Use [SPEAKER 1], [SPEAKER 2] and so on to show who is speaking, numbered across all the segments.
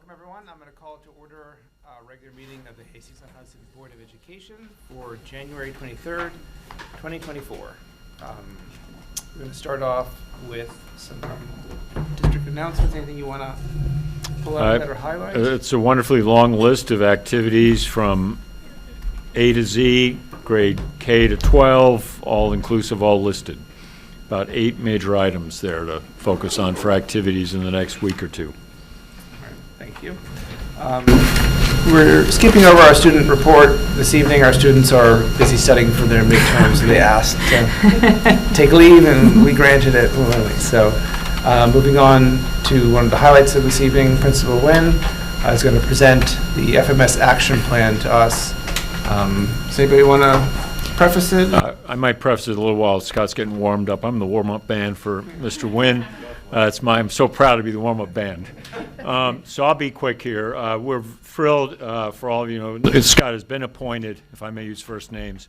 [SPEAKER 1] Welcome, everyone. I'm going to call to order a regular meeting of the Hastings and Hudson Board of Education for January 23rd, 2024. We're going to start off with some district announcements. Anything you want to pull out that are highlights?
[SPEAKER 2] It's a wonderfully long list of activities from A to Z, grade K to 12, all inclusive, all listed. About 8 major items there to focus on for activities in the next week or two.
[SPEAKER 1] Thank you. We're skipping over our student report this evening. Our students are busy studying for their midterms, so they asked to take leave, and we granted it willingly. So moving on to one of the highlights of this evening, Principal Nguyen is going to present the FMS action plan to us. Does anybody want to preface it?
[SPEAKER 2] I might preface it a little while Scott's getting warmed up. I'm the warm-up band for Mr. Nguyen. I'm so proud to be the warm-up band. So I'll be quick here. We're thrilled for all of you know, Scott has been appointed, if I may use first names,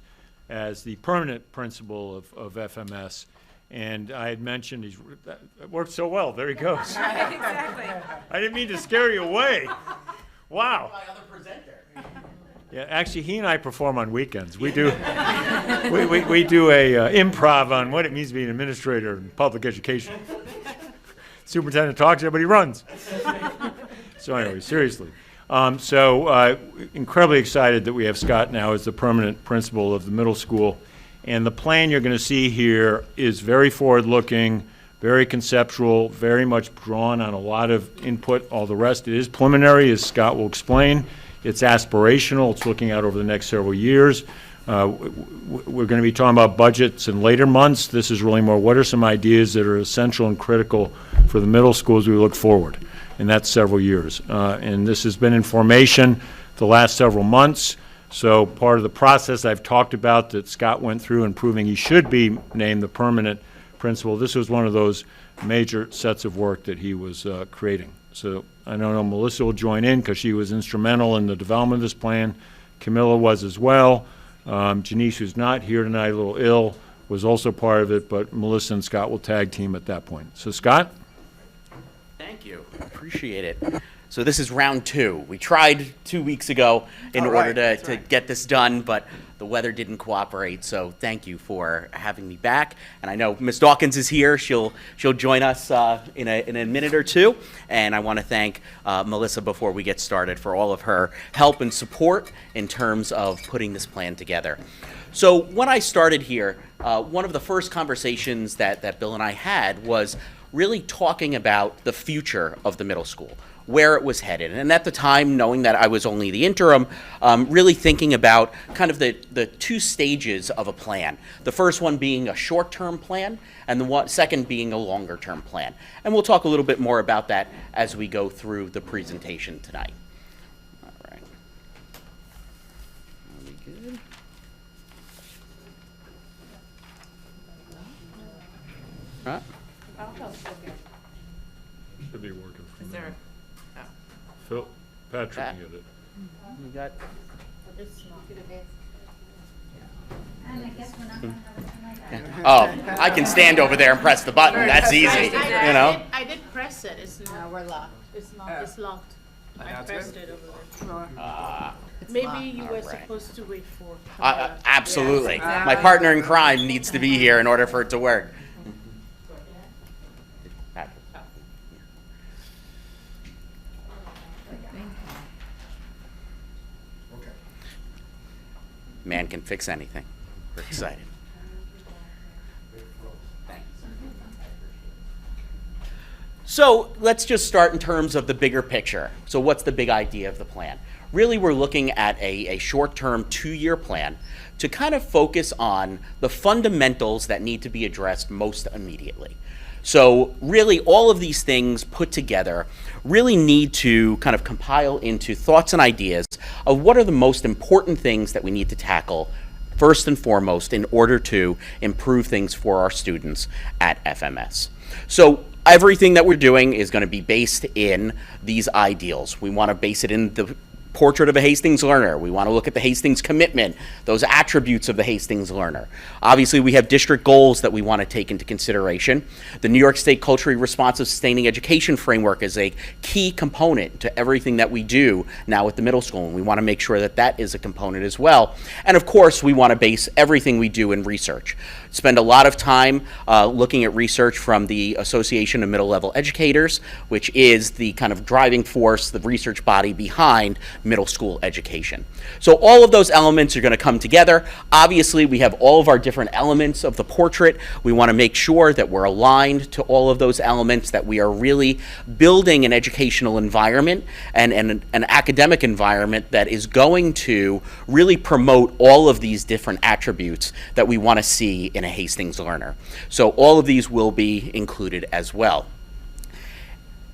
[SPEAKER 2] as the permanent principal of FMS. And I had mentioned it worked so well. There he goes.
[SPEAKER 3] Right, exactly.
[SPEAKER 2] I didn't mean to scare you away. Wow.
[SPEAKER 4] My other presenter.
[SPEAKER 2] Yeah, actually, he and I perform on weekends. We do we do a improv on what it means to be an administrator in public education. Superintendent talks, everybody runs. So anyway, seriously. Incredibly excited that we have Scott now as the permanent principal of the middle school. And the plan you're going to see here is very forward-looking, very conceptual, very much drawn on a lot of input. All the rest, it is preliminary, as Scott will explain. It's aspirational. It's looking out over the next several years. We're going to be talking about budgets in later months. This is really more what are some ideas that are essential and critical for the middle school as we look forward, and that's several years. And this has been in formation the last several months. So part of the process I've talked about that Scott went through in proving he should be named the permanent principal, this was one of those major sets of work that he was creating. So I know Melissa will join in because she was instrumental in the development of this plan. Camilla was as well. Janice, who's not here tonight, a little ill, was also part of it, but Melissa and Scott will tag team at that point. So Scott?
[SPEAKER 4] Thank you. Appreciate it. So this is round 2. We tried 2 weeks ago in order to get this done, but the weather didn't cooperate. So thank you for having me back. And I know Ms. Dawkins is here. She'll join us in a minute or two. And I want to thank Melissa before we get started for all of her help and support in terms of putting this plan together. So when I started here, one of the first conversations that Bill and I had was really talking about the future of the middle school, where it was headed. And at the time, knowing that I was only the interim, really thinking about kind of the 2 stages of a plan. The first one being a short-term plan, and the second being a longer-term plan. And we'll talk a little bit more about that as we go through the presentation tonight. All right. Are we good? Huh?
[SPEAKER 2] Should be working from
[SPEAKER 3] Is
[SPEAKER 2] there.
[SPEAKER 3] there? Oh.
[SPEAKER 2] Phil, Patrick can get it.
[SPEAKER 4] You got? Oh, I can stand over there and press the button. That's easy, you know?
[SPEAKER 5] I did press it. It's not.
[SPEAKER 3] We're locked.
[SPEAKER 5] It's not. It's locked. I
[SPEAKER 1] That's
[SPEAKER 5] pressed
[SPEAKER 1] good.
[SPEAKER 5] it over there.
[SPEAKER 4] Ah.
[SPEAKER 5] Maybe you were
[SPEAKER 4] All right.
[SPEAKER 5] supposed to wait for. Camilla.
[SPEAKER 4] Absolutely.
[SPEAKER 3] Yes, exactly.
[SPEAKER 4] My partner in crime needs to be here in order for it to work. Man can fix anything. We're excited. So let's just start in terms of the bigger picture. So what's the big idea of the plan? Really, we're looking at a short-term 2-year plan to kind of focus on the fundamentals that need to be addressed most immediately. So really, all of these things put together really need to kind of compile into thoughts and ideas of what are the most important things that we need to tackle first and foremost in order to improve things for our students at FMS. So everything that we're doing is going to be based in these ideals. We want to base it in the portrait of a Hastings learner. We want to look at the Hastings commitment, those attributes of the Hastings learner. Obviously, we have district goals that we want to take into consideration. The New York State Culturally Responsive Sustaining Education Framework is a key component to everything that we do now at the middle school, and we want to make sure that that is a component as well. And of course, we want to base everything we do in research. Spend a lot of time looking at research from the Association of Middle Level Educators, which is the kind of driving force, the research body behind middle school education. So all of those elements are going to come together. Obviously, we have all of our different elements of the portrait. We want to make sure that we're aligned to all of those elements, that we are really building an educational environment and an academic environment that is going to really promote all of these different attributes that we want to see in a Hastings learner. So all of these will be included as well.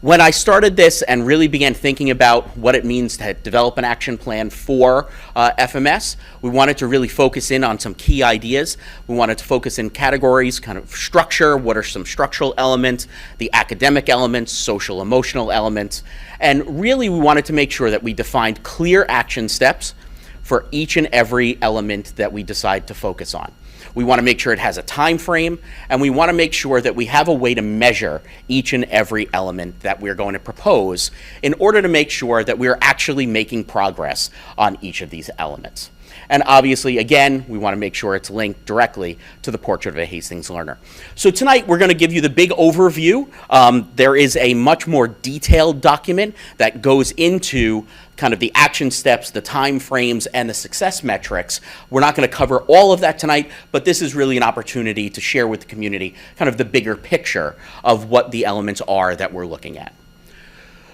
[SPEAKER 4] When I started this and really began thinking about what it means to develop an action plan for FMS, we wanted to really focus in on some key ideas. We wanted to focus in categories, kind of structure, what are some structural elements, the academic elements, social emotional elements, and really we wanted to make sure that we defined clear action steps for each and every element that we decide to focus on. We want to make sure it has a time frame, and we want to make sure that we have a way to measure each and every element that we're going to propose in order to make sure that we're actually making progress on each of these elements. And obviously, again, we want to make sure it's linked directly to the portrait of a Hastings learner. So tonight, we're going to give you the big overview. There is a much more detailed document that goes into kind of the action steps, the time frames, and the success metrics. We're not going to cover all of that tonight, but this is really an opportunity to share with the community kind of the bigger picture of what the elements are that we're looking at.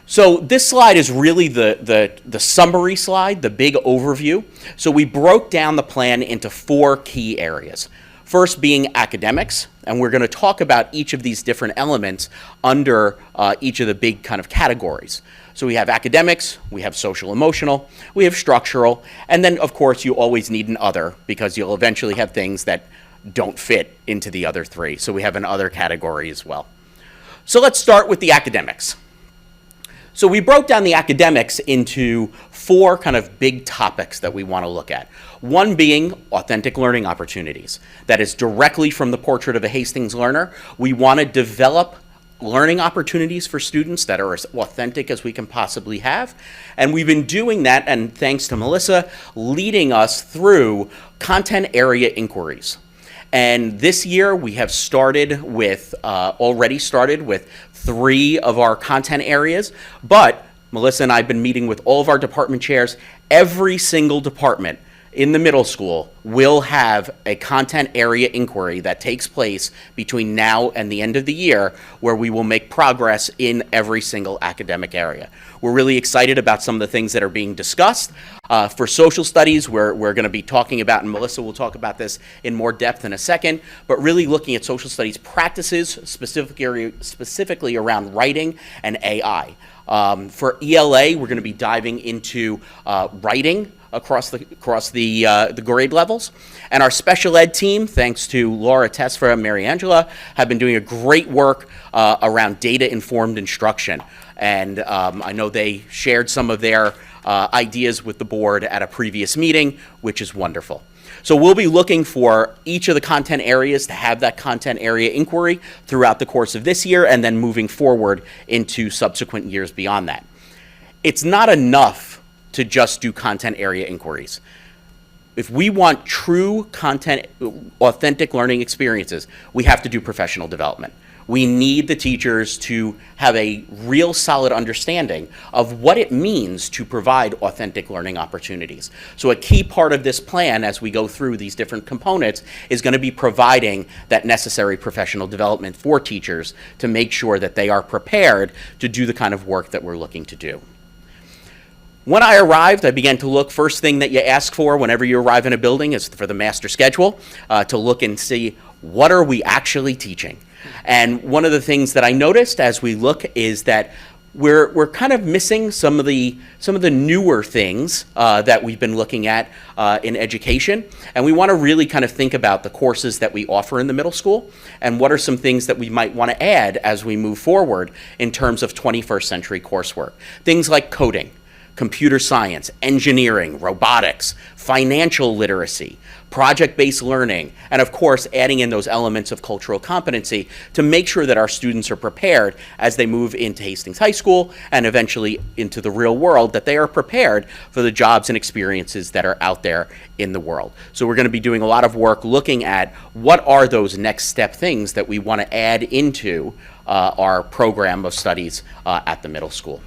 [SPEAKER 4] So this slide is really the summary slide, the big overview. So we broke down the plan into 4 key areas. First being academics, and we're going to talk about each of these different elements under each of the big kind of categories. So we have academics, we have social emotional, we have structural, and then of course you always need an other because you'll eventually have things that don't fit into the other 3. So we have an other category as well. So let's start with the academics. So we broke down the academics into 4 kind of big topics that we want to look at. One being authentic learning opportunities. That is directly from the portrait of a Hastings learner. We want to develop learning opportunities for students that are as authentic as we can possibly have. And we've been doing that, and thanks to Melissa, leading us through content area inquiries. And this year we have already started with 3 of our content areas, but Melissa and I have been meeting with all of our department chairs. Every single department in the middle school will have a content area inquiry that takes place between now and the end of the year where we will make progress in every single academic area. We're really excited about some of the things that are being discussed. For social studies, we're going to be talking about, and Melissa will talk about this in more depth in a second, but really looking at social studies practices, specifically around writing and AI. For ELA, we're going to be diving into writing across the grade levels. And our special ed team, thanks to Laura Tesfa and Mary Angela, have been doing a great work around data-informed instruction. And I know they shared some of their ideas with the board at a previous meeting, which is wonderful. So we'll be looking for each of the content areas to have that content area inquiry throughout the course of this year and then moving forward into subsequent years beyond that. It's not enough to just do content area inquiries. If we want true content, authentic learning experiences, we have to do professional development. We need the teachers to have a real solid understanding of what it means to provide authentic learning opportunities. So a key part of this plan as we go through these different components is going to be providing that necessary professional development for teachers to make sure that they are prepared to do the kind of work that we're looking to do. When I arrived, I began to look. First thing that you ask for whenever you arrive in a building is for the master schedule, to look and see what are we actually teaching. And one of the things that I noticed as we look is that we're kind of missing some of the newer things that we've been looking at in education, and we want to really kind of think about the courses that we offer in the middle school and what are some things that we might want to add as we move forward in terms of 21st century coursework. Things like coding. computer science, engineering, robotics, financial literacy, project-based learning, and of course, adding in those elements of cultural competency to make sure that our students are prepared as they move into Hastings High School and eventually into the real world, that they are prepared for the jobs and experiences that are out there in the world. So we're going to be doing a lot of work looking at what are those next step things that we want to add into our program of studies at the middle school.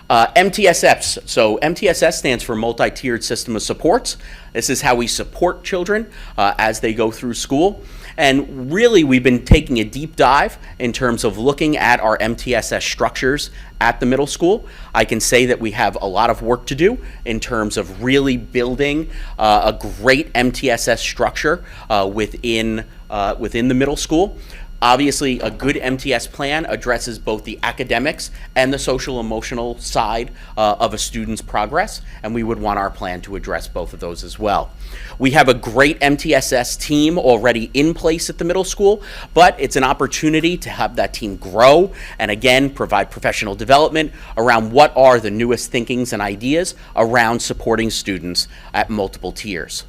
[SPEAKER 4] MTSS. So MTSS stands for Multi-Tiered System of Supports. This is how we support children as they go through school. And really, we've been taking a deep dive in terms of looking at our MTSS structures at the middle school. I can say that we have a lot of work to do in terms of really building a great MTSS structure within the middle school. Obviously, a good MTS plan addresses both the academics and the social emotional side of a student's progress, and we would want our plan to address both of those as well. We have a great MTSS team already in place at the middle school, but it's an opportunity to have that team grow and again provide professional development around what are the newest thinkings and ideas around supporting students at multiple tiers.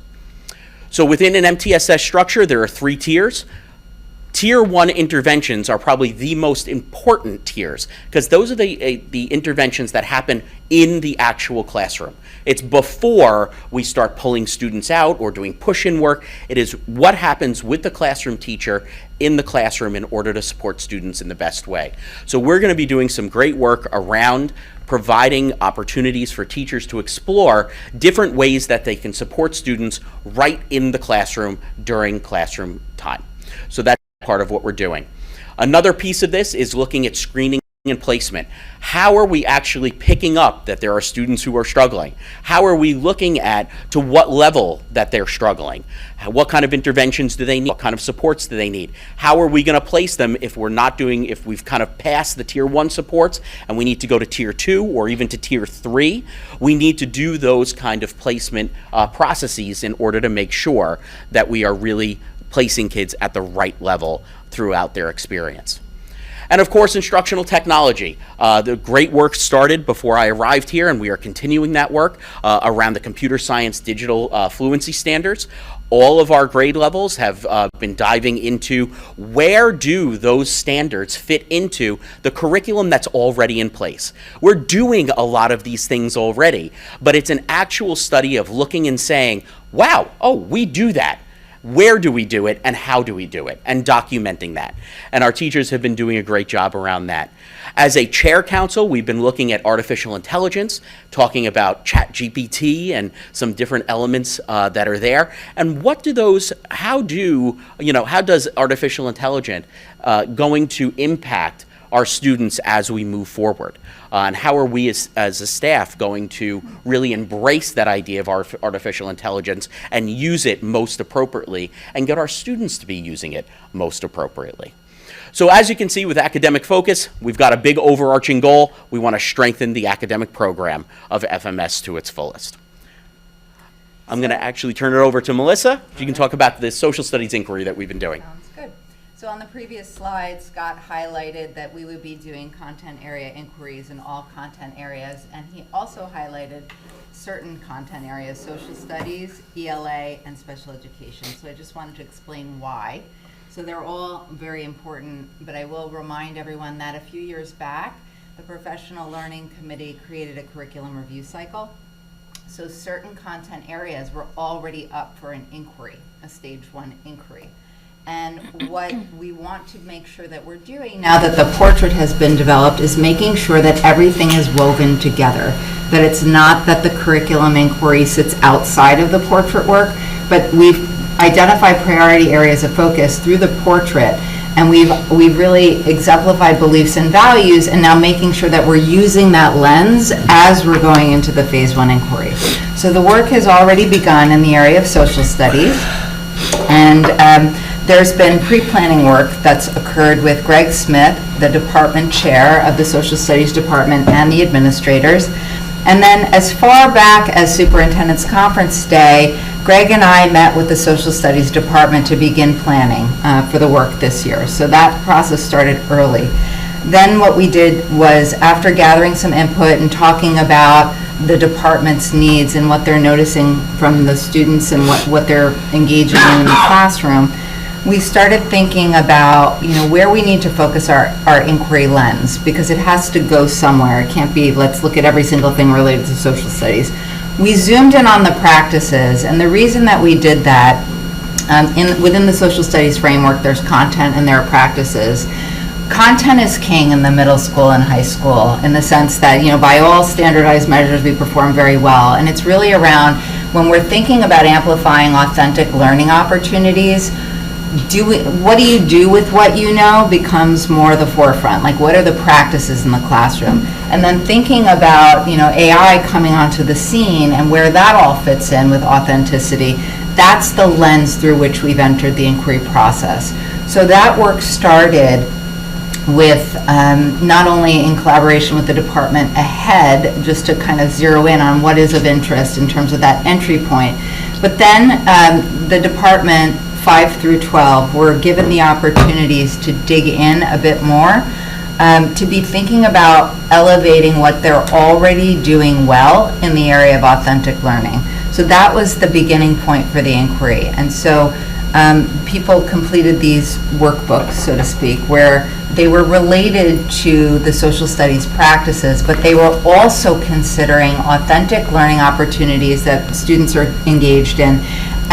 [SPEAKER 4] So within an MTSS structure, there are 3 tiers. Tier 1 interventions are probably the most important tiers because those are the interventions that happen in the actual classroom. It's before we start pulling students out or doing push-in work. It is what happens with the classroom teacher in the classroom in order to support students in the best way. So we're going to be doing some great work around providing opportunities for teachers to explore different ways that they can support students right in the classroom during classroom time. So that's part of what we're doing. Another piece of this is looking at screening and placement. How are we actually picking up that there are students who are struggling? How are we looking at to what level that they're struggling? What kind of interventions do they need? What kind of supports do they need? How are we going to place them if we've kind of passed the tier 1 supports and we need to go to tier 2 or even to tier 3? We need to do those kind of placement processes in order to make sure that we are really placing kids at the right level throughout their experience. And of course, instructional technology. The great work started before I arrived here, and we are continuing that work around the computer science digital fluency standards. All of our grade levels have been diving into where do those standards fit into the curriculum that's already in place. We're doing a lot of these things already, but it's an actual study of looking and saying, wow, oh, we do that. Where do we do it and how do we do it, and documenting that. And our teachers have been doing a great job around that. As a chair council, we've been looking at artificial intelligence, talking about ChatGPT and some different elements that are there. And how does artificial intelligence going to impact our students as we move forward? And how are we as a staff going to really embrace that idea of artificial intelligence and use it most appropriately and get our students to be using it most appropriately? So as you can see with academic focus, we've got a big overarching goal. We want to strengthen the academic program of FMS to its fullest. I'm going to actually turn it over to Melissa. She can talk about the social studies inquiry that we've been doing.
[SPEAKER 3] Sounds good. So on the previous slide, Scott highlighted that we would be doing content area inquiries in all content areas, and he also highlighted certain content areas, social studies, ELA, and special education. So I just wanted to explain why. So they're all very important, but I will remind everyone that a few years back, the Professional Learning Committee created a curriculum review cycle. So certain content areas were already up for an inquiry, a stage 1 inquiry. And what we want to make sure that we're doing now that the portrait has been developed is making sure that everything is woven together. That it's not that the curriculum inquiry sits outside of the portrait work, but we've identified priority areas of focus through the portrait, and we've really exemplified beliefs and values, and now making sure that we're using that lens as we're going into the phase 1 inquiry. So the work has already begun in the area of social studies, and there's been pre-planning work that's occurred with Greg Smith, the department chair of the Social Studies Department, and the administrators. And then as far back as Superintendent's Conference Day, Greg and I met with the Social Studies Department to begin planning for the work this year. So that process started early. Then what we did was, after gathering some input and talking about the department's needs and what they're noticing from the students and what they're engaging in the classroom, we started thinking about, where we need to focus our inquiry lens, because it has to go somewhere. It can't be, let's look at every single thing related to social studies. We zoomed in on the practices, and the reason that we did that, within the social studies framework, there's content and there are practices. Content is king in the middle school and high school, in the sense that, by all standardized measures, we perform very well. And it's really around, when we're thinking about amplifying authentic learning opportunities, what do you do with what you know becomes more the forefront. Like, what are the practices in the classroom? And then thinking about, AI coming onto the scene and where that all fits in with authenticity, that's the lens through which we've entered the inquiry process. So that work started with not only in collaboration with the department ahead, just to kind of zero in on what is of interest in terms of that entry point, but then the department 5 through 12 were given the opportunities to dig in a bit more, to be thinking about elevating what they're already doing well in the area of authentic learning. So that was the beginning point for the inquiry. And so people completed these workbooks, so to speak, where they were related to the social studies practices, but they were also considering authentic learning opportunities that students are engaged in,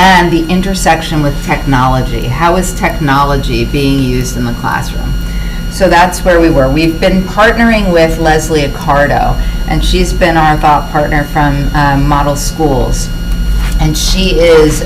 [SPEAKER 3] and the intersection with technology. How is technology being used in the classroom? So that's where we were. We've been partnering with Leslie Accardo, and she's been our thought partner from Model Schools. And she is,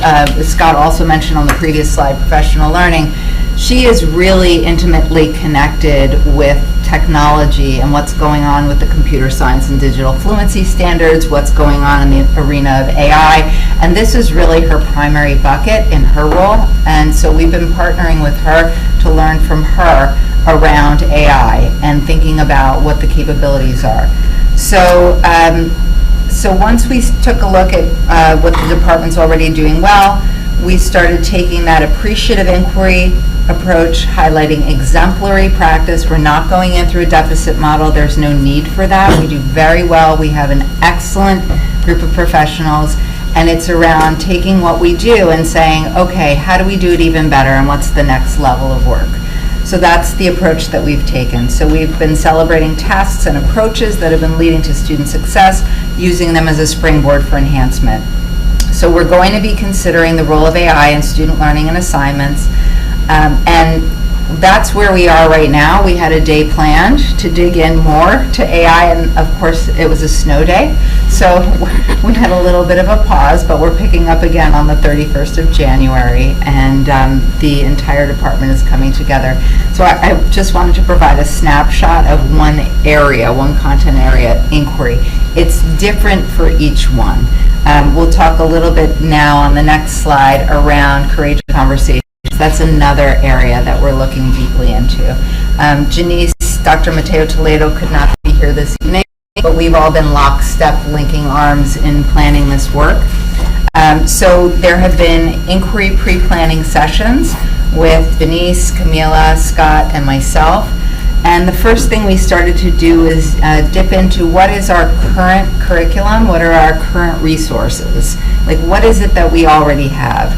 [SPEAKER 3] Scott also mentioned on the previous slide, professional learning. She is really intimately connected with technology and what's going on with the computer science and digital fluency standards, what's going on in the arena of AI, and this is really her primary bucket in her role. And so we've been partnering with her to learn from her around AI and thinking about what the capabilities are. So once we took a look at what the department's already doing well, we started taking that appreciative inquiry approach, highlighting exemplary practice. We're not going in through a deficit model. There's no need for that. We do very well. We have an excellent group of professionals, and it's around taking what we do and saying, okay, how do we do it even better, and what's the next level of work? So that's the approach that we've taken. So we've been celebrating tasks and approaches that have been leading to student success, using them as a springboard for enhancement. So we're going to be considering the role of AI in student learning and assignments, and that's where we are right now. We had a day planned to dig in more to AI, and of course it was a snow day, so we had a little bit of a pause, but we're picking up again on the 31st of January, and the entire department is coming together. So I just wanted to provide a snapshot of one area, one content area inquiry. It's different for each one. We'll talk a little bit now on the next slide around courageous conversation. That's another area that we're looking deeply into. Janice, Dr. Mateo Toledo could not be here this evening, but we've all been lockstep, linking arms in planning this work. So there have been inquiry pre-planning sessions with Denise, Camila, Scott, and myself. And the first thing we started to do is dip into what is our current curriculum, what are our current resources, like what is it that we already have.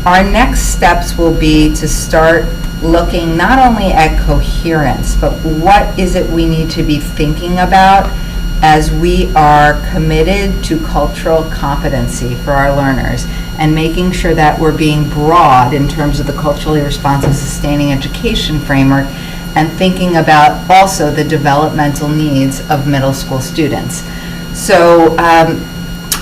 [SPEAKER 3] Our next steps will be to start looking not only at coherence, but what is it we need to be thinking about as we are committed to cultural competency for our learners, and making sure that we're being broad in terms of the culturally responsive sustaining education framework, and thinking about also the developmental needs of middle school students. So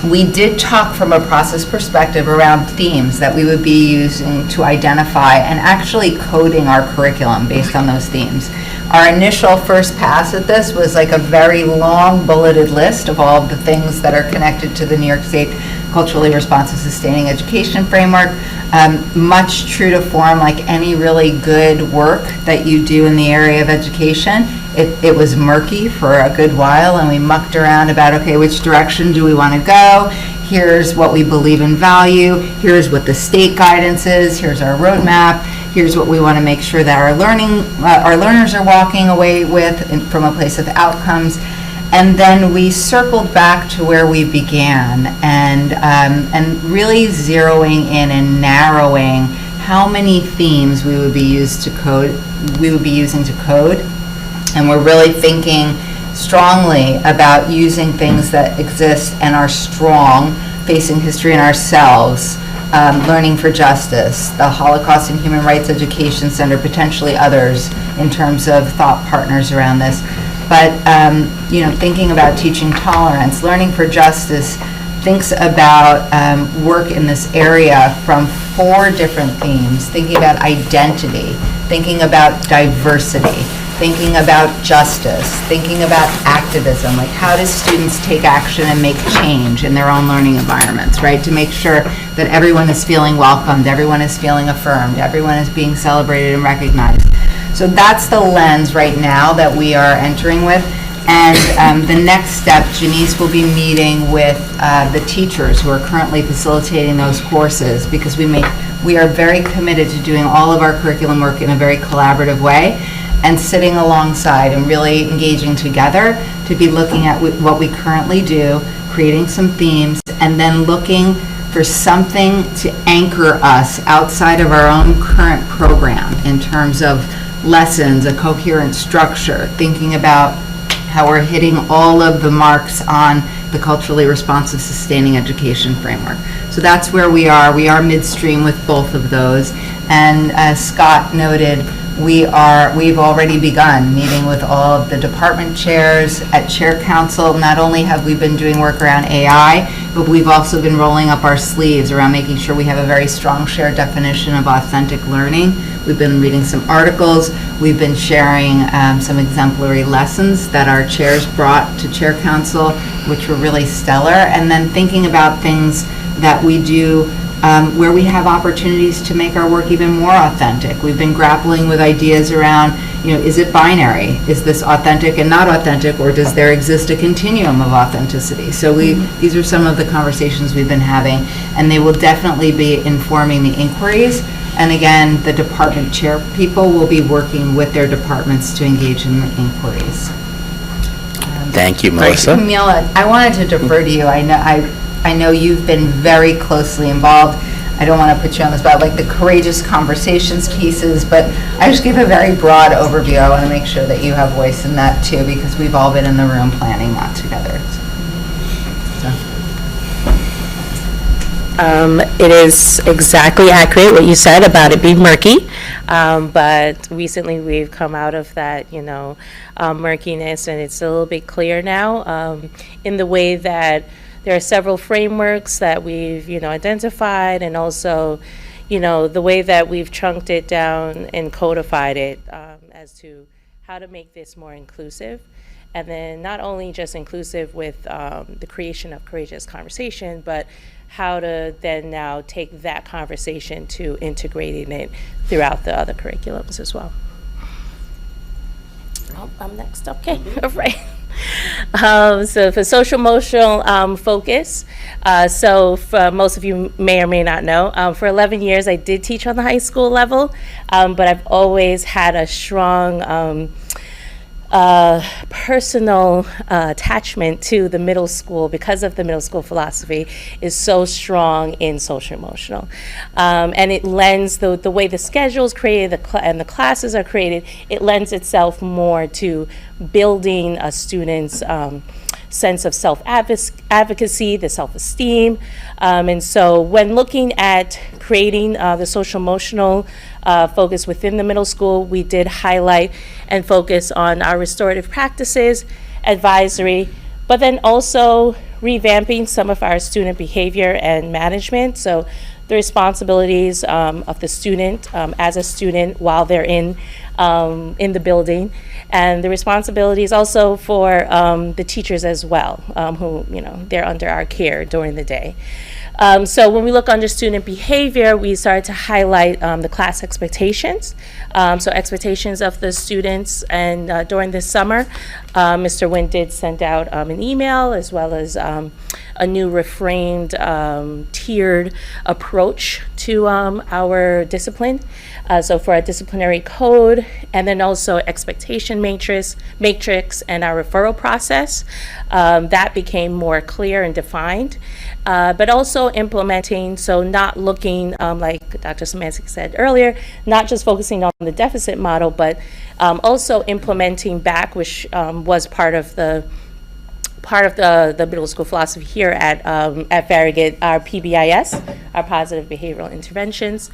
[SPEAKER 3] we did talk from a process perspective around themes that we would be using to identify and actually coding our curriculum based on those themes. Our initial first pass at this was like a very long bulleted list of all of the things that are connected to the New York State Culturally Responsive Sustaining Education Framework. Much true to form, like any really good work that you do in the area of education. It was murky for a good while, and we mucked around about, okay, which direction do we want to go? Here's what we believe in value. Here's what the state guidance is. Here's our roadmap. here's what we want to make sure that our learners are walking away with from a place of outcomes. And then we circled back to where we began and really zeroing in and narrowing how many themes we would be using to code. And we're really thinking strongly about using things that exist and are strong, facing history in ourselves, Learning for Justice, the Holocaust and Human Rights Education Center, potentially others in terms of thought partners around this. But thinking about teaching tolerance, Learning for Justice thinks about work in this area from 4 different themes, thinking about identity, thinking about diversity, thinking about justice, thinking about activism, like how do students take action and make change in their own learning environments, right? To make sure that everyone is feeling welcomed, everyone is feeling affirmed, everyone is being celebrated and recognized. So that's the lens right now that we are entering with. And the next step, Janice will be meeting with the teachers who are currently facilitating those courses, because we are very committed to doing all of our curriculum work in a very collaborative way, and sitting alongside and really engaging together to be looking at what we currently do, creating some themes, and then looking for something to anchor us outside of our own current program in terms of lessons, a coherent structure, thinking about how we're hitting all of the marks on the culturally responsive sustaining education framework. So that's where we are. We are midstream with both of those. And as Scott noted, we've already begun meeting with all of the department chairs at Chair Council. Not only have we been doing work around AI, but we've also been rolling up our sleeves around making sure we have a very strong shared definition of authentic learning. We've been reading some articles. We've been sharing some exemplary lessons that our chairs brought to Chair Council, which were really stellar. And then thinking about things that we do where we have opportunities to make our work even more authentic. We've been grappling with ideas around, is it binary? Is this authentic and not authentic, or does there exist a continuum of authenticity? So these are some of the conversations we've been having, and they will definitely be informing the inquiries. And again, the department chair people will be working with their departments to engage in the inquiries.
[SPEAKER 4] Thank you, Melissa.
[SPEAKER 3] Camila, I wanted to defer to you. I know you've been very closely involved. I don't want to put you on the spot, like the courageous conversations pieces, but I just gave a very broad overview. I want to make sure that you have voice in that too, because we've all been in the room planning that together.
[SPEAKER 6] It is exactly accurate what you said about it being murky, but recently we've come out of that, murkiness, and it's a little bit clear now in the way that there are several frameworks that we've, identified, and also, the way that we've chunked it down and codified it as to how to make this more inclusive. And then not only just inclusive with the creation of courageous conversation, but how to then now take that conversation to integrating it throughout the other curriculums as well. Oh, I'm next, okay, all right. So for social emotional focus, so for most of you may or may not know, for 11 years I did teach on the high school level, but I've always had a strong personal attachment to the middle school, because of the middle school philosophy is so strong in social emotional, and it lends the way the schedule is created and the classes are created, it lends itself more to building a student's sense of self-advocacy, the self-esteem, and so when looking at creating the social emotional focus within the middle school, we did highlight and focus on our restorative practices, advisory, but then also revamping some of our student behavior and management. So the responsibilities of the student as a student while they're in the building, and the responsibilities also for the teachers as well, who, they're under our care during the day. So when we look under student behavior, we started to highlight the class expectations. So expectations of the students, and during this summer, Mr. Nguyen did send out an email as well as a new reframed tiered approach to our discipline. So for our disciplinary code, and then also expectation matrix and our referral process, that became more clear and defined. But also implementing, so not looking, like Dr. Szymanczyk said earlier, not just focusing on the deficit model, but also implementing back, which was part of the middle school philosophy here at Farragut, our PBIS, our positive behavioral interventions.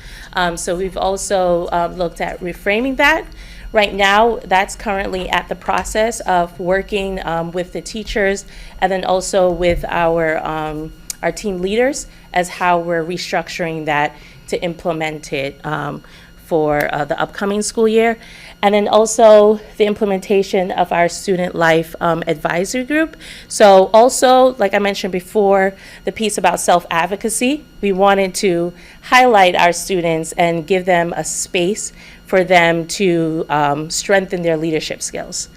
[SPEAKER 6] So we've also looked at reframing that. Right now, that's currently at the process of working with the teachers and then also with our team leaders as how we're restructuring that to implement it for the upcoming school year. And then also the implementation of our student life advisory group. So also, like I mentioned before, the piece about self-advocacy, we wanted to highlight our students and give them a space for them to strengthen their leadership skills.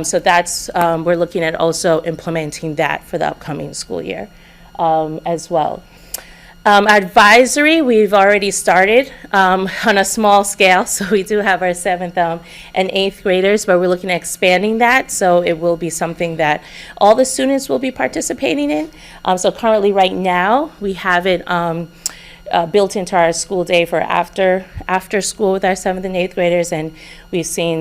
[SPEAKER 6] So that's, we're looking at also implementing that for the upcoming school year as well. Advisory, we've already started on a small scale, so we do have our 7th and 8th graders, but we're looking at expanding that, so it will be something that all the students will be participating in. So currently, right now, we have it built into our school day for after school with our 7th and 8th graders, and we've seen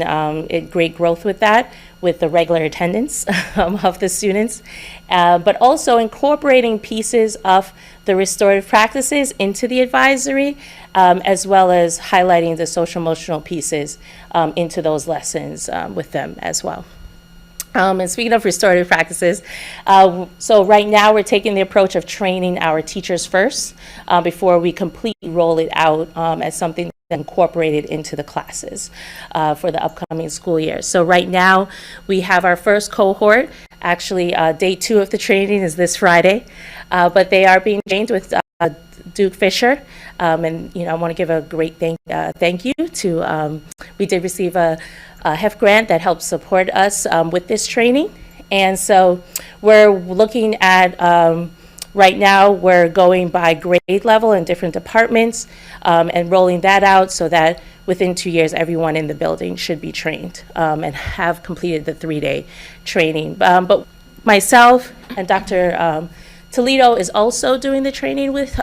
[SPEAKER 6] great growth with that, with the regular attendance of the students, but also incorporating pieces of the restorative practices into the advisory, as well as highlighting the social emotional pieces into those lessons with them as well. And speaking of restorative practices, so right now we're taking the approach of training our teachers first before we completely roll it out as something incorporated into the classes for the upcoming school year. So right now we have our first cohort. Actually, day 2 of the training is this Friday, but they are being trained with Duke Fisher, and I want to give a great thank you to. We did receive a HEF grant that helps support us with this training, and so we're looking at. Right now, we're going by grade level in different departments and rolling that out so that within 2 years, everyone in the building should be trained and have completed the 3-day training. But myself and Dr. Toledo is also doing the training with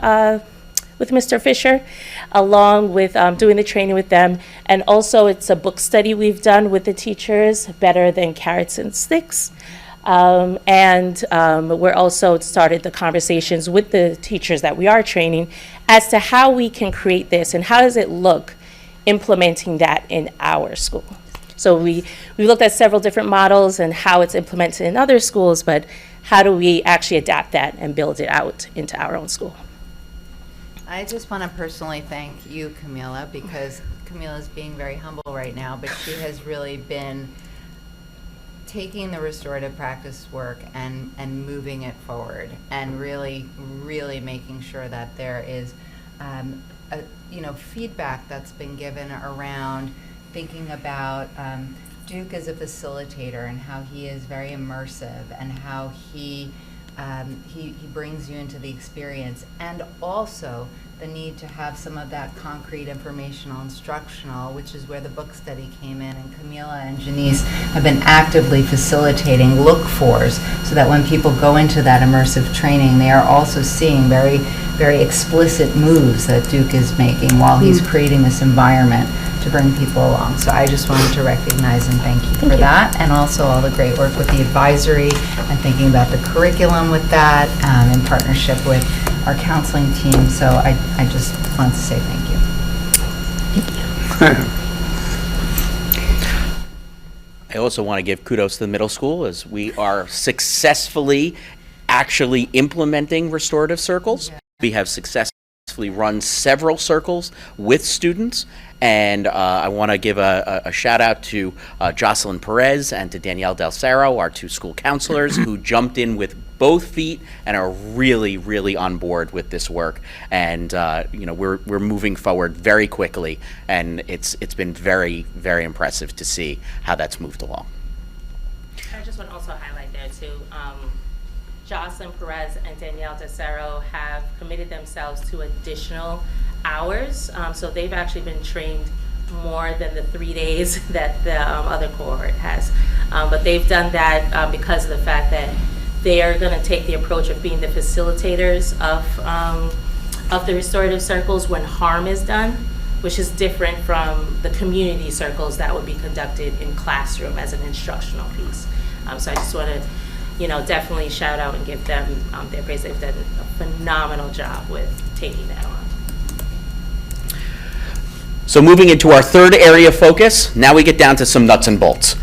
[SPEAKER 6] Mr. Fisher, along with doing the training with them. And also, it's a book study we've done with the teachers, Better Than Carrots and Sticks. We're also started the conversations with the teachers that we are training as to how we can create this and how does it look implementing that in our school. So we looked at several different models and how it's implemented in other schools, but how do we actually adapt that and build it out into our own school?
[SPEAKER 3] I just want to personally thank you, Camila, because Camila's being very humble right now, but she has really been taking the restorative practice work and moving it forward and really making sure that there is feedback that's been given around thinking about Duke as a facilitator and how he is very immersive and how he brings you into the experience, and also the need to have some of that concrete informational instructional, which is where the book study came in, and Camila and Janice have been actively facilitating look-fors so that when people go into that immersive training, they are also seeing very, very explicit moves that Duke is making while he's creating this environment to bring people along. So I just wanted to recognize and thank you for that, and also all the great work with the advisory and thinking about the curriculum with that in partnership with our counseling team. So I just want to say thank you.
[SPEAKER 4] I also want to give kudos to the middle school as we are successfully actually implementing restorative circles. We have successfully run several circles with students, and I want to give a shout out to Jocelyn Perez and to Danielle Del Cerro, our 2 school counselors, who jumped in with both feet and are really on board with this work. And we're moving forward very quickly, and it's been very impressive to see how that's moved along.
[SPEAKER 6] I just want to also highlight there too, Jocelyn Perez and Danielle DeCero have committed themselves to additional hours. So they've actually been trained more than the 3 days that the other cohort has. But they've done that because of the fact that they are going to take the approach of being the facilitators of the restorative circles when harm is done, which is different from the community circles that would be conducted in classroom as an instructional piece. So I just want to, definitely shout out and give them their praise. They've done a phenomenal job with taking that on.
[SPEAKER 4] So moving into our third area of focus, now we get down to some nuts and bolts,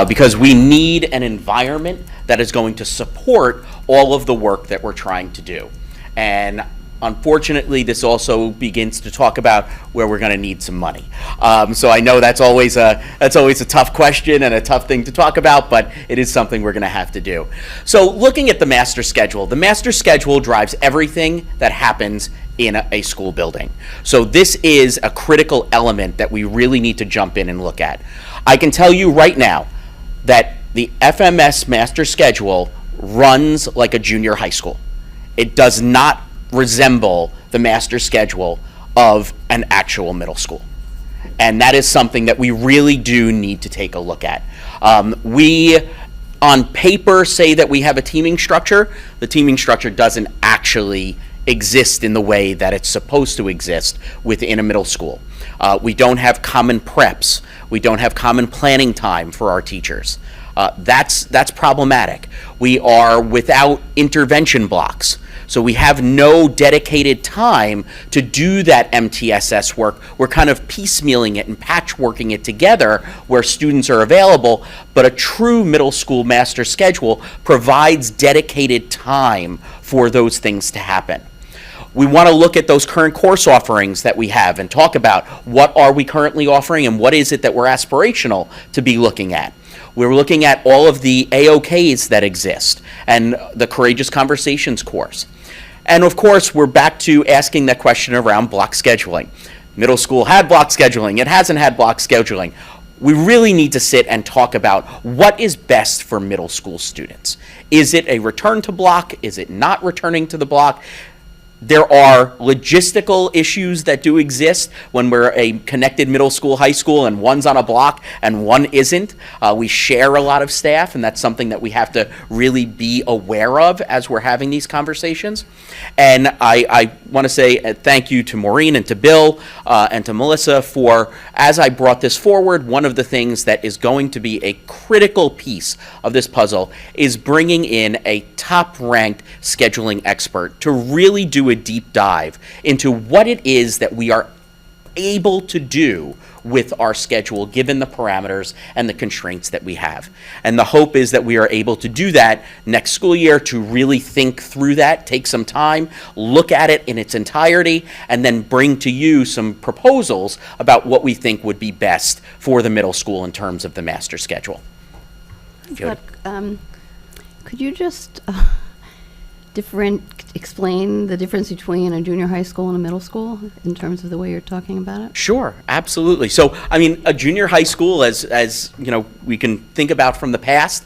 [SPEAKER 4] because we need an environment that is going to support all of the work that we're trying to do. And unfortunately, this also begins to talk about where we're going to need some money. So I know that's always a tough question and a tough thing to talk about, but it is something we're going to have to do. So looking at the master schedule, the master schedule drives everything that happens in a school building. So this is a critical element that we really need to jump in and look at. I can tell you right now that the FMS master schedule runs like a junior high school. It does not resemble the master schedule of an actual middle school. And that is something that we really do need to take a look at. We, on paper, say that we have a teaming structure. The teaming structure doesn't actually exist in the way that it's supposed to exist within a middle school. We don't have common preps. We don't have common planning time for our teachers. That's problematic. We are without intervention blocks. So we have no dedicated time to do that MTSS work. We're kind of piecemealing it and patchworking it together where students are available, but a true middle school master schedule provides dedicated time for those things to happen. We want to look at those current course offerings that we have and talk about what are we currently offering and what is it that we're aspirational to be looking at. We're looking at all of the AOKs that exist and the Courageous Conversations course. And of course, we're back to asking that question around block scheduling. Middle school had block scheduling. It hasn't had block scheduling. We really need to sit and talk about what is best for middle school students. Is it a return to block? Is it not returning to the block? There are logistical issues that do exist when we're a connected middle school, high school, and one's on a block and one isn't. We share a lot of staff, and that's something that we have to really be aware of as we're having these conversations. And I want to say thank you to Maureen and to Bill and to Melissa for, as I brought this forward, one of the things that is going to be a critical piece of this puzzle is bringing in a top-ranked scheduling expert to really do a deep dive into what it is that we are able to do with our schedule given the parameters and the constraints that we have. And the hope is that we are able to do that next school year, to really think through that, take some time, look at it in its entirety, and then bring to you some proposals about what we think would be best for the middle school in terms of the master schedule.
[SPEAKER 7] But, could you just explain the difference between a junior high school and a middle school in terms of the way you're talking about it?
[SPEAKER 4] Sure, absolutely. So, I mean, a junior high school, as you know, we can think about from the past,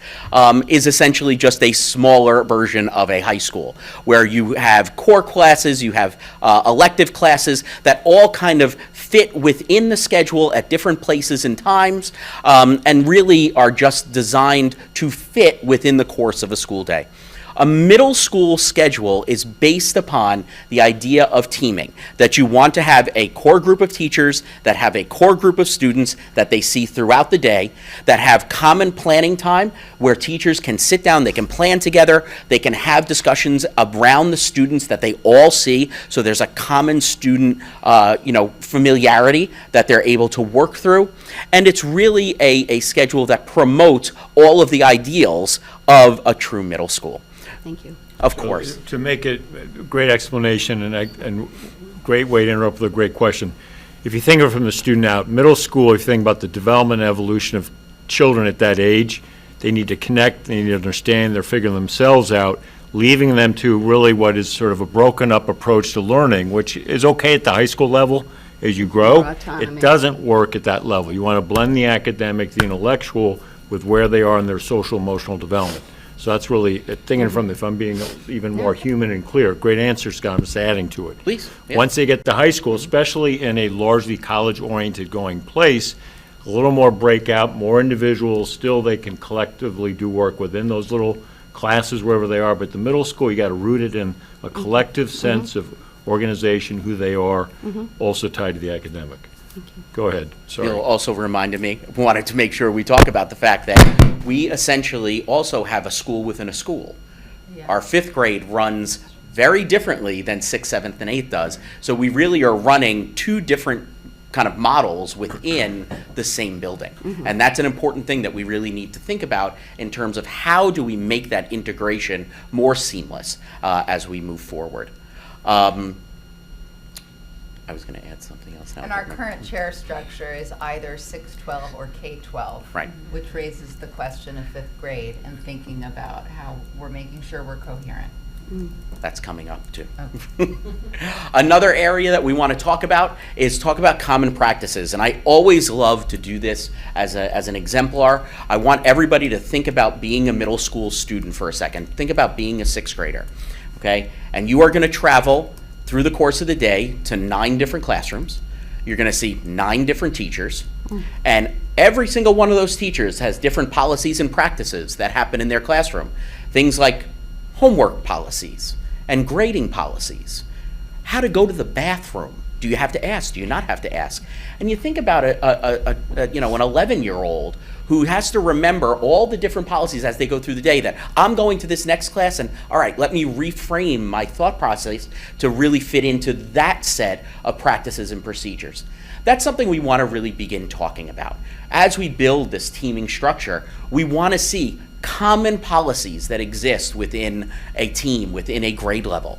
[SPEAKER 4] is essentially just a smaller version of a high school, where you have core classes, you have elective classes that all kind of fit within the schedule at different places and times, and really are just designed to fit within the course of a school day. A middle school schedule is based upon the idea of teaming, that you want to have a core group of teachers that have a core group of students that they see throughout the day, that have common planning time where teachers can sit down, they can plan together, they can have discussions around the students that they all see, so there's a common student familiarity that they're able to work through. And it's really a schedule that promotes all of the ideals of a true middle school.
[SPEAKER 7] Thank you.
[SPEAKER 4] Of course.
[SPEAKER 2] To make it a great explanation and great way to interrupt with a great question. If you think of it from the student out, middle school, if you think about the development and evolution of children at that age, they need to connect, they need to understand, they're figuring themselves out, leaving them to really what is sort of a broken up approach to learning, which is okay at the high school level as you grow.
[SPEAKER 7] More autonomy.
[SPEAKER 2] It doesn't work at that level. You want to blend the academic, the intellectual, with where they are in their social emotional development. So that's really, thinking from, if I'm being even more human and clear, great answer, Scott, I'm just adding to it.
[SPEAKER 4] Please, yeah.
[SPEAKER 2] Once they get to high school, especially in a largely college-oriented going place, a little more breakout, more individuals, still they can collectively do work within those little classes wherever they are, but the middle school, you got to root it in a collective sense of organization, who they are, also tied to the academic. Go ahead, sorry.
[SPEAKER 4] Bill also wanted to make sure we talk about the fact that we essentially also have a school within a school.
[SPEAKER 3] Yeah.
[SPEAKER 4] Our 5th grade runs very differently than 6th, 7th, and 8th does. So we really are running 2 different kind of models within the same building. And that's an important thing that we really need to think about in terms of how do we make that integration more seamless as we move forward. I was going to add something else now.
[SPEAKER 3] And our current chair structure is either 6-12 or K-12.
[SPEAKER 4] Right.
[SPEAKER 3] Which raises the question of 5th grade and thinking about how we're making sure we're coherent.
[SPEAKER 4] That's coming up too.
[SPEAKER 3] Okay.
[SPEAKER 4] Another area that we want to talk about is talk about common practices. And I always love to do this as an exemplar. I want everybody to think about being a middle school student for a second. Think about being a 6th grader, okay? And you are going to travel through the course of the day to 9 different classrooms. You're going to see 9 different teachers. And every single one of those teachers has different policies and practices that happen in their classroom. Things like homework policies and grading policies. How to go to the bathroom. Do you have to ask? Do you not have to ask? And you think about an 11-year-old who has to remember all the different policies as they go through the day, that I'm going to this next class and, all right, let me reframe my thought process to really fit into that set of practices and procedures. That's something we want to really begin talking about. As we build this teaming structure, we want to see common policies that exist within a team, within a grade level.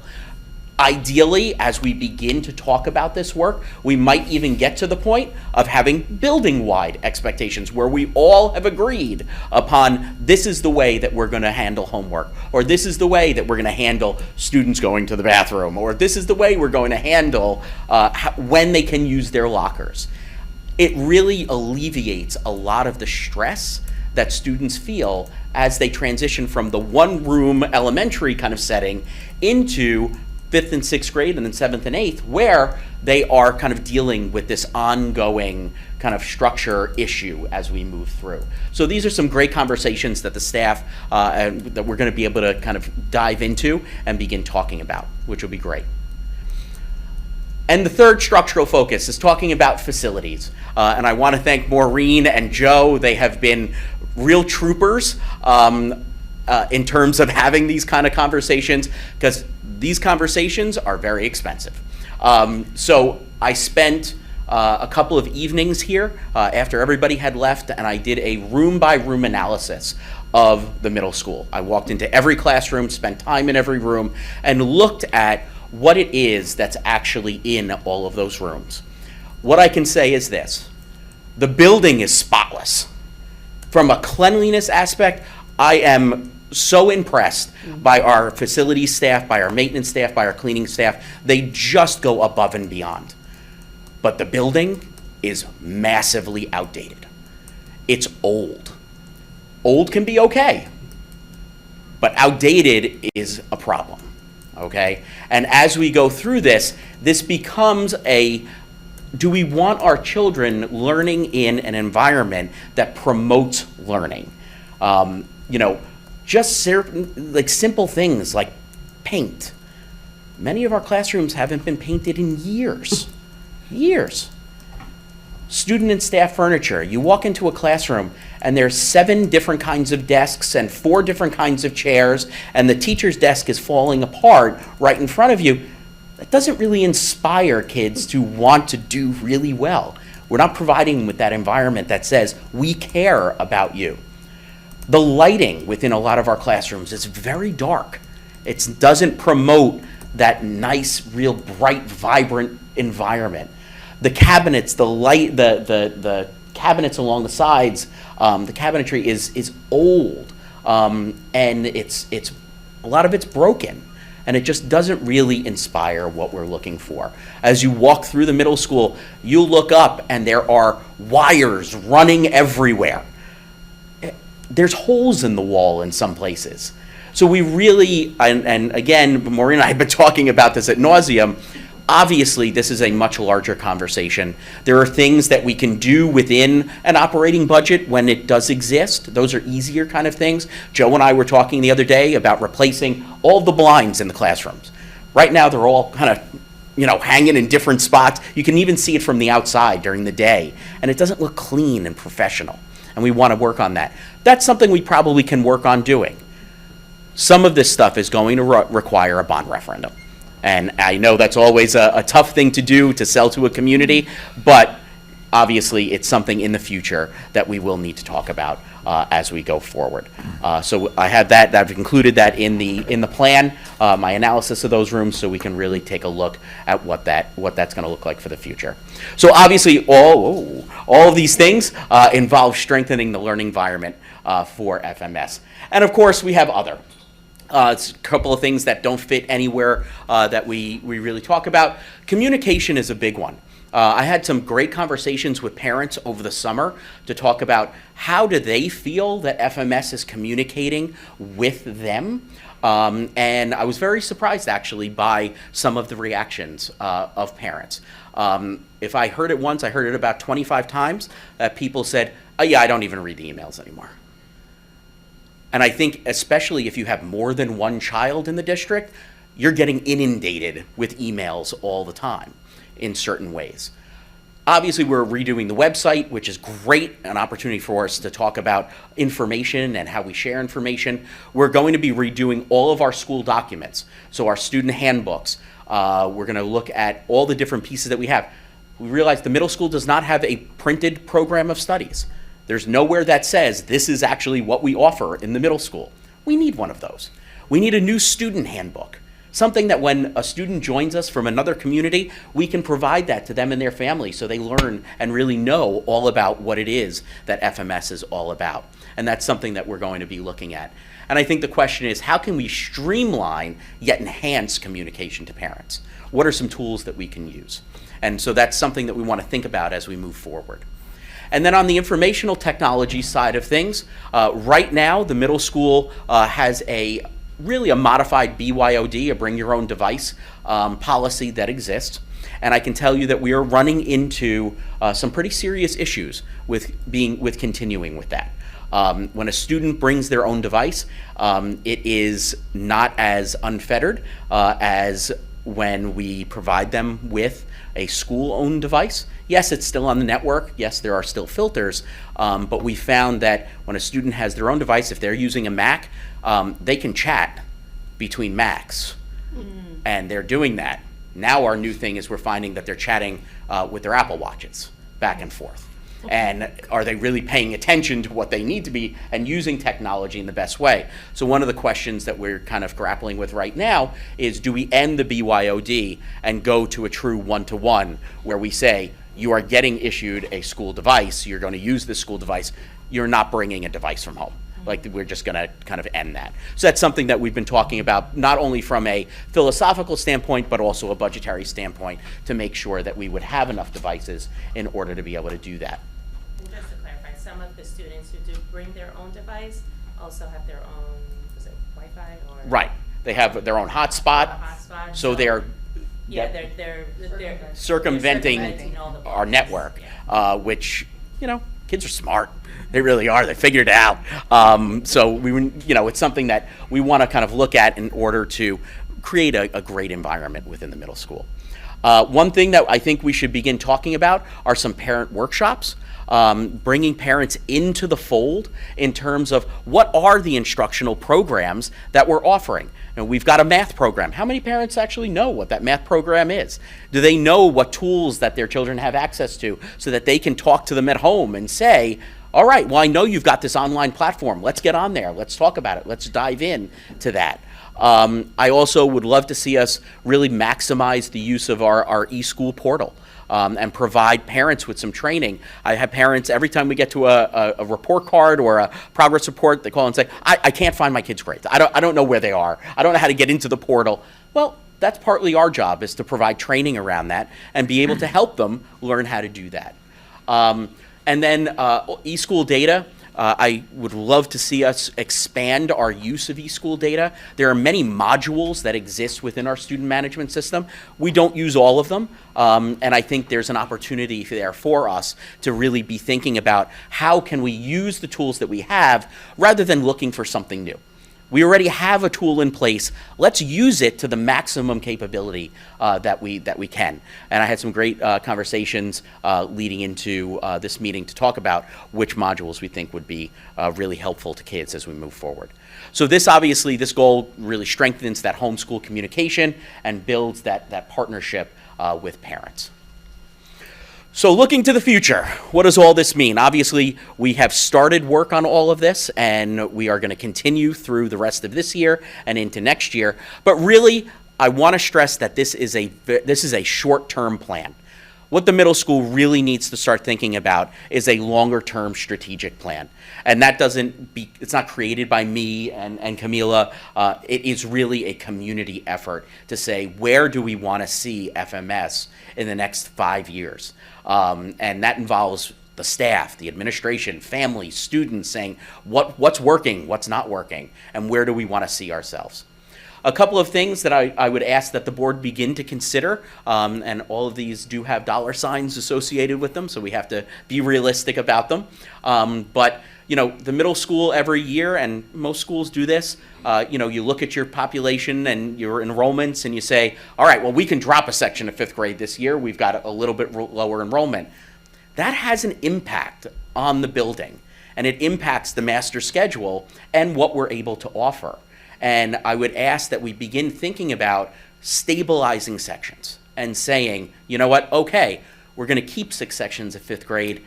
[SPEAKER 4] Ideally, as we begin to talk about this work, we might even get to the point of having building-wide expectations where we all have agreed upon this is the way that we're going to handle homework, or this is the way that we're going to handle students going to the bathroom, or this is the way we're going to handle when they can use their lockers. It really alleviates a lot of the stress that students feel as they transition from the one-room elementary kind of setting into 5th and 6th grade and then 7th and 8th, where they are kind of dealing with this ongoing kind of structure issue as we move through. So these are some great conversations that the staff, that we're going to be able to kind of dive into and begin talking about, which will be great. And the third structural focus is talking about facilities. And I want to thank Maureen and Joe. They have been real troopers in terms of having these kind of conversations, because these conversations are very expensive. So I spent a couple of evenings here after everybody had left, and I did a room-by-room analysis of the middle school. I walked into every classroom, spent time in every room, and looked at what it is that's actually in all of those rooms. What I can say is this: the building is spotless. From a cleanliness aspect, I am so impressed by our facilities staff, by our maintenance staff, by our cleaning staff. They just go above and beyond. But the building is massively outdated. It's old. Old can be okay, but outdated is a problem, okay? And as we go through this, this becomes do we want our children learning in an environment that promotes learning? Just certain, like simple things like paint. Many of our classrooms haven't been painted in years. Years. Student and staff furniture. You walk into a classroom and there's 7 different kinds of desks and 4 different kinds of chairs, and the teacher's desk is falling apart right in front of you. That doesn't really inspire kids to want to do really well. We're not providing them with that environment that says, we care about you. The lighting within a lot of our classrooms is very dark. It doesn't promote that nice, real bright, vibrant environment. The cabinets, the cabinets along the sides, the cabinetry is old, and it's a lot of it's broken, and it just doesn't really inspire what we're looking for. As you walk through the middle school, you look up and there are wires running everywhere. there's holes in the wall in some places. So we really, and again, Maureen and I have been talking about this ad nauseum. Obviously, this is a much larger conversation. There are things that we can do within an operating budget when it does exist. Those are easier kind of things. Joe and I were talking the other day about replacing all the blinds in the classrooms. Right now, they're all kind of, hanging in different spots. You can even see it from the outside during the day, and it doesn't look clean and professional, and we want to work on that. That's something we probably can work on doing. Some of this stuff is going to require a bond referendum. And I know that's always a tough thing to do, to sell to a community, but obviously it's something in the future that we will need to talk about as we go forward. So I have that, I've included that in the plan, my analysis of those rooms, so we can really take a look at what that's going to look like for the future. So obviously all of these things involve strengthening the learning environment for FMS. And of course, we have other. It's a couple of things that don't fit anywhere that we really talk about. Communication is a big one. I had some great conversations with parents over the summer to talk about how do they feel that FMS is communicating with them. And I was very surprised, actually, by some of the reactions of parents. If I heard it once, I heard it about 25 times, that people said, oh yeah, I don't even read the emails anymore. And I think especially if you have more than one child in the district, you're getting inundated with emails all the time in certain ways. Obviously, we're redoing the website, which is great, an opportunity for us to talk about information and how we share information. We're going to be redoing all of our school documents, so our student handbooks. We're going to look at all the different pieces that we have. We realize the middle school does not have a printed program of studies. There's nowhere that says this is actually what we offer in the middle school. We need one of those. We need a new student handbook, something that when a student joins us from another community, we can provide that to them and their family so they learn and really know all about what it is that FMS is all about. And that's something that we're going to be looking at. And I think the question is, how can we streamline yet enhance communication to parents? What are some tools that we can use? And so that's something that we want to think about as we move forward. And then on the informational technology side of things, right now the middle school has really a modified BYOD, a bring your own device policy that exists. And I can tell you that we are running into some pretty serious issues with continuing with that. When a student brings their own device, it is not as unfettered as when we provide them with a school-owned device. Yes, it's still on the network. Yes, there are still filters, but we found that when a student has their own device, if they're using a Mac, they can chat between Macs, and they're doing that. Now our new thing is we're finding that they're chatting with their Apple Watches back and forth. And are they really paying attention to what they need to be and using technology in the best way? So one of the questions that we're kind of grappling with right now is, do we end the BYOD and go to a true one-to-one where we say, you are getting issued a school device, you're going to use this school device, you're not bringing a device from home. Like, we're just going to kind of end that. So that's something that we've been talking about, not only from a philosophical standpoint, but also a budgetary standpoint, to make sure that we would have enough devices in order to be able to do that.
[SPEAKER 8] And just to clarify, some of the students who do bring their own device also have their own, is it Wi-Fi or?
[SPEAKER 4] Right. They have their own hotspot,
[SPEAKER 8] Hotspot.
[SPEAKER 4] so they're
[SPEAKER 8] They're
[SPEAKER 4] circumventing
[SPEAKER 8] all the
[SPEAKER 4] our
[SPEAKER 8] buttons.
[SPEAKER 4] network, which, kids are smart. They really are. They figured it out. So it's something that we want to kind of look at in order to create a great environment within the middle school. One thing that I think we should begin talking about are some parent workshops, bringing parents into the fold in terms of what are the instructional programs that we're offering. And we've got a math program. How many parents actually know what that math program is? Do they know what tools that their children have access to so that they can talk to them at home and say, all right, well, I know you've got this online platform. Let's get on there. Let's talk about it. Let's dive in to that. I also would love to see us really maximize the use of our e-school portal and provide parents with some training. I have parents, every time we get to a report card or a progress report, they call and say, I can't find my kids' grades. I don't know where they are. I don't know how to get into the portal. Well, that's partly our job, is to provide training around that and be able to help them learn how to do that. And then e-school data. I would love to see us expand our use of eSchool data. There are many modules that exist within our student management system. We don't use all of them, and I think there's an opportunity there for us to really be thinking about how can we use the tools that we have rather than looking for something new. We already have a tool in place. Let's use it to the maximum capability that we can. And I had some great conversations leading into this meeting to talk about which modules we think would be really helpful to kids as we move forward. So this goal really strengthens that homeschool communication and builds that partnership with parents. So looking to the future, what does all this mean? Obviously, we have started work on all of this, and we are going to continue through the rest of this year and into next year. But really, I want to stress that this is a short-term plan. What the middle school really needs to start thinking about is a longer-term strategic plan. And that it's not created by me and Camila. It is really a community effort to say, where do we want to see FMS in the next 5 years? And that involves the staff, the administration, families, students saying what's working, what's not working, and where do we want to see ourselves. A couple of things that I would ask that the board begin to consider, and all of these do have dollar signs associated with them, so we have to be realistic about them. But the middle school every year, and most schools do this, you look at your population and your enrollments and you say, all right, well, we can drop a section of 5th grade this year. We've got a little bit lower enrollment. That has an impact on the building, and it impacts the master schedule and what we're able to offer. And I would ask that we begin thinking about stabilizing sections and saying, you know what, okay, we're going to keep 6 sections of 5th grade.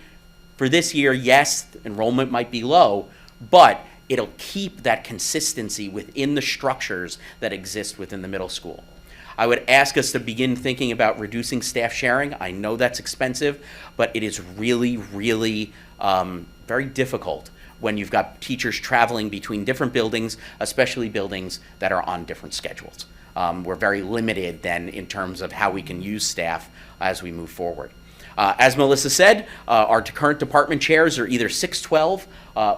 [SPEAKER 4] For this year, yes, enrollment might be low, but it'll keep that consistency within the structures that exist within the middle school. I would ask us to begin thinking about reducing staff sharing. I know that's expensive, but it is really, really very difficult when you've got teachers traveling between different buildings, especially buildings that are on different schedules. We're very limited then in terms of how we can use staff as we move forward. As Melissa said, our current department chairs are either 612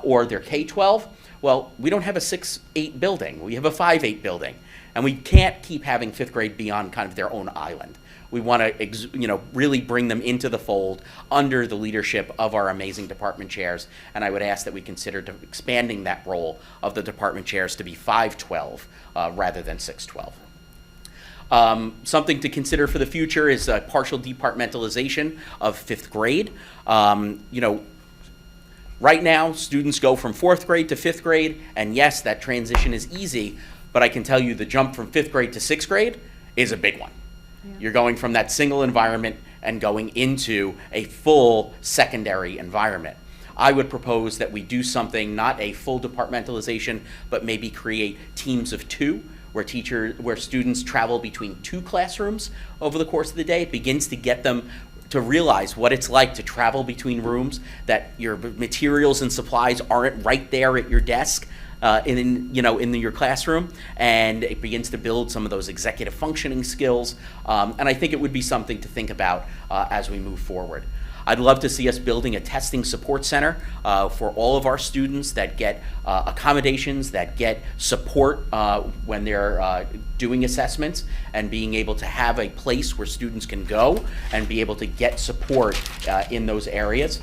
[SPEAKER 4] or they're K12. Well, we don't have a 6-8 building. We have a 5-8 building. And we can't keep having 5th grade be on kind of their own island. We want to really bring them into the fold under the leadership of our amazing department chairs. And I would ask that we consider expanding that role of the department chairs to be 512 rather than 612. Something to consider for the future is partial departmentalization of 5th grade. Right now, students go from 4th grade to 5th grade, and yes, that transition is easy, but I can tell you the jump from 5th grade to 6th grade is a big one. Yeah. You're going from that single environment and going into a full secondary environment. I would propose that we do something, not a full departmentalization, but maybe create teams of 2, where students travel between 2 classrooms over the course of the day. It begins to get them to realize what it's like to travel between rooms, that your materials and supplies aren't right there at your desk in your classroom, and it begins to build some of those executive functioning skills. And I think it would be something to think about as we move forward. I'd love to see us building a testing support center for all of our students that get accommodations, that get support when they're doing assessments, and being able to have a place where students can go and be able to get support in those areas.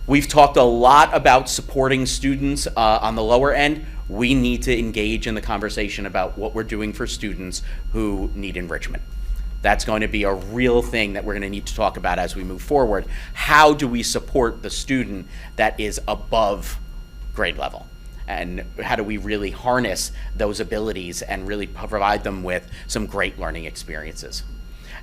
[SPEAKER 4] We've talked a lot about supporting students on the lower end. We need to engage in the conversation about what we're doing for students who need enrichment. That's going to be a real thing that we're going to need to talk about as we move forward. How do we support the student that is above grade level? And how do we really harness those abilities and really provide them with some great learning experiences?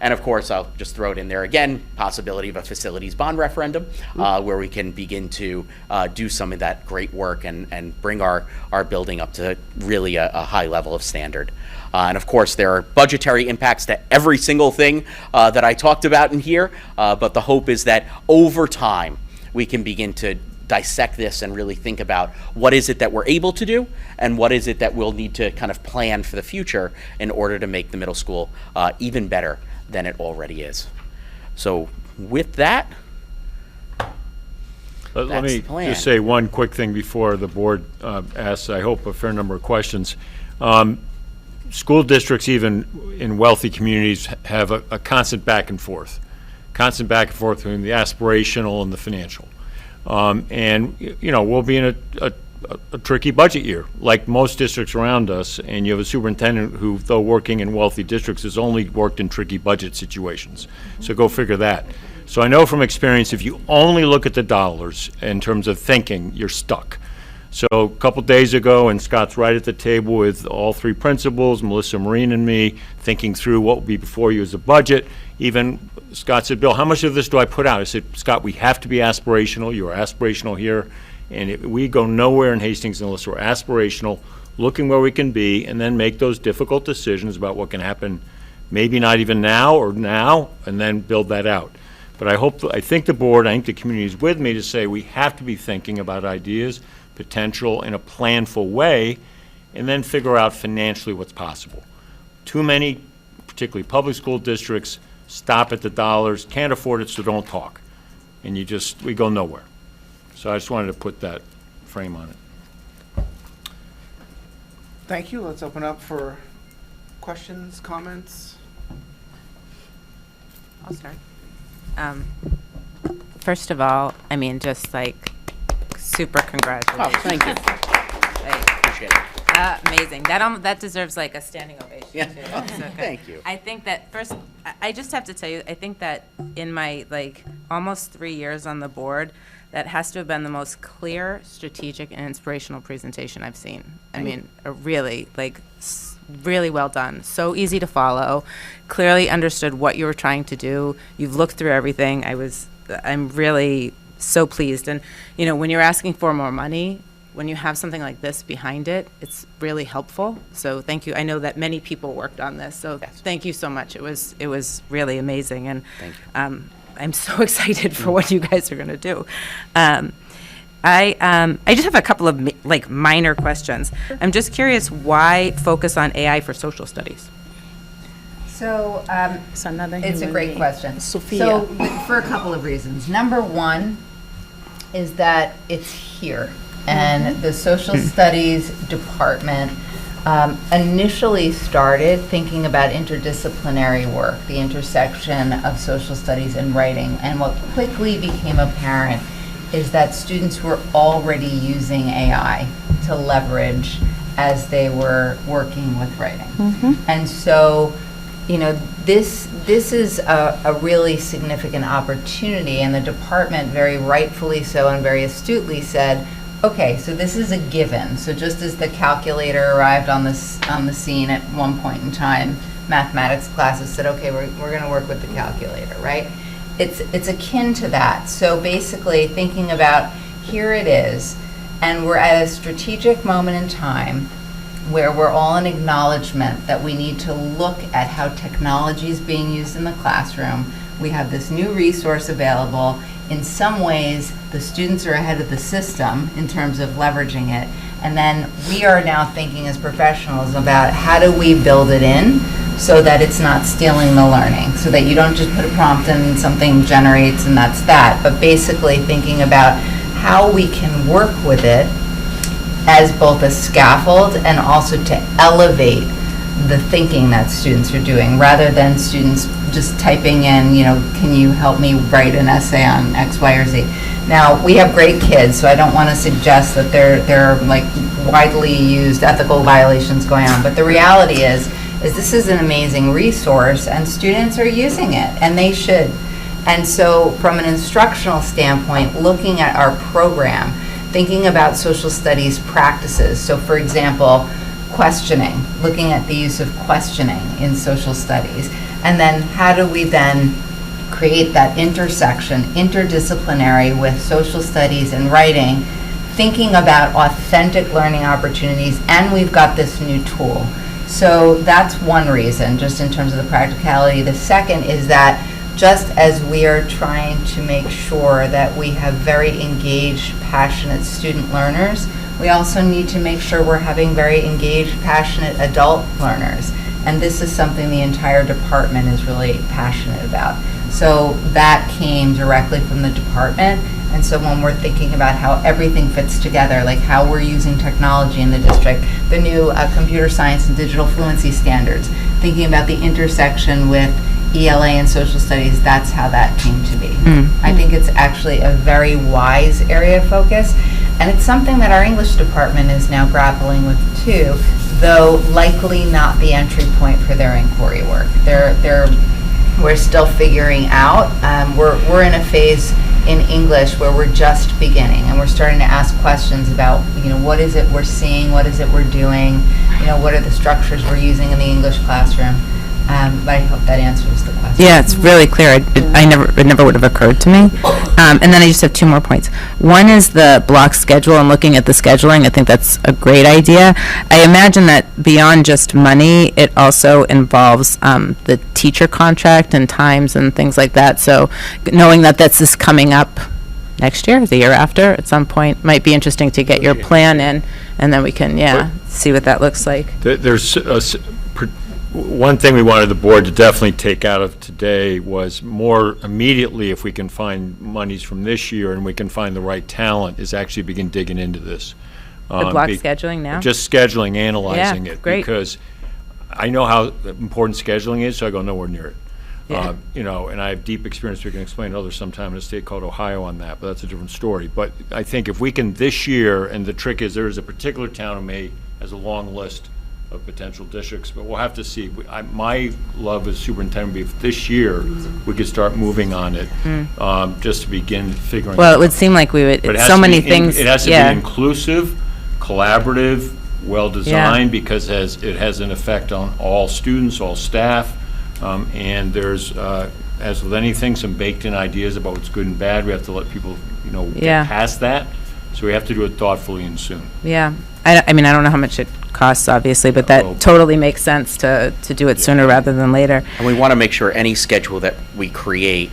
[SPEAKER 4] And of course, I'll just throw it in there again, possibility of a facilities bond referendum where we can begin to do some of that great work and bring our building up to really a high level of standard. And of course, there are budgetary impacts to every single thing that I talked about in here, but the hope is that over time, we can begin to dissect this and really think about what is it that we're able to do and what is it that we'll need to kind of plan for the future in order to make the middle school even better than it already is. So with that,
[SPEAKER 2] Let
[SPEAKER 4] That's
[SPEAKER 2] me
[SPEAKER 4] the plan.
[SPEAKER 2] just say one quick thing before the board asks, I hope, a fair number of questions. School districts, even in wealthy communities, have a constant back and forth between the aspirational and the financial. And, we'll be in a tricky budget year, like most districts around us, and you have a superintendent who, though working in wealthy districts, has only worked in tricky budget situations. So go figure that. So I know from experience, if you only look at the dollars in terms of thinking, you're stuck. So a couple days ago, and Scott's right at the table with all three principals, Melissa, Maureen, and me, thinking through what will be before you as a budget. Even Scott said, Bill, how much of this do I put out? I said, Scott, we have to be aspirational. You are aspirational here. And we go nowhere in Hastings unless we're aspirational, looking where we can be, and then make those difficult decisions about what can happen, maybe not even now or now, and then build that out. But I think the board, I think the community is with me to say we have to be thinking about ideas, potential in a planful way, and then figure out financially what's possible. Too many, particularly public school districts, stop at the dollars, can't afford it, so don't talk. And we go nowhere. So I just wanted to put that frame on it.
[SPEAKER 1] Thank you. Let's open up for questions, comments.
[SPEAKER 9] I'll start. First of all, I mean, just like super congratulations.
[SPEAKER 4] Oh, thank you.
[SPEAKER 9] Like,
[SPEAKER 4] Appreciate it.
[SPEAKER 9] amazing. That deserves like a standing ovation.
[SPEAKER 4] Yeah.
[SPEAKER 9] Too. That's so good.
[SPEAKER 4] Thank you.
[SPEAKER 9] I think that first, I just have to tell you, I think that in my almost 3 years on the board, that has to have been the most clear, strategic, and inspirational presentation I've seen. I mean, really well done. So easy to follow. Clearly understood what you were trying to do. You've looked through everything. I'm really so pleased. And, when you're asking for more money, when you have something like this behind it, it's really helpful. So thank you. I know that many people worked on this. So thank you so much. It was really amazing. And
[SPEAKER 4] Thank you.
[SPEAKER 9] I'm so excited for what you guys are going to do. I just have a couple of minor questions. I'm just curious, why focus on AI for social studies?
[SPEAKER 3] So,
[SPEAKER 6] It's another
[SPEAKER 3] it's a
[SPEAKER 6] human
[SPEAKER 3] great
[SPEAKER 6] being.
[SPEAKER 3] question.
[SPEAKER 6] Sophia.
[SPEAKER 3] So, for a couple of reasons. Number one is that it's here. And the social studies department initially started thinking about interdisciplinary work, the intersection of social studies and writing. And what quickly became apparent is that students were already using AI to leverage as they were working with writing. And so, this is a really significant opportunity, and the department very rightfully so and very astutely said, okay, so this is a given. So just as the calculator arrived on the scene at one point in time, mathematics classes said, okay, we're going to work with the calculator, right? It's akin to that. So basically thinking about, here it is, and we're at a strategic moment in time where we're all in acknowledgement that we need to look at how technology is being used in the classroom. We have this new resource available. In some ways, the students are ahead of the system in terms of leveraging it. And then we are now thinking as professionals about how do we build it in so that it's not stealing the learning, so that you don't just put a prompt in and something generates and that's that, but basically thinking about how we can work with it as both a scaffold and also to elevate the thinking that students are doing, rather than students just typing in, can you help me write an essay on X, Y, or Z. Now, we have great kids, so I don't want to suggest that there are widely used ethical violations going on, but the reality is this is an amazing resource, and students are using it, and they should. And so from an instructional standpoint, looking at our program, thinking about social studies practices. So for example, questioning, looking at the use of questioning in social studies. And then how do we then create that intersection, interdisciplinary with social studies and writing, thinking about authentic learning opportunities, and we've got this new tool. So that's one reason, just in terms of the practicality. The second is that just as we are trying to make sure that we have very engaged, passionate student learners, we also need to make sure we're having very engaged, passionate adult learners. And this is something the entire department is really passionate about. So that came directly from the department, And so when we're thinking about how everything fits together, like how we're using technology in the district, the new computer science and digital fluency standards, thinking about the intersection with ELA and social studies, that's how that came to be. I think it's actually a very wise area of focus, and it's something that our English department is now grappling with too, though likely not the entry point for their inquiry work. We're still figuring out. We're in a phase in English where we're just beginning, and we're starting to ask questions about, what is it we're seeing, what is it we're doing, what are the structures we're using in the English classroom. But I hope that answers the question.
[SPEAKER 9] Yeah, it's really clear. It never would have occurred to me. And then I just have two more points. One is the block schedule and looking at the scheduling. I think that's a great idea. I imagine that beyond just money, it also involves the teacher contract and times and things like that. So knowing that this is coming up next year, the year after, at some point, might be interesting to get your plan in, and then we can, see what that looks like.
[SPEAKER 2] There's one thing we wanted the board to definitely take out of today was more immediately, if we can find monies from this year and we can find the right talent, is actually begin digging into this.
[SPEAKER 9] The block scheduling now?
[SPEAKER 2] Just scheduling, analyzing
[SPEAKER 9] Yeah,
[SPEAKER 2] it.
[SPEAKER 9] great.
[SPEAKER 2] Because I know how important scheduling is, so I go nowhere near it.
[SPEAKER 9] Yeah.
[SPEAKER 2] And I have deep experience, we can explain to others sometime in a state called Ohio on that, but that's a different story. But I think if we can this year, and the trick is there is a particular town who has a long list of potential districts, but we'll have to see. My love as superintendent would be if this year we could start moving on it, just to begin figuring
[SPEAKER 9] Well,
[SPEAKER 2] out.
[SPEAKER 9] it would seem like we would,
[SPEAKER 2] But it
[SPEAKER 9] it's
[SPEAKER 2] has
[SPEAKER 9] so
[SPEAKER 2] to
[SPEAKER 9] many
[SPEAKER 2] be
[SPEAKER 9] things,
[SPEAKER 2] It has to
[SPEAKER 9] yeah.
[SPEAKER 2] be inclusive, collaborative, well-designed, because it has an effect on all students, all staff, and there's, as with anything, some baked-in ideas about what's good and bad. We have to let people,
[SPEAKER 9] Yeah.
[SPEAKER 2] get past that. So we have to do it thoughtfully and soon.
[SPEAKER 9] Yeah. I mean, I don't know how much it costs, obviously, but
[SPEAKER 2] well-
[SPEAKER 9] that totally makes sense to do it sooner rather than later.
[SPEAKER 4] And we want to make sure any schedule that we create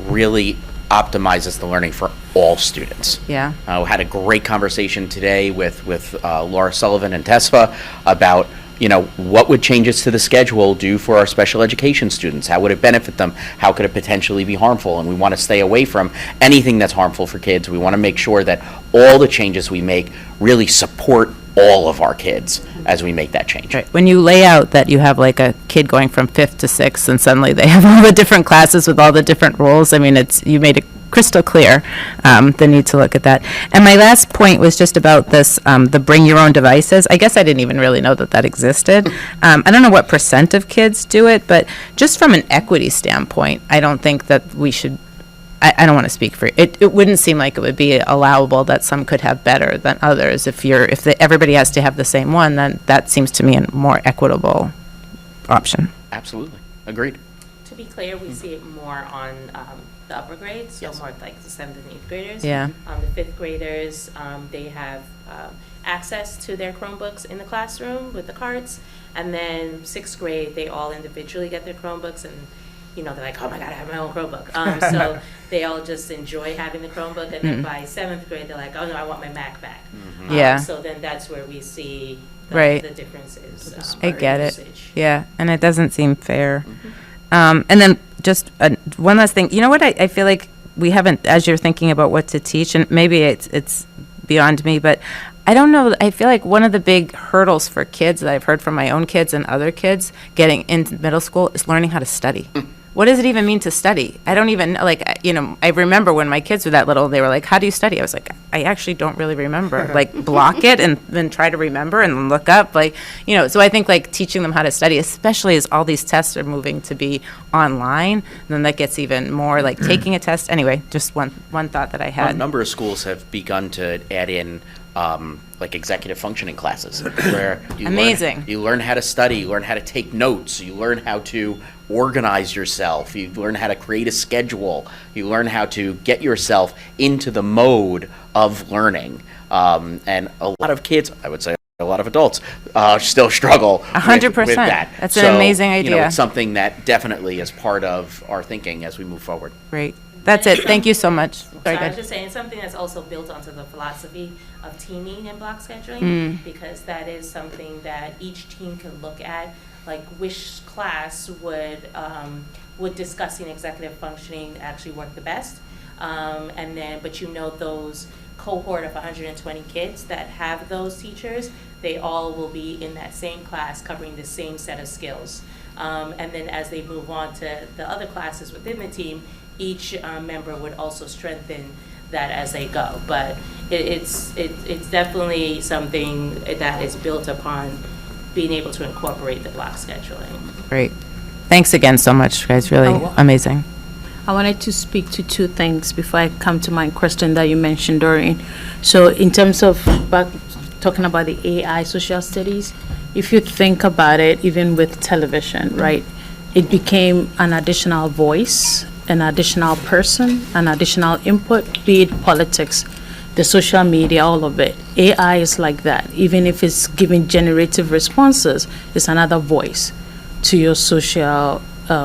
[SPEAKER 4] really optimizes the learning for all students.
[SPEAKER 9] Yeah.
[SPEAKER 4] We had a great conversation today with Laura Sullivan and TESFA about, what would changes to the schedule do for our special education students? How would it benefit them? How could it potentially be harmful? And we want to stay away from anything that's harmful for kids. We want to make sure that all the changes we make really support all of our kids as we make that change.
[SPEAKER 9] Right. When you lay out that you have like a kid going from 5th to 6th and suddenly they have all the different classes with all the different roles, I mean, you made it crystal clear, the need to look at that. And my last point was just about this, the bring your own devices. I guess I didn't even really know that existed. I don't know what % of kids do it, but just from an equity standpoint, I don't think that we should, I don't want to speak for it. It wouldn't seem like it would be allowable that some could have better than others. If everybody has to have the same one, then that seems to me a more equitable option.
[SPEAKER 4] Absolutely. Agreed.
[SPEAKER 8] To be clear, we see it more on the upper grades, so
[SPEAKER 4] Yes.
[SPEAKER 8] more like the 7th and 8th graders.
[SPEAKER 9] Yeah.
[SPEAKER 8] The 5th graders, they have access to their Chromebooks in the classroom with the carts, and then 6th grade, they all individually get their Chromebooks, and they're like, oh my God, I have my own Chromebook. So they all just enjoy having the Chromebook, and then by 7th grade, they're like, oh no, I want my Mac back.
[SPEAKER 9] Yeah.
[SPEAKER 8] So then that's where we see
[SPEAKER 9] Right.
[SPEAKER 8] the differences.
[SPEAKER 9] I get it.
[SPEAKER 8] usage.
[SPEAKER 9] Yeah, and it doesn't seem fair. And then just one last thing. You know what? I feel like we haven't, as you're thinking about what to teach, and maybe it's beyond me, but I don't know. I feel like one of the big hurdles for kids that I've heard from my own kids and other kids getting into middle school is learning how to study. What does it even mean to study? I don't even, I remember when my kids were that little, they were like, how do you study? I was like, I actually don't really remember. Block it and then try to remember and look up. So I think, teaching them how to study, especially as all these tests are moving to be online, then that gets even more taking a test. Anyway, just one thought that I
[SPEAKER 4] A
[SPEAKER 9] had.
[SPEAKER 4] number of schools have begun to add in executive functioning classes where
[SPEAKER 9] Amazing.
[SPEAKER 4] You learn how to study, you learn how to take notes, you learn how to organize yourself, you learn how to create a schedule, you learn how to get yourself into the mode of learning. And a lot of kids, I would say a lot of adults, still struggle
[SPEAKER 9] 100%.
[SPEAKER 4] with that.
[SPEAKER 9] That's an amazing idea.
[SPEAKER 4] It's something that definitely is part of our thinking as we move forward.
[SPEAKER 9] Great. That's it. Thank you so much.
[SPEAKER 8] So
[SPEAKER 9] Very
[SPEAKER 8] I was
[SPEAKER 9] good.
[SPEAKER 8] just saying, something that's also built onto the philosophy of teaming and block scheduling, because that is something that each team can look at, which class would discussing executive functioning actually work the best. And then, but those cohort of 120 kids that have those teachers, they all will be in that same class covering the same set of skills. And then as they move on to the other classes within the team, each member would also strengthen that as they go. But it's definitely something that is built upon being able to incorporate the block scheduling.
[SPEAKER 9] Great. Thanks again so much, guys. Really amazing.
[SPEAKER 5] I wanted to speak to two things before I come to my question that you mentioned, Doreen. So in terms of talking about the AI social studies, if you think about it, even with television, right, it became an additional voice, an additional person, an additional input, be it politics, the social media, all of it. AI is like that. Even if it's giving generative responses, it's another voice to your social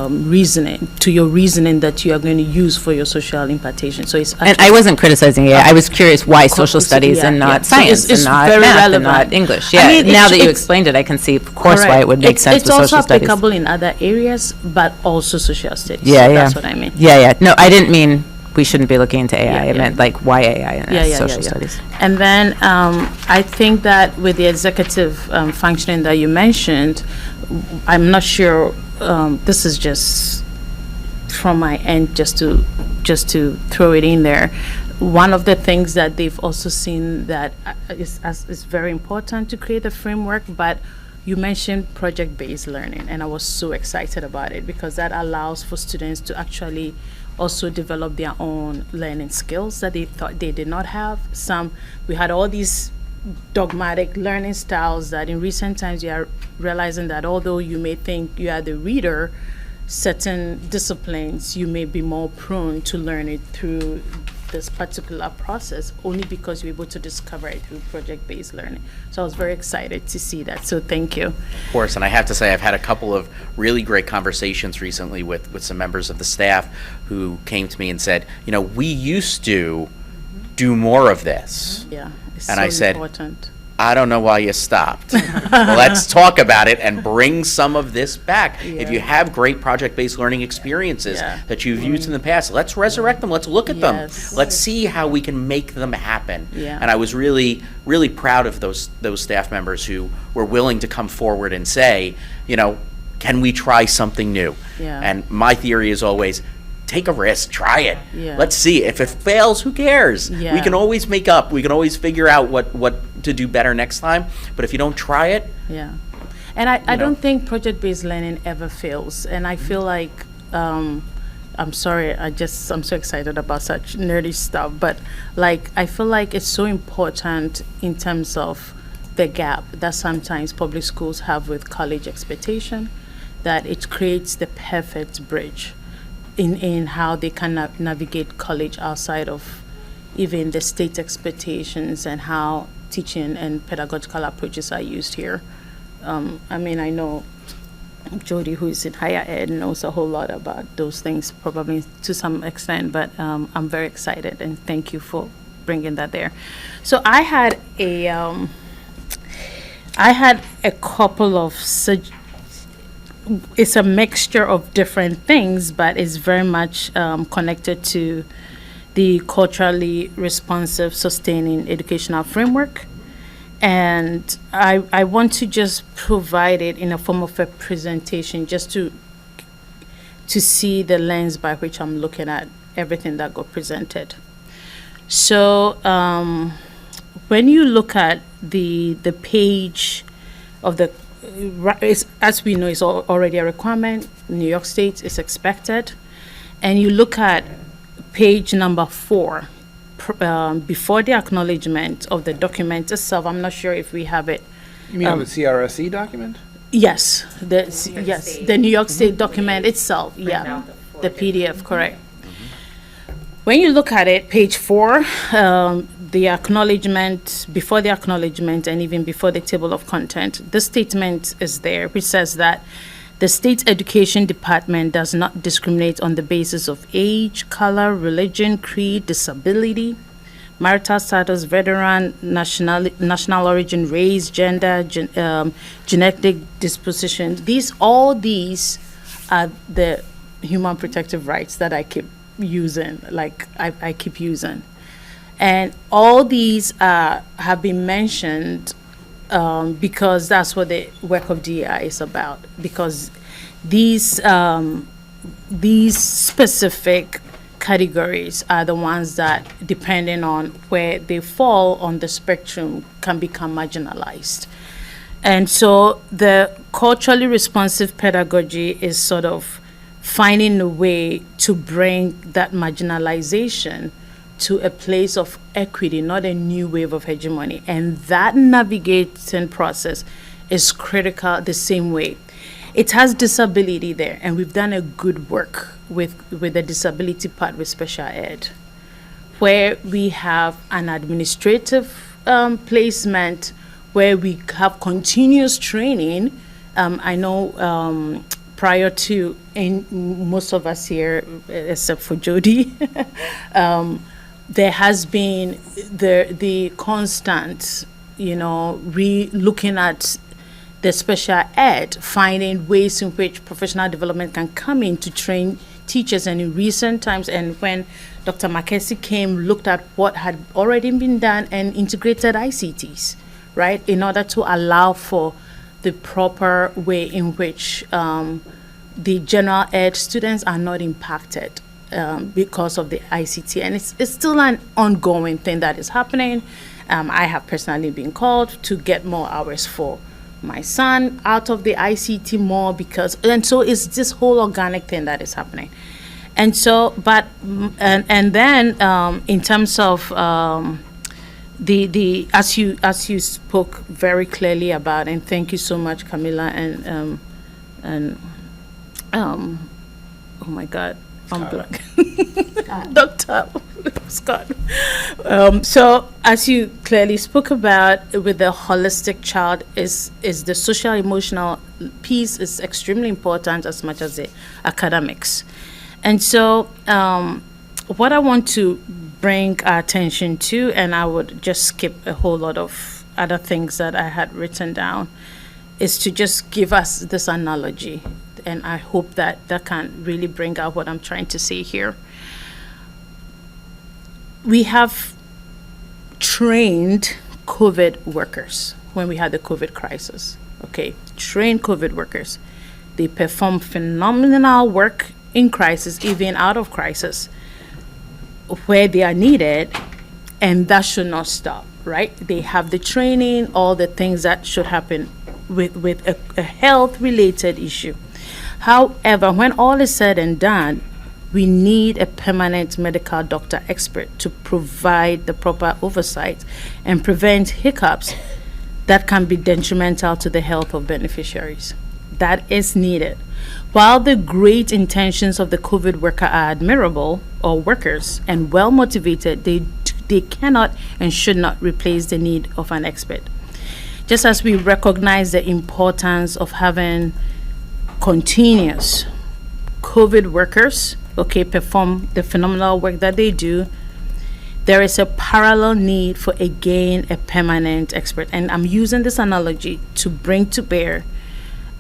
[SPEAKER 5] reasoning, to your reasoning that you are going to use for your social impartation. So it's
[SPEAKER 9] And I wasn't criticizing it. I was curious why social studies and not
[SPEAKER 5] So
[SPEAKER 9] science
[SPEAKER 5] it's
[SPEAKER 9] and not
[SPEAKER 5] very
[SPEAKER 9] math and
[SPEAKER 5] relevant.
[SPEAKER 9] not English.
[SPEAKER 5] I
[SPEAKER 9] Yeah,
[SPEAKER 5] mean,
[SPEAKER 9] now
[SPEAKER 5] it's-
[SPEAKER 9] that you
[SPEAKER 5] it's-
[SPEAKER 9] explained it, I can see, of course, why
[SPEAKER 5] Correct.
[SPEAKER 9] it would make sense
[SPEAKER 5] It's
[SPEAKER 9] with
[SPEAKER 5] also
[SPEAKER 9] social studies.
[SPEAKER 5] applicable in other areas, but also social studies.
[SPEAKER 9] Yeah,
[SPEAKER 5] So
[SPEAKER 9] yeah.
[SPEAKER 5] That's what I mean.
[SPEAKER 9] Yeah, yeah. No, I didn't mean we shouldn't be looking into AI.
[SPEAKER 5] Yeah,
[SPEAKER 9] I
[SPEAKER 5] yeah.
[SPEAKER 9] meant like why AI and social
[SPEAKER 5] yeah.
[SPEAKER 9] studies.
[SPEAKER 5] And then I think that with the executive functioning that you mentioned, I'm not sure, this is just from my end, just to throw it in there. One of the things that they've also seen that is very important to create a framework, but you mentioned project-based learning, and I was so excited about it because that allows for students to actually also develop their own learning skills that they thought they did not have. We had all these dogmatic learning styles that in recent times you are realizing that although you may think you are the reader, certain disciplines you may be more prone to learn it through this particular process only because you're able to discover it through project-based learning. So I was very excited to see that. So thank you.
[SPEAKER 4] Of course, and I have to say I've had a couple of really great conversations recently with some members of the staff who came to me and said, we used to do more of this.
[SPEAKER 5] Yeah, it's
[SPEAKER 4] And
[SPEAKER 5] so
[SPEAKER 4] I said,
[SPEAKER 5] important.
[SPEAKER 4] I don't know why you stopped. Let's talk about it and bring some of this back. If you have great project-based learning experiences
[SPEAKER 5] Yeah.
[SPEAKER 4] that you've used in the past, let's resurrect them. Let's look at them.
[SPEAKER 5] Yes.
[SPEAKER 4] Let's see how we can make them happen.
[SPEAKER 5] Yeah.
[SPEAKER 4] And I was really, really proud of those staff members who were willing to come forward and say, can we try something new?
[SPEAKER 5] Yeah.
[SPEAKER 4] And my theory is always, take a risk, try it.
[SPEAKER 5] Yeah.
[SPEAKER 4] Let's see. If it fails, who cares? We
[SPEAKER 5] Yeah.
[SPEAKER 4] can always make up. We can always figure out what to do better next time. But if you don't try it,
[SPEAKER 5] Yeah. And I
[SPEAKER 4] know.
[SPEAKER 5] don't think project-based learning ever fails. And I feel like, I'm sorry, I'm so excited about such nerdy stuff. But I feel like it's so important in terms of the gap that sometimes public schools have with college expectation, that it creates the perfect bridge in how they can navigate college outside of even the state expectations and how teaching and pedagogical approaches are used here. I know Jody, who is in higher ed, knows a whole lot about those things, probably to some extent, but I'm very excited and thank you for bringing that there. So I had a couple of it's a mixture of different things, but it's very much connected to the culturally responsive sustaining educational framework. And I want to just provide it in a form of a presentation just to see the lens by which I'm looking at everything that got presented. So when you look at the page of the as we know, it's already a requirement. New York State is expected. And you look at page number 4, before the acknowledgement of the document itself. I'm not sure if we have it.
[SPEAKER 1] You mean on the CRSE document?
[SPEAKER 5] Yes, the New York State document itself, yeah, the PDF, correct. When you look at it, page 4, the acknowledgement, before the acknowledgement and even before the table of content, this statement is there, which says that the state education department does not discriminate on the basis of age, color, religion, creed, disability, marital status, veteran, national origin, race, gender, genetic disposition. All these are the human protective rights that I keep using, like I keep using. And all these have been mentioned because that's what the work of DEI is about. Because these specific categories are the ones that, depending on where they fall on the spectrum, can become marginalized. And so the culturally responsive pedagogy is sort of finding a way to bring that marginalization to a place of equity, not a new wave of hegemony. And that navigating process is critical the same way. It has disability there, and we've done a good work with the disability part with special ed, where we have an administrative placement where we have continuous training. I know prior to, most of us here, except for Jody, there has been the constant, looking at the special ed, finding ways in which professional development can come in to train teachers. And in recent times, and when Dr. Makesi came, looked at what had already been done and integrated ICTs, right, in order to allow for the proper way in which the general ed students are not impacted because of the ICT. And it's still an ongoing thing that is happening. I have personally been called to get more hours for my son out of the ICT more and so it's this whole organic thing that is happening. And so, and then in terms of the as you spoke very clearly about, and thank you so much, Camilla, and oh my God, I'm blank. Dr. Scott. So as you clearly spoke about, with the holistic child, is the social emotional piece is extremely important as much as the academics. And so what I want to bring our attention to, and I would just skip a whole lot of other things that I had written down, is to just give us this analogy. And I hope that can really bring out what I'm trying to say here. We have trained COVID workers when we had the COVID crisis. Okay, trained COVID workers. They perform phenomenal work in crisis, even out of crisis, where they are needed, and that should not stop, right? They have the training, all the things that should happen with a health-related issue. However, when all is said and done, we need a permanent medical doctor expert to provide the proper oversight and prevent hiccups that can be detrimental to the health of beneficiaries. That is needed. While the great intentions of the COVID worker are admirable, or workers, and well motivated, they cannot and should not replace the need of an expert. Just as we recognize the importance of having continuous COVID workers, perform the phenomenal work that they do, there is a parallel need for, again, a permanent expert. And I'm using this analogy to bring to bear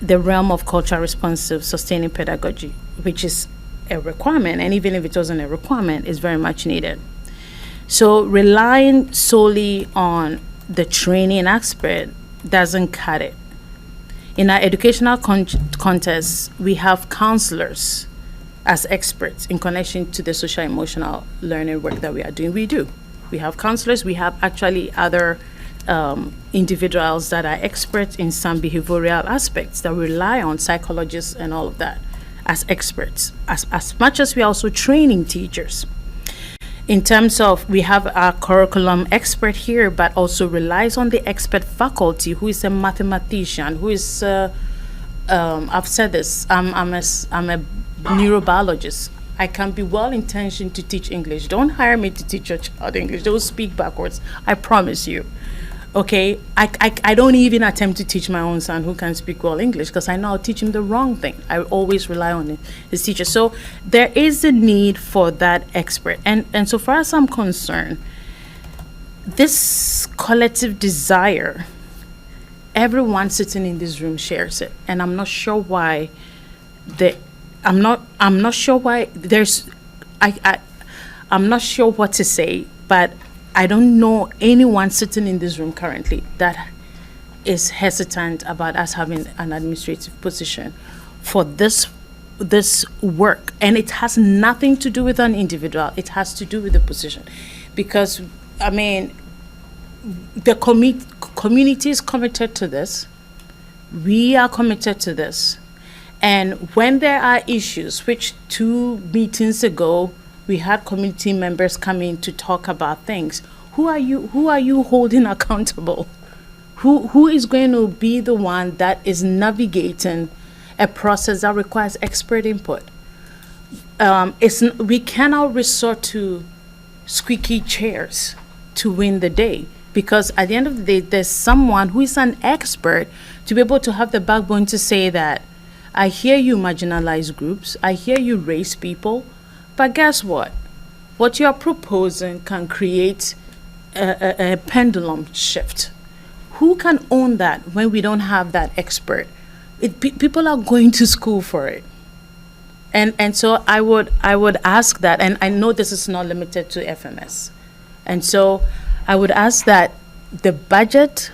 [SPEAKER 5] the realm of cultural responsive sustaining pedagogy, which is a requirement, and even if it wasn't a requirement, is very much needed. So relying solely on the training expert doesn't cut it. In our educational context, we have counselors as experts in connection to the social emotional learning work that we are doing. We have counselors, we have actually other individuals that are experts in some behavioral aspects that rely on psychologists and all of that as experts, as much as we are also training teachers. In terms of, we have our curriculum expert here, but also relies on the expert faculty who is a mathematician, who is, I've said this, I'm a neurobiologist. I can be well-intentioned to teach English. Don't hire me to teach your child English. Don't speak backwards. I promise you. Okay? I don't even attempt to teach my own son who can speak well English, because I know I'll teach him the wrong thing. I always rely on his teacher. So there is a need for that expert. And so far as I'm concerned, this collective desire, everyone sitting in this room shares it. And I'm not sure why I'm not sure why there's I'm not sure what to say, but I don't know anyone sitting in this room currently that is hesitant about us having an administrative position for this work. And it has nothing to do with an individual. It has to do with the position. Because, I mean, the community is committed to this. We are committed to this. And when there are issues, which 2 meetings ago, we had community members come in to talk about things. Who are you holding accountable? Who is going to be the one that is navigating a process that requires expert input? We cannot resort to squeaky chairs to win the day, because at the end of the day, there's someone who is an expert to be able to have the backbone to say that, I hear you marginalized groups, I hear you race people, but guess what? What you're proposing can create a pendulum shift. Who can own that when we don't have that expert? People are going to school for it. And so I would ask that, and I know this is not limited to FMS. And so I would ask that the budget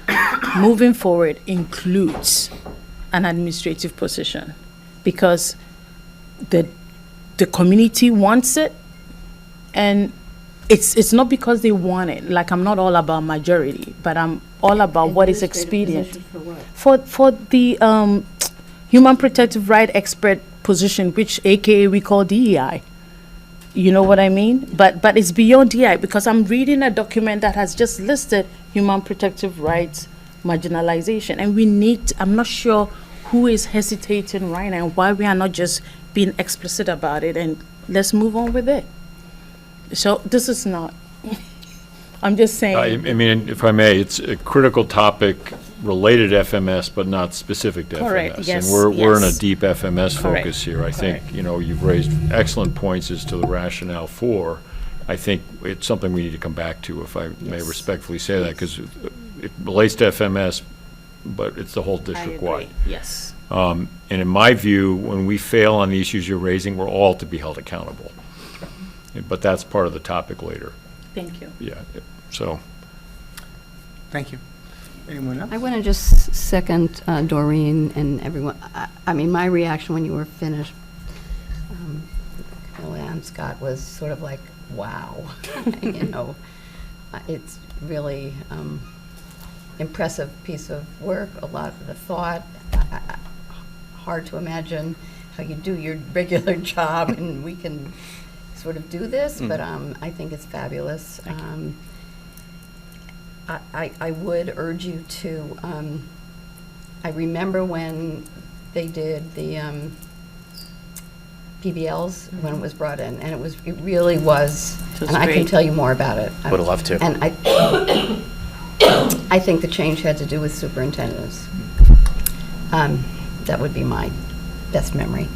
[SPEAKER 5] moving forward includes an administrative position, because the community wants it, and it's not because they want it. Like, I'm not all about majority, but I'm all about what is expedient. For the human protective right expert position, which AKA we call DEI. You know what I mean? But it's beyond DEI, because I'm reading a document that has just listed human protective rights marginalization, and I'm not sure who is hesitating right now, why we are not just being explicit about it, and let's move on with it. So this is not, I'm just saying.
[SPEAKER 2] I mean, if I may, it's a critical topic related to FMS, but not specific to
[SPEAKER 5] Correct,
[SPEAKER 2] FMS.
[SPEAKER 5] yes,
[SPEAKER 2] And we're in a
[SPEAKER 5] yes.
[SPEAKER 2] deep FMS
[SPEAKER 5] Correct,
[SPEAKER 2] focus here. I think,
[SPEAKER 5] correct.
[SPEAKER 2] you've raised excellent points as to the rationale for. I think it's something we need to come back to, if I may
[SPEAKER 5] Yes.
[SPEAKER 2] respectfully say that, because it relates to FMS, but it's the whole
[SPEAKER 5] I
[SPEAKER 2] district-wide.
[SPEAKER 5] agree, yes.
[SPEAKER 2] And in my view, when we fail on the issues you're raising, we're all to be held accountable. But that's part of the topic later.
[SPEAKER 5] Thank you.
[SPEAKER 2] Yeah, so.
[SPEAKER 1] Thank you. Anyone else?
[SPEAKER 7] I want to just second Doreen and everyone. I mean, my reaction when you were finished, Camilla and Scott, was sort of like, wow. It's really impressive piece of work, a lot of the thought. Hard to imagine how you do your regular job and we can sort of do this, but I think it's fabulous. I would urge you to, I remember when they did the PBLs, when it was brought in, and it really was, and I can
[SPEAKER 5] great.
[SPEAKER 7] tell you more about it.
[SPEAKER 4] Would have loved to.
[SPEAKER 7] And I think the change had to do with superintendents. That would be my best memory.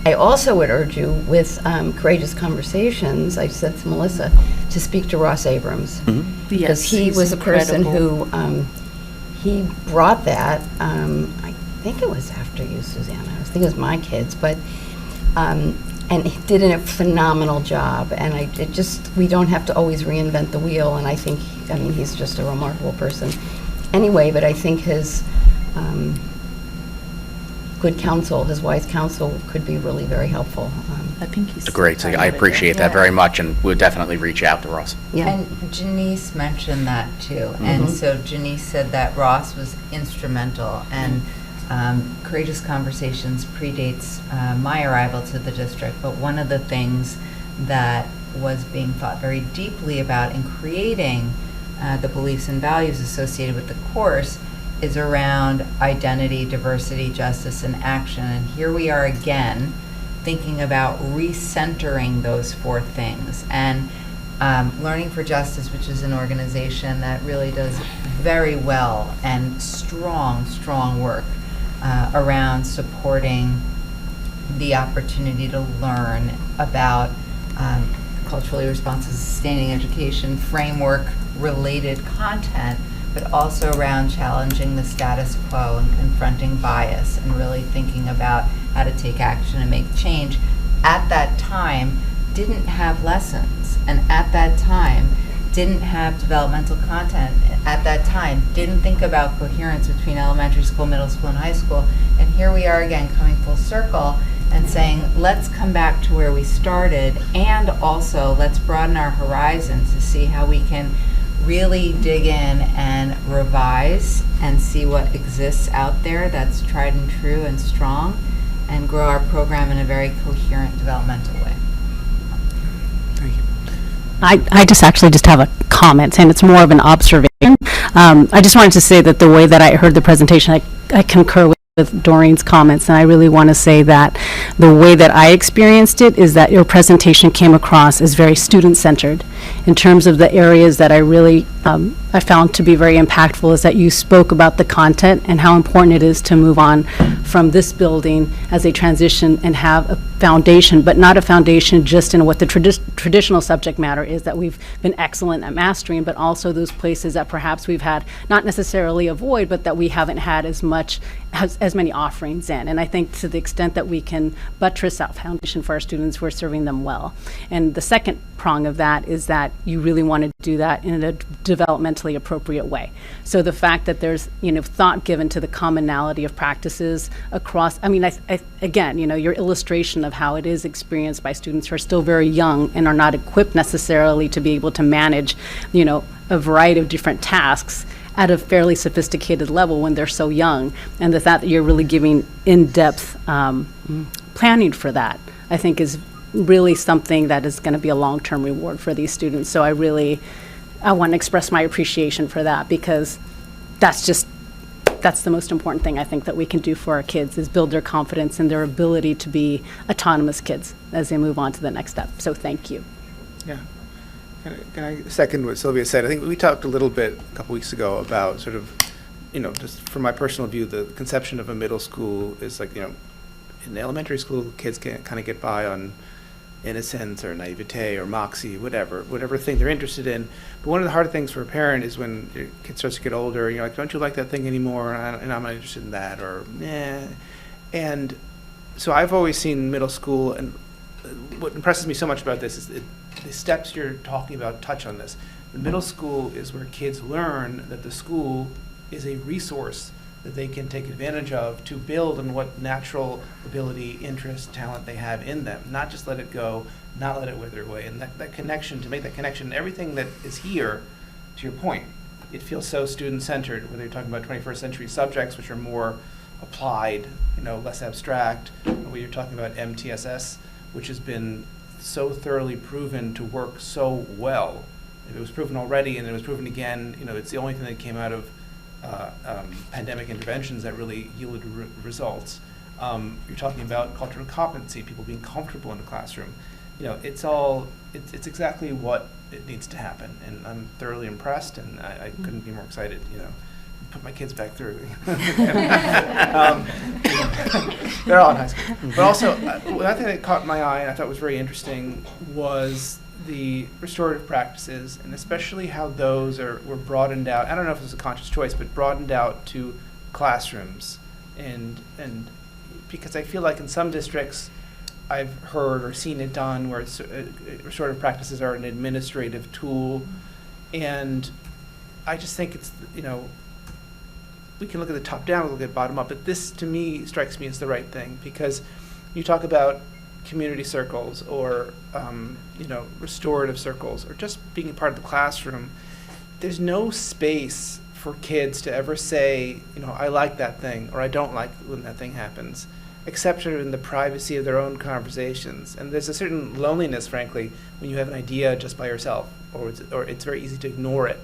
[SPEAKER 7] I also would urge you, with Courageous Conversations, I said to Melissa, to speak to Ross Abrams. Because he
[SPEAKER 5] he's
[SPEAKER 7] was a person
[SPEAKER 5] incredible.
[SPEAKER 7] who, he brought that, I think it was after you, Susanna, I think it was my kids, but, and he did a phenomenal job, and we don't have to always reinvent the wheel, and I think, he's just a remarkable person. Anyway, but I think his good counsel, his wise counsel, could be really very helpful.
[SPEAKER 5] I think he's.
[SPEAKER 4] Great, so I appreciate that very much, and we'll definitely reach out to Ross.
[SPEAKER 7] Yeah.
[SPEAKER 3] And Janice mentioned that too. And so Janice said that Ross was instrumental, and Courageous Conversations predates my arrival to the district, but one of the things that was being thought very deeply about in creating the beliefs and values associated with the course is around identity, diversity, justice, and action. And here we are again, thinking about recentering those 4 things. And Learning for Justice, which is an organization that really does very well and strong work around supporting the opportunity to learn about culturally responsive sustaining education framework related content, but also around challenging the status quo and confronting bias and really thinking about how to take action and make change. At that time, didn't have lessons, and at that time, didn't have developmental content at that time, didn't think about coherence between elementary school, middle school, and high school. And here we are again, coming full circle and saying, let's come back to where we started, and also let's broaden our horizons to see how we can really dig in and revise and see what exists out there that's tried and true and strong, and grow our program in a very coherent developmental way.
[SPEAKER 1] Thank you.
[SPEAKER 10] I just actually just have a comment, and it's more of an observation. I just wanted to say that the way that I heard the presentation, I concur with Doreen's comments, and I really want to say that the way that I experienced it is that your presentation came across as very student-centered. In terms of the areas that I really I found to be very impactful is that you spoke about the content and how important it is to move on from this building as a transition and have a foundation, but not a foundation just in what the traditional subject matter is that we've been excellent at mastering, but also those places that perhaps we've had not necessarily a void, but that we haven't had as many offerings in. And I think to the extent that we can buttress that foundation for our students, we're serving them well. And the second prong of that is that you really want to do that in a developmentally appropriate way. So the fact that there's, thought given to the commonality of practices across, again, your illustration of how it is experienced by students who are still very young and are not equipped necessarily to be able to manage, a variety of different tasks at a fairly sophisticated level when they're so young, and the fact that you're really giving in-depth planning for that, I think is really something that is going to be a long-term reward for these students. So I want to express my appreciation for that, because that's the most important thing I think that we can do for our kids, is build their confidence and their ability to be autonomous kids as they move on to the next step. So thank you.
[SPEAKER 1] Yeah. Can I second what Sylvia said? I think we talked a little bit a couple weeks ago about sort of, just from my personal view, the conception of a middle school is like, in elementary school, kids can kind of get by on innocence or naivete or moxie, whatever thing they're interested in. But one of the hard things for a parent is when your kid starts to get older, and you're like, don't you like that thing anymore? And I'm not interested in that, or eh. And so I've always seen middle school, and what impresses me so much about this is the steps you're talking about touch on this. The middle school is where kids learn that the school is a resource that they can take advantage of to build on what natural ability, interest, talent they have in them. Not just let it go, not let it wither away. And that connection, to make that connection, everything that is here, to your point, it feels so student-centered, whether you're talking about 21st century subjects, which are more applied, less abstract, or whether you're talking about MTSS, which has been so thoroughly proven to work so well. If it was proven already and it was proven again, it's the only thing that came out of pandemic interventions that really yielded results. You're talking about cultural competency, people being comfortable in the classroom. It's exactly what it needs to happen, and I'm thoroughly impressed, and I couldn't be more excited. Put my kids back through. They're all in high school. But also, one thing that caught my eye and I thought was very interesting was the restorative practices, and especially how those were broadened out. I don't know if it was a conscious choice, but broadened out to classrooms. And because I feel like in some districts, I've heard or seen it done where restorative practices are an administrative tool. And I just think it's, we can look at the top down, we'll look at bottom up, but this to me strikes me as the right thing, because you talk about community circles or restorative circles or just being a part of the classroom. There's no space for kids to ever say, I like that thing or I don't like when that thing happens, except sort of in the privacy of their own conversations. And there's a certain loneliness, frankly, when you have an idea just by yourself, or it's very easy to ignore it.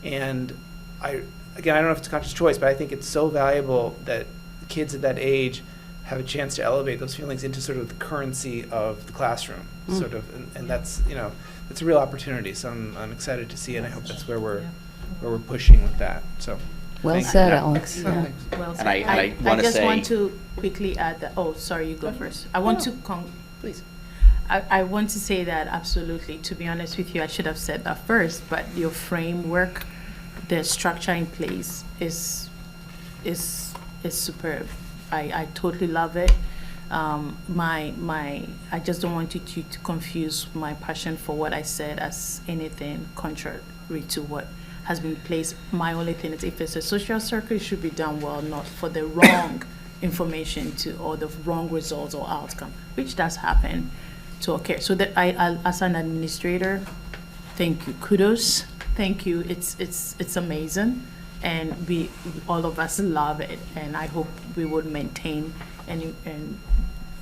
[SPEAKER 1] And I don't know if it's a conscious choice, but I think it's so valuable that kids at that age have a chance to elevate those feelings into sort of the currency of the classroom, sort of, and that's it's a real opportunity. So I'm excited to see it, and I hope that's where we're pushing with that. So,
[SPEAKER 7] well said, Alex.
[SPEAKER 1] Yeah.
[SPEAKER 7] Yeah.
[SPEAKER 5] Well said.
[SPEAKER 4] And I want to
[SPEAKER 5] just
[SPEAKER 4] say,
[SPEAKER 5] want to quickly add that. Oh, sorry, you go first. I want to
[SPEAKER 1] Please.
[SPEAKER 5] I want to say that absolutely. To be honest with you, I should have said that first. But your framework, the structure in place is superb. I totally love it. I just don't want you to confuse my passion for what I said as anything contrary to what has been placed. My only thing is if it's a social circle, it should be done well, not for the wrong information or the wrong results or outcome, which does happen to occur. So that I as an administrator, thank you, kudos, thank you. It's amazing, and all of us love it, and I hope we would maintain and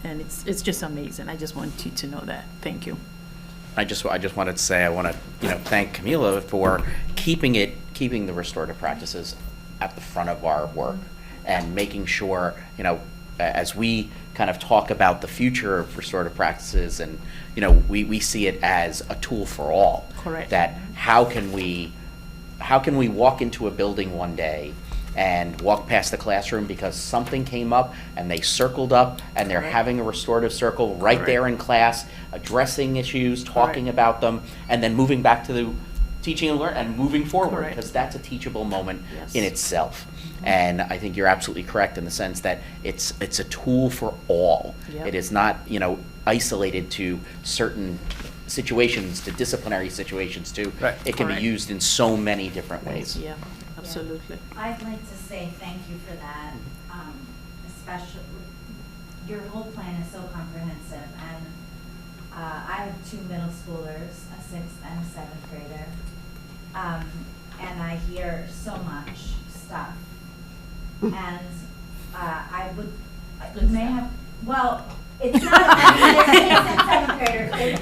[SPEAKER 5] it's just amazing. I just want you to know that. Thank you.
[SPEAKER 4] I just wanted to say, I want to, thank Camila for keeping the restorative practices at the front of our work and making sure, as we kind of talk about the future of restorative practices and, we see it as a tool for all.
[SPEAKER 5] Correct.
[SPEAKER 4] That how can we walk into a building one day and walk past the classroom because something came up and they circled up and they're having a restorative circle right
[SPEAKER 5] Correct.
[SPEAKER 4] there in class, addressing issues, talking
[SPEAKER 5] Correct.
[SPEAKER 4] about them, and then moving back to the teaching and learn and moving forward,
[SPEAKER 5] Correct.
[SPEAKER 4] because that's a teachable moment
[SPEAKER 5] Yes.
[SPEAKER 4] in itself. And I think you're absolutely correct in the sense that it's a tool for all.
[SPEAKER 5] Yep.
[SPEAKER 4] It is not, isolated to certain situations, to disciplinary situations too.
[SPEAKER 1] Right.
[SPEAKER 4] It can be
[SPEAKER 5] Correct.
[SPEAKER 4] used in so many different ways.
[SPEAKER 5] Yeah, absolutely.
[SPEAKER 11] I'd like to say thank you for that, especially, your whole plan is so comprehensive, and I have 2 middle schoolers, a 6th and a 7th grader, and I hear so much stuff, and you may have, well, it's not, there's 6th and 7th graders,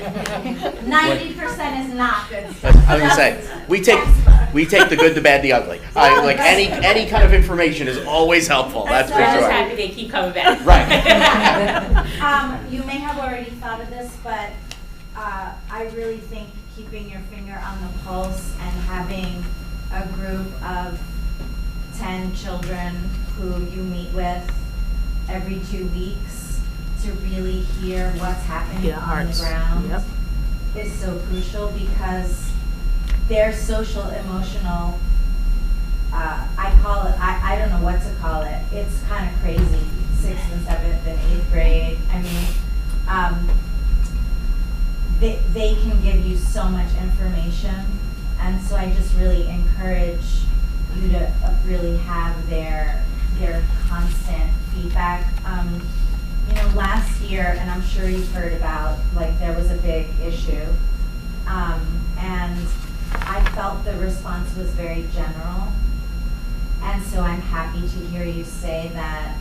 [SPEAKER 11] 90% is not good stuff.
[SPEAKER 4] I was gonna say, we take the good, the bad, the ugly. Like any kind of information is always helpful, that's for
[SPEAKER 11] That's
[SPEAKER 8] I'm just
[SPEAKER 11] right.
[SPEAKER 4] sure.
[SPEAKER 8] happy they keep coming back.
[SPEAKER 4] Right.
[SPEAKER 11] You may have already thought of this, but I really think keeping your finger on the pulse and having a group of 10 children who you meet with every 2 weeks to really hear what's happening
[SPEAKER 5] Yeah,
[SPEAKER 11] on
[SPEAKER 5] hearts.
[SPEAKER 11] the ground
[SPEAKER 5] Yep.
[SPEAKER 11] is so crucial, because their social emotional, I don't know what to call it. It's kind of crazy, 6th and 7th and 8th grade. I mean, they can give you so much information. And so I just really encourage you to really have their constant feedback. Last year, and I'm sure you've heard about, there was a big issue. And I felt the response was very general. And so I'm happy to hear you say that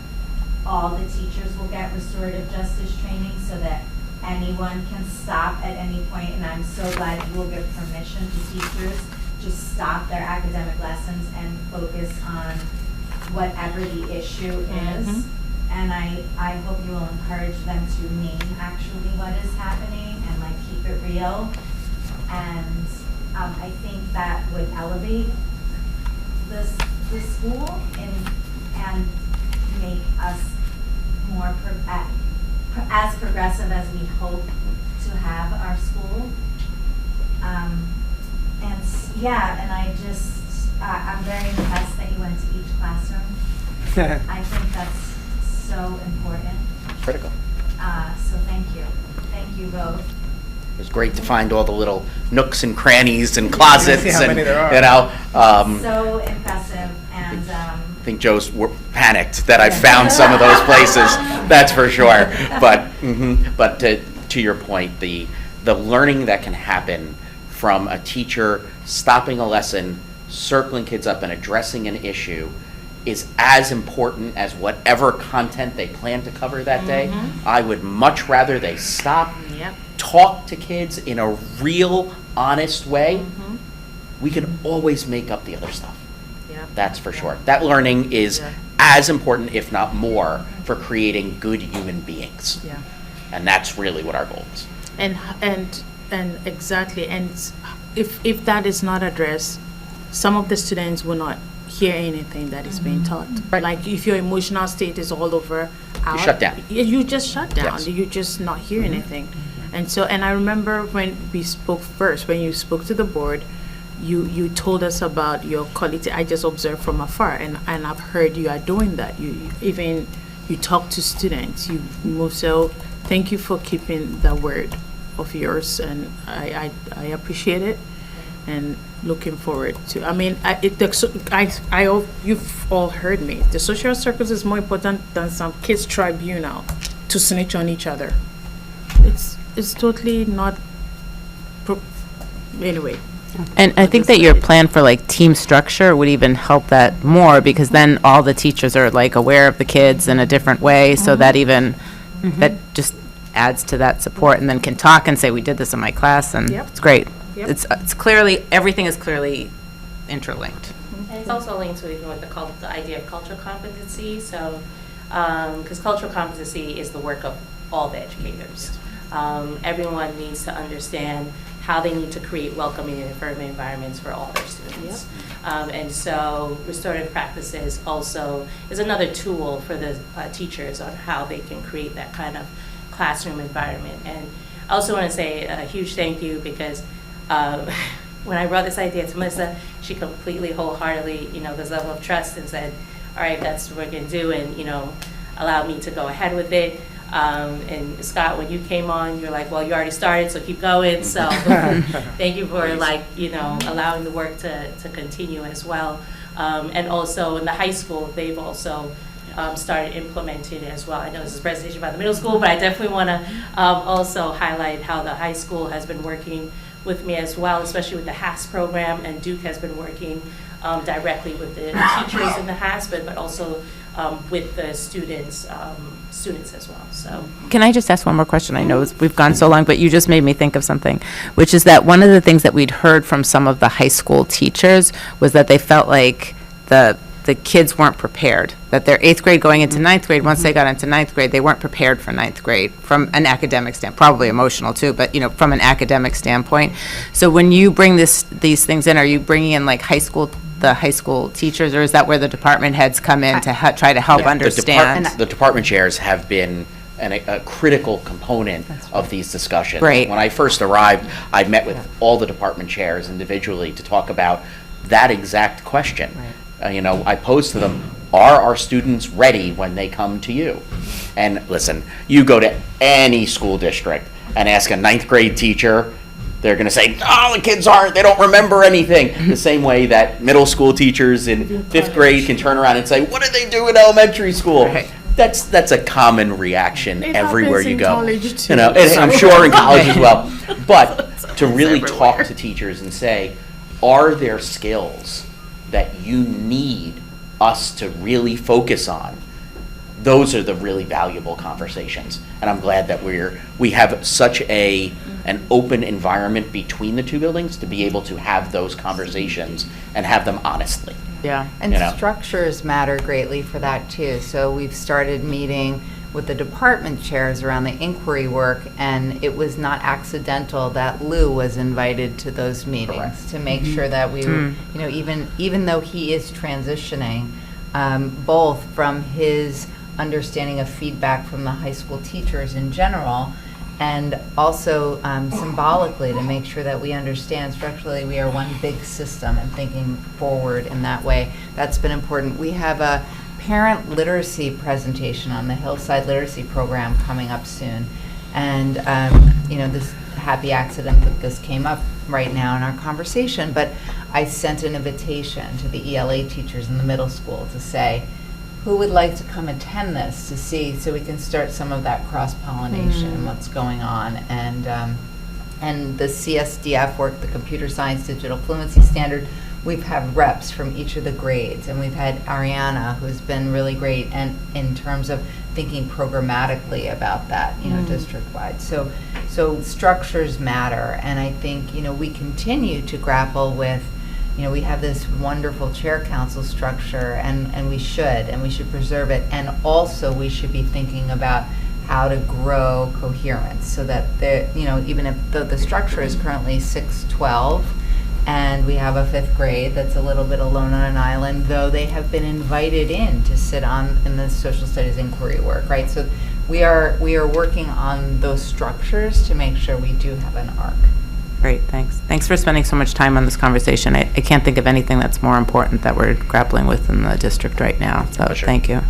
[SPEAKER 11] all the teachers will get restorative justice training so that anyone can stop at any point. And I'm so glad you will give permission to teachers to stop their academic lessons and focus on whatever the issue is.
[SPEAKER 5] Mhm.
[SPEAKER 11] And I hope you will encourage them to name actually what is happening and keep it real. And I think that would elevate the school and make us more as progressive as we hope to have our school. And I'm very impressed that you went to each classroom. I think that's so important.
[SPEAKER 4] Critical.
[SPEAKER 11] So thank you. Thank you both.
[SPEAKER 4] It was great to find all the little nooks and crannies and closets
[SPEAKER 1] See how
[SPEAKER 4] and,
[SPEAKER 1] many there are.
[SPEAKER 11] So impressive, and
[SPEAKER 4] I think Joe's panicked that I found some of those places, that's for sure. But to your point, the learning that can happen from a teacher stopping a lesson, circling kids up and addressing an issue is as important as whatever content they plan to cover that day. I would much rather they stop,
[SPEAKER 5] Yep.
[SPEAKER 4] talk to kids in a real, honest way. We can always make up the other stuff.
[SPEAKER 5] Yep.
[SPEAKER 4] That's for sure. That learning is
[SPEAKER 5] Yeah.
[SPEAKER 4] as important, if not more, for creating good human beings.
[SPEAKER 5] Yeah.
[SPEAKER 4] And that's really what our goal is.
[SPEAKER 5] And exactly, and if that is not addressed, some of the students will not hear anything that is being taught.
[SPEAKER 4] Right.
[SPEAKER 5] Like if your emotional state is all over out,
[SPEAKER 4] shut down.
[SPEAKER 5] You just shut down.
[SPEAKER 4] Yes.
[SPEAKER 5] You just not hear anything. And so, and I remember when we spoke first, when you spoke to the board, you told us about your quality. I just observed from afar, and I've heard you are doing that. You even you talk to students, you move. So thank you for keeping that word of yours, and I appreciate it, and looking forward to. I mean, you've all heard me. The social circles is more important than some kids' tribunal to snitch on each other. It's totally not. Anyway.
[SPEAKER 9] And I think that your plan for like team structure would even help that more, because then all the teachers are like aware of the kids in a different way, so that even, that just adds to that support, and then can talk and say, we did this in my class, and
[SPEAKER 5] Yep.
[SPEAKER 9] it's great.
[SPEAKER 5] Yep.
[SPEAKER 9] It's clearly, everything is clearly interlinked.
[SPEAKER 8] And it's also linked to even with the idea of cultural competency. So, because cultural competency is the work of all the educators. Everyone needs to understand how they need to create welcoming and affirming environments for all their students. And so restorative practices also is another tool for the teachers on how they can create that kind of classroom environment. And I also want to say a huge thank you, because when I brought this idea to Melissa, she completely wholeheartedly, this level of trust, and said, all right, that's what we're going to do, and, allowed me to go ahead with it. And Scott, when you came on, you're like, well, you already started, so keep going. So thank you for allowing the work to continue as well. And also in the high school, they've also started implementing it as well. I know this is a presentation about the middle school, but I definitely want to also highlight how the high school has been working with me as well, especially with the HAS program, and Duke has been working directly with the teachers in the HAS, but also with the students as well. So,
[SPEAKER 9] Can I just ask one more question? I know we've gone so long, but you just made me think of something, which is that one of the things that we'd heard from some of the high school teachers was that they felt like the kids weren't prepared, that their 8th grade going into 9th grade, once they got into 9th grade, they weren't prepared for 9th grade from an academic standpoint, probably emotional too, but from an academic standpoint. So when you bring these things in, are you bringing in like the high school teachers, or is that where the department heads come in to try to help understand?
[SPEAKER 4] The department chairs have been a critical component of these discussions.
[SPEAKER 9] Right.
[SPEAKER 4] When I first arrived, I met with all the department chairs individually to talk about that exact question. I posed to them, are our students ready when they come to you? And listen, you go to any school district and ask a 9th grade teacher, they're going to say, oh, the kids aren't, they don't remember anything. The same way that middle school teachers in 5th grade can turn around and say, what did they do in elementary school?
[SPEAKER 9] Right.
[SPEAKER 4] That's a common reaction everywhere you go.
[SPEAKER 5] College too.
[SPEAKER 4] And I'm sure in college as well. But to really talk to teachers and say, are there skills that you need us to really focus on? Those are the really valuable conversations. And I'm glad that we have such an open environment between the two buildings to be able to have those conversations and have them honestly.
[SPEAKER 9] Yeah.
[SPEAKER 3] And structures matter greatly for that too. So we've started meeting with the department chairs around the inquiry work, and it was not accidental that Lou was invited to those meetings to make sure that we were, even though he is transitioning, both from his understanding of feedback from the high school teachers in general, and also symbolically to make sure that we understand structurally we are one big system and thinking forward in that way. That's been important. We have a parent literacy presentation on the Hillside Literacy Program coming up soon. And, this happy accident that this came up right now in our conversation, but I sent an invitation to the ELA teachers in the middle school to say, who would like to come attend this to see, so we can start some of that cross-pollination, what's going on. And the CSDF work, the Computer Science Digital Fluency Standard, we've had reps from each of the grades, and we've had Ariana, who's been really great, and in terms of thinking programmatically about that, district-wide. So structures matter, and I think, we continue to grapple with, we have this wonderful chair council structure, and we should preserve it, and also we should be thinking about how to grow coherence, so that even if the structure is currently 6-12, and we have a 5th grade that's a little bit alone on an island, though they have been invited in to sit in the social studies inquiry work, right? So we are working on those structures to make sure we do have an arc.
[SPEAKER 9] Great, thanks. Thanks for spending so much time on this conversation. I can't think of anything that's more important that we're grappling with in the district right now, so thank you.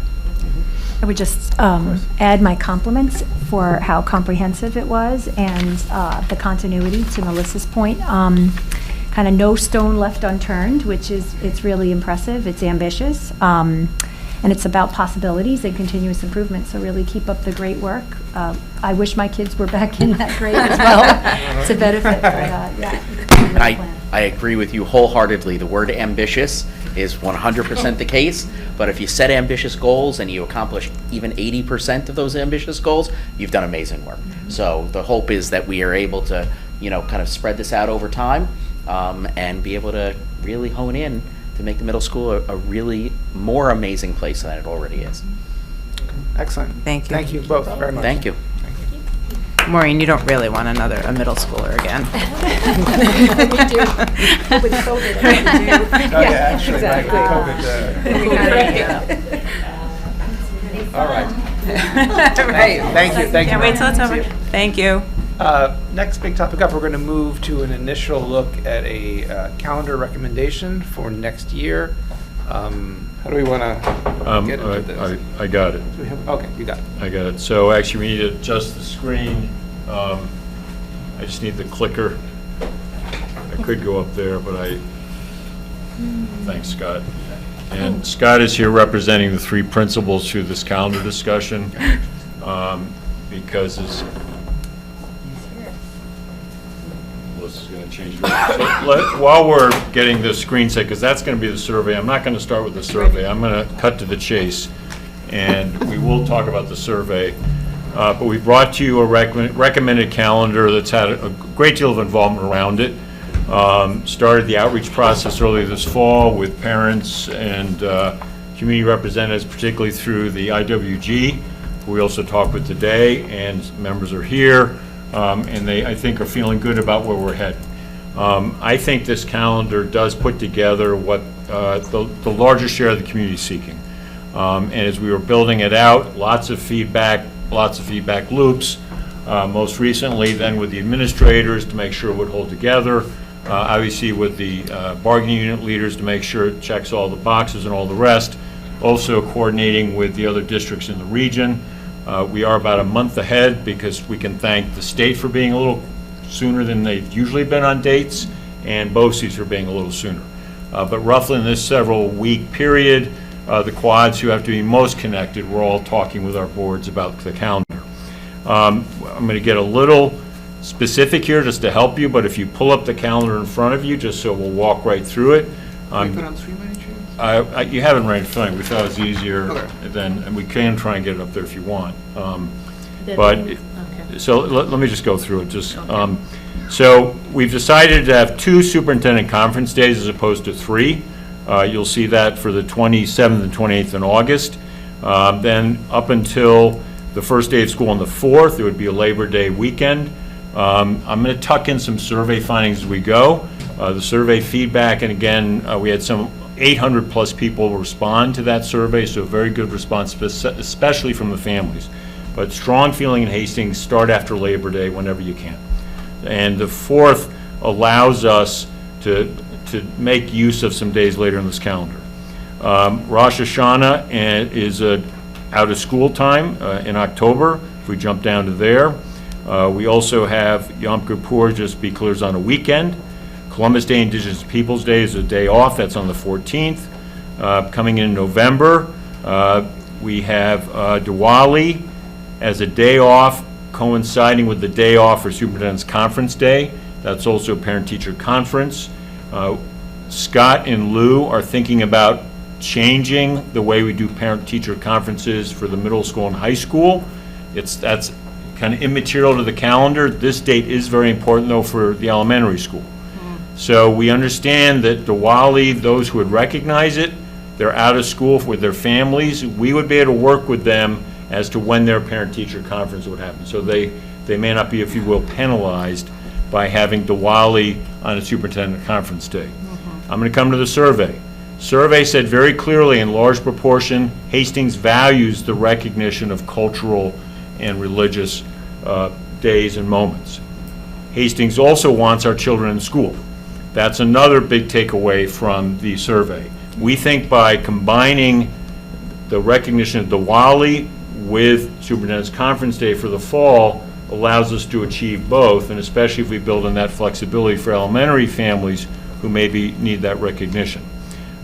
[SPEAKER 12] I would just add my compliments for how comprehensive it was and the continuity, to Melissa's point. Kind of no stone left unturned, which is, it's really impressive. It's ambitious. And it's about possibilities and continuous improvement. So really keep up the great work. I wish my kids were back in that grade as well to benefit. But, yeah, it's a real plan.
[SPEAKER 4] I agree with you wholeheartedly. The word ambitious is 100% the case, but if you set ambitious goals and you accomplish even 80% of those ambitious goals, you've done amazing work. So the hope is that we are able to, kind of spread this out over time, and be able to really hone in to make the middle school a really more amazing place than it already is.
[SPEAKER 1] Excellent.
[SPEAKER 9] Thank you.
[SPEAKER 1] Thank you both very much.
[SPEAKER 4] Thank you.
[SPEAKER 9] Maureen, you don't really want a middle schooler again.
[SPEAKER 12] We do. With COVID.
[SPEAKER 1] Oh, yeah, actually,
[SPEAKER 12] exactly.
[SPEAKER 1] COVID. All right. Thank you.
[SPEAKER 9] Can't wait till it's over. Thank you.
[SPEAKER 1] Next big topic up, we're going to move to an initial look at a calendar recommendation for next year. How do we want to get into this?
[SPEAKER 2] I got it.
[SPEAKER 1] Okay, you got it.
[SPEAKER 2] I got it. So actually, we need to adjust the screen. I just need the clicker. I could go up there, but thanks, Scott. And Scott is here representing the three principals through this calendar discussion, because it's, Melissa's going to change it. So while we're getting the screen set, because that's going to be the survey, I'm not going to start with the survey. I'm going to cut to the chase, and we will talk about the survey. But we brought to you a recommended calendar that's had a great deal of involvement around it. Started the outreach process earlier this fall with parents and community representatives, particularly through the IWG, who we also talked with today, and members are here, and they, I think, are feeling good about where we're headed. I think this calendar does put together what the largest share of the community is seeking. And as we were building it out, lots of feedback loops, most recently then with the administrators to make sure it would hold together, obviously with the bargaining unit leaders to make sure it checks all the boxes and all the rest, also coordinating with the other districts in the region. We are about a month ahead because we can thank the state for being a little sooner than they've usually been on dates, and BOCES for being a little sooner. But roughly in this several week period, the quads who have to be most connected, we're all talking with our boards about the calendar. I'm going to get a little specific here just to help you, but if you pull up the calendar in front of you, just so we'll walk right through it.
[SPEAKER 1] Can we put on screen by any chance?
[SPEAKER 2] You have it right in front of you. We thought it was easier
[SPEAKER 1] Okay.
[SPEAKER 2] than, and we can try and get it up there if you want.
[SPEAKER 5] Okay.
[SPEAKER 2] So let me just go through it. Just so we've decided to have 2 superintendent conference days as opposed to 3. You'll see that for the 27th and 28th in August. Then up until the first day of school on the 4th, it would be a Labor Day weekend. I'm going to tuck in some survey findings as we go. The survey feedback, and again, we had some 800 plus people respond to that survey, so very good response, especially from the families. But strong feeling in Hastings, start after Labor Day whenever you can. And the 4th allows us to make use of some days later in this calendar. Rosh Hashanah is out of school time in October, if we jump down to there. We also have Yom Kippur, just be clear, is on a weekend. Columbus Day, Indigenous Peoples Day, is a day off, that's on the 14th. Coming in November, we have Diwali as a day off, coinciding with the day off for Superintendent's Conference Day. That's also a parent-teacher conference. Scott and Lou are thinking about changing the way we do parent-teacher conferences for the middle school and high school. That's kind of immaterial to the calendar. This date is very important, though, for the elementary school. So we understand that Diwali, those who would recognize it, they're out of school with their families. We would be able to work with them as to when their parent-teacher conference would happen. So they may not be, if you will, penalized by having Diwali on a superintendent conference day. I'm going to come to the survey. Survey said very clearly, in large proportion, Hastings values the recognition of cultural and religious days and moments. Hastings also wants our children in school. That's another big takeaway from the survey. We think by combining the recognition of Diwali with Superintendent's Conference Day for the fall allows us to achieve both, and especially if we build in that flexibility for elementary families who maybe need that recognition.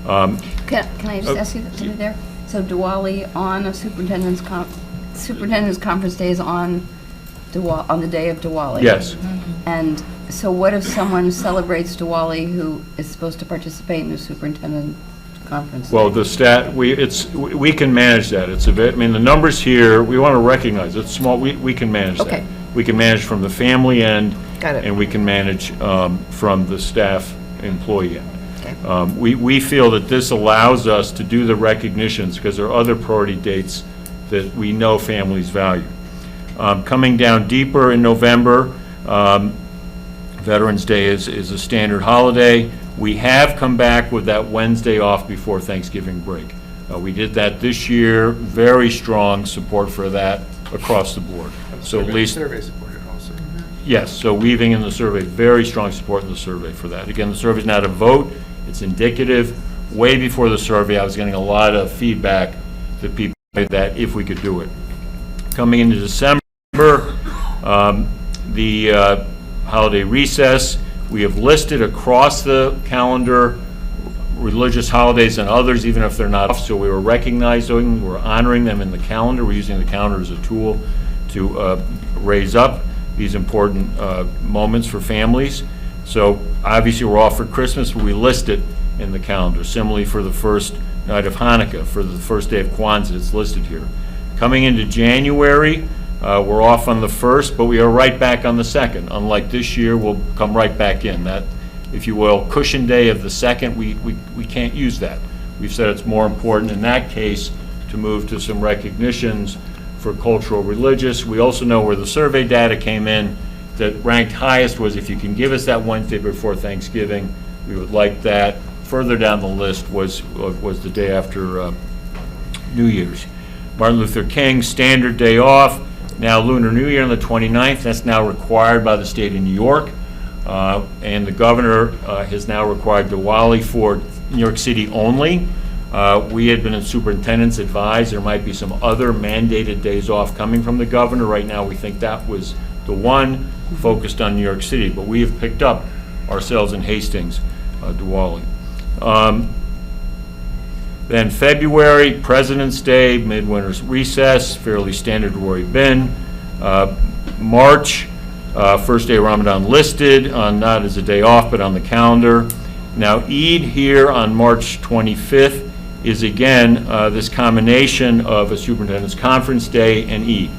[SPEAKER 7] Can I just ask you something there? So Diwali on a superintendent's conference day is on the day of Diwali?
[SPEAKER 2] Yes.
[SPEAKER 7] And so what if someone celebrates Diwali who is supposed to participate in the superintendent conference?
[SPEAKER 2] Well, we can manage that. I mean, the numbers here, we want to recognize, it's small, we can manage that.
[SPEAKER 7] Okay.
[SPEAKER 2] We can manage from the family end.
[SPEAKER 7] Got it.
[SPEAKER 2] And we can manage from the staff employee end.
[SPEAKER 7] Okay.
[SPEAKER 2] We feel that this allows us to do the recognitions because there are other priority dates that we know families value. Coming down deeper in November, Veterans Day is a standard holiday. We have come back with that Wednesday off before Thanksgiving break. We did that this year, very strong support for that across the board. So at least,
[SPEAKER 1] Survey supported also.
[SPEAKER 2] yes, so weaving in the survey, very strong support in the survey for that. Again, the survey's not a vote, it's indicative. Way before the survey, I was getting a lot of feedback that people said that if we could do it. Coming into December, the holiday recess, we have listed across the calendar religious holidays and others, even if they're not off, so we were recognizing, we're honoring them in the calendar. We're using the calendar as a tool to raise up these important moments for families. So obviously we're off for Christmas, but we list it in the calendar. Similarly for the first night of Hanukkah, for the first day of Kwanzaa, it's listed here. Coming into January, we're off on the 1st, but we are right back on the 2nd. Unlike this year, we'll come right back in. That, if you will, cushion day of the 2nd, we can't use that. We've said it's more important in that case to move to some recognitions for cultural religious. We also know where the survey data came in that ranked highest was if you can give us that Wednesday before Thanksgiving, we would like that. Further down the list was the day after New Year's. Martin Luther King, standard day off. Now Lunar New Year on the 29th, that's now required by the state of New York. And the governor has now required Diwali for New York City only. We had been in superintendent's advised there might be some other mandated days off coming from the governor. Right now we think that was the one focused on New York City, but we have picked up ourselves in Hastings, Diwali. Then February, President's Day, midwinter's recess, fairly standard where we've been. March, first day of Ramadan listed, not as a day off, but on the calendar. Now Eid here on March 25th is again this combination of a superintendent's conference day and Eid.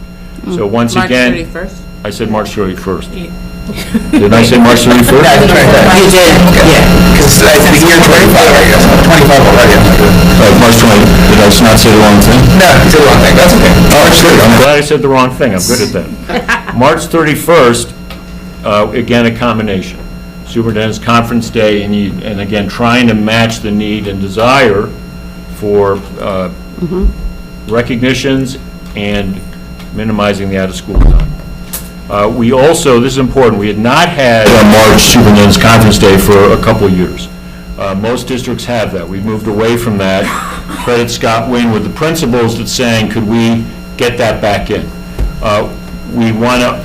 [SPEAKER 2] So once again.
[SPEAKER 9] March 31st?
[SPEAKER 2] I said March 31st. Didn't I say March 31st?
[SPEAKER 1] You did, yeah, because I think the year 25, I guess, 25 already.
[SPEAKER 2] March 20, did I not say the wrong thing?
[SPEAKER 1] No, you said the wrong thing, that's okay.
[SPEAKER 2] I'm glad I said the wrong thing, I'm good at that. March 31st, again, a combination. Superintendent's Conference Day and again, trying to match the need and desire for recognitions and minimizing the out-of-school time. We also, this is important, we had not had a March Superintendent's Conference Day for a couple of years. Most districts have that. We've moved away from that. Credit Scott Wynn with the principals that's saying, could we get that back in? We want to,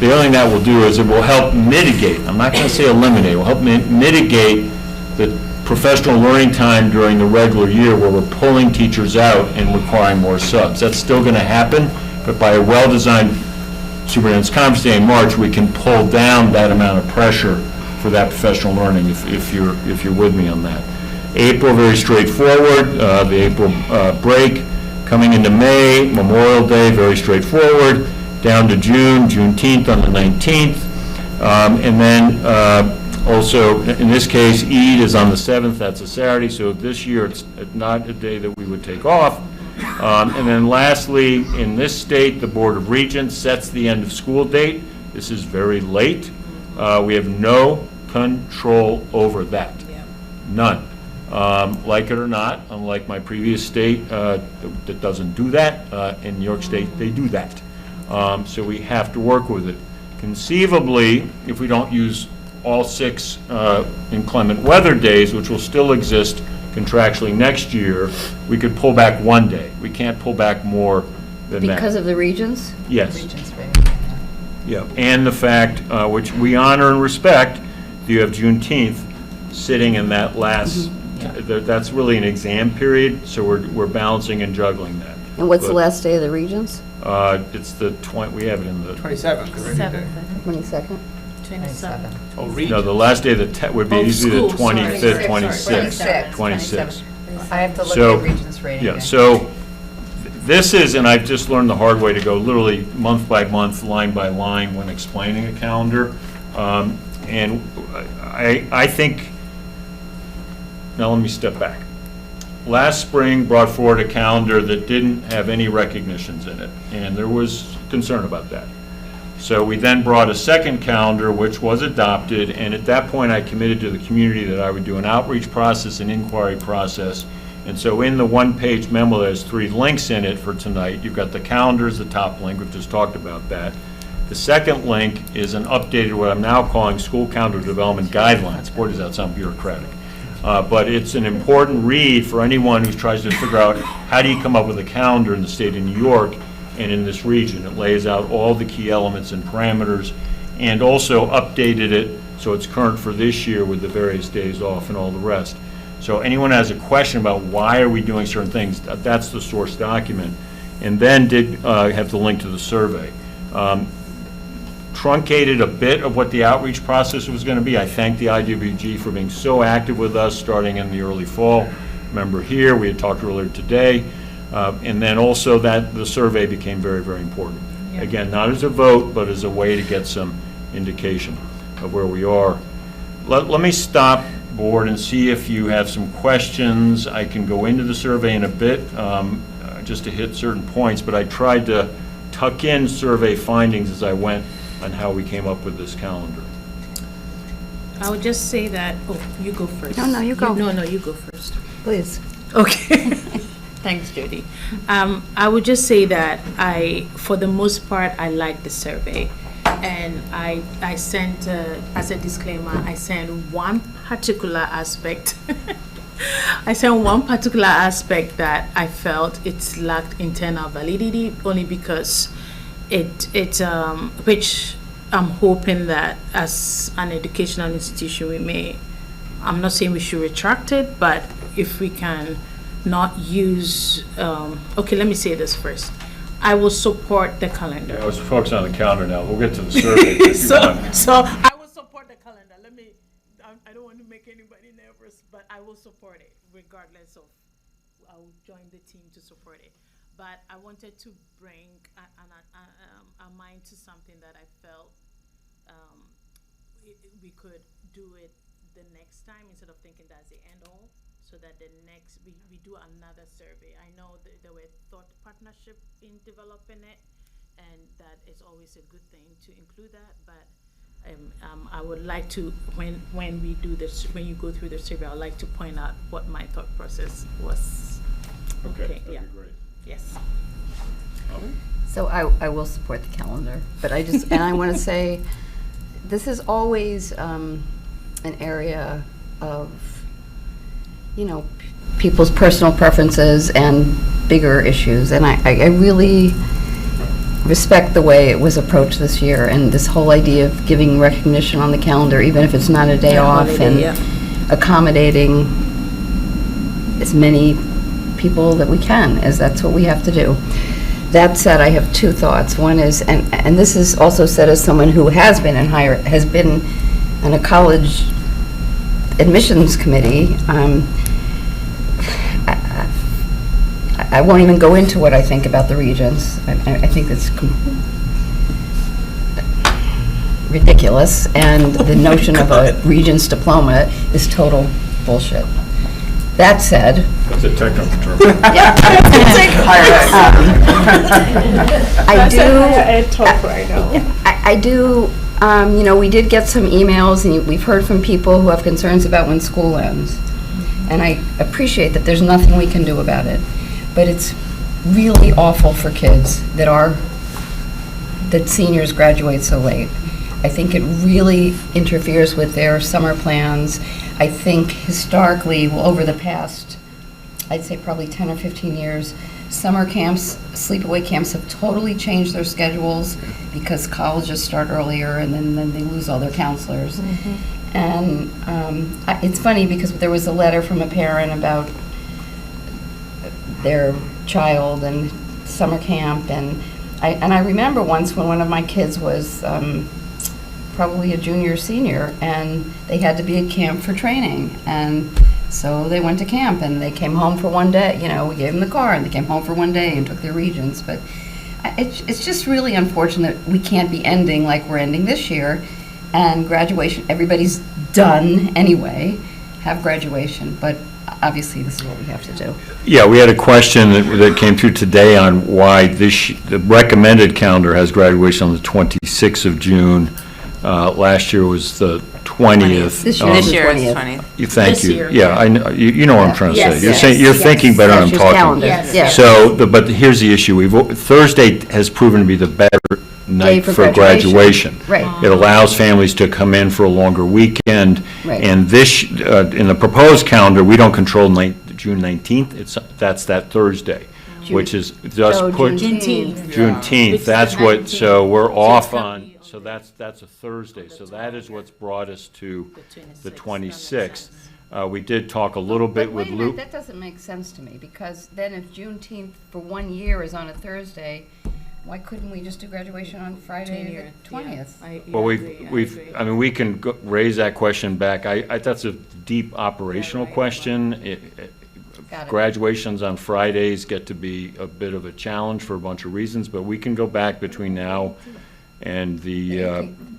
[SPEAKER 2] the only thing that will do is it will help mitigate, I'm not going to say eliminate, it will help mitigate the professional learning time during the regular year where we're pulling teachers out and requiring more subs. That's still going to happen, but by a well-designed Superintendent's Conference Day in March, we can pull down that amount of pressure for that professional learning, if you're with me on that. April, very straightforward, the April break. Coming into May, Memorial Day, very straightforward. Down to June, Juneteenth on the 19th. And then also, in this case, Eid is on the 7th, that's a Saturday, so this year it's not a day that we would take off. And then lastly, in this state, the Board of Regents sets the end of school date. This is very late. We have no control over that. None. Like it or not, unlike my previous state that doesn't do that, in New York State, they do that. So we have to work with it. Conceivably, if we don't use all 6 inclement weather days, which will still exist contractually next year, we could pull back 1 day. We can't pull back more than that.
[SPEAKER 7] Because of the regions?
[SPEAKER 2] Yes.
[SPEAKER 3] Regents Day.
[SPEAKER 2] Yeah, and the fact, which we honor and respect, that you have Juneteenth sitting in that last, that's really an exam period, so we're balancing and juggling that.
[SPEAKER 7] And what's the
[SPEAKER 2] But,
[SPEAKER 7] last day of the regions?
[SPEAKER 2] It's the we have it in the,
[SPEAKER 1] 27th, already day.
[SPEAKER 7] 22nd?
[SPEAKER 3] 27.
[SPEAKER 1] Oh,
[SPEAKER 2] no,
[SPEAKER 1] region.
[SPEAKER 2] the last day of the would be
[SPEAKER 5] Oh,
[SPEAKER 2] usually the
[SPEAKER 5] school, sorry.
[SPEAKER 2] 25th,
[SPEAKER 3] 26th.
[SPEAKER 2] 26th.
[SPEAKER 3] I have to look
[SPEAKER 2] So,
[SPEAKER 3] at Regents rating.
[SPEAKER 2] Yeah, so this is, and I've just learned the hard way to go literally month by month, line by line when explaining a calendar. And I think, now let me step back. Last spring brought forward a calendar that didn't have any recognitions in it, and there was concern about that. So we then brought a second calendar, which was adopted, and at that point, I committed to the community that I would do an outreach process, an inquiry process. And so in the one-page memo, there's 3 links in it for tonight. You've got the calendars, the top link, we've just talked about that. The second link is an updated, what I'm now calling school calendar development guidelines. Boy, does that sound bureaucratic. But it's an important read for anyone who tries to figure out how do you come up with a calendar in the state of New York and in this region. It lays out all the key elements and parameters, and also updated it so it's current for this year with the various days off and all the rest. So anyone has a question about why are we doing certain things, that's the source document. And then did have the link to the survey. Truncated a bit of what the outreach process was going to be. I thank the IWG for being so active with us starting in the early fall. Remember here, we had talked earlier today. And then also that the survey became very, very important. Again, not as a vote, but as a way to get some indication of where we are. Let me stop, board, and see if you have some questions. I can go into the survey in a bit, just to hit certain points, but I tried to tuck in survey findings as I went on how we came up with this calendar.
[SPEAKER 5] I would just say that, oh, you go first.
[SPEAKER 7] No, you go.
[SPEAKER 5] No, you go first.
[SPEAKER 7] Please.
[SPEAKER 5] Okay. Thanks, Jody. I would just say that for the most part, I like the survey. And I sent, as a disclaimer, I sent one particular aspect. I sent one particular aspect that I felt it's lacked internal validity, only because which I'm hoping that as an educational institution I'm not saying we should retract it, but if we can not use, okay, let me say this first. I will support the calendar.
[SPEAKER 2] I was focused on the calendar now. We'll get to the survey if you want.
[SPEAKER 5] So I will support the calendar. I don't want to make anybody nervous, but I will support it regardless of, I'll join the team to support it. But I wanted to bring a mind to something that I felt we could do it the next time instead of thinking that's the end all. So that the next, we do another survey. I know there were thought partnership in developing it, and that is always a good thing to include that, but I would like to, when we do this, when you go through the survey, I'd like to point out what my thought process was.
[SPEAKER 2] Okay,
[SPEAKER 5] Yeah.
[SPEAKER 2] that'd be great.
[SPEAKER 5] Yes.
[SPEAKER 7] So I will support the calendar, but I want to say, this is always an area of, people's personal preferences and bigger issues, and I really respect the way it was approached this year, and this whole idea of giving recognition on the calendar, even if it's not a day off,
[SPEAKER 5] holiday,
[SPEAKER 7] and accommodating as many people that we can, as that's what we have to do. That said, I have 2 thoughts. One is, and this is also said as someone who has been in a college admissions committee. I won't even go into what I think about the Regents. I think it's ridiculous, and the notion of a Regents diploma is total bullshit. That said,
[SPEAKER 2] That's a technical term.
[SPEAKER 7] I do, we did get some emails, and we've heard from people who have concerns about when school ends. And I appreciate that there's nothing we can do about it. But it's really awful for kids that seniors graduate so late. I think it really interferes with their summer plans. I think historically, over the past I'd say probably 10 or 15 years. Summer camps, sleepaway camps have totally changed their schedules because colleges start earlier and then they lose all their counselors. And it's funny because there was a letter from a parent about their child and summer camp, and I remember once when one of my kids was probably a junior or senior, and they had to be at camp for training, and so they went to camp and they came home for one day. You know, we gave them the car and they came home for one day and took their regents. But it's just really unfortunate we can't be ending like we're ending this year, and graduation, everybody's done anyway, have graduation, but obviously this is what we have to do.
[SPEAKER 2] Yeah, we had a question that came through today on why the recommended calendar has graduation on the 26th of June. Last year was the 20th.
[SPEAKER 7] This year
[SPEAKER 9] This year is
[SPEAKER 7] 20th.
[SPEAKER 9] 20th.
[SPEAKER 2] Thank
[SPEAKER 5] This
[SPEAKER 2] you.
[SPEAKER 5] year.
[SPEAKER 2] Yeah, I know, you know what I'm trying to say.
[SPEAKER 7] Yes,
[SPEAKER 2] You're
[SPEAKER 7] yes,
[SPEAKER 2] saying, you're
[SPEAKER 7] yes.
[SPEAKER 2] thinking better than I'm
[SPEAKER 7] That's your
[SPEAKER 2] talking.
[SPEAKER 7] calendar.
[SPEAKER 12] Yes.
[SPEAKER 7] Yes.
[SPEAKER 2] So, but here's the issue. Thursday has proven to be the better night
[SPEAKER 7] for
[SPEAKER 2] for
[SPEAKER 7] graduation.
[SPEAKER 2] graduation.
[SPEAKER 7] Right.
[SPEAKER 2] It allows families to come in for a longer weekend.
[SPEAKER 7] Right.
[SPEAKER 2] And this, in the proposed calendar, we don't control June 19th. That's that Thursday, which is just
[SPEAKER 7] So
[SPEAKER 2] put.
[SPEAKER 7] Juneteenth.
[SPEAKER 2] Juneteenth, that's what, so we're off on, so that's a Thursday. So that is what's brought us to the 26th. We did talk a little bit
[SPEAKER 7] But
[SPEAKER 2] with
[SPEAKER 7] wait a minute,
[SPEAKER 2] Luke.
[SPEAKER 7] that doesn't make sense to me, because then if Juneteenth for 1 year is on a Thursday, why couldn't we just do graduation on Friday the 20th?
[SPEAKER 2] Well, I mean, we can raise that question back. That's a deep operational question.
[SPEAKER 7] Got it.
[SPEAKER 2] Graduations on Fridays get to be a bit of a challenge for a bunch of reasons, but we can go back between now and the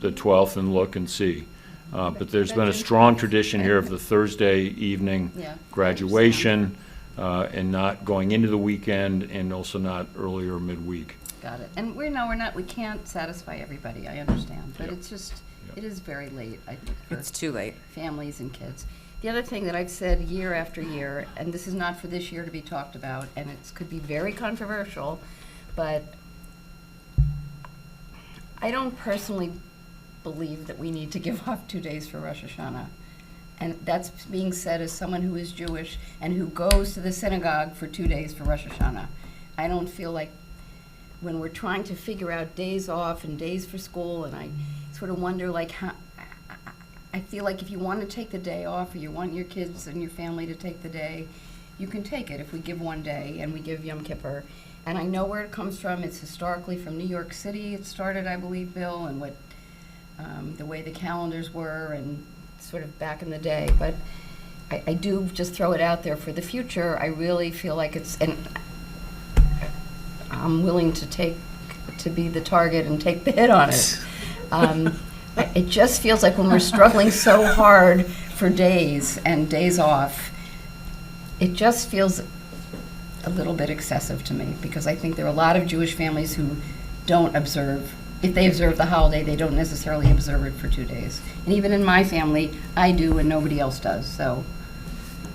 [SPEAKER 2] 12th and look and see. But there's been a strong tradition here of the Thursday evening
[SPEAKER 7] Yeah,
[SPEAKER 2] graduation, and not going into the weekend, and also not early or midweek.
[SPEAKER 7] Got it. And we can't satisfy everybody, I understand, but it's just, it is very late, I think, for
[SPEAKER 9] It's too late.
[SPEAKER 7] families and kids. The other thing that I've said year after year, and this is not for this year to be talked about, and it could be very controversial, but I don't personally believe that we need to give off 2 days for Rosh Hashanah. And that's being said as someone who is Jewish and who goes to the synagogue for 2 days for Rosh Hashanah. I don't feel like when we're trying to figure out days off and days for school, and I sort of wonder like how, I feel like if you want to take the day off or you want your kids and your family to take the day, you can take it if we give 1 day and we give Yom Kippur. And I know where it comes from. It's historically from New York City. It started, I believe, Bill, and what the way the calendars were and sort of back in the day. But I do just throw it out there for the future. I really feel like and I'm willing to be the target and take the hit on it. It just feels like when we're struggling so hard for days and days off, it just feels a little bit excessive to me, because I think there are a lot of Jewish families who don't observe. If they observe the holiday, they don't necessarily observe it for 2 days. And even in my family, I do and nobody else does, so.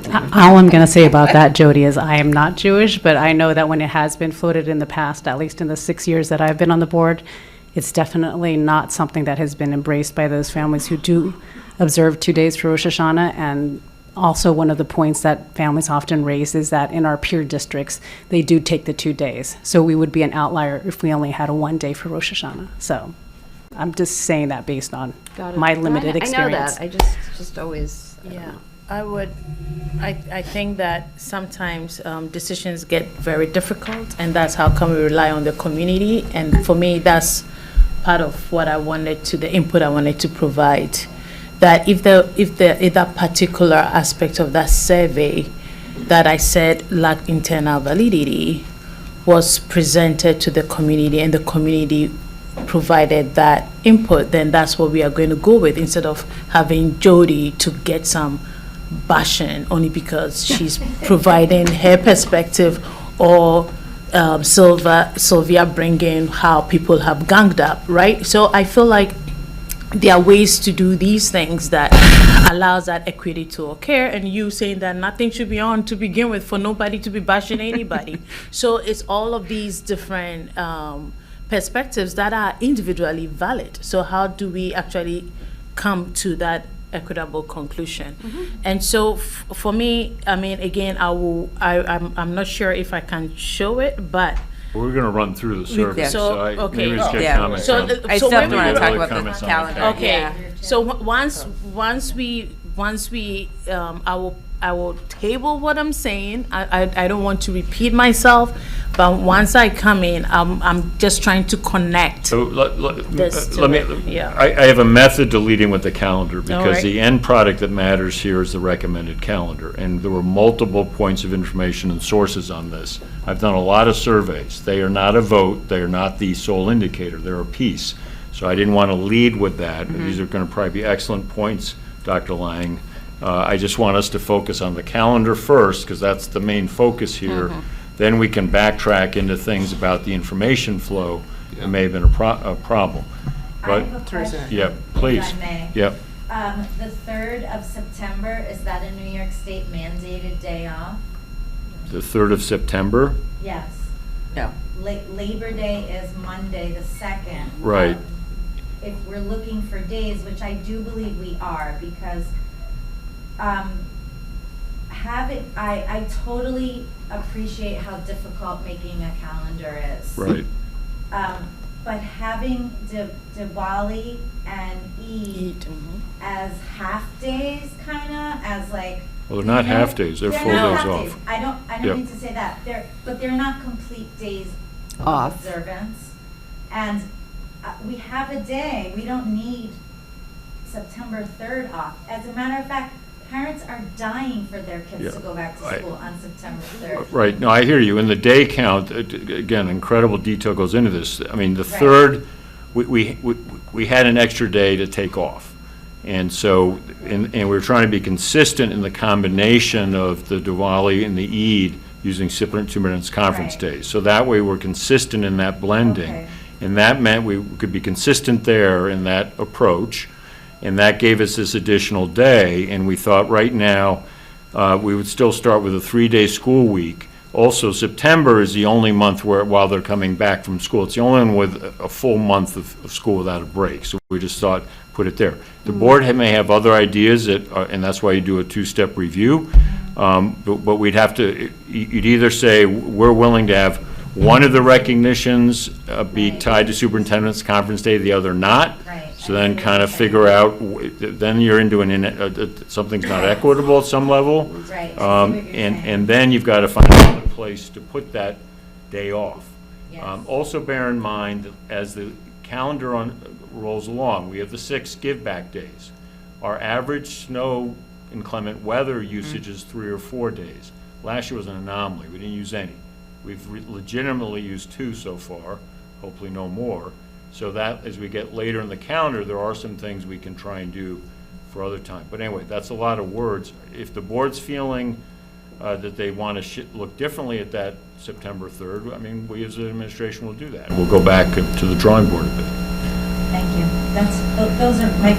[SPEAKER 10] All I'm going to say about that, Jody, is I am not Jewish, but I know that when it has been floated in the past, at least in the 6 years that I've been on the board, it's definitely not something that has been embraced by those families who do observe 2 days for Rosh Hashanah. And also one of the points that families often raise is that in our peer districts, they do take the 2 days. So we would be an outlier if we only had a 1 day for Rosh Hashanah. So I'm just saying that based on my limited experience.
[SPEAKER 7] I know that. I just always.
[SPEAKER 5] Yeah, I think that sometimes decisions get very difficult, and that's how come we rely on the community. And for me, that's part of what I wanted to, the input I wanted to provide. That if that particular aspect of that survey that I said lacked internal validity was presented to the community and the community provided that input, then that's what we are going to go with, instead of having Jody to get some bashing only because she's providing her perspective, or Sylvia bringing how people have ganged up, right? So I feel like there are ways to do these things that allows that equity to occur, and you saying that nothing should be on to begin with for nobody to be bashing anybody. So it's all of these different perspectives that are individually valid. So how do we actually come to that equitable conclusion. And so for me, I mean, again, I'm not sure if I can show it, but
[SPEAKER 2] We're going to run through the survey,
[SPEAKER 5] so,
[SPEAKER 2] so I,
[SPEAKER 5] okay.
[SPEAKER 2] maybe just get
[SPEAKER 9] Yeah.
[SPEAKER 2] comments
[SPEAKER 5] So,
[SPEAKER 2] on.
[SPEAKER 9] I
[SPEAKER 5] so
[SPEAKER 9] still
[SPEAKER 5] when
[SPEAKER 9] have to want to
[SPEAKER 5] we-
[SPEAKER 9] talk
[SPEAKER 2] Really
[SPEAKER 9] about
[SPEAKER 2] comments
[SPEAKER 9] the
[SPEAKER 2] on the
[SPEAKER 9] calendar.
[SPEAKER 2] calendar.
[SPEAKER 5] Okay,
[SPEAKER 9] Yeah.
[SPEAKER 5] so once we, I will table what I'm saying. I don't want to repeat myself, but once I come in, I'm just trying to connect.
[SPEAKER 2] So
[SPEAKER 5] This to
[SPEAKER 2] let me,
[SPEAKER 5] it, yeah.
[SPEAKER 2] I have a method to leading with the calendar, because
[SPEAKER 5] right.
[SPEAKER 2] the end product that matters here is the recommended calendar. And there were multiple points of information and sources on this. I've done a lot of surveys. They are not a vote, they are not the sole indicator, they're a piece. So I didn't want to lead with that. These are going to probably be excellent points, Dr. Lang. I just want us to focus on the calendar first, because that's the main focus here. Then we can backtrack into things about the information flow that may have been a problem.
[SPEAKER 11] I
[SPEAKER 2] But,
[SPEAKER 11] have a question.
[SPEAKER 2] yeah, please.
[SPEAKER 11] If I may.
[SPEAKER 2] Yep.
[SPEAKER 11] The 3rd of September, is that a New York State mandated day off?
[SPEAKER 2] The 3rd of September?
[SPEAKER 11] Yes.
[SPEAKER 9] No.
[SPEAKER 11] Labor Day is Monday, the 2nd.
[SPEAKER 2] Right.
[SPEAKER 11] If we're looking for days, which I do believe we are, because I totally appreciate how difficult making a calendar is.
[SPEAKER 2] Right.
[SPEAKER 11] But having Diwali and Eid as half days, kinda, as like.
[SPEAKER 2] Well, they're not
[SPEAKER 11] you know,
[SPEAKER 2] half days, they're full
[SPEAKER 11] not
[SPEAKER 2] days
[SPEAKER 11] half
[SPEAKER 2] off.
[SPEAKER 11] I don't
[SPEAKER 2] Yep.
[SPEAKER 11] mean to say that, but they're not complete days of
[SPEAKER 7] Off.
[SPEAKER 11] observance. And we have a day, we don't need September 3rd off. As a matter of fact, parents are dying for their kids
[SPEAKER 2] Yeah.
[SPEAKER 11] to go back to school on September 3rd.
[SPEAKER 2] Right, no, I hear you. In the day count, again, incredible detail goes into this. I mean, the
[SPEAKER 11] Right.
[SPEAKER 2] 3rd, we had an extra day to take off. And so, and we were trying to be consistent in the combination of the Diwali and the Eid using superintendent's conference
[SPEAKER 11] Right.
[SPEAKER 2] days. So that way, we're consistent in that blending.
[SPEAKER 11] Okay.
[SPEAKER 2] And that meant we could be consistent there in that approach. And that gave us this additional day, and we thought right now, we would still start with a 3-day school week. Also, September is the only month where, while they're coming back from school, it's the only one with a full month of school without a break. So we just thought, put it there. The board may have other ideas, and that's why you do a 2-step review. But we'd have to, you'd either say, we're willing to have one of the recognitions be
[SPEAKER 11] Right.
[SPEAKER 2] tied to superintendent's conference day, the other not.
[SPEAKER 11] Right.
[SPEAKER 2] So then kind of figure out, then you're into something's not equitable at some level.
[SPEAKER 11] Right, I see what you're saying.
[SPEAKER 2] And then you've got to find another place to put that day off.
[SPEAKER 11] Yes.
[SPEAKER 2] Also bear in mind, that as the calendar rolls along, we have the 6 give-back days. Our average snow inclement weather usage is 3 or 4 days. Last year was an anomaly, we didn't use any. We've legitimately used 2 so far, hopefully no more. So that, as we get later in the calendar, there are some things we can try and do for other time. But anyway, that's a lot of words. If the board's feeling that they want to look differently at that September 3rd, I mean, we as an administration will do that. We'll go back to the drawing board a bit.
[SPEAKER 11] Thank you. Those are my,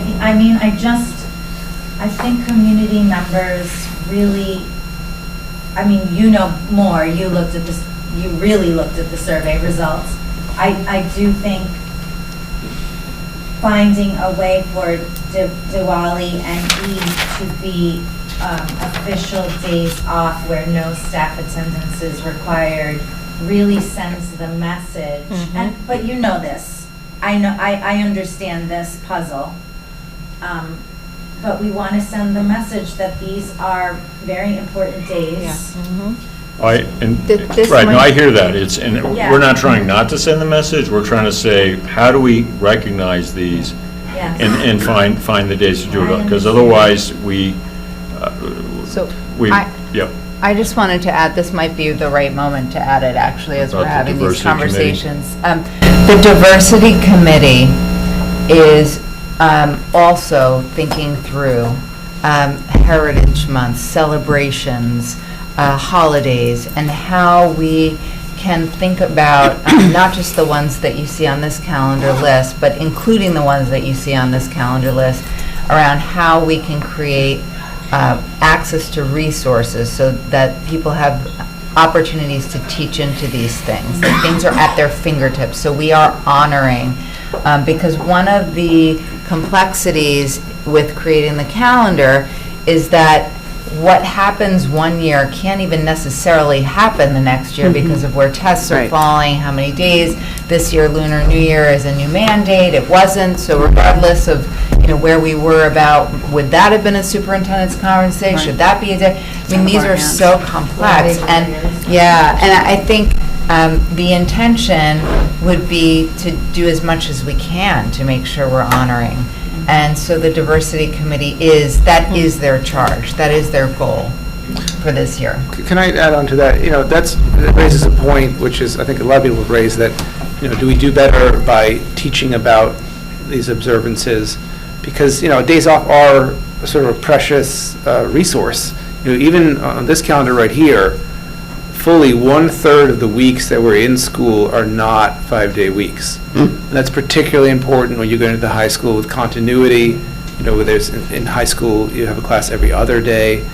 [SPEAKER 11] I think community members really, you know more, you really looked at the survey results. I do think finding a way for Diwali and Eid to be official days off where no staff attendance is required really sends the message. But you know this. I understand this puzzle. But we want to send the message that these are very important days.
[SPEAKER 7] This
[SPEAKER 2] Right, no,
[SPEAKER 7] might-
[SPEAKER 2] I hear that.
[SPEAKER 11] Yeah.
[SPEAKER 2] We're not trying not to send the message, we're trying to say, how do we recognize these
[SPEAKER 11] Yes.
[SPEAKER 2] and find the days to do
[SPEAKER 11] I
[SPEAKER 2] it? Because
[SPEAKER 11] understand.
[SPEAKER 2] otherwise,
[SPEAKER 3] So
[SPEAKER 2] yep.
[SPEAKER 3] I just wanted to add, this might be the right moment to add it, actually, as
[SPEAKER 2] About
[SPEAKER 3] we're
[SPEAKER 2] the
[SPEAKER 3] having these
[SPEAKER 2] diversity committee.
[SPEAKER 3] conversations. The diversity committee is also thinking through Heritage Month, celebrations, holidays, and how we can think about not just the ones that you see on this calendar list, but including the ones that you see on this calendar list, around how we can create access to resources so that people have opportunities to teach into these things. That things are at their fingertips. So we are honoring, because one of the complexities with creating the calendar is that what happens one year can't even necessarily happen the next year because of where tests are
[SPEAKER 9] Right.
[SPEAKER 3] falling, how many days. This year, Lunar New Year is a new mandate, it wasn't, so regardless of, where we were about, would that have been a superintendent's conference day? Should that be a day? I mean, these are so complex, and, and I think the intention would be to do as much as we can to make sure we're honoring. And so the diversity committee that is their charge, that is their goal for this year.
[SPEAKER 1] Can I add on to that? That raises a point, which is, I think a lot of people have raised, that, do we do better by teaching about these observances? Because, days off are sort of a precious resource. Even on this calendar right here, fully 1/3 of the weeks that we're in school are not 5-day weeks. And that's particularly important when you go into the high school with continuity. Where there's in high school you have a class every other day.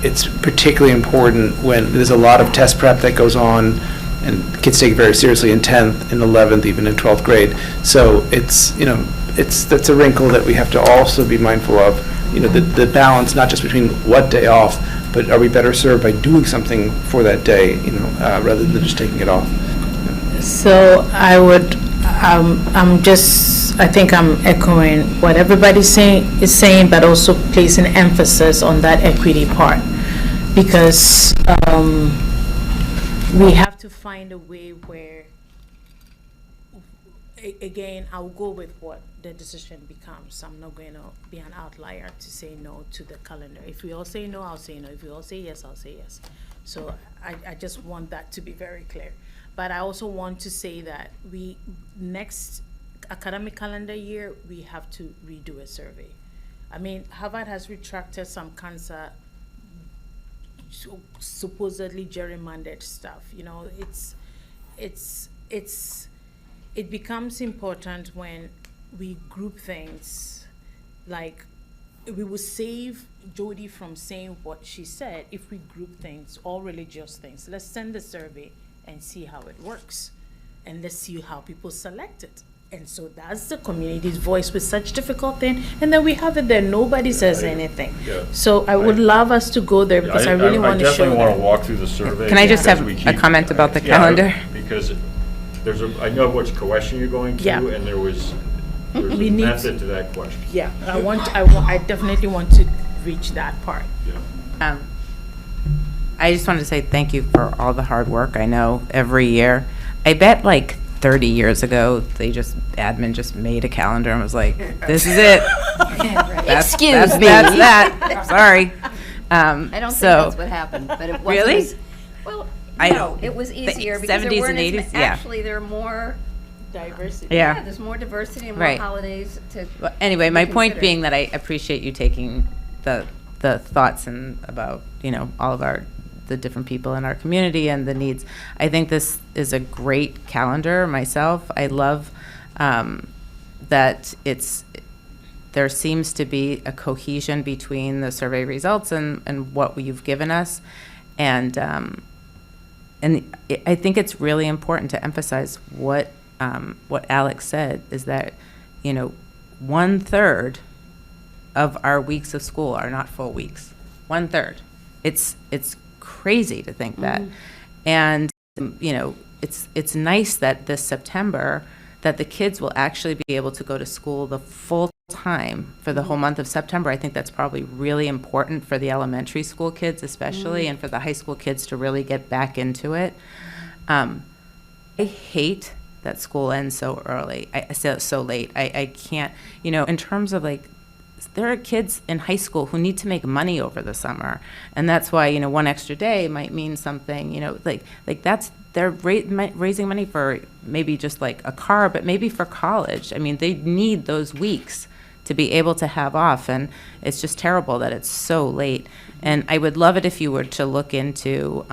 [SPEAKER 1] It's particularly important when there's a lot of test prep that goes on, and kids take it very seriously in 10th, in 11th, even in 12th grade. So that's a wrinkle that we have to also be mindful of. The balance, not just between what day off, but are we better served by doing something for that day, rather than just taking it off?
[SPEAKER 5] So I would, I think I'm echoing what everybody is saying, but also placing emphasis on that equity part. Because we have to find a way where, again, I'll go with what the decision becomes. I'm not going to be an outlier to say no to the calendar. If we all say no, I'll say no. If we all say yes, I'll say yes. So I just want that to be very clear. But I also want to say that next academic calendar year, we have to redo a survey. I mean, Harvard has retracted some cancer supposedly gerrymandered stuff. It becomes important when we group things. Like, we will save Jody from saying what she said if we group things, all religious things. Let's send the survey and see how it works, and let's see how people select it. And so that's the community's voice with such difficult thing, and then we have it there, nobody says anything. So I would love us to go there, because I really want to show
[SPEAKER 2] definitely want to
[SPEAKER 5] them.
[SPEAKER 2] walk through the survey.
[SPEAKER 9] Can I just
[SPEAKER 2] because
[SPEAKER 9] have
[SPEAKER 2] we
[SPEAKER 9] a
[SPEAKER 2] keep-
[SPEAKER 9] comment about the
[SPEAKER 2] Yeah,
[SPEAKER 9] calendar?
[SPEAKER 2] Because I know which question you're going to,
[SPEAKER 5] Yeah.
[SPEAKER 2] and there's a
[SPEAKER 5] We need
[SPEAKER 2] method to that question.
[SPEAKER 5] Yeah, I definitely want to reach that part.
[SPEAKER 9] I just wanted to say thank you for all the hard work. I know every year, I bet like 30 years ago, admin just made a calendar and was like, this is it.
[SPEAKER 7] Excuse me.
[SPEAKER 9] That's that. Sorry.
[SPEAKER 3] I don't think that's what happened, but it wasn't.
[SPEAKER 9] Really?
[SPEAKER 3] Well,
[SPEAKER 9] I
[SPEAKER 3] no,
[SPEAKER 9] know.
[SPEAKER 3] it was
[SPEAKER 9] The
[SPEAKER 3] easier because there
[SPEAKER 9] 70s
[SPEAKER 3] weren't
[SPEAKER 9] and
[SPEAKER 3] as
[SPEAKER 9] 80s,
[SPEAKER 3] ma-
[SPEAKER 9] yeah.
[SPEAKER 3] actually, there are more,
[SPEAKER 5] Diversity.
[SPEAKER 9] Yeah.
[SPEAKER 3] there's more diversity and more
[SPEAKER 9] Right.
[SPEAKER 3] holidays to
[SPEAKER 9] Well, anyway, my point
[SPEAKER 3] considered.
[SPEAKER 9] being that I appreciate you taking the thoughts and about, all of the different people in our community and the needs. I think this is a great calendar myself. I love that there seems to be a cohesion between the survey results and what you've given us. And I think it's really important to emphasize what Alex said, is that, 1/3 of our weeks of school are not full weeks. 1/3. It's crazy to think that. And, it's nice that this September, that the kids will actually be able to go to school the full time for the whole month of September. I think that's probably really important for the elementary school kids especially, and for the high school kids to really get back into it. I hate that school ends so early, so late. I can't, in terms of like, there are kids in high school who need to make money over the summer, and that's why, one extra day might mean something, like that's, they're raising money for maybe just like a car, but maybe for college. I mean, they need those weeks to be able to have off, and it's just terrible that it's so late. And I would love it if you were to look into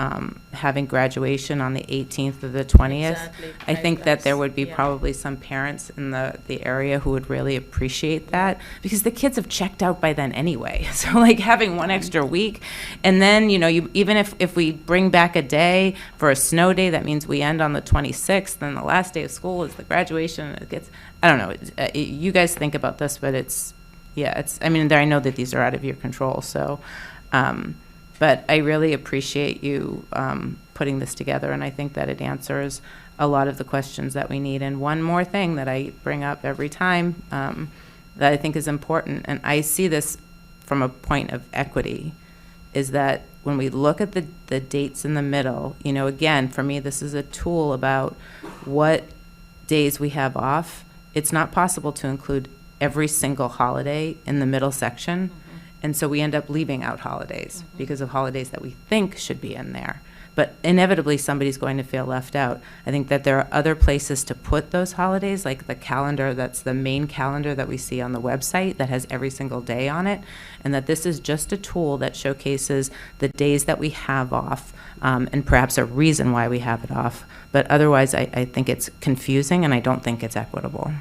[SPEAKER 9] having graduation on the 18th or the 20th.
[SPEAKER 5] Exactly.
[SPEAKER 9] I think that there would be
[SPEAKER 5] Yeah.
[SPEAKER 9] probably some parents in the area who would really appreciate that, because the kids have checked out by then anyway. So like having one extra week, and then, even if we bring back a day for a snow day, that means we end on the 26th, and the last day of school is the graduation. It gets, I don't know, you guys think about this, but it's Yeah, I mean, I know that these are out of your control, so, but I really appreciate you putting this together, and I think that it answers a lot of the questions that we need. And one more thing that I bring up every time that I think is important, and I see this from a point of equity, is that when we look at the dates in the middle, you know, again, for me, this is a tool about what days we have off. It's not possible to include every single holiday in the middle section. And so we end up leaving out holidays because of holidays that we think should be in there. But inevitably, somebody's going to feel left out. I think that there are other places to put those holidays, like the calendar, that's the main calendar that we see on the website that has every single day on it, and that this is just a tool that showcases the days that we have off, and perhaps a reason why we have it off. But otherwise, I think it's confusing, and I don't think it's equitable.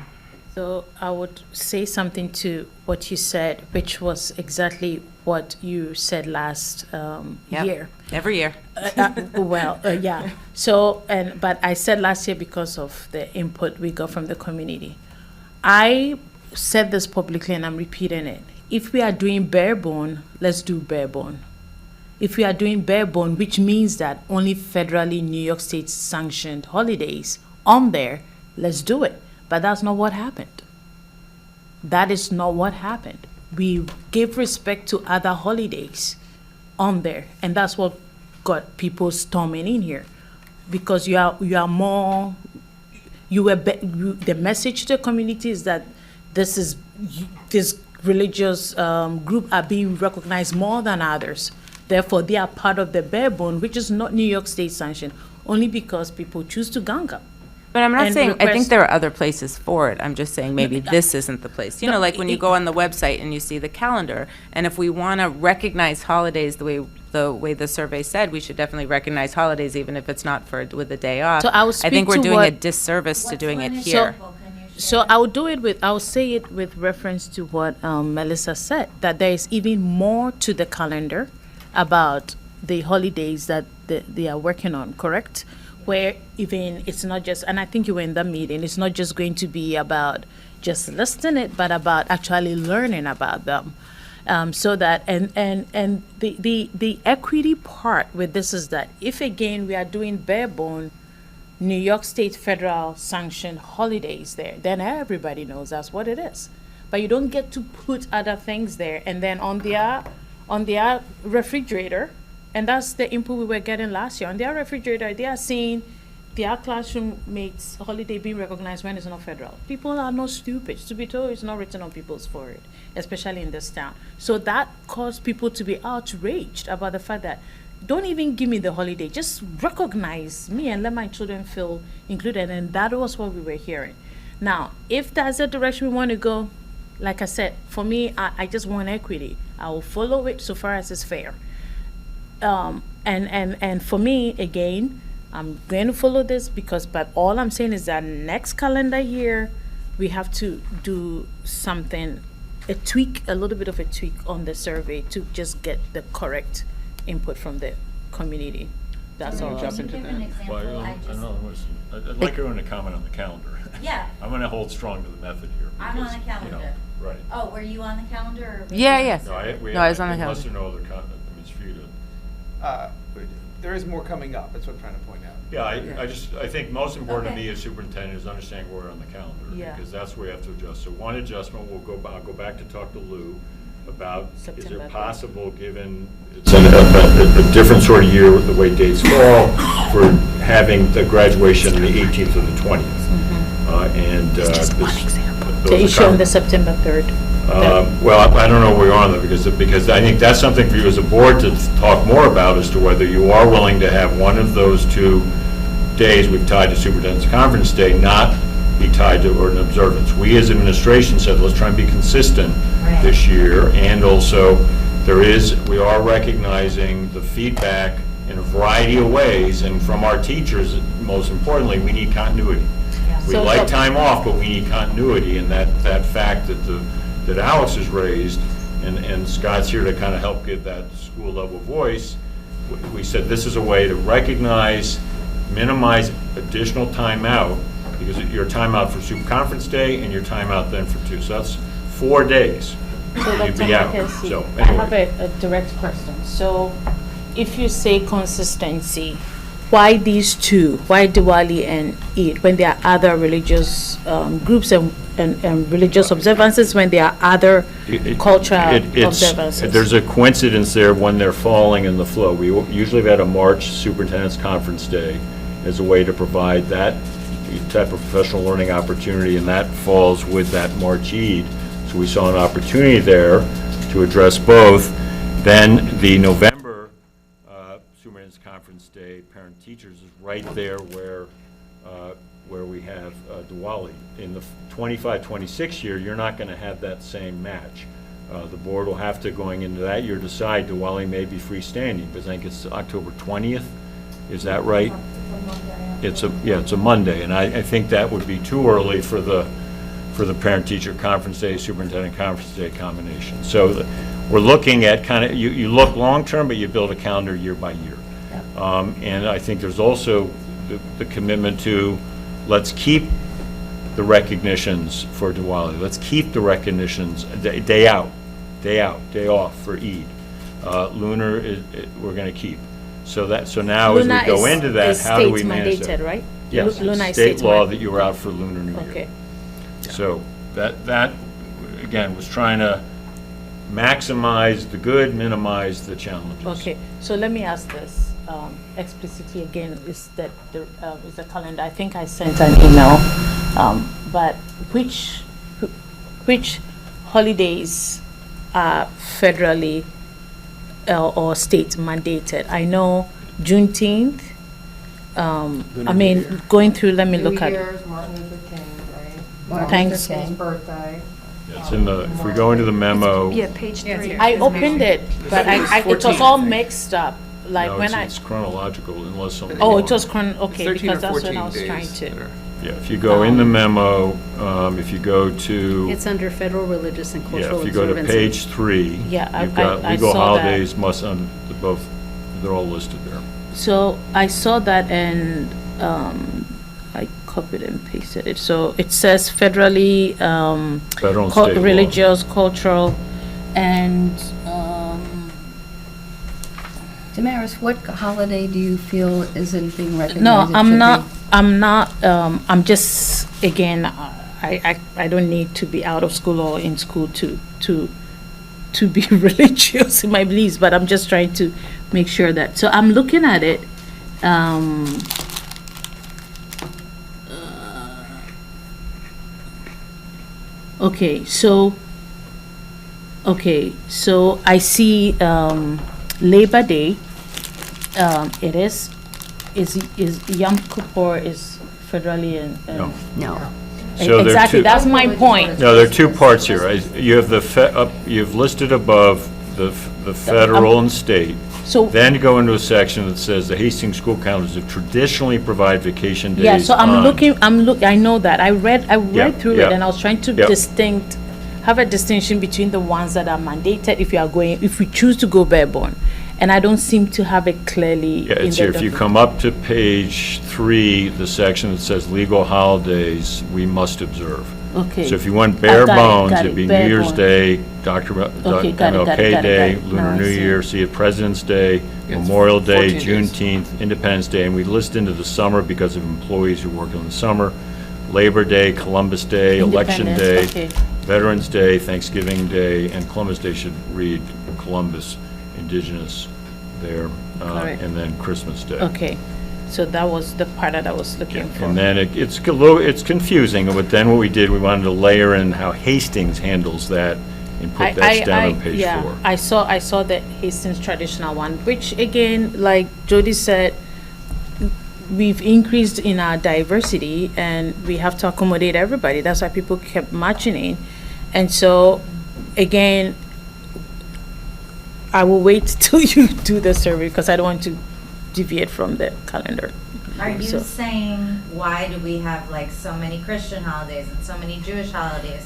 [SPEAKER 5] So I would say something to what you said, which was exactly what you said last
[SPEAKER 9] Yep.
[SPEAKER 5] year.
[SPEAKER 9] Every year.
[SPEAKER 5] Yeah. So, but I said last year because of the input we got from the community. I said this publicly and I'm repeating it. If we are doing bare bone, let's do bare bone. If we are doing bare bone, which means that only federally New York State sanctioned holidays on there, let's do it. But that's not what happened. That is not what happened. We gave respect to other holidays on there, and that's what got people storming in here, because you are more. The message to the community is that this religious group are being recognized more than others. Therefore, they are part of the bare bone, which is not New York State sanctioned, only because people choose to gang up.
[SPEAKER 9] But I'm not
[SPEAKER 5] And
[SPEAKER 9] saying, I think
[SPEAKER 5] request-
[SPEAKER 9] there are other places for it. I'm just saying maybe this isn't the place. You know, like when you go on the website and you see the calendar, and if we want to recognize holidays the way the survey said, we should definitely recognize holidays even if it's not with a day off.
[SPEAKER 5] So I will
[SPEAKER 9] I think
[SPEAKER 5] speak
[SPEAKER 9] we're
[SPEAKER 5] to
[SPEAKER 9] doing a
[SPEAKER 5] what-
[SPEAKER 9] disservice to
[SPEAKER 11] What's
[SPEAKER 9] doing it
[SPEAKER 11] one
[SPEAKER 9] here.
[SPEAKER 11] example? Can you
[SPEAKER 5] So
[SPEAKER 11] share?
[SPEAKER 5] I will say it with reference to what Melissa said, that there is even more to the calendar about the holidays that they are working on, correct? Where even it's not just, and I think you were in that meeting, it's not just going to be about just listing it, but about actually learning about them. So that, and the equity part with this is that if again we are doing bare bone New York State federal sanctioned holidays there, then everybody knows that's what it is. But you don't get to put other things there, and then on their refrigerator, and that's the input we were getting last year. On their refrigerator, they are seeing their classroom mates' holiday being recognized when it's not federal. People are not stupid. To be told, it's not written on people's forehead, especially in this town. So that caused people to be outraged about the fact that don't even give me the holiday, just recognize me and let my children feel included. And that was what we were hearing. Now, if that's the direction we want to go, like I said, for me, I just want equity. I will follow it so far as it's fair. And for me, again, I'm going to follow this but all I'm saying is that next calendar year, we have to do something, a little bit of a tweak on the survey to just get the correct input from the community. That's all.
[SPEAKER 11] Can you give an example?
[SPEAKER 2] Well, I don't know, I'd like everyone to comment on the calendar.
[SPEAKER 11] Yeah.
[SPEAKER 2] I'm going to hold strong to the method here.
[SPEAKER 11] I'm on
[SPEAKER 2] because,
[SPEAKER 11] the
[SPEAKER 2] you know,
[SPEAKER 11] calendar.
[SPEAKER 2] Right.
[SPEAKER 11] Oh, were you on the calendar? Or
[SPEAKER 9] Yeah, yeah.
[SPEAKER 2] No,
[SPEAKER 9] No, I was on the
[SPEAKER 2] unless
[SPEAKER 9] calendar.
[SPEAKER 2] there are no other comment, I mean, it's for you to.
[SPEAKER 1] There is more coming up, that's what I'm trying to point out.
[SPEAKER 2] Yeah, I think most important to me as superintendent is understanding where we're on the calendar.
[SPEAKER 5] Yeah.
[SPEAKER 2] Because that's where we have to adjust. So one adjustment, I'll go back to talk to Lou about, is
[SPEAKER 5] September.
[SPEAKER 2] it possible, given it's a different sort of year with the way dates fall, for having the graduation on the 18th or the 20th?
[SPEAKER 5] To issue on the September 3rd.
[SPEAKER 2] Well, I don't know where you're on that, because I think that's something for you as a board to talk more about, as to whether you are willing to have one of those 2 days we've tied to Superintendent's Conference Day not be tied to an observance. We as administration said, let's try and be consistent
[SPEAKER 11] Right.
[SPEAKER 2] this year, and also we are recognizing the feedback in a variety of ways, and from our teachers, most importantly, we need continuity. We
[SPEAKER 5] So-
[SPEAKER 2] like time off, but we need continuity, and that fact that Alex has raised, and Scott's here to kind of help give that school level voice, we said this is a way to recognize, minimize additional time out, because your time out for Super Conference Day and your time out then for 2. So that's 4 days.
[SPEAKER 5] So
[SPEAKER 2] you'd
[SPEAKER 5] Dr.
[SPEAKER 2] be out.
[SPEAKER 5] Marquez,
[SPEAKER 2] So,
[SPEAKER 5] I have
[SPEAKER 2] anyway.
[SPEAKER 5] a direct question. So if you say consistency, why these two? Why Diwali and Eid when there are other religious groups and religious observances, when there are other cultural observances?
[SPEAKER 2] There's a coincidence there when they're falling in the flow. We usually have had a March Superintendent's Conference Day as a way to provide that type of professional learning opportunity, and that falls with that March Eid. So we saw an opportunity there to address both. Then the November Superintendent's Conference Day, Parent Teachers, is right there where we have Diwali. In the 25-26 year, you're not going to have that same match. The board will have to, going into that year, decide Diwali may be freestanding, because I think it's October 20th. Is that right? It's a Monday, and I think that would be too early for the Parent-Teacher Conference Day, Superintendent Conference Day combination. So we're looking at kind of, you look long-term, but you build a calendar year by year. And I think there's also the commitment to, let's keep the recognitions for Diwali. Let's keep the recognitions day out, day off for Eid. Lunar, we're going to keep. So now as we go into that, how do we manage that?
[SPEAKER 5] Mandated, right?
[SPEAKER 2] Yes,
[SPEAKER 5] Lunar is
[SPEAKER 2] state law
[SPEAKER 5] mandated.
[SPEAKER 2] that you were out for Lunar New Year.
[SPEAKER 5] Okay.
[SPEAKER 2] So that, again, was trying to maximize the good, minimize the challenges.
[SPEAKER 5] Okay, so let me ask this explicitly again, is the calendar, I think I sent an email, but which holidays are federally or state mandated? I know Juneteenth, I mean, going through, let me look at.
[SPEAKER 13] New Year's, Martin Luther King, right?
[SPEAKER 7] Martin
[SPEAKER 5] Thanks.
[SPEAKER 7] Luther
[SPEAKER 13] His
[SPEAKER 7] King.
[SPEAKER 13] birthday.
[SPEAKER 2] It's in the, if we go into the memo.
[SPEAKER 12] Yeah, page 3.
[SPEAKER 5] I opened it, but it was all mixed up, like
[SPEAKER 2] No,
[SPEAKER 5] when
[SPEAKER 2] it's chronological unless something.
[SPEAKER 5] oh, it was okay,
[SPEAKER 1] 13 or
[SPEAKER 5] because that's when
[SPEAKER 1] 14
[SPEAKER 5] I was trying
[SPEAKER 1] days
[SPEAKER 5] to.
[SPEAKER 1] that are-
[SPEAKER 2] Yeah, if you go in the memo, if you go to,
[SPEAKER 10] It's under federal, religious, and
[SPEAKER 2] yeah,
[SPEAKER 10] cultural
[SPEAKER 2] if you go to
[SPEAKER 10] observances.
[SPEAKER 2] page 3.
[SPEAKER 5] Yeah,
[SPEAKER 2] You've got
[SPEAKER 5] I
[SPEAKER 2] legal
[SPEAKER 5] saw that.
[SPEAKER 2] holidays must, both, they're all listed there.
[SPEAKER 5] So I saw that and I copied and pasted it. So it says federally,
[SPEAKER 2] Federal and state law.
[SPEAKER 5] religious, cultural, and
[SPEAKER 7] Damaris, what holiday do you feel isn't being recognized?
[SPEAKER 5] no,
[SPEAKER 7] It should
[SPEAKER 5] I'm
[SPEAKER 7] be?
[SPEAKER 5] not. I'm just again. I don't need to be out of school or in school to be religious in my beliefs, but I'm just trying to make sure that. So I'm looking at it. Okay, so I see Labor Day. It is Yom Kippur is federally and.
[SPEAKER 2] No.
[SPEAKER 7] No.
[SPEAKER 2] So there are
[SPEAKER 5] Exactly,
[SPEAKER 2] two-
[SPEAKER 5] that's my point.
[SPEAKER 2] No, there are two parts here. You have you've listed above the federal and state.
[SPEAKER 5] So,
[SPEAKER 2] Then you go into a section that says the Hastings school calendars have traditionally provided vacation days.
[SPEAKER 5] yeah, so
[SPEAKER 2] on-
[SPEAKER 5] I know that. I read through
[SPEAKER 2] yeah.
[SPEAKER 5] it and I was trying to
[SPEAKER 2] Yep.
[SPEAKER 5] have a distinction between the ones that are mandated if we choose to go barebone. And I don't seem to have it clearly
[SPEAKER 2] Yeah,
[SPEAKER 5] in
[SPEAKER 2] it's
[SPEAKER 5] the
[SPEAKER 2] here. If you
[SPEAKER 5] document.
[SPEAKER 2] come up to page 3, the section that says legal holidays, we must observe.
[SPEAKER 5] Okay.
[SPEAKER 2] So if you went bare
[SPEAKER 5] got it,
[SPEAKER 2] bones,
[SPEAKER 5] got
[SPEAKER 2] it'd
[SPEAKER 5] it,
[SPEAKER 2] be New
[SPEAKER 5] bare
[SPEAKER 2] Year's
[SPEAKER 5] bones.
[SPEAKER 2] Day, Dr.
[SPEAKER 5] Okay, got it, got it,
[SPEAKER 2] MLK
[SPEAKER 5] got it,
[SPEAKER 2] Day,
[SPEAKER 5] got it.
[SPEAKER 2] Lunar
[SPEAKER 5] Now I
[SPEAKER 2] New
[SPEAKER 5] see.
[SPEAKER 2] Year, see it, President's Day,
[SPEAKER 1] Yeah, it's
[SPEAKER 2] Memorial Day,
[SPEAKER 1] 14 days.
[SPEAKER 2] Juneteenth, Independence Day, and we list into the summer because of employees who work in the summer, Labor Day, Columbus Day, Election Day,
[SPEAKER 5] Independence, okay.
[SPEAKER 2] Veterans Day, Thanksgiving Day, and Columbus Day should read Columbus, Indigenous there,
[SPEAKER 5] Correct.
[SPEAKER 2] and then Christmas Day.
[SPEAKER 5] Okay, so that was the part that I was looking for.
[SPEAKER 2] And then it's confusing, but then what we did, we wanted to layer in how Hastings handles that and put that down on page 4.
[SPEAKER 5] Yeah, I saw the Hastings traditional one, which again, like Jody said, we've increased in our diversity and we have to accommodate everybody. That's why people kept marching in. And so, again, I will wait till you do the survey because I don't want to deviate from the calendar.
[SPEAKER 11] Are you
[SPEAKER 5] So-
[SPEAKER 11] saying, why do we have like so many Christian holidays and so many Jewish holidays?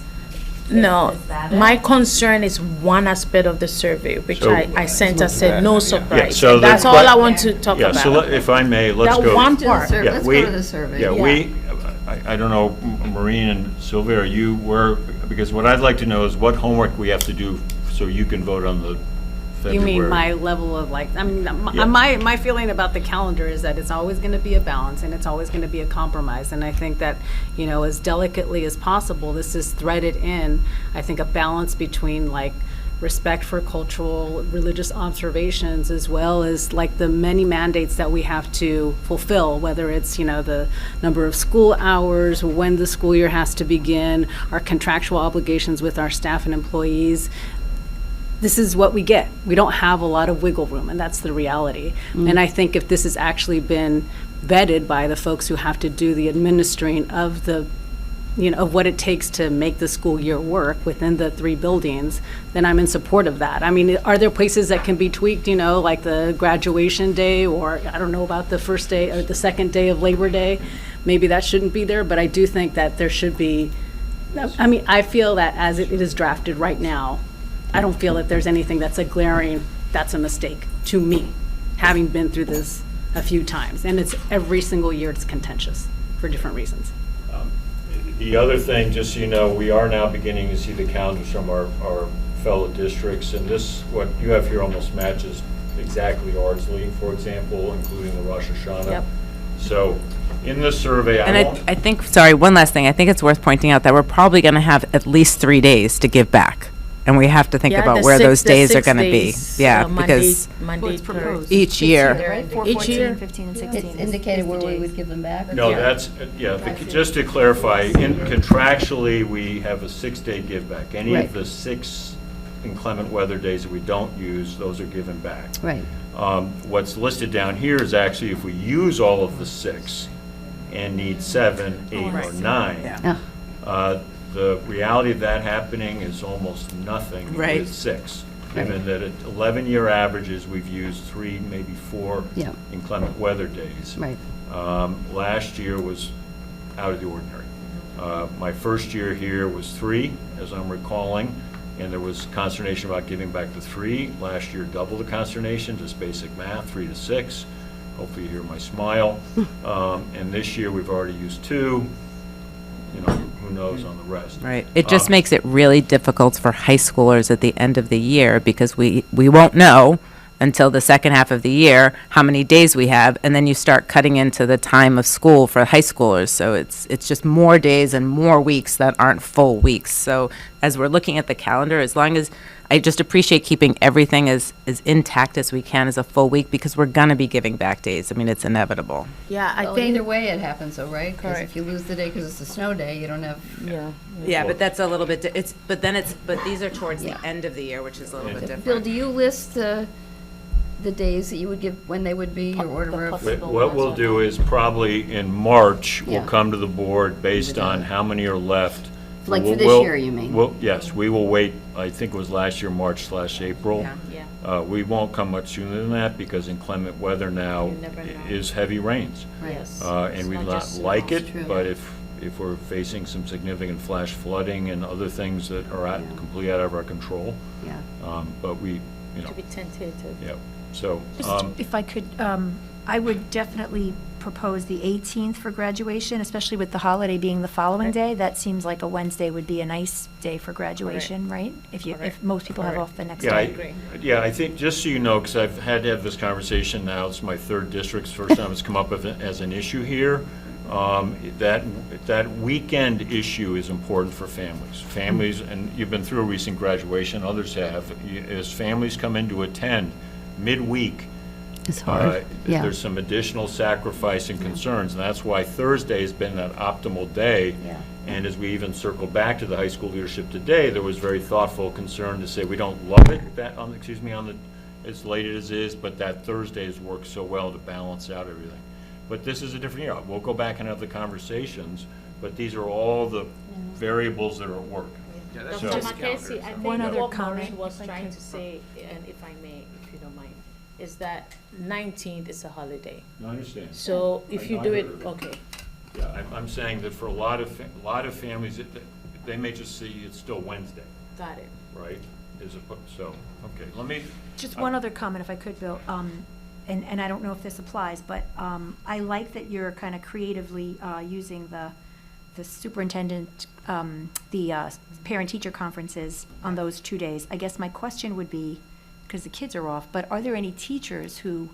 [SPEAKER 5] No,
[SPEAKER 11] Is that it?
[SPEAKER 5] my concern is one aspect of the survey, which
[SPEAKER 2] So-
[SPEAKER 5] I sent, I said, no surprise.
[SPEAKER 2] so
[SPEAKER 5] And that's
[SPEAKER 2] the
[SPEAKER 5] all I
[SPEAKER 2] que-
[SPEAKER 5] want to talk
[SPEAKER 2] Yeah, so
[SPEAKER 5] about.
[SPEAKER 2] if I may, let's
[SPEAKER 5] That
[SPEAKER 2] go.
[SPEAKER 5] one
[SPEAKER 7] To the
[SPEAKER 5] part.
[SPEAKER 7] survey.
[SPEAKER 2] Yeah,
[SPEAKER 7] Let's
[SPEAKER 2] we-
[SPEAKER 7] go to the survey.
[SPEAKER 2] Yeah, I don't know, Maureen and Sylvia, are you were Because what I'd like to know is what homework we have to do so you can vote on the
[SPEAKER 14] You
[SPEAKER 2] February.
[SPEAKER 14] mean my level of like, I mean,
[SPEAKER 2] Yeah.
[SPEAKER 14] my feeling about the calendar is that it's always going to be a balance and it's always going to be a compromise. And I think that, you know, as delicately as possible, this is threaded in, I think, a balance between like respect for cultural, religious observations, as well as like the many mandates that we have to fulfill, whether it's, you know, the number of school hours, when the school year has to begin, our contractual obligations with our staff and employees. This is what we get. We don't have a lot of wiggle room, and that's the reality. And I think if this has actually been vetted by the folks who have to do the administering of the, you know, of what it takes to make the school year work within the 3 buildings, then I'm in support of that. I mean, are there places that can be tweaked, you know, like the graduation day, or I don't know about the first day or the second day of Labor Day? Maybe that shouldn't be there, but I do think that there should be, I mean, I feel that as it is drafted right now, I don't feel that there's anything that's a glaring, that's a mistake to me, having been through this a few times. And it's every single year it's contentious for different reasons.
[SPEAKER 2] The other thing, just so you know, we are now beginning to see the calendars from our fellow districts, and this, what you have here almost matches exactly Ardsley, for example, including the Rosh Hashanah.
[SPEAKER 14] Yep.
[SPEAKER 2] So in the survey,
[SPEAKER 9] And I think, sorry, one last thing. I think it's worth pointing out that we're probably going to have at least 3 days to give back. And we have to think about where those days are going to be. Yeah, because
[SPEAKER 12] Monday,
[SPEAKER 9] each year.
[SPEAKER 12] Right? 4,
[SPEAKER 14] Each year.
[SPEAKER 12] 14, 15, and 16.
[SPEAKER 7] It's indicated
[SPEAKER 12] is the
[SPEAKER 7] where we
[SPEAKER 12] days.
[SPEAKER 7] would give them back?
[SPEAKER 2] No, that's, just to clarify, contractually, we have a 6-day give back. Any
[SPEAKER 7] Right.
[SPEAKER 2] of the 6 inclement weather days that we don't use, those are given back.
[SPEAKER 7] Right.
[SPEAKER 2] What's listed down here is actually if we use all of the 6 and need 7, 8, or 9. The reality of that happening is almost nothing
[SPEAKER 9] Right.
[SPEAKER 2] with 6. Given that at 11-year averages, we've used 3, maybe 4
[SPEAKER 7] Yeah.
[SPEAKER 2] inclement weather days.
[SPEAKER 7] Right.
[SPEAKER 2] Last year was out of the ordinary. My first year here was 3, as I'm recalling, and there was consternation about giving back the 3. Last year, double the consternation, just basic math, 3 to 6. Hopefully you hear my smile. And this year, we've already used 2. You know, who knows on the rest.
[SPEAKER 9] Right. It just makes it really difficult for high schoolers at the end of the year because we won't know until the second half of the year how many days we have, and then you start cutting into the time of school for high schoolers. So it's just more days and more weeks that aren't full weeks. So as we're looking at the calendar, as long as I just appreciate keeping everything as intact as we can as a full week because we're going to be giving back days. I mean, it's inevitable.
[SPEAKER 14] Yeah, I
[SPEAKER 7] Well,
[SPEAKER 14] think.
[SPEAKER 7] either way it happens though, right? Because if you lose the day because it's a snow day, you don't have.
[SPEAKER 9] Yeah, but that's a little bit, but these are towards
[SPEAKER 7] Yeah.
[SPEAKER 9] the end of the year, which is a little bit different.
[SPEAKER 7] Bill, do you list the days that you would give, when they would be, your order of?
[SPEAKER 2] What we'll do is probably in March, we'll
[SPEAKER 7] Yeah.
[SPEAKER 2] come to the board based on how many are left.
[SPEAKER 7] Like for this
[SPEAKER 2] We'll-
[SPEAKER 7] year, you mean?
[SPEAKER 2] Yes, we will wait, I think it was last year, March/April.
[SPEAKER 9] Yeah.
[SPEAKER 2] We won't come much sooner than that because inclement weather now is heavy rains.
[SPEAKER 7] Yes.
[SPEAKER 2] And we not like it, but if we're facing some significant flash flooding and other things that are completely out of our control,
[SPEAKER 7] Yeah.
[SPEAKER 2] but we, you know,
[SPEAKER 6] To be tentative.
[SPEAKER 2] yeah, so.
[SPEAKER 12] Just if I could, I would definitely propose the 18th for graduation, especially with the holiday being the following day. That seems like a Wednesday would be a nice day for graduation, right? If most people have off the next
[SPEAKER 2] Yeah,
[SPEAKER 12] day.
[SPEAKER 2] yeah, I think, just so you know, because I've had to have this conversation now, it's my 3rd district, it's the first time it's come up as an issue here. That weekend issue is important for families. Families, and you've been through a recent graduation, others have, as families come in to attend midweek,
[SPEAKER 7] It's hard. Yeah.
[SPEAKER 2] there's some additional sacrifice and concerns, and that's why Thursday has been that optimal day.
[SPEAKER 7] Yeah.
[SPEAKER 2] And as we even circle back to the high school leadership today, there was very thoughtful concern to say, we don't love it, as late as it is, but that Thursday has worked so well to balance out everything. But this is a different year. We'll go back and have the conversations, but these are all the variables that are at work. So-
[SPEAKER 6] Dr. Marchesi, I
[SPEAKER 12] One
[SPEAKER 6] think
[SPEAKER 12] other
[SPEAKER 6] what
[SPEAKER 12] comment,
[SPEAKER 6] Maureen was
[SPEAKER 12] if I
[SPEAKER 6] trying
[SPEAKER 12] could.
[SPEAKER 6] to say, and if I may, if you don't mind, is that 19th is a holiday.
[SPEAKER 2] I understand.
[SPEAKER 6] So if you do it, okay.
[SPEAKER 2] Yeah, I'm saying that for a lot of families, they may just see it's still Wednesday,
[SPEAKER 6] Got it.
[SPEAKER 2] right? So, okay, let me.
[SPEAKER 12] Just one other comment, if I could, Bill, and I don't know if this applies, but I like that you're kind of creatively using the the superintendent, the parent-teacher conferences on those 2 days. I guess my question would be, because the kids are off, but are there any teachers who,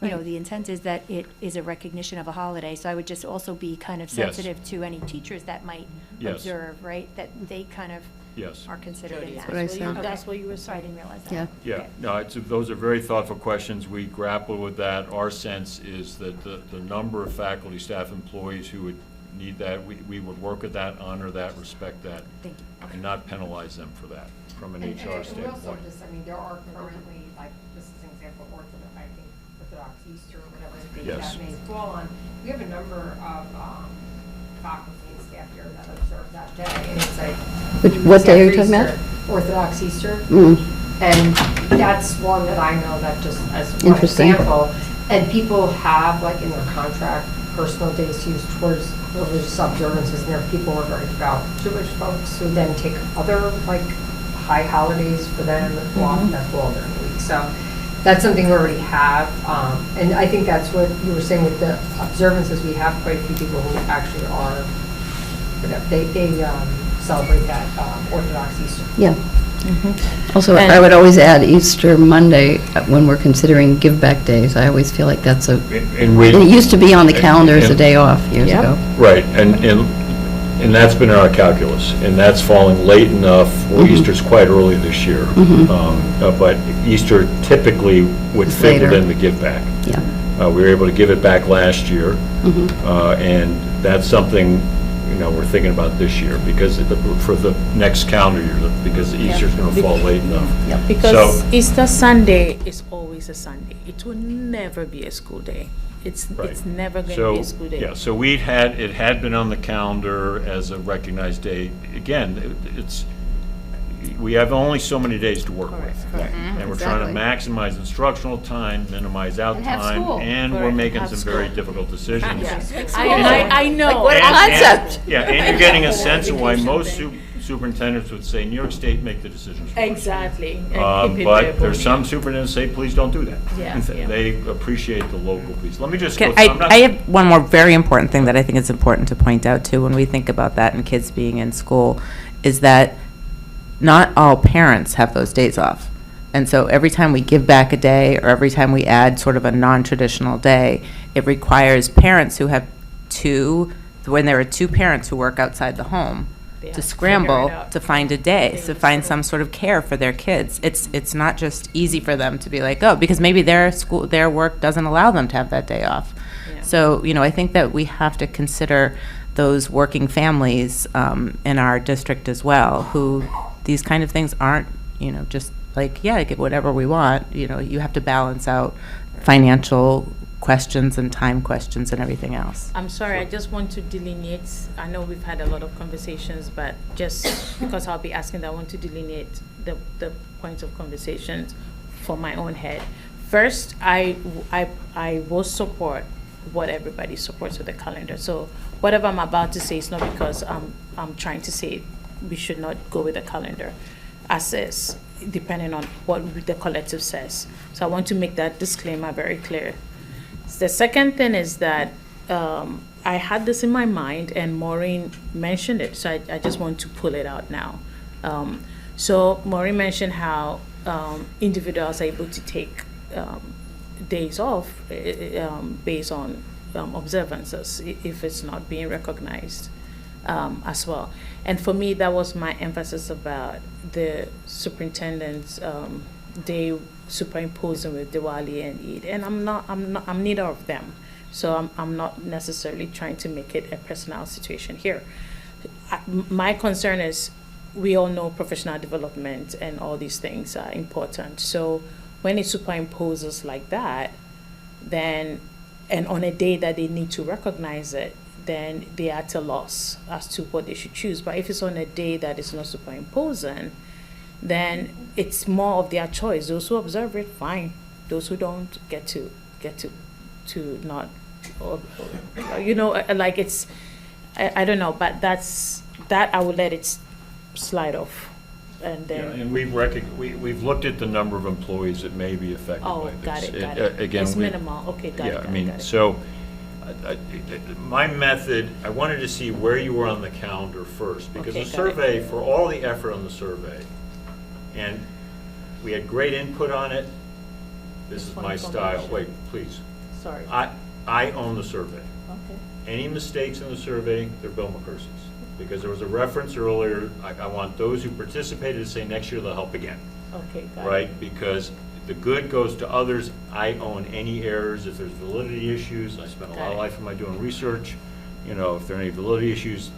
[SPEAKER 12] you know, the intent is that it is a recognition of a holiday, so I would just also be kind of
[SPEAKER 2] Yes.
[SPEAKER 12] sensitive to any teachers that might
[SPEAKER 2] Yes.
[SPEAKER 12] observe, right? That they kind of
[SPEAKER 2] Yes.
[SPEAKER 12] are considered in that.
[SPEAKER 7] what I said.
[SPEAKER 12] That's what you were saying. I didn't realize that.
[SPEAKER 7] Yeah.
[SPEAKER 2] Yeah,
[SPEAKER 12] Okay.
[SPEAKER 2] no, those are very thoughtful questions. We grapple with that. Our sense is that the number of faculty, staff, employees who would need that, we would work with that, honor that, respect that,
[SPEAKER 12] Thank you.
[SPEAKER 2] and not penalize them for that from an
[SPEAKER 13] And
[SPEAKER 2] HR
[SPEAKER 13] we also
[SPEAKER 2] standpoint.
[SPEAKER 13] just, I mean, there are currently, like, this is an example, Orthodox Easter or whatever the date
[SPEAKER 2] Yes.
[SPEAKER 13] that may fall on. We have a number of faculty and staff here that observe that day, and it's like.
[SPEAKER 7] What day are you
[SPEAKER 13] Easter,
[SPEAKER 7] talking about?
[SPEAKER 13] Orthodox Easter.
[SPEAKER 7] Mm.
[SPEAKER 13] And that's one that I know that just as one
[SPEAKER 7] Interesting.
[SPEAKER 13] example. And people have, like, in their contract, personal days to use towards religious observances, and there are people who are very devout Jewish folks who then take other, like, high holidays for them, and often that's all during the week. So that's something we already have, and I think that's what you were saying with the observances. We have quite a few people who actually are, they celebrate that Orthodox Easter.
[SPEAKER 7] Yeah. Also, I would always add Easter Monday when we're considering give-back days. I always feel like that's a,
[SPEAKER 2] And we.
[SPEAKER 7] and it used to be on the calendar as a
[SPEAKER 2] and-
[SPEAKER 7] day off years
[SPEAKER 12] Yep.
[SPEAKER 7] ago.
[SPEAKER 2] Right, and that's been in our calculus, and that's falling late enough, well, Easter's quite early this year. But Easter typically would
[SPEAKER 7] It's
[SPEAKER 2] fit
[SPEAKER 7] later.
[SPEAKER 2] within the give back.
[SPEAKER 7] Yeah.
[SPEAKER 2] We were able to give it back last year, and that's something, you know, we're thinking about this year, because for the next calendar year, because Easter's gonna fall late enough.
[SPEAKER 5] Because
[SPEAKER 2] So-
[SPEAKER 5] Easter Sunday is always a Sunday. It will never be a school day. It's
[SPEAKER 2] Right.
[SPEAKER 5] never going to
[SPEAKER 2] So,
[SPEAKER 5] be a school day.
[SPEAKER 2] yeah, so it had been on the calendar as a recognized day. Again, we have only so many days to work with. And we're trying to maximize instructional time, minimize out
[SPEAKER 7] And have
[SPEAKER 2] time,
[SPEAKER 7] school.
[SPEAKER 2] and we're
[SPEAKER 5] Correct.
[SPEAKER 2] making
[SPEAKER 5] Have
[SPEAKER 2] some
[SPEAKER 5] school.
[SPEAKER 2] very difficult decisions.
[SPEAKER 5] I know.
[SPEAKER 7] what a concept.
[SPEAKER 2] Yeah, and you're getting a sense of why most superintendents would say, New York State, make the decisions for us.
[SPEAKER 5] Exactly. And keep it
[SPEAKER 2] But
[SPEAKER 5] there,
[SPEAKER 2] there's
[SPEAKER 5] Bobby.
[SPEAKER 2] some superintendents say, please don't do that.
[SPEAKER 5] Yeah, yeah.
[SPEAKER 2] They appreciate the local piece. Let me just go,
[SPEAKER 9] Okay,
[SPEAKER 2] I'm not.
[SPEAKER 9] I have one more very important thing that I think is important to point out too, when we think about that and kids being in school, is that not all parents have those days off. And so every time we give back a day, or every time we add sort of a non-traditional day, it requires parents who have when there are two parents who work outside the home,
[SPEAKER 5] They have
[SPEAKER 9] to
[SPEAKER 5] to
[SPEAKER 9] scramble
[SPEAKER 5] figure it out.
[SPEAKER 9] to find a day,
[SPEAKER 5] They
[SPEAKER 9] to
[SPEAKER 5] would
[SPEAKER 9] find
[SPEAKER 5] struggle.
[SPEAKER 9] some sort of care for their kids. It's not just easy for them to be like, oh, because maybe their work doesn't allow them to have that day off.
[SPEAKER 5] Yeah.
[SPEAKER 9] So, I think that we have to consider those working families in our district as well, who these kind of things aren't, just like, yeah, get whatever we want. You have to balance out financial questions and time questions and everything else.
[SPEAKER 5] I'm sorry, I just want to delineate, I know we've had a lot of conversations, but just because I'll be asking that, I want to delineate the points of conversations for my own head. First, I will support what everybody supports with the calendar. So whatever I'm about to say is not because I'm trying to say we should not go with the calendar as is, depending on what the collective says. So I want to make that disclaimer very clear. The second thing is that I had this in my mind, and Maureen mentioned it, so I just want to pull it out now. So Maureen mentioned how individuals are able to take days off based on observances if it's not being recognized as well. And for me, that was my emphasis about the superintendent's day superimposing with Diwali and Eid, and I'm neither of them, so I'm not necessarily trying to make it a personal situation here. My concern is, we all know professional development and all these things are important. So when it superimposes like that, then, and on a day that they need to recognize it, then they are at a loss as to what they should choose. But if it's on a day that is not superimposing, then it's more of their choice. Those who observe it, fine. Those who don't get to not, or like it's, I don't know. But that I would let it slide off, and
[SPEAKER 2] Yeah,
[SPEAKER 5] then.
[SPEAKER 2] and we've looked at the number of employees that may be affected
[SPEAKER 5] Oh,
[SPEAKER 2] by this.
[SPEAKER 5] got it.
[SPEAKER 2] Again,
[SPEAKER 5] It's
[SPEAKER 2] we-
[SPEAKER 5] minimal. Okay, got it.
[SPEAKER 2] Yeah,
[SPEAKER 5] got
[SPEAKER 2] I
[SPEAKER 5] it,
[SPEAKER 2] mean,
[SPEAKER 5] got it.
[SPEAKER 2] so, My method, I wanted to see where you were on the calendar first, because
[SPEAKER 14] Okay,
[SPEAKER 2] the
[SPEAKER 14] got it.
[SPEAKER 2] survey, for all the effort on the survey, and we had great input on it, this is my style, wait, please.
[SPEAKER 14] Sorry.
[SPEAKER 2] I own the survey.
[SPEAKER 14] Okay.
[SPEAKER 2] Any mistakes in the survey, they're Bill McCurcy's. Because there was a reference earlier, I want those who participated to say next year they'll help again.
[SPEAKER 14] Okay, got it.
[SPEAKER 2] Right? Because the good goes to others. I own any errors. If there's validity issues, I spent a lot of life of my doing research. You know, if there are any validity issues,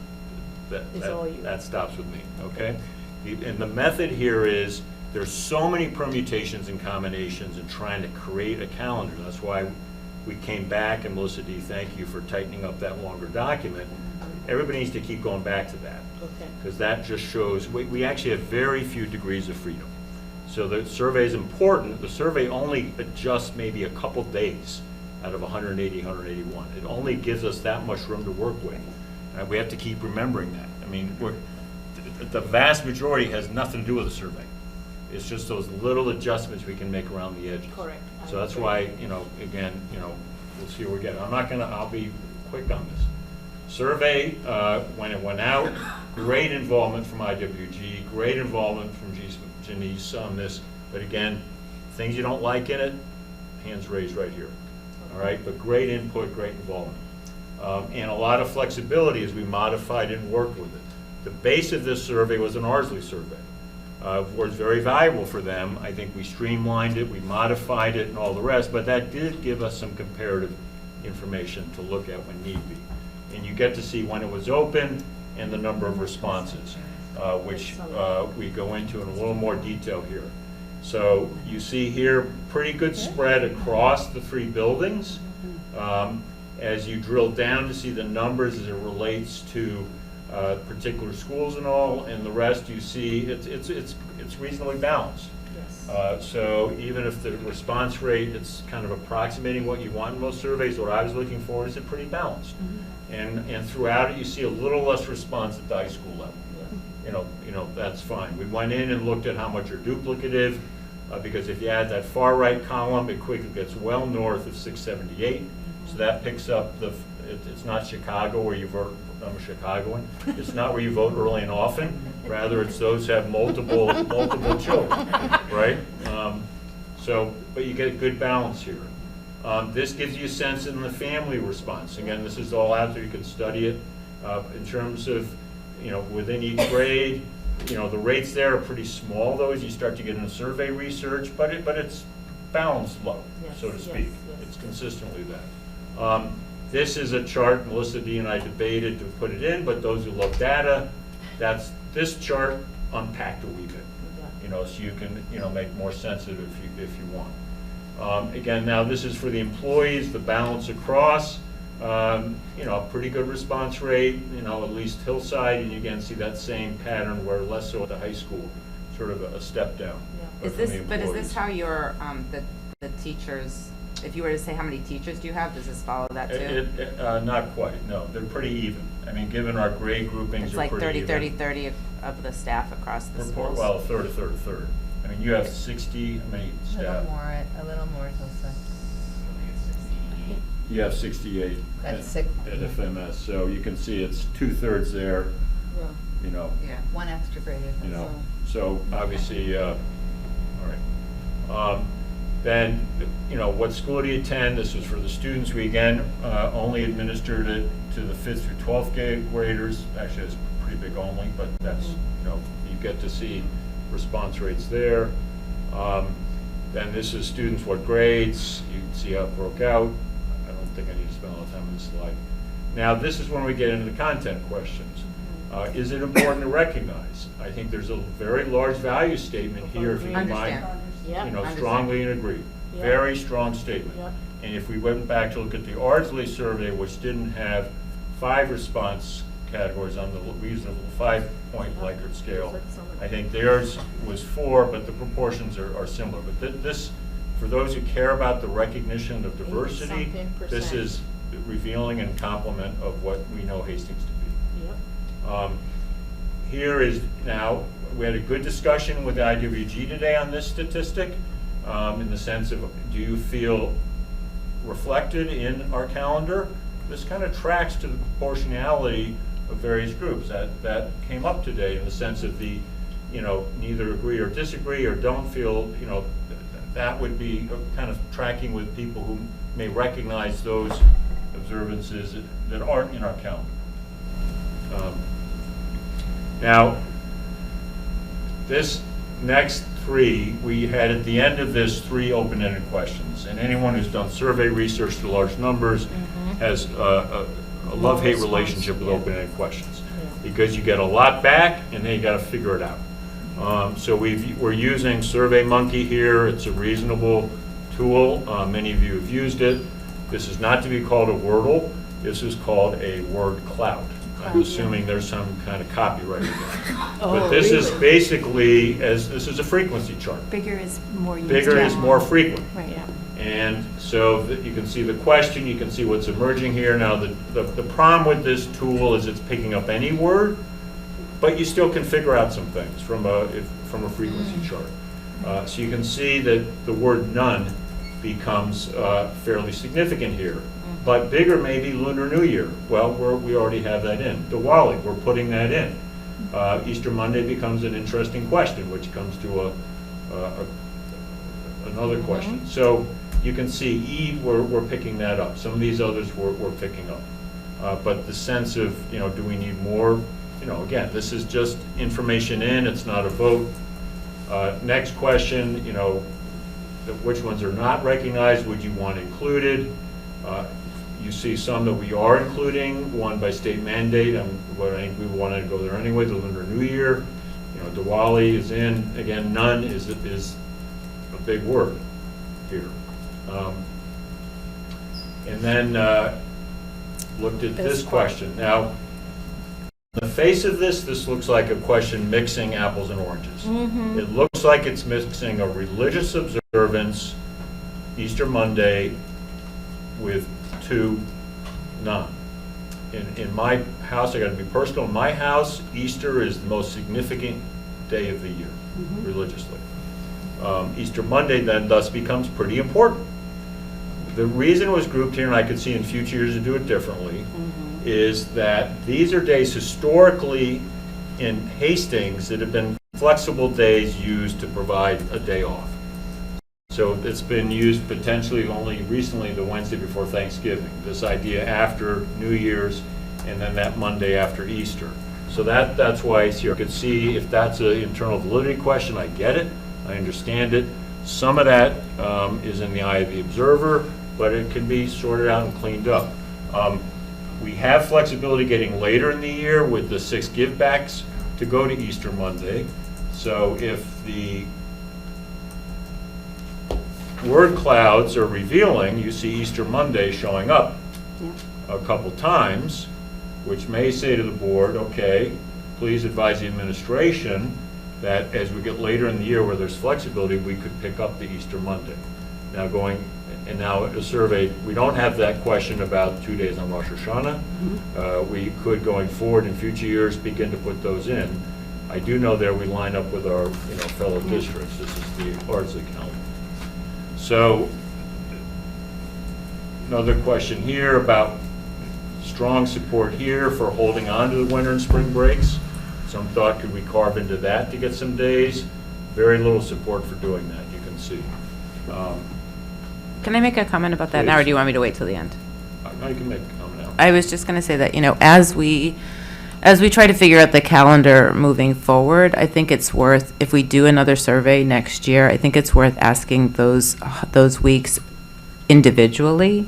[SPEAKER 14] It's all you.
[SPEAKER 2] that stops with me, okay? And the method here is, there's so many permutations and combinations in trying to create a calendar. That's why we came back, and Melissa D., thank you for tightening up that longer document. Everybody needs to keep going back to that.
[SPEAKER 14] Okay.
[SPEAKER 2] Because that just shows, we actually have very few degrees of freedom. So the survey is important. The survey only adjusts maybe a couple days out of 180, 181. It only gives us that much room to work with. We have to keep remembering that. I mean, the vast majority has nothing to do with the survey. It's just those little adjustments we can make around the edges.
[SPEAKER 14] Correct.
[SPEAKER 2] So that's why, you know, again, you know, we'll see where we get. I'll be quick on this. Survey, when it went out, great involvement from IWG, great involvement from Janice on this, but again, things you don't like in it, hands raised right here. All right, but great input, great involvement. And a lot of flexibility as we modified it and worked with it. The base of this survey was an Ardsley survey. Was very valuable for them. I think we streamlined it, we modified it and all the rest, but that did give us some comparative information to look at when need be. And you get to see when it was open and the number of responses, which we go into in a little more detail here. So you see here, pretty good spread across the 3 buildings. As you drill down to see the numbers as it relates to particular schools and all, and the rest you see, it's reasonably balanced.
[SPEAKER 14] Yes.
[SPEAKER 2] So even if the response rate, it's kind of approximating what you want in most surveys, what I was looking for is it pretty balanced. And throughout it, you see a little less response at the high school level. You know, that's fine. We went in and looked at how much are duplicative, because if you add that far right column, it quickly gets well north of 678. So that picks up it's not Chicago where you vote, I'm a Chicagoan. It's not where you vote early and often. Rather, it's those who have multiple children, right? But you get a good balance here. This gives you a sense in the family response. Again, this is all out there. You can study it in terms of, you know, within each grade. You know, the rates there are pretty small, though, as you start to get into survey research, but it's balanced low, so to speak. It's consistently that. This is a chart Melissa D. and I debated to put it in, but those who love data, that's this chart unpacked a wee bit. You know, so you can, you know, make more sense of it if you want. Again, now this is for the employees, the balance across. You know, pretty good response rate, you know, at least Hillside, and you again see that same pattern where less so at the high school, sort of a step down.
[SPEAKER 9] Is this how your, the teachers, if you were to say how many teachers do you have, does this follow that too?
[SPEAKER 2] Not quite, no, they're pretty even. I mean, given our grade groupings
[SPEAKER 9] It's
[SPEAKER 2] are
[SPEAKER 9] like
[SPEAKER 2] pretty
[SPEAKER 9] 30,
[SPEAKER 2] even.
[SPEAKER 9] 30 of the staff across the schools?
[SPEAKER 2] Well, a third. I mean, you have 60, how many staff?
[SPEAKER 3] A little more, Hillside.
[SPEAKER 2] You have 68
[SPEAKER 3] That's
[SPEAKER 2] at
[SPEAKER 3] six.
[SPEAKER 2] FMS, so you can see it's 2/3 there, you know.
[SPEAKER 3] Yeah, 1 extra grade.
[SPEAKER 2] You know, so obviously, all right. Then, you know, what school do you attend? This was for the students. We again only administered it to the 5th through 12th graders. Actually, it's pretty big only, but that's, you know, you get to see response rates there. Then this is students, what grades. You can see how it broke out. I don't think I need to spend a lot of time on this slide. Now, this is when we get into the content questions. Is it important to recognize? I think there's a very large value statement here, if you can mind, you know, strongly and agree. Very strong statement. And if we went back to look at the Ardsley survey, which didn't have 5 response categories on the reasonable 5-point Likert scale, I think theirs was 4, but the proportions are similar. But this, for those who care about the recognition of diversity, this is revealing and complement of what we know Hastings to be. Here is now, we had a good discussion with IWG today on this statistic, in the sense of, do you feel reflected in our calendar? this kind of tracks to the proportionality of various groups. That came up today in the sense of the, neither agree or disagree or don't feel, that would be kind of tracking with people who may recognize those observances that aren't in our calendar. Now, this next three, we had at the end of this 3 open-ended questions. And anyone who's done survey research to large numbers has a love-hate relationship with open-ended questions. Because you get a lot back and then you got to figure it out. So we're using SurveyMonkey here. It's a reasonable tool. Many of you have used it. This is not to be called a Wordle. This is called a word cloud. I'm assuming there's some kind of copyright in that. But this is basically, this is a frequency chart.
[SPEAKER 12] Bigger is more used.
[SPEAKER 2] Bigger is more frequent.
[SPEAKER 12] Right, yeah.
[SPEAKER 2] And so you can see the question, you can see what's emerging here. Now, the problem with this tool is it's picking up any word, but you still can figure out some things from a frequency chart. So you can see that the word none becomes fairly significant here. But bigger may be Lunar New Year. Well, we already have that in. Diwali, we're putting that in. Easter Monday becomes an interesting question, which comes to another question. So you can see Eid, we're picking that up. Some of these others we're picking up. But the sense of, do we need more? Again, this is just information in, it's not a vote. Next question, which ones are not recognized, would you want included? You see some that we are including, one by state mandate, but I think we wanted to go there anyway, the Lunar New Year. Diwali is in, again, none is a big word here. And then looked at this question. Now, on the face of this looks like a question mixing apples and oranges. It looks like it's mixing a religious observance, Easter Monday, with 2 none. In my house, I got to be personal, in my house, Easter is the most significant day of the year, religiously. Easter Monday then thus becomes pretty important. The reason it was grouped here, and I could see in future years to do it differently, is that these are days historically in Hastings that have been flexible days used to provide a day off. So it's been used potentially only recently the Wednesday before Thanksgiving, this idea after New Year's and then that Monday after Easter. So that's why it's here. You could see if that's an internal validity question, I get it, I understand it. Some of that is in the eye of the observer, but it can be sorted out and cleaned up. We have flexibility getting later in the year with the 6 givebacks to go to Easter Monday. So if the word clouds are revealing, you see Easter Monday showing up a couple times, which may say to the board, okay, please advise the administration that as we get later in the year where there's flexibility, we could pick up the Easter Monday. Now a survey, we don't have that question about 2 days on Rosh Hashanah. We could, going forward in future years, begin to put those in. I do know there we line up with our fellow districts. This is the Ardsley calendar. So another question here about strong support here for holding on to the winter and spring breaks. Some thought, could we carve into that to get some days? Very little support for doing that, you can see.
[SPEAKER 9] Can I make a comment about that now, or do you want me to wait till the end?
[SPEAKER 2] No, you can make a comment now.
[SPEAKER 9] I was just going to say that, as we try to figure out the calendar moving forward, I think it's worth, if we do another survey next year, I think it's worth asking those weeks individually,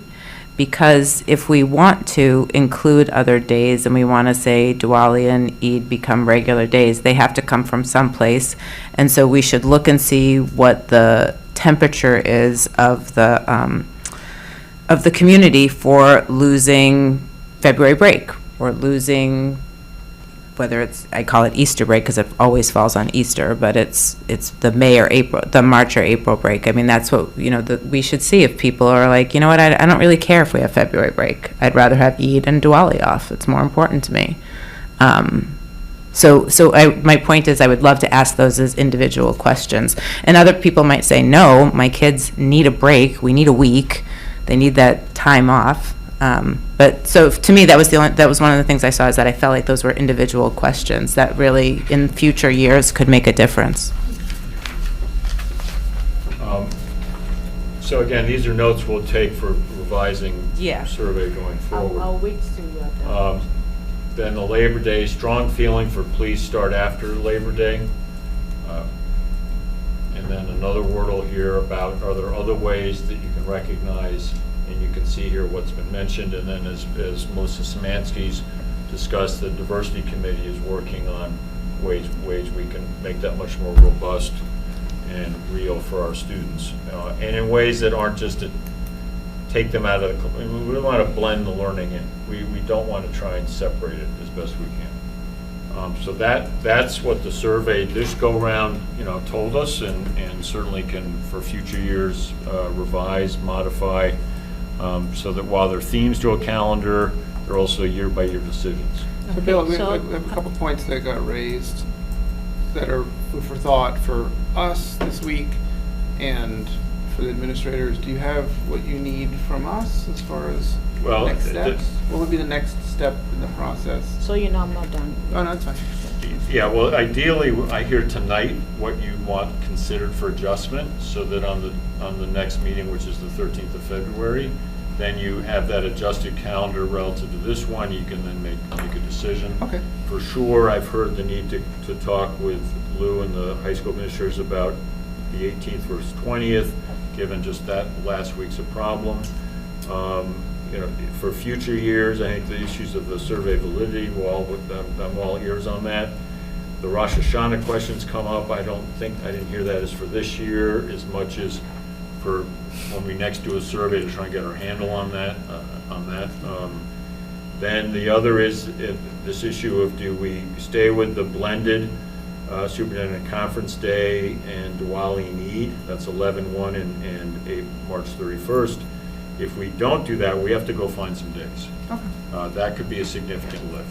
[SPEAKER 9] because if we want to include other days and we want to say Diwali and Eid become regular days, they have to come from someplace. And so we should look and see what the temperature is of the community for losing February break or losing, whether it's, I call it Easter break because it always falls on Easter, but it's the March or April break. I mean, that's what, we should see if people are like, you know what, I don't really care if we have February break. I'd rather have Eid and Diwali off. It's more important to me. My point is I would love to ask those as individual questions. And other people might say, no, my kids need a break. We need a week. They need that time off. But so to me, that was one of the things I saw, is that I felt like those were individual questions that really in future years could make a difference.
[SPEAKER 2] So again, these are notes we'll take for revising
[SPEAKER 9] Yeah.
[SPEAKER 2] the survey going forward.
[SPEAKER 5] I'll wait to,
[SPEAKER 2] Then the Labor Day, strong feeling for please start after Labor Day. And then another wordle here about, are there other ways that you can recognize, and you can see here what's been mentioned, and then as Melissa Szymanski's discussed, the Diversity Committee is working on ways we can make that much more robust and real for our students. And in ways that aren't just to take them out of the, we don't want to blend the learning in. We don't want to try and separate it as best we can. So that's what the survey this go-round, told us, and certainly can, for future years, revise, modify, so that while they're themes to a calendar, they're also year-by-year decisions.
[SPEAKER 1] So Bill, we have a couple points that got raised that are food for thought for us this week and for the administrators. Do you have what you need from us as far as next steps? What would be the next step in the process?
[SPEAKER 5] so I'm not done.
[SPEAKER 1] Oh, no, that's fine.
[SPEAKER 2] Yeah, well, ideally, I hear tonight what you want considered for adjustment, so that on the next meeting, which is the 13th of February, then you have that adjusted calendar relative to this one. You can then make a decision.
[SPEAKER 1] Okay.
[SPEAKER 2] For sure, I've heard the need to talk with Lou and the high school administrators about the 18th versus 20th, given just that last week's a problem. For future years, I think the issues of the survey validity, I'm all ears on that. The Rosh Hashanah questions come up. I didn't hear that as for this year as much as for when we next do a survey to try and get our handle on that. Then the other is this issue of, do we stay with the blended superintendent conference day and Diwali and Eid? That's 11/1 and March 31st. If we don't do that, we have to go find some days.
[SPEAKER 1] Okay.
[SPEAKER 2] That could be a significant lift,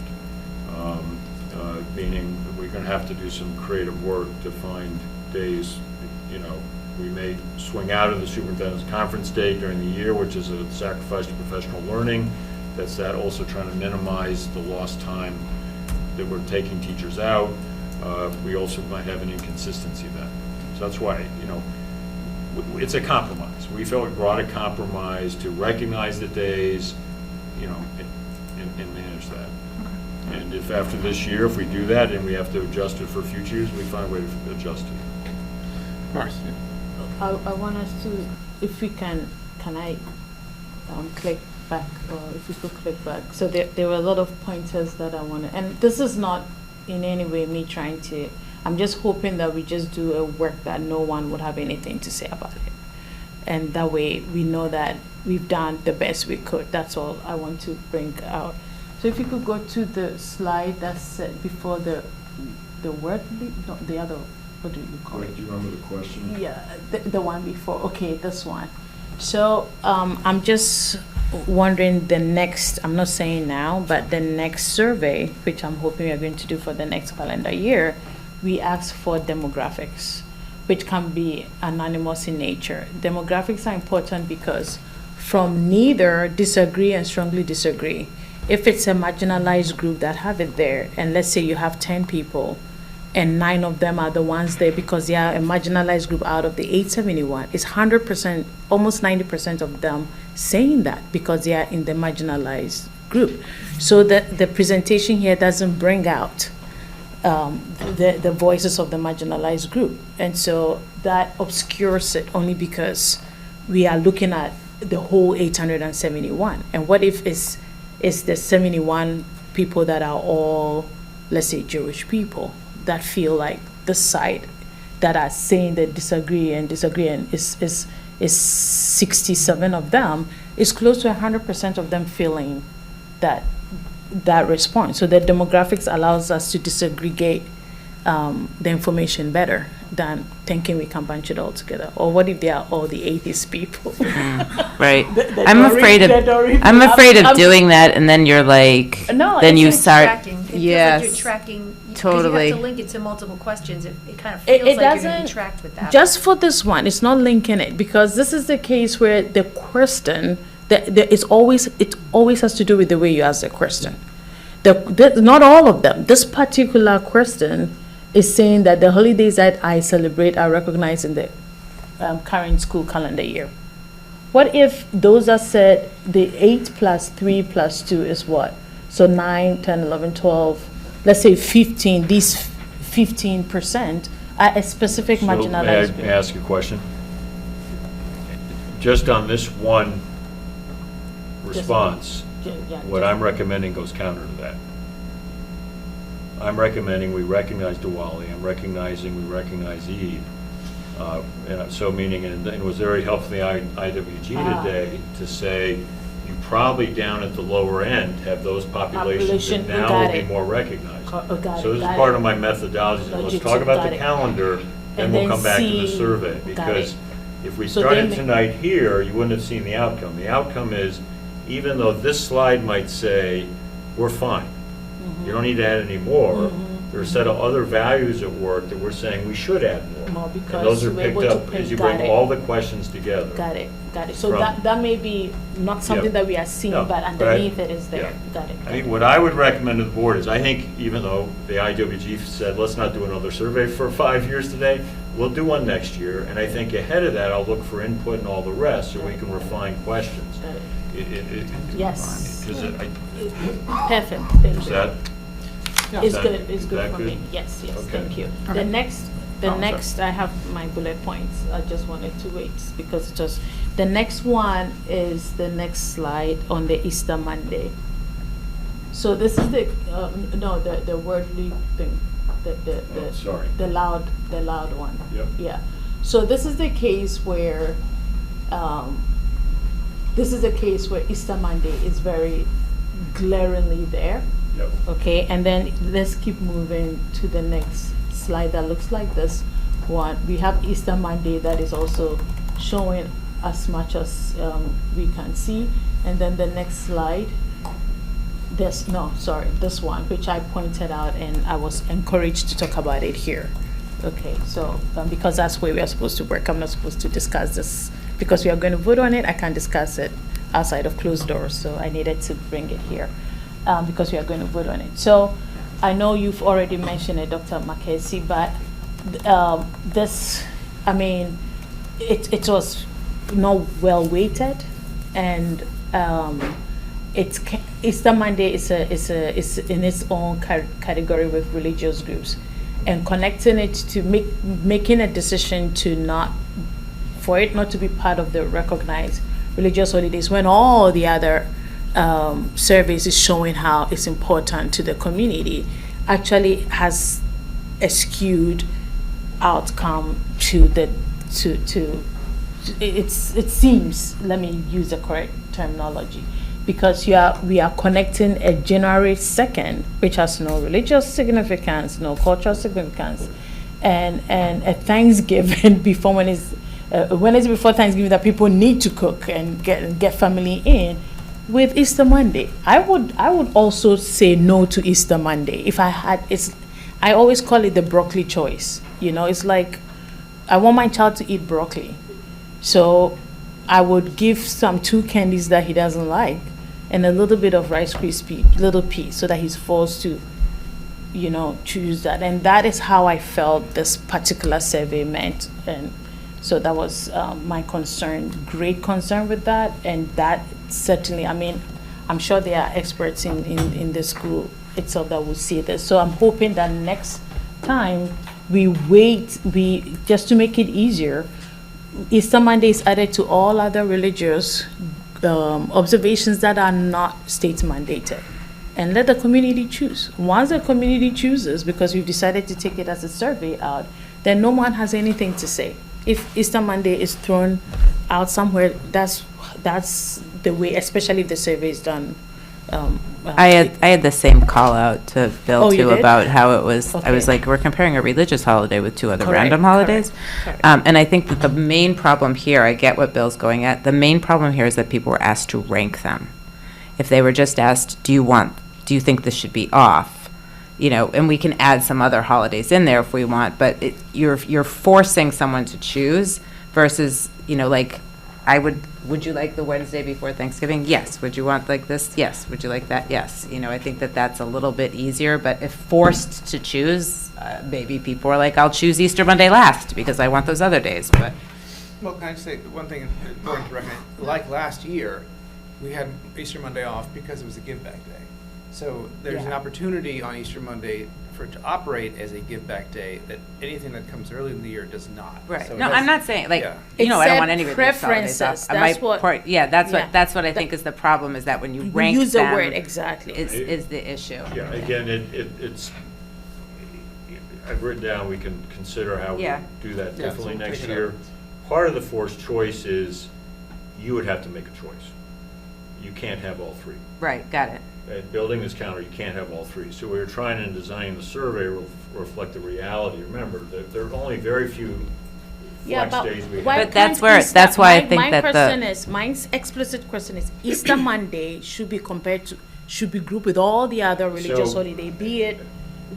[SPEAKER 2] meaning we're going to have to do some creative work to find days. We may swing out of the superintendent's conference day during the year, which is a sacrifice to professional learning. That's that also trying to minimize the lost time that we're taking teachers out. We also might have an inconsistency then. So that's why, it's a compromise. We felt we brought a compromise to recognize the days, and manage that. Okay. And if after this year, if we do that and we have to adjust it for future years, we find a way to adjust it.
[SPEAKER 1] Marcy.
[SPEAKER 5] I want us to, if we can I click back, or if you could click back. So there were a lot of pointers that I wanted, and this is not in any way me trying to, I'm just hoping that we just do a work that no one would have anything to say about it. And that way we know that we've done the best we could. That's all I want to bring out. So if you could go to the slide that's before the word, no, the other, what do you call it?
[SPEAKER 2] Do you remember the question?
[SPEAKER 5] Yeah, the one before. Okay, this one. So I'm just wondering the next, I'm not saying now, but the next survey, which I'm hoping we are going to do for the next calendar year, we ask for demographics, which can be anonymous in nature. Demographics are important because from neither disagree and strongly disagree. If it's a marginalized group that have it there, and let's say you have 10 people, and 9 of them are the ones there because they are a marginalized group out of the 871, it's 100%, almost 90% of them saying that because they are in the marginalized group. So the presentation here doesn't bring out the voices of the marginalized group. And so that obscures it only because we are looking at the whole 871. And what if it's the 71 people that are all, let's say, Jewish people that feel like the side that are saying they disagree and is 67 of them, is close to 100% of them feeling that response. So the demographics allows us to disaggregate the information better than thinking we can bunch it all together. Or what if they are all the atheist people?
[SPEAKER 9] Right.
[SPEAKER 5] That
[SPEAKER 9] I'm
[SPEAKER 5] don't
[SPEAKER 9] afraid
[SPEAKER 5] read-
[SPEAKER 9] of
[SPEAKER 5] that don't read-
[SPEAKER 9] I'm afraid of
[SPEAKER 5] I'm-
[SPEAKER 9] doing that, and then you're like,
[SPEAKER 12] No,
[SPEAKER 9] then
[SPEAKER 12] it's
[SPEAKER 9] you
[SPEAKER 12] like
[SPEAKER 9] start.
[SPEAKER 12] tracking. It feels like
[SPEAKER 9] Yes.
[SPEAKER 12] you're tracking.
[SPEAKER 9] Totally.
[SPEAKER 12] You have to link it to multiple questions. It kind of
[SPEAKER 5] It
[SPEAKER 12] feels like you're going to
[SPEAKER 5] doesn't-
[SPEAKER 12] be tracked with that.
[SPEAKER 5] Just for this one, it's not linking it, because this is the case where the question It always has to do with the way you ask the question. Not all of them. This particular question is saying that the holidays that I celebrate are recognized in the current school calendar year. What if those are said, the 8 plus 3 plus 2 is what? So 9, 10, 11, 12, let's say 15, these 15% are a specific marginalized
[SPEAKER 2] May I ask you a question? Just on this one response, what I'm recommending goes counter to that. I'm recommending we recognize Diwali, I'm recognizing we recognize Eid. So meaning, and it was very helpful in the IWG today to say, you probably down at the lower end have those populations that now will be more recognized. So this is part of my methodology. Let's talk about the calendar, then we'll come back to the survey. Because if we started tonight here, you wouldn't have seen the outcome. The outcome is, even though this slide might say, we're fine, you don't need to add any more, there are a set of other values at work that we're saying we should add more. And those are picked up as you bring all the questions together.
[SPEAKER 5] Got it. So that may be not something that we are seeing, but underneath it is there. Got it.
[SPEAKER 2] I think what I would recommend to the board is, I think even though the IWG said, let's not do another survey for 5 years today, we'll do one next year. And I think ahead of that, I'll look for input and all the rest so we can refine questions.
[SPEAKER 5] Yes.
[SPEAKER 2] Perfect.
[SPEAKER 5] Thank you. It's good for me. Yes,
[SPEAKER 2] Okay.
[SPEAKER 5] thank you. The next, I have my bullet points. I just wanted to wait because the next one is the next slide on the Easter Monday. So this is the wordly thing, the loud one.
[SPEAKER 2] Yep.
[SPEAKER 5] Yeah. So this is the case where, Easter Monday is very glaringly there.
[SPEAKER 2] Yep.
[SPEAKER 5] Okay, and then let's keep moving to the next slide that looks like this one. We have Easter Monday that is also showing as much as we can see. And then the next slide, this one, which I pointed out and I was encouraged to talk about it here. Okay, so because that's where we are supposed to work, I'm not supposed to discuss this. Because we are going to vote on it, I can't discuss it outside of closed doors, so I needed to bring it here. Because we are going to vote on it. So I know you've already mentioned it, Dr. Makesi, but it was not well weighted, and Easter Monday is in its own category with religious groups, and connecting it to making a decision for it not to be part of the recognized religious holidays when all the other surveys is showing how it's important to the community, actually has a skewed outcome it seems, let me use the correct terminology, because we are connecting a January 2nd, which has no religious significance, no cultural significance, and a Thanksgiving before when it's before Thanksgiving that people need to cook and get family in, with Easter Monday. I would also say no to Easter Monday. If I had, I always call it the broccoli choice. It's like, I want my child to eat broccoli. So I would give 2 candies that he doesn't like and a little bit of Rice Krispie, little piece, so that he's forced to, choose that. And that is how I felt this particular survey meant. And so that was my concern, great concern with that. And that certainly, I'm sure there are experts in the school itself that will see this. So I'm hoping that next time we just to make it easier, Easter Monday is added to all other religious observations that are not state mandated. And let the community choose. Once the community chooses, because we've decided to take it as a survey out, then no one has anything to say. If Easter Monday is thrown out somewhere, that's the way, especially if the survey is done.
[SPEAKER 9] I had the same call out to Bill
[SPEAKER 5] you
[SPEAKER 9] too
[SPEAKER 5] did?
[SPEAKER 9] about how it was. I was
[SPEAKER 5] Okay.
[SPEAKER 9] like, we're comparing a religious holiday with 2 other
[SPEAKER 5] Correct,
[SPEAKER 9] random holidays,
[SPEAKER 5] correct.
[SPEAKER 9] And I think that the main problem here, I get what Bill's going at. The main problem here is that people were asked to rank them. If they were just asked, do you think this should be off? And we can add some other holidays in there if we want, but you're forcing someone to choose versus, would you like the Wednesday before Thanksgiving? Yes. Would you want like this? Yes. Would you like that? Yes. You know, I think that that's a little bit easier, but if forced to choose, maybe people are like, I'll choose Easter Monday last because I want those other days, but.
[SPEAKER 1] Well, can I just say one thing, going to recommend, like last year, we had Easter Monday off because it was a give back day. So there's an opportunity on Easter Monday for it to operate as a give back day that anything that comes early in the year does not.
[SPEAKER 9] Right.
[SPEAKER 1] So
[SPEAKER 9] No,
[SPEAKER 1] that's-
[SPEAKER 9] I'm not saying, like,
[SPEAKER 1] yeah.
[SPEAKER 9] you know, I don't
[SPEAKER 15] Except
[SPEAKER 9] want any of these holidays
[SPEAKER 15] preferences,
[SPEAKER 9] off.
[SPEAKER 15] that's what-
[SPEAKER 9] Yeah, that's
[SPEAKER 15] yeah.
[SPEAKER 9] that's what I think is the problem, is that when you rank
[SPEAKER 15] Use the
[SPEAKER 9] them,
[SPEAKER 15] word, exactly.
[SPEAKER 9] is the issue.
[SPEAKER 2] Yeah, again, it's, I've written down, we can consider how we
[SPEAKER 9] Yeah.
[SPEAKER 2] do that
[SPEAKER 1] Yeah,
[SPEAKER 2] differently
[SPEAKER 1] so
[SPEAKER 2] next
[SPEAKER 1] take it
[SPEAKER 2] year. Part of the forced choice is you would have to make a choice. You can't have all three.
[SPEAKER 9] Right, got it.
[SPEAKER 2] At building this calendar, you can't have all three. So we were trying to design the survey to reflect the reality. Remember, there are only very few
[SPEAKER 15] Yeah,
[SPEAKER 2] flex
[SPEAKER 15] but
[SPEAKER 2] days we
[SPEAKER 15] why
[SPEAKER 2] have.
[SPEAKER 9] But that's
[SPEAKER 15] can't
[SPEAKER 9] where-
[SPEAKER 15] Easter-
[SPEAKER 9] that's why I
[SPEAKER 15] my-
[SPEAKER 9] think
[SPEAKER 15] my
[SPEAKER 9] that the-
[SPEAKER 15] question is, mine's explicit question is, Easter Monday should be compared to, should be grouped with all the other religious
[SPEAKER 2] So-
[SPEAKER 15] holiday, be it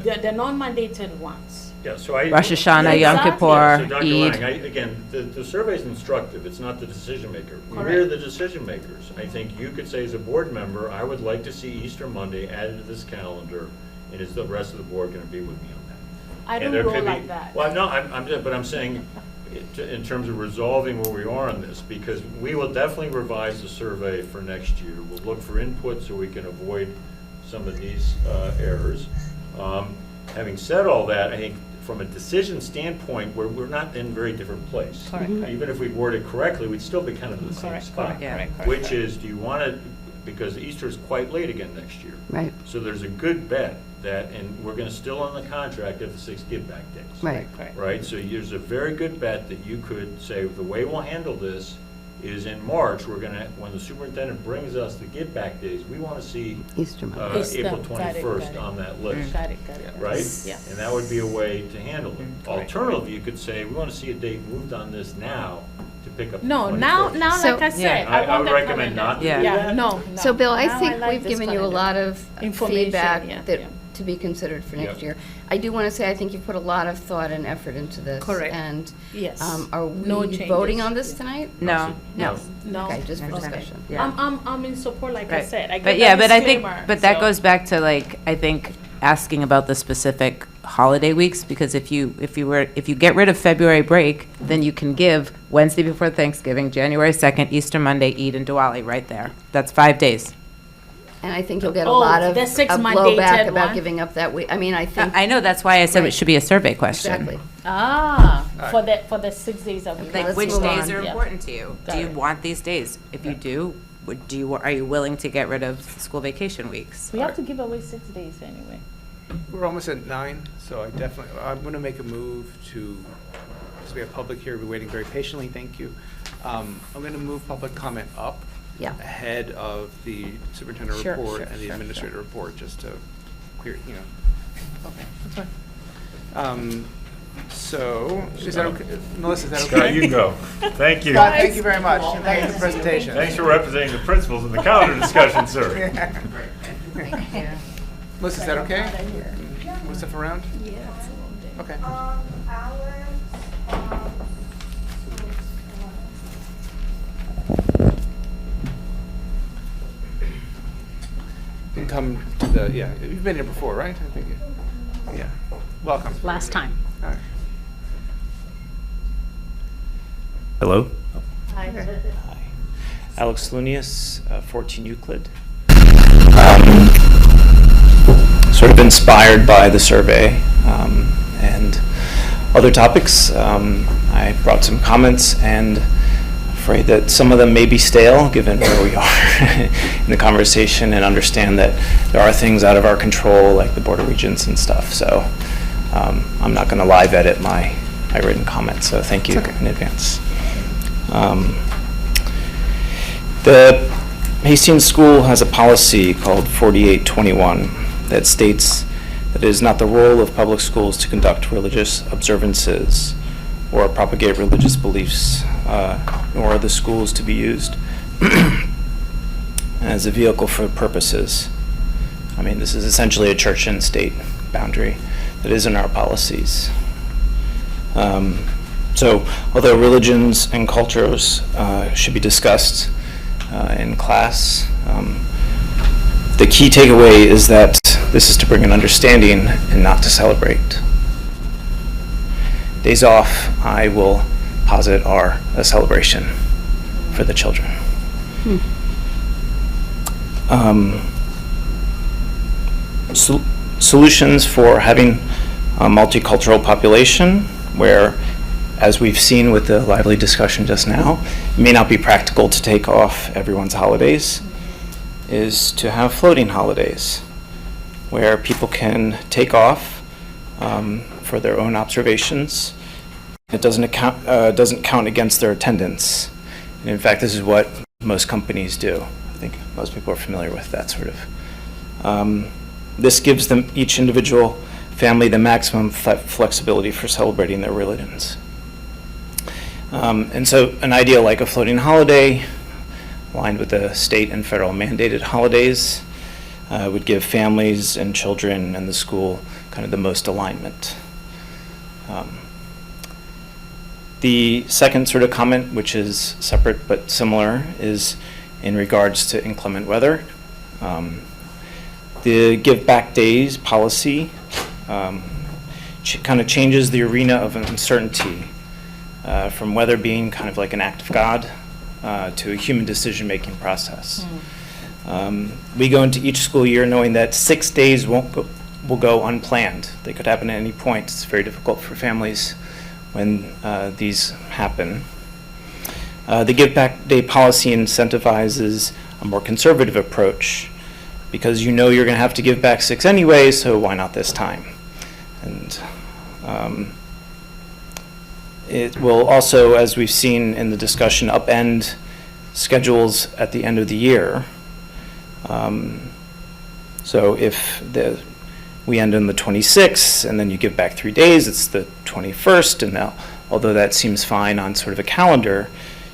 [SPEAKER 15] the non-mandated ones.
[SPEAKER 2] Yeah, so I.
[SPEAKER 9] Rosh Hashanah, Yom
[SPEAKER 15] Exactly.
[SPEAKER 9] Kippur,
[SPEAKER 2] Yeah, so Dr.
[SPEAKER 9] Eid.
[SPEAKER 2] Lang, again, the survey's instructive, it's not the decision maker. We're
[SPEAKER 15] Correct.
[SPEAKER 2] the decision makers. I think you could say as a board member, I would like to see Easter Monday added to this calendar, and is the rest of the board gonna be with me on that?
[SPEAKER 15] I
[SPEAKER 2] And
[SPEAKER 15] don't
[SPEAKER 2] there
[SPEAKER 15] roll
[SPEAKER 2] could be-
[SPEAKER 15] like that.
[SPEAKER 2] Well, no, but I'm saying, in terms of resolving where we are on this, because we will definitely revise the survey for next year. We'll look for input so we can avoid some of these errors. Having said all that, I think from a decision standpoint, we're not in a very different place.
[SPEAKER 15] Correct.
[SPEAKER 2] Even if we word it correctly, we'd still be kind of in the same
[SPEAKER 15] Correct,
[SPEAKER 2] spot.
[SPEAKER 15] correct,
[SPEAKER 9] Yeah.
[SPEAKER 15] correct, correct.
[SPEAKER 2] Which is, do you want to, because Easter is quite late again next year.
[SPEAKER 7] Right,
[SPEAKER 2] So there's a good bet that, and we're going to still on the contract have the 6 give back days.
[SPEAKER 7] right.
[SPEAKER 15] Correct.
[SPEAKER 2] Right, so there's a very good bet that you could say, the way we'll handle this is in March, we're gonna, when the superintendent brings us the give back days, we wanna see,
[SPEAKER 7] Easter Monday.
[SPEAKER 15] Easter,
[SPEAKER 2] April
[SPEAKER 15] got it,
[SPEAKER 2] 21st
[SPEAKER 15] got it.
[SPEAKER 2] on that list,
[SPEAKER 15] Got it, got it.
[SPEAKER 2] right?
[SPEAKER 15] Yeah.
[SPEAKER 2] And that would be a way to handle it.
[SPEAKER 15] Correct.
[SPEAKER 2] Alternatively, you could say, we wanna see a date moved on this now to pick up the
[SPEAKER 15] No, now,
[SPEAKER 2] 21st.
[SPEAKER 7] So-
[SPEAKER 15] like I said,
[SPEAKER 2] I
[SPEAKER 15] want
[SPEAKER 2] would
[SPEAKER 15] the
[SPEAKER 2] recommend
[SPEAKER 15] calendar.
[SPEAKER 2] not to
[SPEAKER 9] Yeah.
[SPEAKER 2] do
[SPEAKER 15] Yeah,
[SPEAKER 2] that.
[SPEAKER 15] no.
[SPEAKER 7] So Bill, I
[SPEAKER 15] Now
[SPEAKER 7] think
[SPEAKER 15] like
[SPEAKER 7] we've
[SPEAKER 15] this
[SPEAKER 7] given you a
[SPEAKER 15] calendar.
[SPEAKER 7] lot of
[SPEAKER 15] Information,
[SPEAKER 7] feedback
[SPEAKER 15] yeah,
[SPEAKER 7] that,
[SPEAKER 15] yeah.
[SPEAKER 7] to be considered for next
[SPEAKER 2] Yep.
[SPEAKER 7] year. I do want to say, I think you've put a lot of thought and effort into this.
[SPEAKER 15] Correct.
[SPEAKER 7] And
[SPEAKER 15] Yes.
[SPEAKER 7] are
[SPEAKER 15] No
[SPEAKER 7] we
[SPEAKER 15] changes.
[SPEAKER 7] voting on this tonight?
[SPEAKER 9] No.
[SPEAKER 7] No.
[SPEAKER 15] No.
[SPEAKER 7] Okay, just for
[SPEAKER 9] Okay.
[SPEAKER 7] discussion.
[SPEAKER 9] Yeah.
[SPEAKER 15] I'm in support, like I
[SPEAKER 9] Right.
[SPEAKER 15] said. I
[SPEAKER 9] But
[SPEAKER 15] give
[SPEAKER 9] yeah,
[SPEAKER 15] that
[SPEAKER 9] but I think,
[SPEAKER 15] disclaimer,
[SPEAKER 9] but that
[SPEAKER 15] so-
[SPEAKER 9] goes back to like, I think, asking about the specific holiday weeks, because if you get rid of February break, then you can give Wednesday before Thanksgiving, January 2nd, Easter Monday, Eid and Diwali right there. That's 5 days.
[SPEAKER 7] And I think you'll get a
[SPEAKER 15] Oh,
[SPEAKER 7] lot of
[SPEAKER 15] the six
[SPEAKER 7] of
[SPEAKER 15] mandated
[SPEAKER 7] blowback about
[SPEAKER 15] one?
[SPEAKER 7] giving up that week. I mean, I think.
[SPEAKER 9] I know, that's why I said it
[SPEAKER 7] Right.
[SPEAKER 9] should be a survey question.
[SPEAKER 7] Exactly.
[SPEAKER 15] For the 6 days of the
[SPEAKER 7] Okay,
[SPEAKER 9] Like,
[SPEAKER 7] let's
[SPEAKER 9] which
[SPEAKER 7] move
[SPEAKER 9] days
[SPEAKER 7] on.
[SPEAKER 9] are
[SPEAKER 15] Yeah.
[SPEAKER 9] important to you?
[SPEAKER 15] Got
[SPEAKER 9] Do you
[SPEAKER 15] it.
[SPEAKER 9] want these days? If you do, are you willing to get rid of school vacation weeks?
[SPEAKER 15] We have to give away 6 days anyway.
[SPEAKER 1] We're almost at 9, so I'm going to make a move to, because we have public here, we're waiting very patiently, thank you. I'm going to move public comment up
[SPEAKER 7] Yeah.
[SPEAKER 1] ahead of the superintendent
[SPEAKER 15] Sure,
[SPEAKER 1] report
[SPEAKER 15] sure,
[SPEAKER 1] and the
[SPEAKER 15] sure,
[SPEAKER 1] administrator report, just to clear, Okay, that's fine. So, is that okay? Melissa, is that okay?
[SPEAKER 2] Scott, you go. Thank you.
[SPEAKER 1] Scott, thank you very much, and thank you for the presentation.
[SPEAKER 2] Thanks for representing the principals in the calendar discussion, sir.
[SPEAKER 3] Thank you.
[SPEAKER 1] Melissa, is that okay? Move stuff around?
[SPEAKER 15] Yeah.
[SPEAKER 1] Okay. You can come to the, yeah, you've been here before, right? I think, yeah. Welcome.
[SPEAKER 14] Last time.
[SPEAKER 1] All right.
[SPEAKER 16] Hello.
[SPEAKER 15] Hi.
[SPEAKER 16] Hi. Alex Lunius, 14 Euclid. Sort of inspired by the survey and other topics. I brought some comments and afraid that some of them may be stale given where we are in the conversation, and understand that there are things out of our control like the Board of Regents and stuff. So I'm not going to live edit my written comments, so thank you in advance. The Hastings School has a policy called 4821 that states that it is not the role of public schools to conduct religious observances or propagate religious beliefs, nor are the schools to be used as a vehicle for purposes. I mean, this is essentially a church and state boundary that is in our policies. So although religions and cultures should be discussed in class, the key takeaway is that this is to bring an understanding and not to celebrate. Days off, I will posit, are a celebration for the children. Solutions for having a multicultural population where, as we've seen with the lively discussion just now, it may not be practical to take off everyone's holidays, is to have floating holidays where people can take off for their own observations. It doesn't count against their attendance. And in fact, this is what most companies do. I think most people are familiar with that sort of. This gives them, each individual family, the maximum flexibility for celebrating their religions. And so an idea like a floating holiday, aligned with the state and federal mandated holidays, would give families and children and the school kind of the most alignment. The second sort of comment, which is separate but similar, is in regards to inclement weather. The Give Back Days policy kind of changes the arena of uncertainty from weather being kind of like an act of God to a human decision-making process. We go into each school year knowing that 6 days will go unplanned. They could happen at any point. It's very difficult for families when these happen. The Give Back Day policy incentivizes a more conservative approach because you know you're going to have to give back 6 anyway, so why not this time? And it will also, as we've seen in the discussion, upend schedules at the end of the year. So if we end on the 26th and then you give back 3 days, it's the 21st, and now, although that seems fine on sort of a calendar,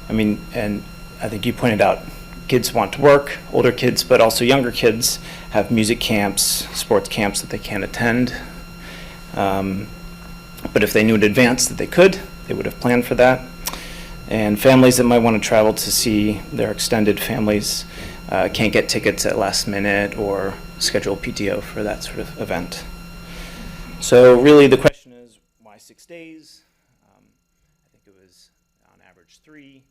[SPEAKER 16] I mean, and I think you pointed out, kids want to work, older kids, but also younger kids have music camps, sports camps that they can't attend. But if they knew in advance that they could, they would have planned for that. And families that might want to travel to see their extended families can't get tickets at last minute or schedule PTO for that sort of event. So really the question is, why 6 days? I think it was on average 3.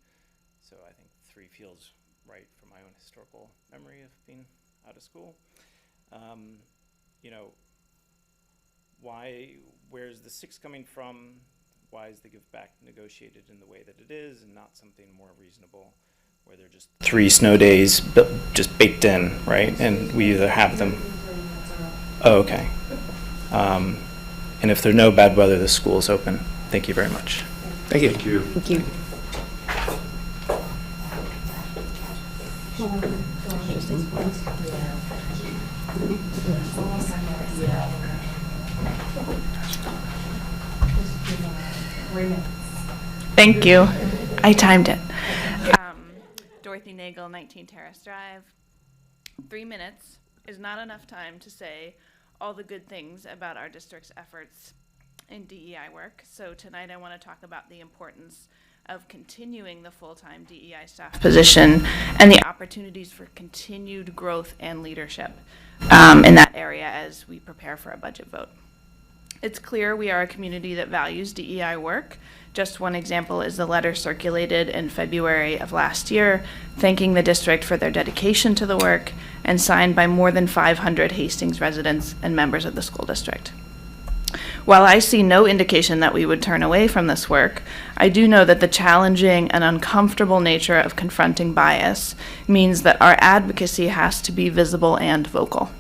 [SPEAKER 16] So I think 3 feels right from my own historical memory of being out of school. You know, where's the 6 coming from? Why is the give back negotiated in the way that it is and not something more reasonable where they're just 3 snow days just baked in, right? And we either have them. Oh, okay. And if there's no bad weather, the school is open. Thank you very much.
[SPEAKER 1] Thank you.
[SPEAKER 2] Thank you.
[SPEAKER 7] Thank you.
[SPEAKER 17] Thank you. I timed it. Dorothy Nagel, 19 Terrace Drive. 3 minutes is not enough time to say all the good things about our district's efforts in DEI work. So tonight I want to talk about the importance of continuing the full-time DEI staff position and the opportunities for continued growth and leadership in that area as we prepare for a budget vote. It's clear we are a community that values DEI work. Just one example is the letter circulated in February of last year, thanking the district for their dedication to the work and signed by more than 500 Hastings residents and members of the school district. While I see no indication that we would turn away from this work, I do know that the challenging and uncomfortable nature of confronting bias means that our advocacy has to be visible and vocal.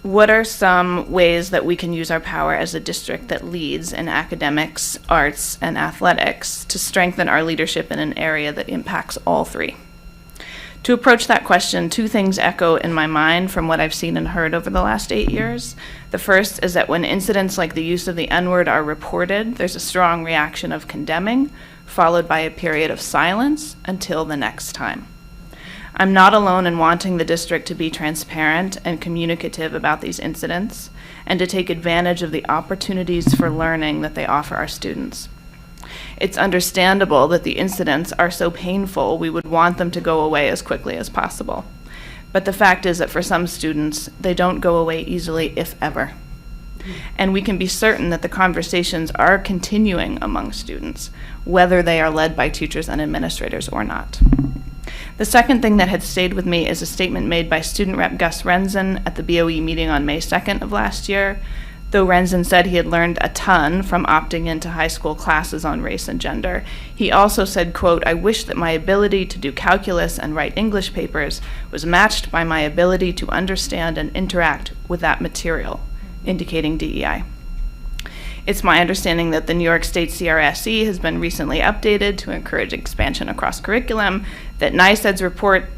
[SPEAKER 17] What are some ways that we can use our power as a district that leads in academics, arts, and athletics to strengthen our leadership in an area that impacts all 3? To approach that question, 2 things echo in my mind from what I've seen and heard over the last 8 years. The first is that when incidents like the use of the N-word are reported, there's a strong reaction of condemning, followed by a period of silence until the next time. I'm not alone in wanting the district to be transparent and communicative about these incidents and to take advantage of the opportunities for learning that they offer our students. It's understandable that the incidents are so painful we would want them to go away as quickly as possible. But the fact is that for some students, they don't go away easily, if ever. And we can be certain that the conversations are continuing among students, whether they are led by teachers and administrators or not. The second thing that had stayed with me is a statement made by student rep Gus Renzen at the BOE meeting on May 2nd of last year. Though Renzen said he had learned a ton from opting into high school classes on race and gender, he also said, quote, "I wish that my ability to do calculus and write English papers was matched by my ability to understand and interact with that material," indicating DEI. It's my understanding that the New York State CRSE has been recently updated to encourage expansion across curriculum, that NYSED's report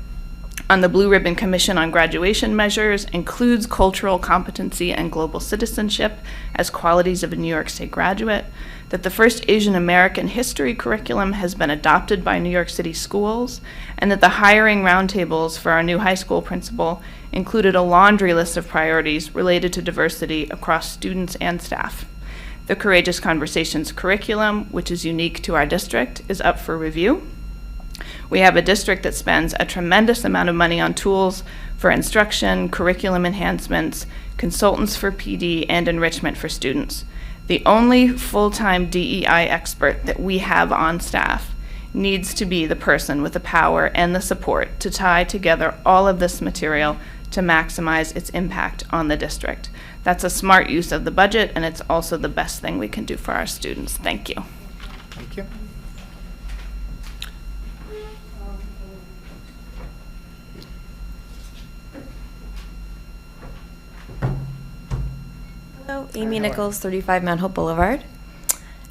[SPEAKER 17] on the Blue Ribbon Commission on Graduation Measures includes cultural competency and global citizenship as qualities of a New York State graduate, that the first Asian American history curriculum has been adopted by New York City schools, and that the hiring roundtables for our new high school principal included a laundry list of priorities related to diversity across students and staff. The Courageous Conversations curriculum, which is unique to our district, is up for review. We have a district that spends a tremendous amount of money on tools for instruction, curriculum enhancements, consultants for PD, and enrichment for students. The only full-time DEI expert that we have on staff needs to be the person with the power and the support to tie together all of this material to maximize its impact on the district. That's a smart use of the budget, and it's also the best thing we can do for our students. Thank you.
[SPEAKER 1] Thank you.
[SPEAKER 18] Hello, Amy Nichols, 35 Mount Hope Boulevard.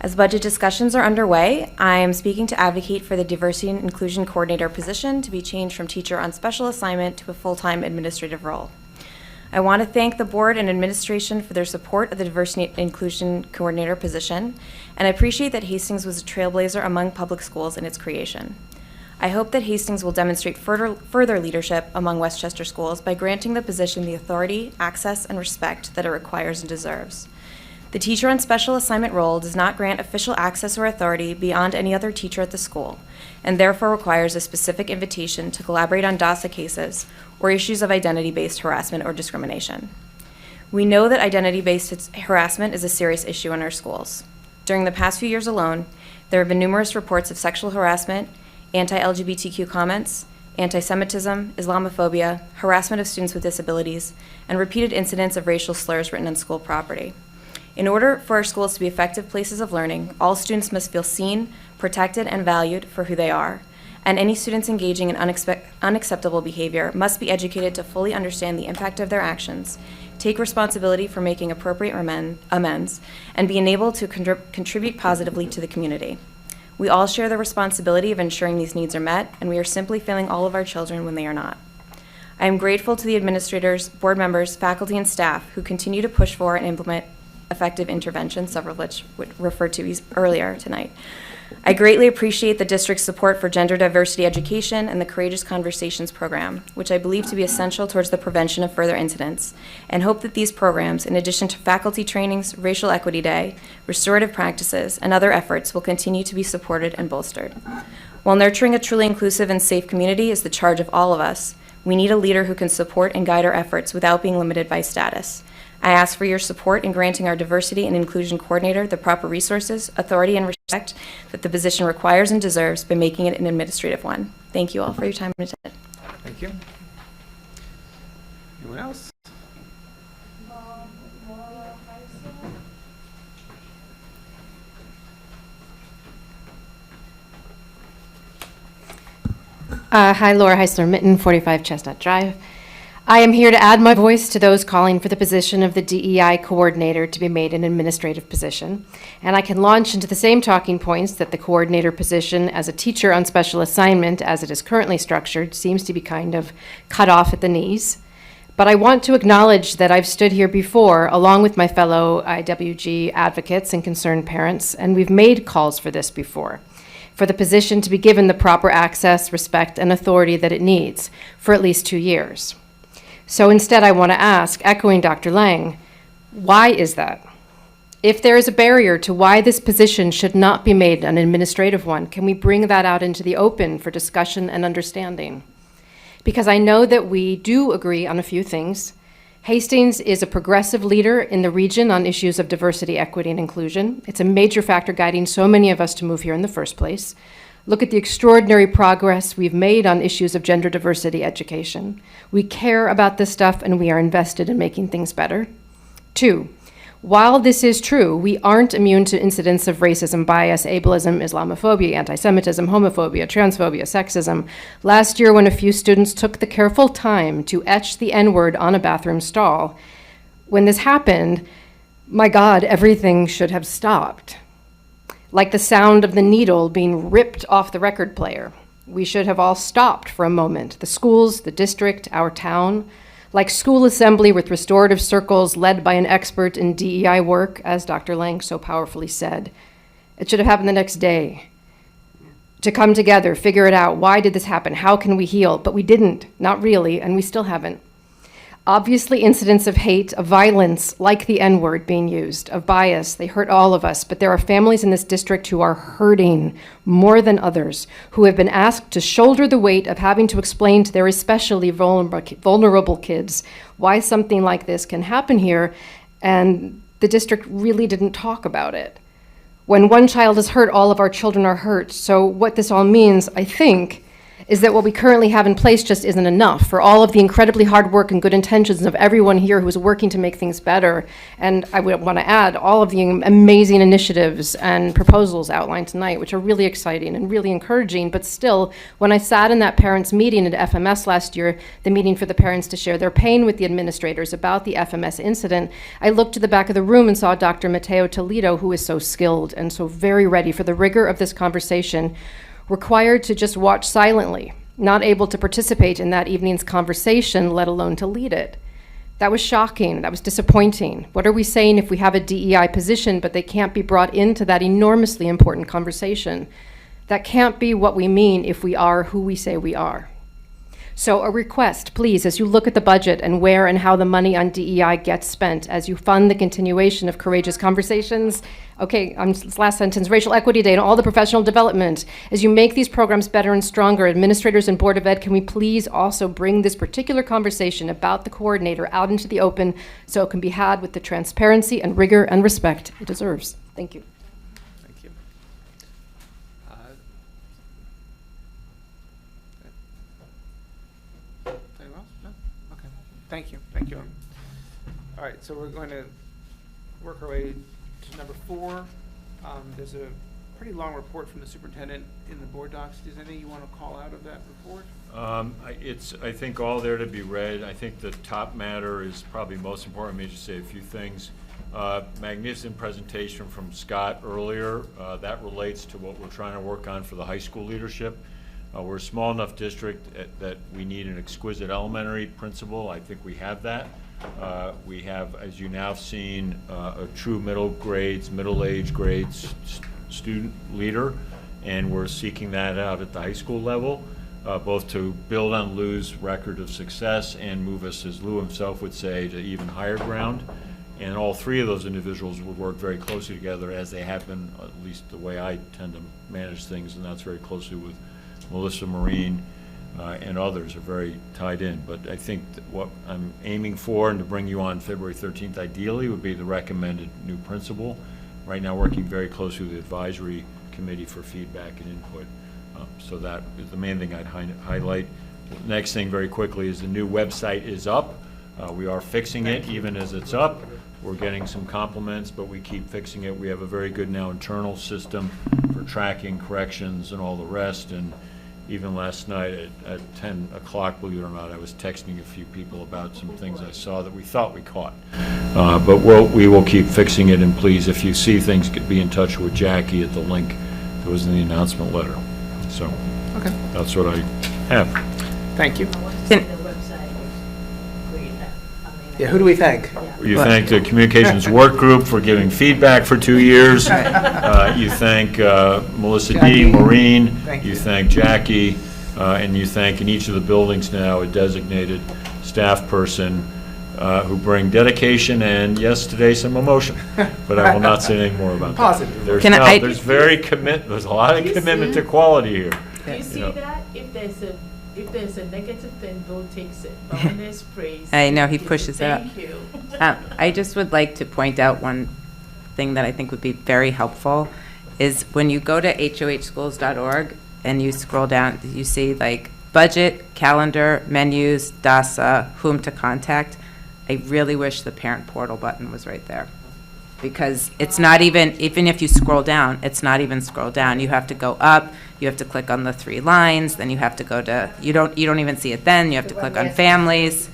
[SPEAKER 18] As budget discussions are underway, I am speaking to advocate for the Diversity and Inclusion Coordinator position to be changed from teacher on special assignment to a full-time administrative role. I want to thank the board and administration for their support of the Diversity and Inclusion Coordinator position, and I appreciate that Hastings was a trailblazer among public schools in its creation. I hope that Hastings will demonstrate further leadership among Westchester schools by granting the position the authority, access, and respect that it requires and deserves. The teacher on special assignment role does not grant official access or authority beyond any other teacher at the school, and therefore requires a specific invitation to collaborate on DASA cases or issues of identity-based harassment or discrimination. We know that identity-based harassment is a serious issue in our schools. During the past few years alone, there have been numerous reports of sexual harassment, anti-LGBTQ comments, anti-Semitism, Islamophobia, harassment of students with disabilities, and repeated incidents of racial slurs written on school property. In order for our schools to be effective places of learning, all students must feel seen, protected, and valued for who they are, and any students engaging in unacceptable behavior must be educated to fully understand the impact of their actions, take responsibility for making appropriate amends, and be enabled to contribute positively to the community. We all share the responsibility of ensuring these needs are met, and we are simply failing all of our children when they are not. I am grateful to the administrators, board members, faculty, and staff who continue to push for and implement effective interventions, several of which were referred to earlier tonight. I greatly appreciate the district's support for gender diversity education and the Courageous Conversations program, which I believe to be essential towards the prevention of further incidents, and hope that these programs, in addition to faculty trainings, Racial Equity Day, restorative practices, and other efforts, will continue to be supported and bolstered. While nurturing a truly inclusive and safe community is the charge of all of us, we need a leader who can support and guide our efforts without being limited by status. I ask for your support in granting our Diversity and Inclusion Coordinator the proper resources, authority, and respect that the position requires and deserves by making it an administrative one. Thank you all for your time and attention.
[SPEAKER 1] Thank you. Anyone else?
[SPEAKER 19] Hi, Laura Heisler-Mitten, 45 Chestnut Drive. I am here to add my voice to those calling for the position of the DEI coordinator to be made an administrative position, and I can launch into the same talking points that the coordinator position as a teacher on special assignment, as it is currently structured, seems to be kind of cut off at the knees. But I want to acknowledge that I've stood here before, along with my fellow IWG advocates and concerned parents, and we've made calls for this before. for the position to be given the proper access, respect, and authority that it needs for at least 2 years. So instead, I want to ask, echoing Dr. Lang, why is that? If there is a barrier to why this position should not be made an administrative one, can we bring that out into the open for discussion and understanding? Because I know that we do agree on a few things. Hastings is a progressive leader in the region on issues of diversity, equity, and inclusion. It's a major factor guiding so many of us to move here in the first place. Look at the extraordinary progress we've made on issues of gender diversity education. We care about this stuff and we are invested in making things better. 2, while this is true, we aren't immune to incidents of racism, bias, ableism, Islamophobia, anti-Semitism, homophobia, transphobia, sexism. Last year, when a few students took the careful time to etch the N-word on a bathroom stall, when this happened, my God, everything should have stopped. Like the sound of the needle being ripped off the record player. We should have all stopped for a moment. The schools, the district, our town. Like school assembly with restorative circles led by an expert in DEI work, as Dr. Lang so powerfully said. It should have happened the next day. To come together, figure it out. Why did this happen? How can we heal? But we didn't, not really, and we still haven't. Obviously, incidents of hate, of violence, like the N-word being used, of bias, they hurt all of us, but there are families in this district who are hurting more than others, who have been asked to shoulder the weight of having to explain to their especially vulnerable kids why something like this can happen here, and the district really didn't talk about it. When one child is hurt, all of our children are hurt. So what this all means, I think, is that what we currently have in place just isn't enough for all of the incredibly hard work and good intentions of everyone here who's working to make things better. And I would want to add all of the amazing initiatives and proposals outlined tonight, which are really exciting and really encouraging. But still, when I sat in that parents' meeting at FMS last year, the meeting for the parents to share their pain with the administrators about the FMS incident, I looked to the back of the room and saw Dr. Mateo Toledo, who is so skilled and so very ready for the rigor of this conversation, required to just watch silently, not able to participate in that evening's conversation, let alone to lead it. That was shocking. That was disappointing. What are we saying if we have a DEI position, but they can't be brought into that enormously important conversation? That can't be what we mean if we are who we say we are. So a request, please, as you look at the budget and where and how the money on DEI gets spent, as you fund the continuation of courageous conversations, last sentence, racial equity day and all the professional development, as you make these programs better and stronger, administrators and Board of Ed, can we please also bring this particular conversation about the coordinator out into the open so it can be had with the transparency and rigor and respect it deserves. Thank you.
[SPEAKER 1] Thank you. Anyone else? No? Okay. Thank you. Thank you. All right, so we're going to work our way to number 4. There's a pretty long report from the superintendent in the board docs. Is there anything you want to call out of that report?
[SPEAKER 2] It's, I think, all there to be read. I think the top matter is probably most important. Let me just say a few things. Magnificent presentation from Scott earlier. That relates to what we're trying to work on for the high school leadership. We're a small enough district that we need an exquisite elementary principal. I think we have that. We have, as you now have seen, a true middle age grades student leader, and we're seeking that out at the high school level, both to build on Lou's record of success and move us, as Lou himself would say, to even higher ground. And all 3 of those individuals would work very closely together, as they have been, at least the way I tend to manage things, and that's very closely with Melissa Marine and others are very tied in. But I think that what I'm aiming for, and to bring you on February 13th ideally, would be the recommended new principal. Right now working very closely with the advisory committee for feedback and input. So that is the main thing I'd highlight. The next thing very quickly is the new website is up. We are fixing it even as it's up. We're getting some compliments, but we keep fixing it. We have a very good now internal system for tracking corrections and all the rest. And even last night at 10 o'clock, believe it or not, I was texting a few people about some things I saw that we thought we caught. But we will keep fixing it, and please, if you see things, be in touch with Jackie at the link that was in the announcement letter. So
[SPEAKER 1] okay,
[SPEAKER 2] that's what I have.
[SPEAKER 1] Thank you.
[SPEAKER 14] The website was great. I mean,
[SPEAKER 1] Yeah, who do we thank?
[SPEAKER 2] You thank the communications work group for giving feedback for 2 years. You thank Melissa D.,
[SPEAKER 1] Jackie.
[SPEAKER 2] Maureen.
[SPEAKER 1] Thank
[SPEAKER 2] You
[SPEAKER 1] you.
[SPEAKER 2] thank Jackie. And you thank in each of the buildings now a designated staff person who bring dedication and, yes, today some emotion. But I will not say any more about that.
[SPEAKER 1] Positive.
[SPEAKER 2] There's,
[SPEAKER 9] Can
[SPEAKER 2] no,
[SPEAKER 9] I-
[SPEAKER 2] there's there's a lot of commitment to quality here.
[SPEAKER 15] You see
[SPEAKER 2] know.
[SPEAKER 15] that? If there's a negative thing, don't take it. But when there's praise.
[SPEAKER 9] I know, he
[SPEAKER 15] give it.
[SPEAKER 9] pushes it up.
[SPEAKER 15] Thank you.
[SPEAKER 9] I just would like to point out one thing that I think would be very helpful is when you go to hohschools.org and you scroll down, you see like budget, calendar, menus, DASA, whom to contact. I really wish the parent portal button was right there. Because it's not even if you scroll down, it's not even scroll down. You have to go up, you have to click on the 3 lines, then you have to go to, you don't even see it then, you have to click on families.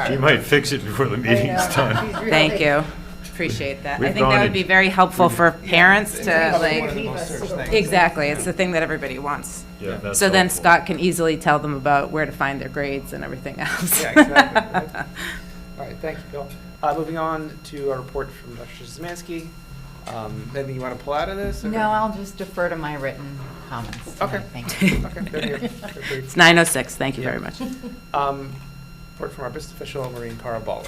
[SPEAKER 2] She might fix it before the meeting's done.
[SPEAKER 9] Thank you. Appreciate that. I
[SPEAKER 2] We've
[SPEAKER 9] think that
[SPEAKER 2] gone
[SPEAKER 9] would
[SPEAKER 2] in-
[SPEAKER 9] be very helpful for parents to
[SPEAKER 1] Probably one
[SPEAKER 9] like,
[SPEAKER 1] of the most searched things.
[SPEAKER 9] exactly, it's the thing that everybody wants.
[SPEAKER 2] Yeah, that's
[SPEAKER 9] So then
[SPEAKER 2] helpful.
[SPEAKER 9] Scott can easily tell them about where to find their grades and everything else.
[SPEAKER 1] Yeah, exactly. All right, thank you, Bill. Moving on to our report from Dr. Szymanski. Anything you want to pull out of this? or-
[SPEAKER 3] No, I'll just defer to my written comments.
[SPEAKER 1] Okay.
[SPEAKER 3] Thank you.
[SPEAKER 1] Okay, they're here. They're great.
[SPEAKER 9] It's 9:06, thank you very much.
[SPEAKER 1] Report from our business official, Maureen Caraballo.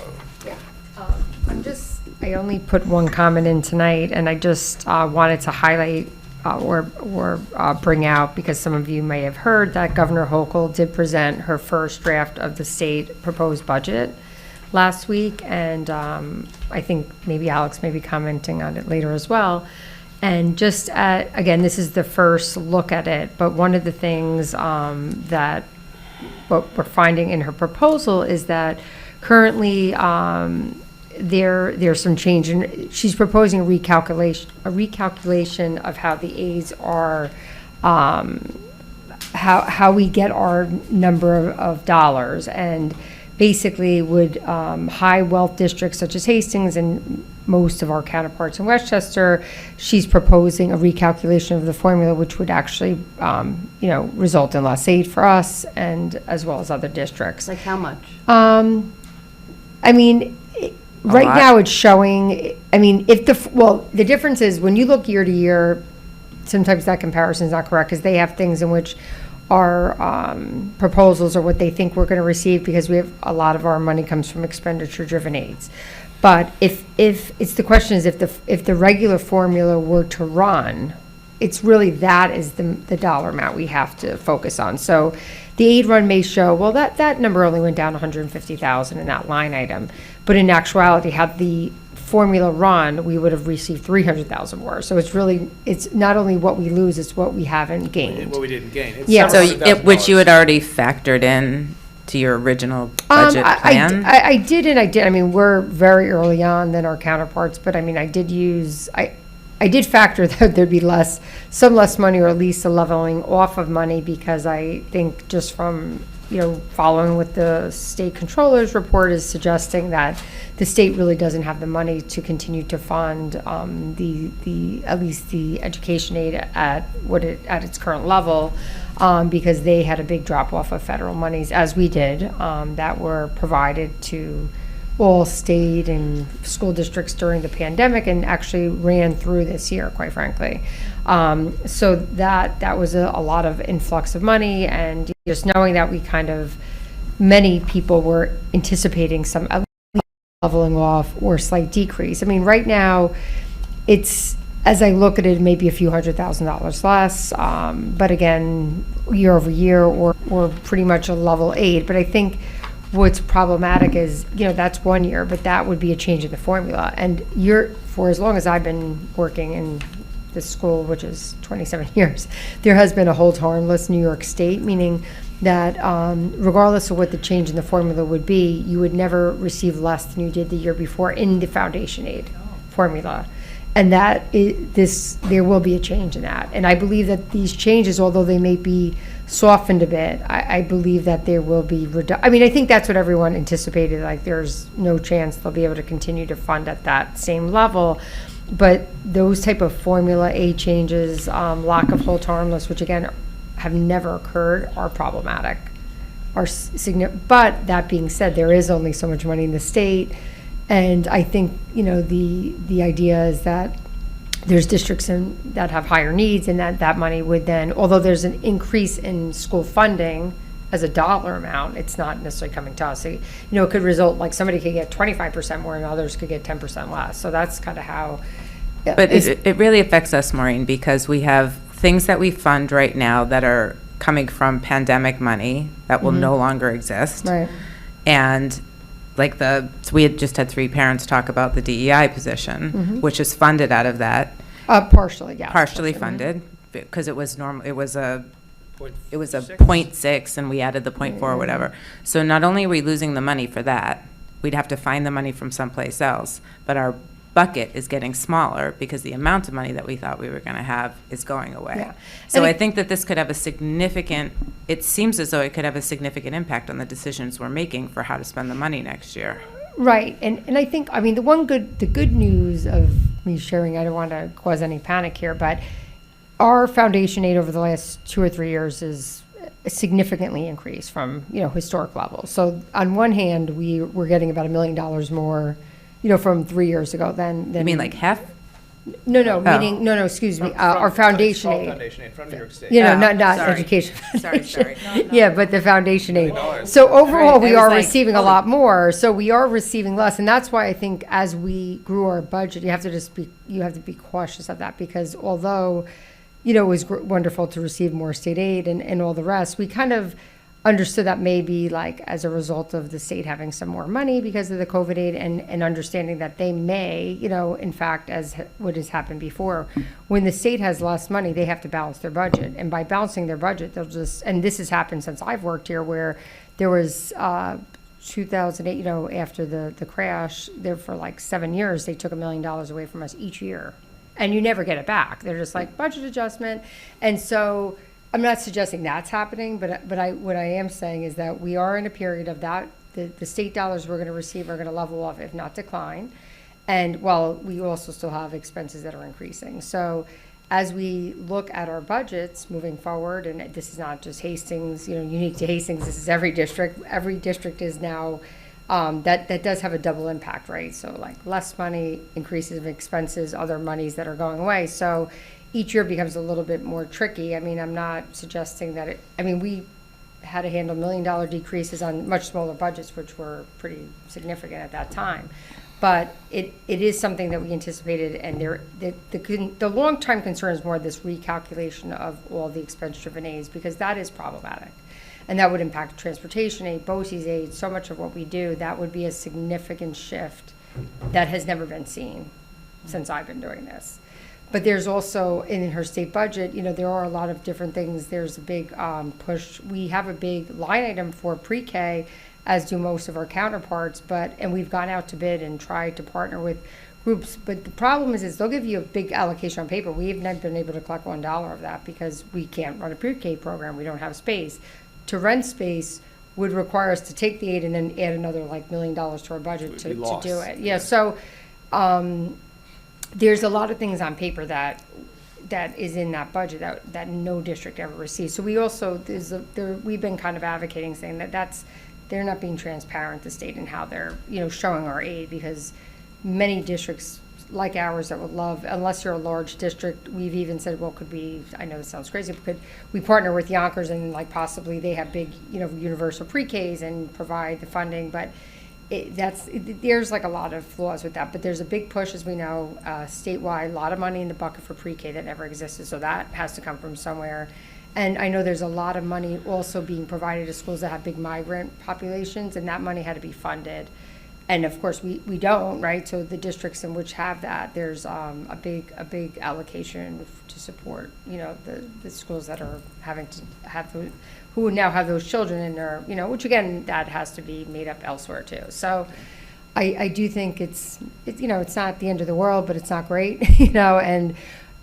[SPEAKER 13] I only put one comment in tonight, and I just wanted to highlight or bring out, because some of you may have heard that Governor Hochul did present her first draft of the state proposed budget last week, and I think maybe Alex may be commenting on it later as well. And just again, this is the first look at it, but one of the things that what we're finding in her proposal is that currently there's some change in, she's proposing a recalculation of how the aids are, how we get our number of dollars, and basically would high wealth districts such as Hastings and most of our counterparts in Westchester, she's proposing a recalculation of the formula, which would actually result in less aid for us and as well as other districts.
[SPEAKER 7] Like how much?
[SPEAKER 13] I mean, right
[SPEAKER 9] lot.
[SPEAKER 13] now it's showing, I mean, the difference is when you look year to year, sometimes that comparison is not correct because they have things in which our proposals are what they think we're going to receive because we have a lot of our money comes from expenditure-driven aids. But if it's the question is if the regular formula were to run, it's really that is the dollar amount we have to focus on. So the aid run may show, well, that number only went down 150,000 in that line item. But in actuality, had the formula run, we would have received 300,000 more. So it's not only what we lose, it's what we haven't gained.
[SPEAKER 1] What we didn't gain. It's
[SPEAKER 13] Yeah.
[SPEAKER 9] So,
[SPEAKER 1] several hundred thousand
[SPEAKER 9] which you had
[SPEAKER 1] dollars.
[SPEAKER 9] already factored in to your original budget plan?
[SPEAKER 13] I did. I mean, we're very early on than our counterparts, but I mean, I did factor that there'd be some less money, or at least a leveling off of money, because I think just from, following what the state controller's report is suggesting that the state really doesn't have the money to continue to fund at least the education aid at its current level, because they had a big drop off of federal monies, as we did, that were provided to all state and school districts during the pandemic and actually ran through this year, quite frankly. So that was a lot of influx of money, and just knowing that many people were anticipating some at least leveling off or slight decrease. I mean, right now, it's, as I look at it, maybe a few $100,000 less, but again, year over year, or pretty much a level aid. But I think what's problematic is, that's 1 year, but that would be a change in the formula. And for as long as I've been working in this school, which is 27 years, there has been a hold harmless New York State, meaning that regardless of what the change in the formula would be, you would never receive less than you did the year before in the foundation aid formula. And there will be a change in that. And I believe that these changes, although they may be softened a bit, I believe that there will be I think that's what everyone anticipated, like there's no chance they'll be able to continue to fund at that same level. But those type of formula aid changes, lack of hold harmless, which again have never occurred, are problematic. are but that being said, there is only so much money in the state. And I think, the idea is that there's districts that have higher needs, and that money would then, although there's an increase in school funding as a dollar amount, it's not necessarily coming to us. It could result, like somebody could get 25% more and others could get 10% less. So that's kind of how.
[SPEAKER 9] But it really affects us, Maureen, because we have things that we fund right now that are coming from pandemic money that will no longer exist.
[SPEAKER 13] Right.
[SPEAKER 9] And we had just had 3 parents talk about the DEI position, which is funded out of that.
[SPEAKER 13] Partially, yeah.
[SPEAKER 9] Partially funded, because it was normal, it was a 0.6 and we added the 0.4 or whatever. So not only are we losing the money for that, we'd have to find the money from someplace else, but our bucket is getting smaller because the amount of money that we thought we were going to have is going away.
[SPEAKER 13] Yeah.
[SPEAKER 9] So I think that this could have it seems as though it could have a significant impact on the decisions we're making for how to spend the money next year.
[SPEAKER 13] Right, and I think, the good news of me sharing, I don't want to cause any panic here, but our foundation aid over the last 2 or 3 years is significantly increased from, historic levels. So on one hand, we're getting about $1 million more, from 3 years ago than.
[SPEAKER 9] You mean like half?
[SPEAKER 13] No, meaning, no, excuse me, our foundation aid.
[SPEAKER 1] Foundation aid from New York State.
[SPEAKER 13] Not
[SPEAKER 9] sorry.
[SPEAKER 13] education.
[SPEAKER 9] Sorry.
[SPEAKER 13] Yeah, but the foundation aid. So overall, we are receiving a
[SPEAKER 9] oh.
[SPEAKER 13] lot more, so we are receiving less, and that's why I think as we grew our budget, you have to be cautious of that, because although, it was wonderful to receive more state aid and all the rest, we kind of understood that maybe as a result of the state having some more money because of the COVID aid, and understanding that they may, in fact, as what has happened before, when the state has less money, they have to balance their budget. And by balancing their budget, they'll just, and this has happened since I've worked here, where there was 2008, after the crash, there for 7 years, they took $1 million away from us each year. And you never get it back. They're just budget adjustment. And so I'm not suggesting that's happening, but what I am saying is that we are in a period of that. The state dollars we're going to receive are going to level off, if not decline. And while we also still have expenses that are increasing. So as we look at our budgets moving forward, and this is not just Hastings, unique to Hastings, this is every district. Every district is now, that does have a double impact, right? So less money, increases of expenses, other monies that are going away. So each year becomes a little bit more tricky. I'm not suggesting that we had to handle $1 million decreases on much smaller budgets, which were pretty significant at that time. But it is something that we anticipated, and the long-term concern is more this recalculation of all the expense-driven aids, because that is problematic. And that would impact transportation aid, BOCES aid, so much of what we do. That would be a significant shift that has never been seen since I've been doing this. But there's also, in her state budget, there are a lot of different things. There's a big push. We have a big line item for pre-K, as do most of our counterparts, and we've gone out to bid and tried to partner with groups. But the problem is they'll give you a big allocation on paper. We have not been able to collect $1 of that because we can't run a pre-K program. We don't have space. To rent space would require us to take the aid and then add another $1 million to our budget to do it. Yeah, so there's a lot of things on paper that is in that budget that no district ever receives. So we also, we've been kind of advocating, saying that they're not being transparent, the state, and how they're showing our aid, because many districts like ours that would love, unless you're a large district, we've even said, well, could we, I know this sounds crazy, but could we partner with Yonkers and possibly they have big, universal pre-Ks and provide the funding, but there's a lot of flaws with that, but there's a big push, as we know, statewide, a lot of money in the bucket for pre-K that never existed, so that has to come from somewhere. And I know there's a lot of money also being provided to schools that have big migrant populations, and that money had to be funded. And of course, we don't, right? So the districts in which have that, there's a big allocation to support, the schools that are having to have who would now have those children in their, which again, that has to be made up elsewhere too. So I do think it's not the end of the world, but it's not great, and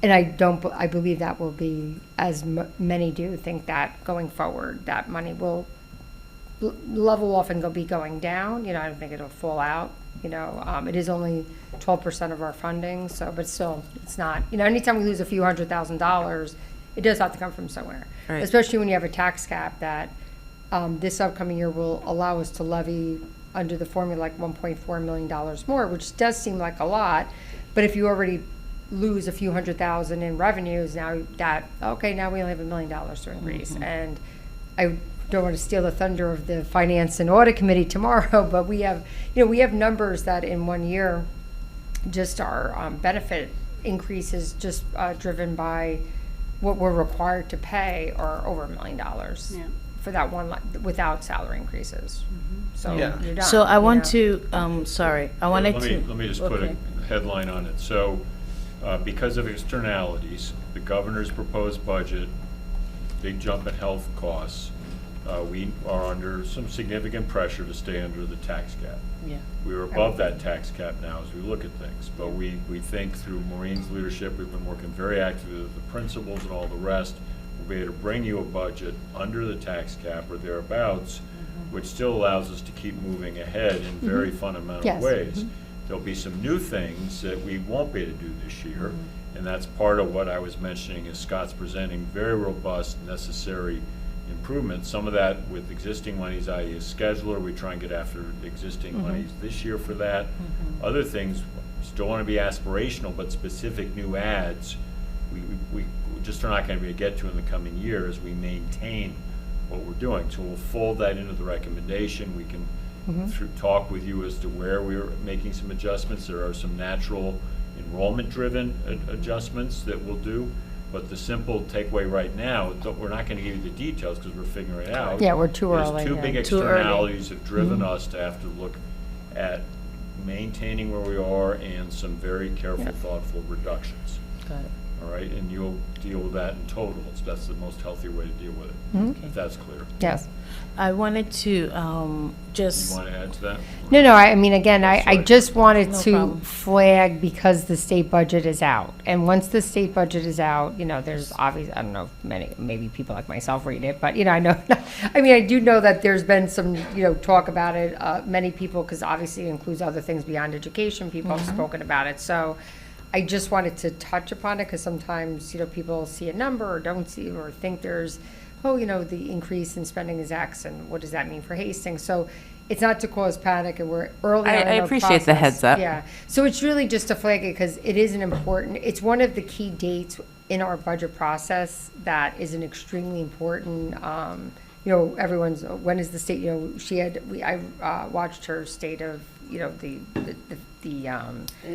[SPEAKER 13] I believe that will be, as many do think, that going forward, that money will level off and be going down. I don't think it'll fall out. It is only 12% of our funding, but still, it's not. Anytime we lose a few $100,000, it does have to come from somewhere. Right. Especially when you have a tax cap that this upcoming year will allow us to levy under the formula like $1.4 million more, which does seem like a lot. But if you already lose a few $100,000 in revenues, now now we only have $1 million to increase. And I don't want to steal the thunder of the Finance and Audit Committee tomorrow, but we have numbers that in 1 year, just our benefit increases just driven by what we're required to pay are over $1 million for that one without salary increases. So
[SPEAKER 1] Yeah.
[SPEAKER 13] you're done.
[SPEAKER 5] So I want
[SPEAKER 13] you
[SPEAKER 5] to, sorry, I wanted to.
[SPEAKER 2] Let me just put a headline on it. So, because of externalities, the governor's proposed budget, big jump in health costs, we are under some significant pressure to stay under the tax cap.
[SPEAKER 5] Yeah.
[SPEAKER 2] We are above that tax cap now as we look at things, but we think through Maureen's leadership, we've been working very actively with the principals and all the rest. We'll be able to bring you a budget under the tax cap or thereabouts, which still allows us to keep moving ahead in very fundamental ways. There'll be some new things that we won't be able to do this year, and that's part of what I was mentioning is Scott's presenting very robust, necessary improvements. Some of that with existing monies, i.e. a scheduler, we try and get after the existing monies this year for that. Other things still want to be aspirational, but specific new ads, we just are not going to be able to get to in the coming year as we maintain what we're doing. So we'll fold that into the recommendation. We can talk with you as to where we're making some adjustments. There are some natural enrollment-driven adjustments that we'll do. But the simple takeaway right now, we're not going to give you the details because we're figuring it out.
[SPEAKER 13] Yeah, we're too early.
[SPEAKER 2] Two big externalities have driven us to have to look at maintaining where we are and some very careful, thoughtful reductions.
[SPEAKER 5] Got it.
[SPEAKER 2] All right, and you'll deal with that in total. That's the most healthy way to deal with it, if that's clear.
[SPEAKER 13] Yes.
[SPEAKER 5] I wanted to just.
[SPEAKER 2] You want to add to that?
[SPEAKER 13] No, I mean, again, I
[SPEAKER 2] Sorry.
[SPEAKER 13] just wanted
[SPEAKER 5] No
[SPEAKER 13] to
[SPEAKER 5] problem.
[SPEAKER 13] flag because the state budget is out. And once the state budget is out, there's obviously, I don't know, maybe people like myself read it, but, I know, I do know that there's been some, talk about it. Many people, because obviously it includes other things beyond education, people have spoken about it. So I just wanted to touch upon it because sometimes, people see a number or don't see or think there's, the increase in spending is X and what does that mean for Hastings? So it's not to cause panic and we're early on in
[SPEAKER 9] I
[SPEAKER 13] the
[SPEAKER 9] appreciate the
[SPEAKER 13] process.
[SPEAKER 9] heads up.
[SPEAKER 13] Yeah. So it's really just to flag it because it is it's one of the key dates in our budget process that is an extremely important, everyone's, when is the state, I watched her state of, the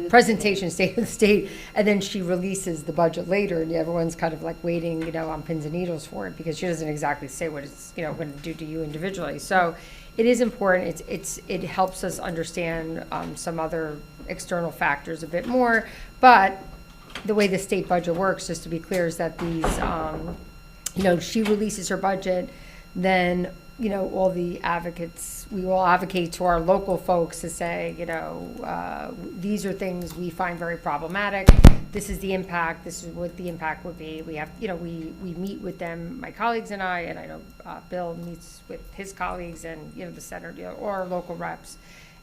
[SPEAKER 13] presentation state of the state, and then she releases the budget later, and everyone's kind of like waiting, on pins and needles for it because she doesn't exactly say what it's, going to do to you individually. So it is important. It helps us understand some other external factors a bit more, but the way the state budget works, just to be clear, is that these, she releases her budget, then all the advocates, we will advocate to our local folks to say, these are things we find very problematic. This is the impact. This is what the impact would be. We have, we meet with them, my colleagues and I know Bill meets with his colleagues and, the senator, or our local reps.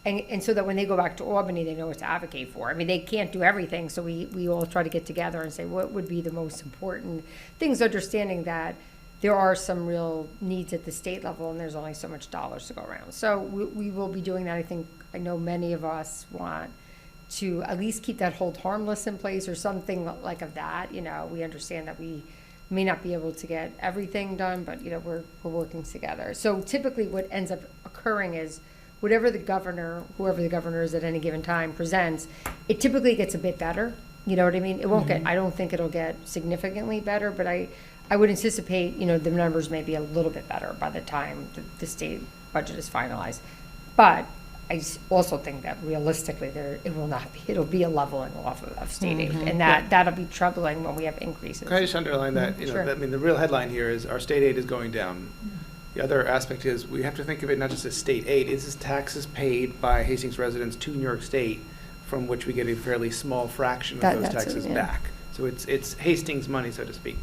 [SPEAKER 13] And so that when they go back to Albany, they know what to advocate for. I mean, they can't do everything, so we all try to get together and say what would be the most important things, understanding that there are some real needs at the state level and there's only so much dollars to go around. So we will be doing that. I know many of us want to at least keep that hold harmless in place or something like of that. We understand that we may not be able to get everything done, but we're working together. So typically what ends up occurring is whoever the governor is at any given time presents, it typically gets a bit better. You know what I mean? It won't get, I don't think it'll get significantly better, but I would anticipate, the numbers may be a little bit better by the time the state budget is finalized. But I also think that realistically, it will not be. It'll be a leveling off of state aid, and that'll be troubling when we have increases.
[SPEAKER 1] Can I just underline that?
[SPEAKER 13] Sure.
[SPEAKER 1] The real headline here is our state aid is going down. The other aspect is we have to think of it not just as state aid. This is taxes paid by Hastings residents to New York State, from which we get a fairly small fraction of those taxes back. So it's Hastings money, so to speak.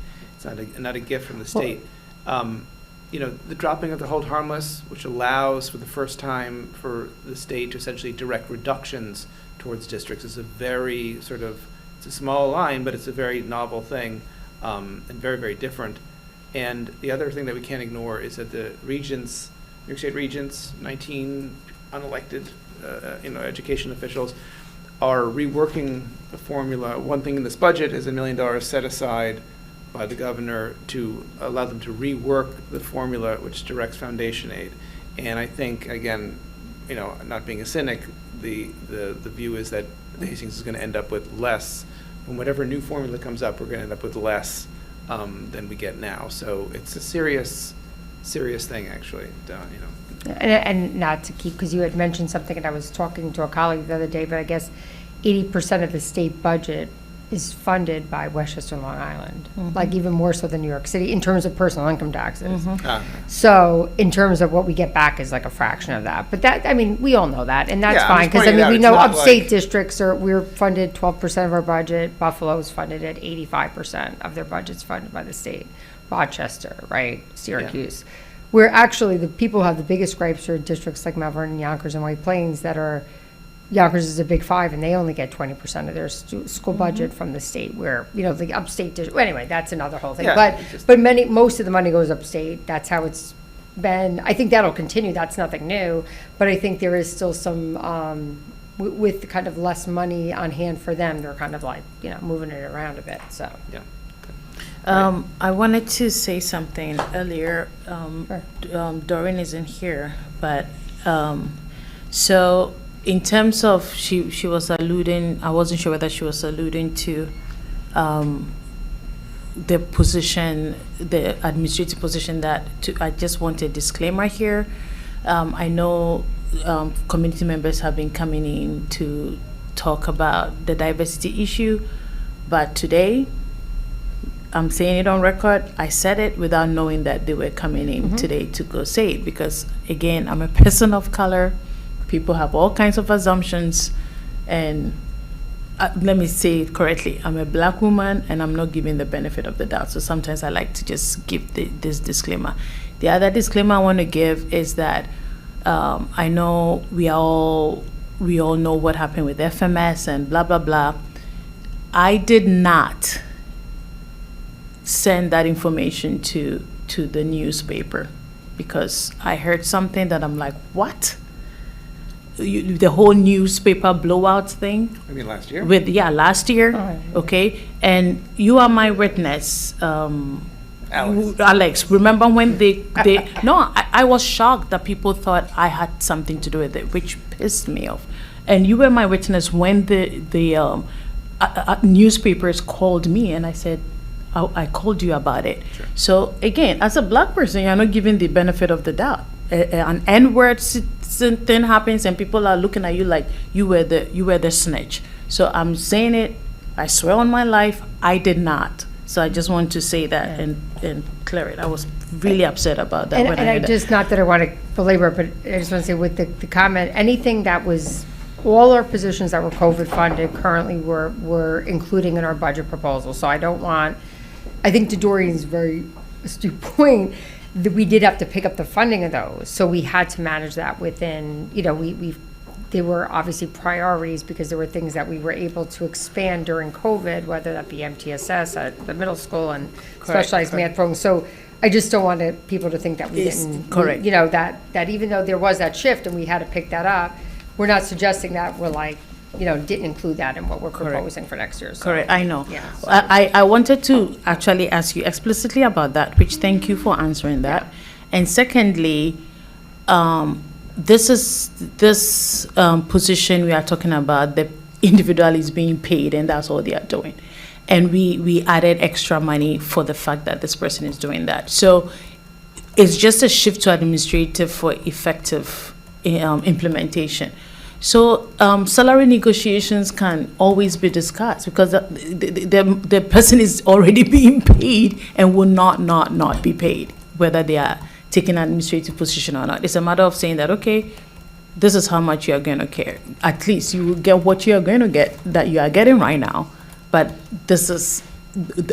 [SPEAKER 1] It's not a gift from the state. The dropping of the hold harmless, which allows for the first time for the state to essentially direct reductions towards districts, is a very it's a small line, but it's a very novel thing, and very, very different. And the other thing that we can't ignore is that the regents, New York State regents, 19 unelected, education officials, are reworking the formula. One thing in this budget is $1 million set aside by the governor to allow them to rework the formula which directs foundation aid. And I think, again, not being a cynic, the view is that Hastings is going to end up with less. And whatever new formula comes up, we're going to end up with less than we get now. So it's a serious thing, actually.
[SPEAKER 13] And not to keep, because you had mentioned something, and I was talking to a colleague the other day, but I guess 80% of the state budget is funded by Westchester and Long Island, like even more so than New York City in terms of personal income taxes. So in terms of what we get back is like a fraction of that. But that, I mean, we all know that, and that's fine, because I mean, we know upstate districts we're funded 12% of our budget. Buffalo's funded at 85% of their budget's funded by the state. Rochester, right? Syracuse. Where actually the people who have the biggest gripes are districts like Mount Vernon, Yonkers, and White Plains that are, Yonkers is a big 5, and they only get 20% of their school budget from the state, where, the upstate district, anyway, that's another whole thing.
[SPEAKER 1] Yeah,
[SPEAKER 13] But most of the money goes upstate. That's how it's been. I think that'll continue. That's nothing new. But I think there is still some, with kind of less money on hand for them, they're kind of like, moving it around a bit, so.
[SPEAKER 1] Yeah.
[SPEAKER 5] I wanted to say something earlier. Doreen isn't here, but so in terms of she was alluding, I wasn't sure whether she was alluding to the position, the administrative position I just want a disclaimer here. I know community members have been coming in to talk about the diversity issue, but today, I'm saying it on record, I said it without knowing that they were coming in today to go say it, because again, I'm a person of color. People have all kinds of assumptions, and let me say it correctly. I'm a black woman, and I'm not giving the benefit of the doubt. So sometimes I like to just give this disclaimer. The other disclaimer I want to give is that I know we all know what happened with FMS and blah, blah, blah. I did not send that information to the newspaper, because I heard something that I'm like, what? The whole newspaper blowout thing?
[SPEAKER 1] I mean, last year?
[SPEAKER 5] Last year. Oh, okay. And you are my witness, Alex. Remember when they no, I was shocked that people thought I had something to do with it, which pissed me off. And you were my witness when the newspapers called me, and I said, I called you about it. Sure. So again, as a black person, you're not given the benefit of the doubt. An N-word thing happens, and people are looking at you like you were the snitch. So I'm saying it. I swear on my life, I did not. So I just want to say that and clear it. I was really upset about that.
[SPEAKER 13] And I just, not that I want to belabor, but I just want to say with the comment, anything that was, all our positions that were COVID funded currently we're including in our budget proposal. So I don't want, I think to Doreen's very astute point, that we did have to pick up the funding of those. So we had to manage that within, they were obviously priorities, because there were things that we were able to expand during COVID, whether that be MTSS at the middle school and specialized math programs. So I just don't want people to think that we didn't,
[SPEAKER 5] correct.
[SPEAKER 13] That even though there was that shift and we had to pick that up, we're not suggesting that we're like, didn't include that in what we're proposing for next year. So.
[SPEAKER 5] Correct, I know.
[SPEAKER 13] Yeah, so.
[SPEAKER 5] I wanted to actually ask you explicitly about that, which thank you for answering that. Yeah. And secondly, this position we are talking about, the individual is being paid, and that's all they are doing. And we added extra money for the fact that this person is doing that. So it's just a shift to administrative for effective implementation. So salary negotiations can always be discussed, because the person is already being paid and will not be paid, whether they are taking an administrative position or not. It's a matter of saying that, okay, this is how much you are going to care. At least you will get what you are going to get, that you are getting right now, but this is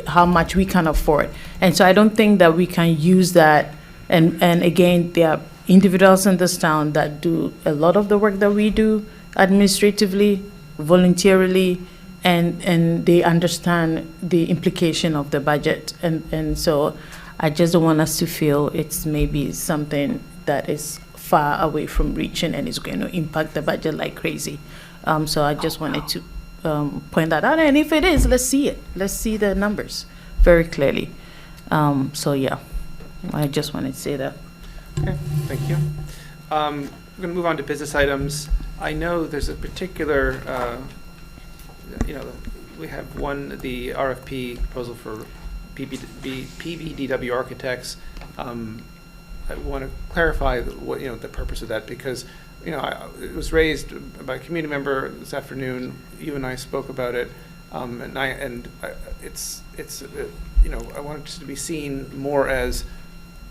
[SPEAKER 5] how much we can afford. And so I don't think that we can use that. And again, there are individuals in this town that do a lot of the work that we do administratively, voluntarily, and they understand the implication of the budget. And so
[SPEAKER 15] I just don't want us to feel it's maybe something that is far away from reaching and is going to impact the budget like crazy. So I just wanted to point that out, and if it is, let's see it. Let's see the numbers very clearly. So yeah, I just wanted to say that.
[SPEAKER 1] Okay, thank you. We're going to move on to business items. I know there's a particular, we have the RFP proposal for PBDW architects. I want to clarify what, the purpose of that, because, it was raised by a community member this afternoon. You and I spoke about it, I wanted it to be seen more as,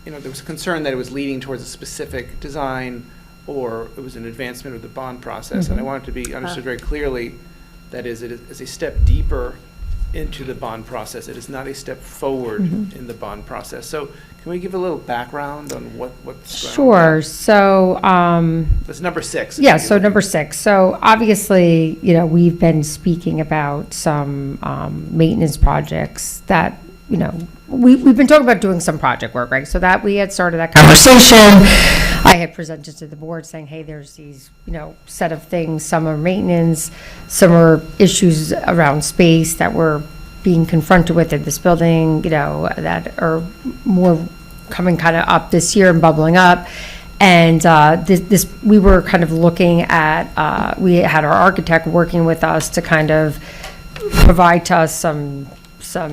[SPEAKER 1] there was a concern that it was leading towards a specific design, or it was an advancement of the bond process. And I want it to be understood very clearly that it is a step deeper into the bond process. It is not a step forward in the bond process. So can we give a little background on what's going on?
[SPEAKER 13] Sure. So,
[SPEAKER 1] that's number 6.
[SPEAKER 13] Yeah, so number 6. So obviously, we've been speaking about some maintenance projects that, we've been talking about doing some project work, right? So that we had started that conversation. I had presented to the board saying, hey, there's these, set of things. Some are maintenance, some are issues around space that we're being confronted with in this building, that are more coming kind of up this year and bubbling up. And we were kind of looking at, we had our architect working with us to kind of provide to us some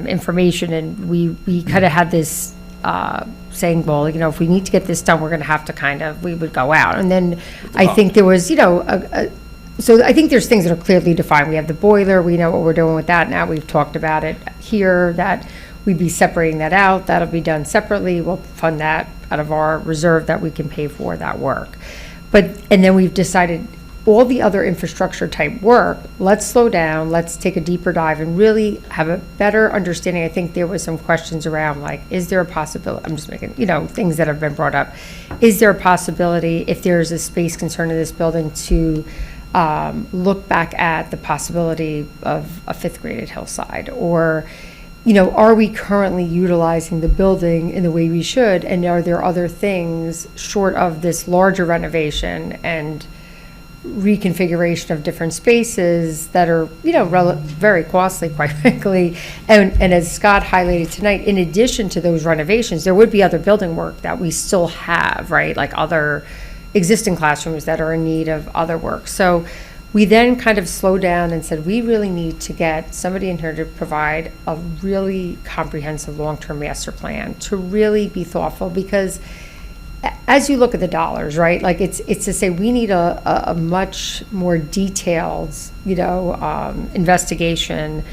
[SPEAKER 13] information, and we kind of had this saying, well, if we need to get this done, we're going to have to we would go out. And then I think there was, so I think there's things that are clearly defined. We have the boiler, we know what we're doing with that now. We've talked about it here, that we'd be separating that out. That'll be done separately. We'll fund that out of our reserve that we can pay for that work. And then we've decided all the other infrastructure type work, let's slow down, let's take a deeper dive and really have a better understanding. I think there was some questions around, like, is there a possibility, I'm just making, things that have been brought up. Is there a possibility, if there's a space concern in this building, to look back at the possibility of a 5th grade at Hillside? Or, are we currently utilizing the building in the way we should? And are there other things short of this larger renovation and reconfiguration of different spaces that are, very costly, quite frankly. And as Scott highlighted tonight, in addition to those renovations, there would be other building work that we still have, right? Like other existing classrooms that are in need of other work. So we then kind of slowed down and said, we really need to get somebody in here to provide a really comprehensive long-term master plan, to really be thoughtful, because as you look at the dollars, right, like it's to say we need a much more detailed, investigation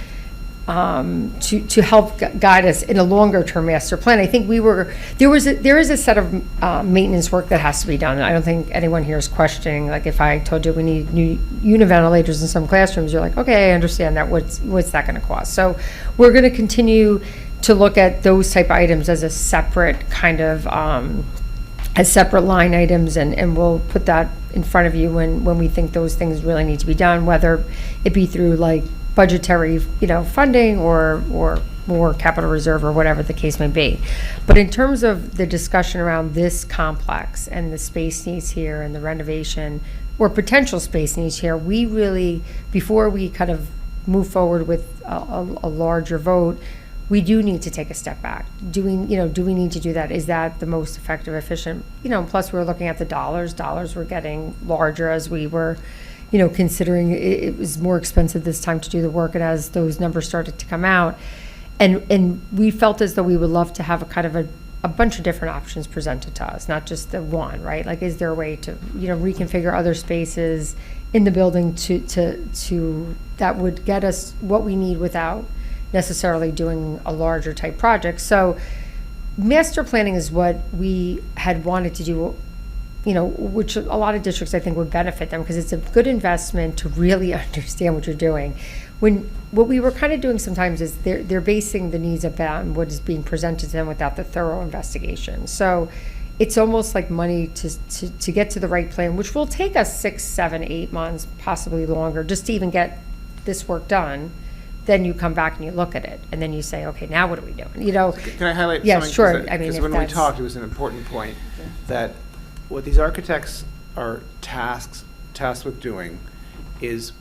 [SPEAKER 13] to help guide us in a longer term master plan. I think there is a set of maintenance work that has to be done. I don't think anyone here is questioning, like, if I told you we need new univentilators in some classrooms, you're like, okay, I understand that. What's that going to cost? So we're going to continue to look at those type of items as a separate kind of as separate line items, and we'll put that in front of you when we think those things really need to be done, whether it be through like budgetary, funding or more capital reserve or whatever the case may be. But in terms of the discussion around this complex and the space needs here and the renovation or potential space needs here, we really, before we kind of move forward with a larger vote, we do need to take a step back. Do we need to do that? Is that the most effective, efficient? Plus we're looking at the dollars. Dollars were getting larger as we were, considering it was more expensive this time to do the work, and as those numbers started to come out. And we felt as though we would love to have a kind of a bunch of different options presented to us, not just the one, right? Like, is there a way to, reconfigure other spaces in the building to that would get us what we need without necessarily doing a larger type project. So master planning is what we had wanted to do, which a lot of districts I think would benefit them, because it's a good investment to really understand what you're doing. What we were kind of doing sometimes is they're basing the needs on what is being presented to them without the thorough investigation. So it's almost like money to get to the right plan, which will take us 6, 7, 8 months, possibly longer, just to even get this work done. then you come back and you look at it, and then you say, okay, now what are we doing? You know?
[SPEAKER 1] Can I highlight
[SPEAKER 13] Yeah,
[SPEAKER 1] something?
[SPEAKER 13] sure.
[SPEAKER 1] Because
[SPEAKER 13] I mean, if
[SPEAKER 1] when we
[SPEAKER 13] that's-
[SPEAKER 1] talked, it was an important point, that what these architects are tasked with doing is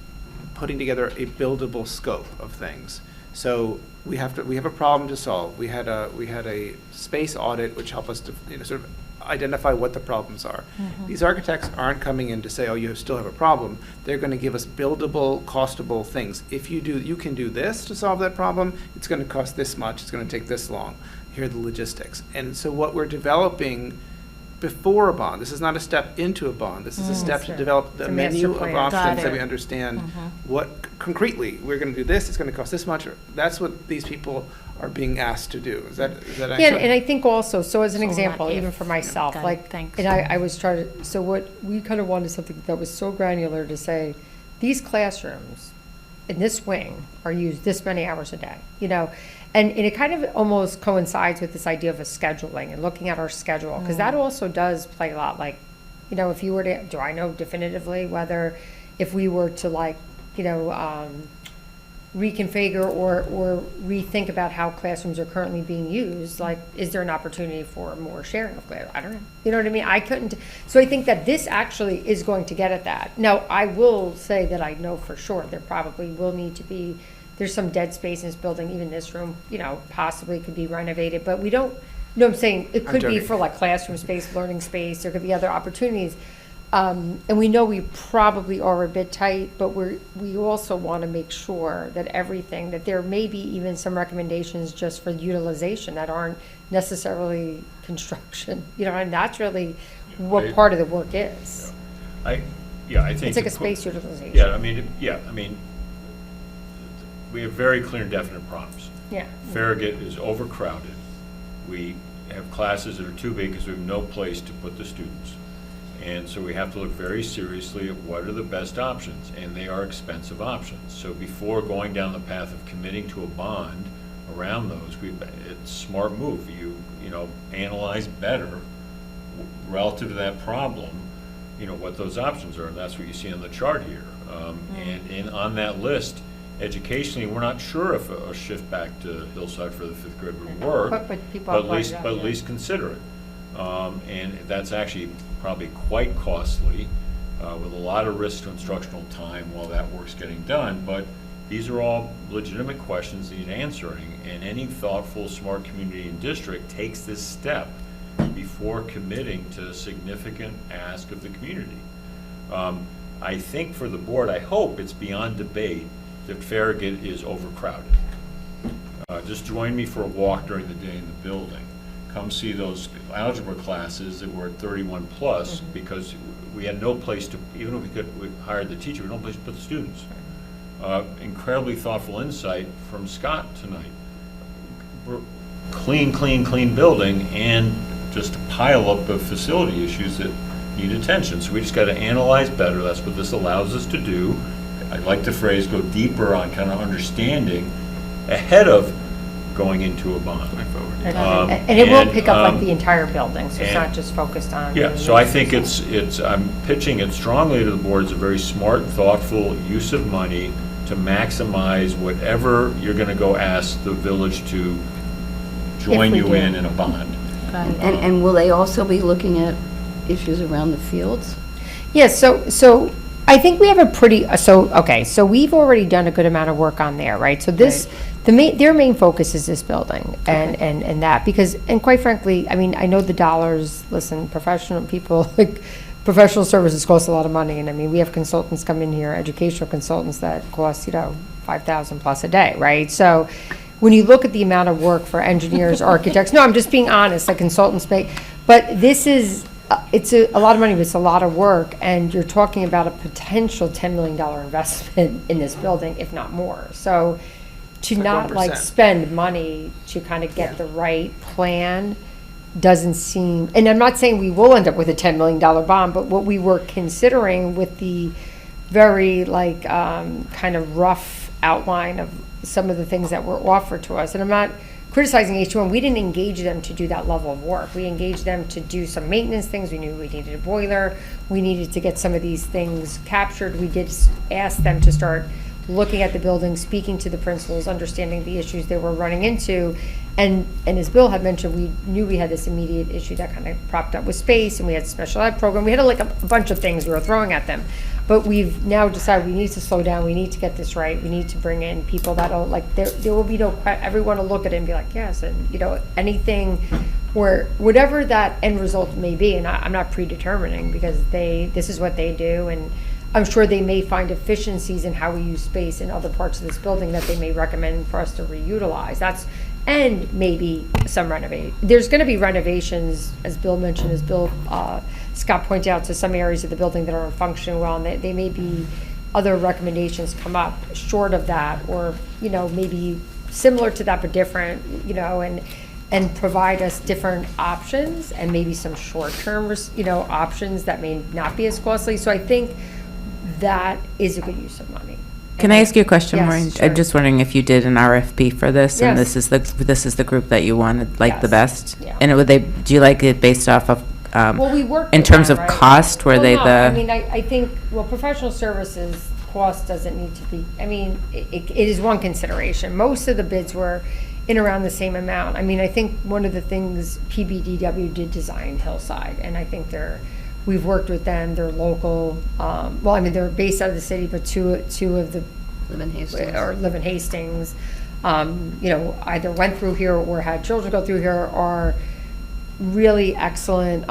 [SPEAKER 1] putting together a buildable scope of things. So we have a problem to solve. We had a space audit which helped us to, sort of identify what the problems are. These architects aren't coming in to say, oh, you still have a problem. They're going to give us buildable, costable things. If you can do this to solve that problem, it's going to cost this much, it's going to take this long. Here are the logistics. And so what we're developing before a bond, this is not a step into a bond, this is a step to develop the
[SPEAKER 13] It's a master
[SPEAKER 1] menu of
[SPEAKER 13] plan.
[SPEAKER 1] options that we understand what concretely, we're going to do this, it's going to cost this much. That's what these people are being asked to do. Is that
[SPEAKER 13] Yeah,
[SPEAKER 1] accurate?
[SPEAKER 13] and I think also, so as an
[SPEAKER 5] So
[SPEAKER 13] example,
[SPEAKER 5] not if.
[SPEAKER 13] even for myself,
[SPEAKER 5] Got it.
[SPEAKER 13] like,
[SPEAKER 5] Thanks.
[SPEAKER 13] and I was trying to, so what, we kind of wanted something that was so granular to say, these classrooms in this wing are used this many hours a day, and it kind of almost coincides with this idea of a scheduling and looking at our schedule, because that also does play a lot, like, if you were to, do I know definitively whether if we were to reconfigure or rethink about how classrooms are currently being used, like, is there an opportunity for more sharing of class? I don't know. You know what I mean? I couldn't. So I think that this actually is going to get at that. Now, I will say that I know for sure there probably will need to be, there's some dead space in this building, even this room, possibly could be renovated, but we don't, what I'm saying, it could be
[SPEAKER 1] joking.
[SPEAKER 13] for like classroom space, learning space, there could be other opportunities. And we know we probably are a bit tight, but we also want to make sure that everything, that there may be even some recommendations just for utilization that aren't necessarily construction, and that's really what part of the work is.
[SPEAKER 2] I think.
[SPEAKER 13] It's like
[SPEAKER 2] the
[SPEAKER 13] a space utilization.
[SPEAKER 2] Yeah, I mean, we have very clear and definite problems.
[SPEAKER 13] Yeah.
[SPEAKER 2] Farragut is overcrowded. We have classes that are too big because we have no place to put the students. And so we have to look very seriously at what are the best options, and they are expensive options. So before going down the path of committing to a bond around those, it's a smart move. You analyze better relative to that problem, what those options are, and that's what you see on the chart here. And on that list, educationally, we're not sure if a shift back to Hillside for the 5th grade would work,
[SPEAKER 13] But people
[SPEAKER 2] but
[SPEAKER 13] have
[SPEAKER 2] at least consider it. And that's actually probably quite costly, with a lot of risk to instructional time while that work's getting done. But these are all legitimate questions that need answering, and any thoughtful, smart community and district takes this step before committing to a significant ask of the community. I think for the board, I hope it's beyond debate that Farragut is overcrowded. Just join me for a walk during the day in the building. Come see those algebra classes that were at 31 plus, because we had no place to, even if we hired the teacher, we had no place to put the students. Incredibly thoughtful insight from Scott tonight. Clean building, and just a pile up of facility issues that need attention. So we just got to analyze better. That's what this allows us to do. I like the phrase, go deeper on kind of understanding ahead of going into a bond.
[SPEAKER 13] And it will pick up like the entire building, so it's not just focused on.
[SPEAKER 2] Yeah, so I think I'm pitching it strongly to the board as a very smart, thoughtful use of money to maximize whatever you're going to go ask the village to join you in a bond.
[SPEAKER 20] And will they also be looking at issues around the fields?
[SPEAKER 13] Yes, so I think we have a pretty, so we've already done a good amount of work on there, right? So this, their main focus is this building and that, because, and quite frankly, I mean, I know the dollars, listen, professional people, like, professional services cost a lot of money, and I mean, we have consultants come in here, educational consultants that cost, $5,000 plus a day, right? So when you look at the amount of work for engineers, architects, no, I'm just being honest, the consultants make, but this is, it's a lot of money, but it's a lot of work, and you're talking about a potential $10 million investment in this building, if not more. So to not like
[SPEAKER 1] 1%.
[SPEAKER 13] spend money to kind of get the right plan doesn't seem, and I'm not saying we will end up with a $10 million bond, but what we were considering with the very like kind of rough outline of some of the things that were offered to us, and I'm not criticizing H1, we didn't engage them to do that level of work. We engaged them to do some maintenance things. We knew we needed a boiler. We needed to get some of these things captured. We did ask them to start looking at the building, speaking to the principals, understanding the issues they were running into. And as Bill had mentioned, we knew we had this immediate issue that kind of propped up with space, and we had special ed program. We had like a bunch of things we were throwing at them. But we've now decided we need to slow down, we need to get this right, we need to bring in people that'll, like, there will be no, everyone will look at it and be like, yes, and, you know, anything where, whatever that end result may be, and I'm not predetermining, because this is what they do, and I'm sure they may find efficiencies in how we use space in other parts of this building that they may recommend for us to reutilize. And maybe some renovate. There's gonna be renovations, as Bill mentioned, Scott pointed out, to some areas of the building that aren't functioning well, and they may be other recommendations come up short of that, or, you know, maybe similar to that but different, you know, and provide us different options, and maybe some short-term, you know, options that may not be as costly. So I think that is a good use of money.
[SPEAKER 9] Can I ask you a question,
[SPEAKER 13] Yes,
[SPEAKER 9] Maureen?
[SPEAKER 13] sure.
[SPEAKER 9] I'm just wondering if you did an RFP for this, and
[SPEAKER 13] Yes.
[SPEAKER 9] this is the group that you wanted, like, the
[SPEAKER 13] Yes.
[SPEAKER 9] best?
[SPEAKER 13] Yeah.
[SPEAKER 9] And do you like it based off of,
[SPEAKER 13] Well, we worked
[SPEAKER 9] in
[SPEAKER 13] with
[SPEAKER 9] terms
[SPEAKER 13] them,
[SPEAKER 9] of
[SPEAKER 13] right?
[SPEAKER 9] cost, were
[SPEAKER 13] Well,
[SPEAKER 9] they
[SPEAKER 13] no,
[SPEAKER 9] the?
[SPEAKER 13] I mean, I think, well, professional services cost doesn't need to be, I mean, it is one consideration. Most of the bids were in around the same amount. I mean, I think one of the things PBDW did design Hillside, and I think we've worked with them, they're local. Well, I mean, they're based out of the city, but two of the live in Hastings, you know, either went through here or had children go through here, are really excellent,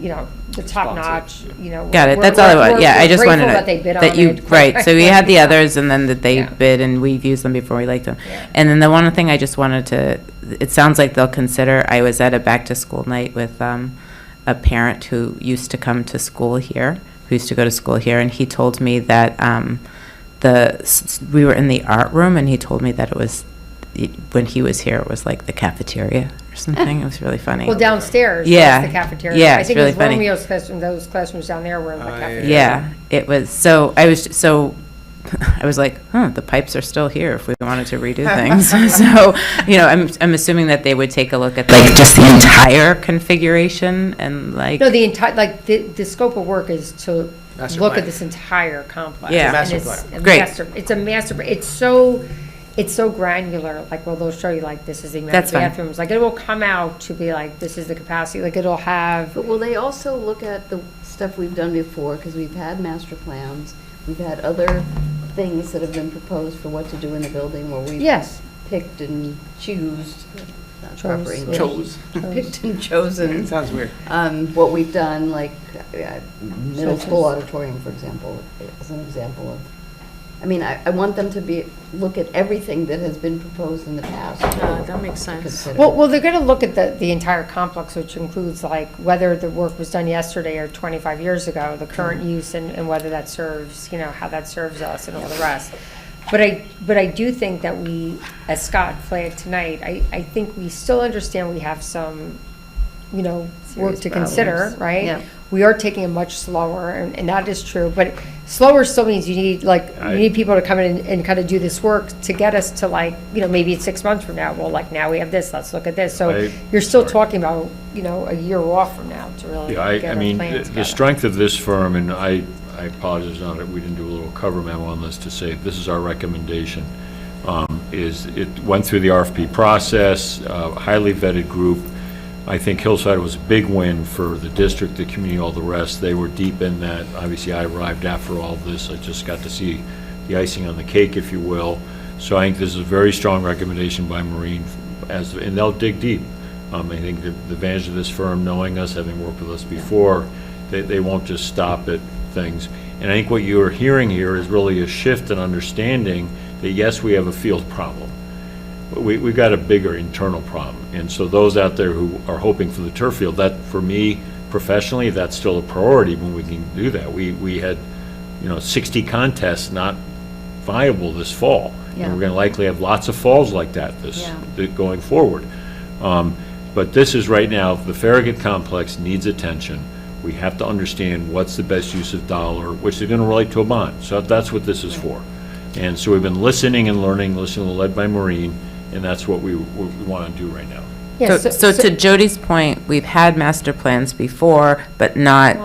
[SPEAKER 13] you know, the top notch, you know.
[SPEAKER 9] Got it,
[SPEAKER 13] we're-
[SPEAKER 9] that's all I
[SPEAKER 13] we're-
[SPEAKER 9] want, yeah,
[SPEAKER 13] we're
[SPEAKER 9] I just wanted
[SPEAKER 13] grateful
[SPEAKER 9] to.
[SPEAKER 13] that they bid on
[SPEAKER 9] that you
[SPEAKER 13] it, quite
[SPEAKER 9] Right, so we had the
[SPEAKER 13] frankly.
[SPEAKER 9] others, and then that they
[SPEAKER 13] Yeah.
[SPEAKER 9] bid, and we've used them before, we liked them. And then the one thing I just wanted to, it sounds like they'll consider, I was at a back-to-school night with a parent who used to come to school here, who used to go to school here, and he told me that we were in the art room, and he told me that it was, when he was here, it was like the cafeteria or something. It was really funny.
[SPEAKER 13] Well, downstairs,
[SPEAKER 9] Yeah.
[SPEAKER 13] that's the cafeteria.
[SPEAKER 9] Yeah,
[SPEAKER 13] I
[SPEAKER 9] it's
[SPEAKER 13] think
[SPEAKER 9] really
[SPEAKER 13] it was
[SPEAKER 9] funny.
[SPEAKER 13] Romeo's classroom, those classrooms down there were in the cafeteria.
[SPEAKER 9] Yeah, it was, I was like, the pipes are still here if we wanted to redo things. So, you know, I'm assuming that they would take a look at, like, just the entire configuration and, like.
[SPEAKER 13] No, the entire, like, the scope of work is to
[SPEAKER 1] Master
[SPEAKER 13] look
[SPEAKER 1] plan.
[SPEAKER 13] at this entire complex.
[SPEAKER 9] Yeah.
[SPEAKER 13] And
[SPEAKER 1] Master
[SPEAKER 13] it's
[SPEAKER 1] plan.
[SPEAKER 13] a
[SPEAKER 9] Great.
[SPEAKER 13] It's a master, it's so granular, like, well, they'll show you, like, this is the amount
[SPEAKER 9] That's
[SPEAKER 13] of
[SPEAKER 9] fine.
[SPEAKER 13] bathrooms, like, it will come out to be like, this is the capacity, like, it'll have.
[SPEAKER 20] But will they also look at the stuff we've done before, because we've had master plans, we've had other things that have been proposed for what to do in the building where we've
[SPEAKER 13] Yes.
[SPEAKER 20] picked and choosed, not
[SPEAKER 13] Chose,
[SPEAKER 20] proper
[SPEAKER 13] yeah.
[SPEAKER 20] English.
[SPEAKER 1] Chose.
[SPEAKER 20] Picked and chosen.
[SPEAKER 1] It sounds weird.
[SPEAKER 20] What we've done, like middle
[SPEAKER 13] Such
[SPEAKER 20] school
[SPEAKER 13] as-
[SPEAKER 20] auditorium, for example, is an example of, I mean, I want them to look at everything that has been proposed in the past.
[SPEAKER 14] That makes sense.
[SPEAKER 20] Consider.
[SPEAKER 13] Well, they're gonna look at the entire complex, which includes, like, whether the work was done yesterday or 25 years ago, the current use, and whether that serves, you know, how that serves us and all the rest. But I do think that we, as Scott flagged tonight, I think we still understand we have some, you know, work
[SPEAKER 20] Serious
[SPEAKER 13] to consider,
[SPEAKER 20] problems.
[SPEAKER 13] right?
[SPEAKER 20] Yeah.
[SPEAKER 13] We are taking it much slower, and that is true, but slower still means you need, like, you need people to come in and kind of do this work to get us to, like, you know, maybe it's 6 months from now, well, like, now we have this, let's look at this. So you're still talking about, you know, a year off from now to really
[SPEAKER 2] Yeah,
[SPEAKER 13] get
[SPEAKER 2] I
[SPEAKER 13] our
[SPEAKER 2] mean,
[SPEAKER 13] plan
[SPEAKER 2] the
[SPEAKER 13] together.
[SPEAKER 2] strength of this firm, and I apologize on it, we didn't do a little cover memo on this to say, this is our recommendation, is it went through the RFP process, highly vetted group. I think Hillside was a big win for the district, the community, all the rest. They were deep in that. Obviously, I arrived after all this. I just got to see the icing on the cake, if you will. So I think this is a very strong recommendation by Maureen, and they'll dig deep. I think the advantage of this firm, knowing us, having worked with us before, they won't just stop at things. And I think what you're hearing here is really a shift in understanding that, yes, we have a field problem. But we've got a bigger internal problem. And so those out there who are hoping for the turf field, that, for me, professionally, that's still a priority when we can do that. We had, 60 contests not viable this fall.
[SPEAKER 20] Yeah.
[SPEAKER 2] And we're going to likely have lots of falls like that going forward. But this is right now, the Farragut complex needs attention. We have to understand what's the best use of dollar, which is going to relate to a bond. So that's what this is for. And so we've been listening and learning, led by Maureen, and that's what we want to do right now.
[SPEAKER 13] Yeah,
[SPEAKER 9] So to Jody's point, we've had master plans before, but not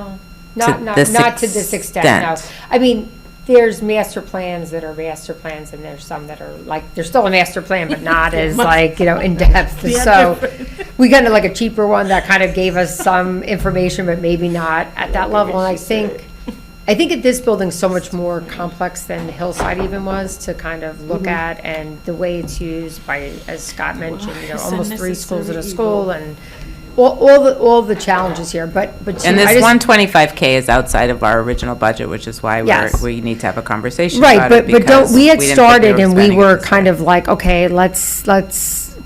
[SPEAKER 9] to this
[SPEAKER 13] Not to this extent, no. I mean, there's master plans that are master plans, and there's some that are like, they're still a master plan, but not as like, in depth.
[SPEAKER 15] Yeah,
[SPEAKER 13] So
[SPEAKER 15] different.
[SPEAKER 13] we got like a cheaper one that kind of gave us some information, but maybe not at that level. And I think at this building's so much more complex than Hillside even was to kind of look at, and the way it's used by, as Scott mentioned,
[SPEAKER 15] It's
[SPEAKER 13] almost 3 schools at a
[SPEAKER 15] unnecessary
[SPEAKER 13] school, and all the challenges here, but.
[SPEAKER 9] And
[SPEAKER 13] I
[SPEAKER 9] this
[SPEAKER 13] just-
[SPEAKER 9] 125K is outside of our original budget, which is why
[SPEAKER 13] Yes.
[SPEAKER 9] we need to have a conversation
[SPEAKER 13] Right,
[SPEAKER 9] about it.
[SPEAKER 13] but don't,
[SPEAKER 9] because
[SPEAKER 13] we had
[SPEAKER 9] didn't think
[SPEAKER 13] started and we
[SPEAKER 9] spending
[SPEAKER 13] were
[SPEAKER 9] it.
[SPEAKER 13] kind of like, okay, let's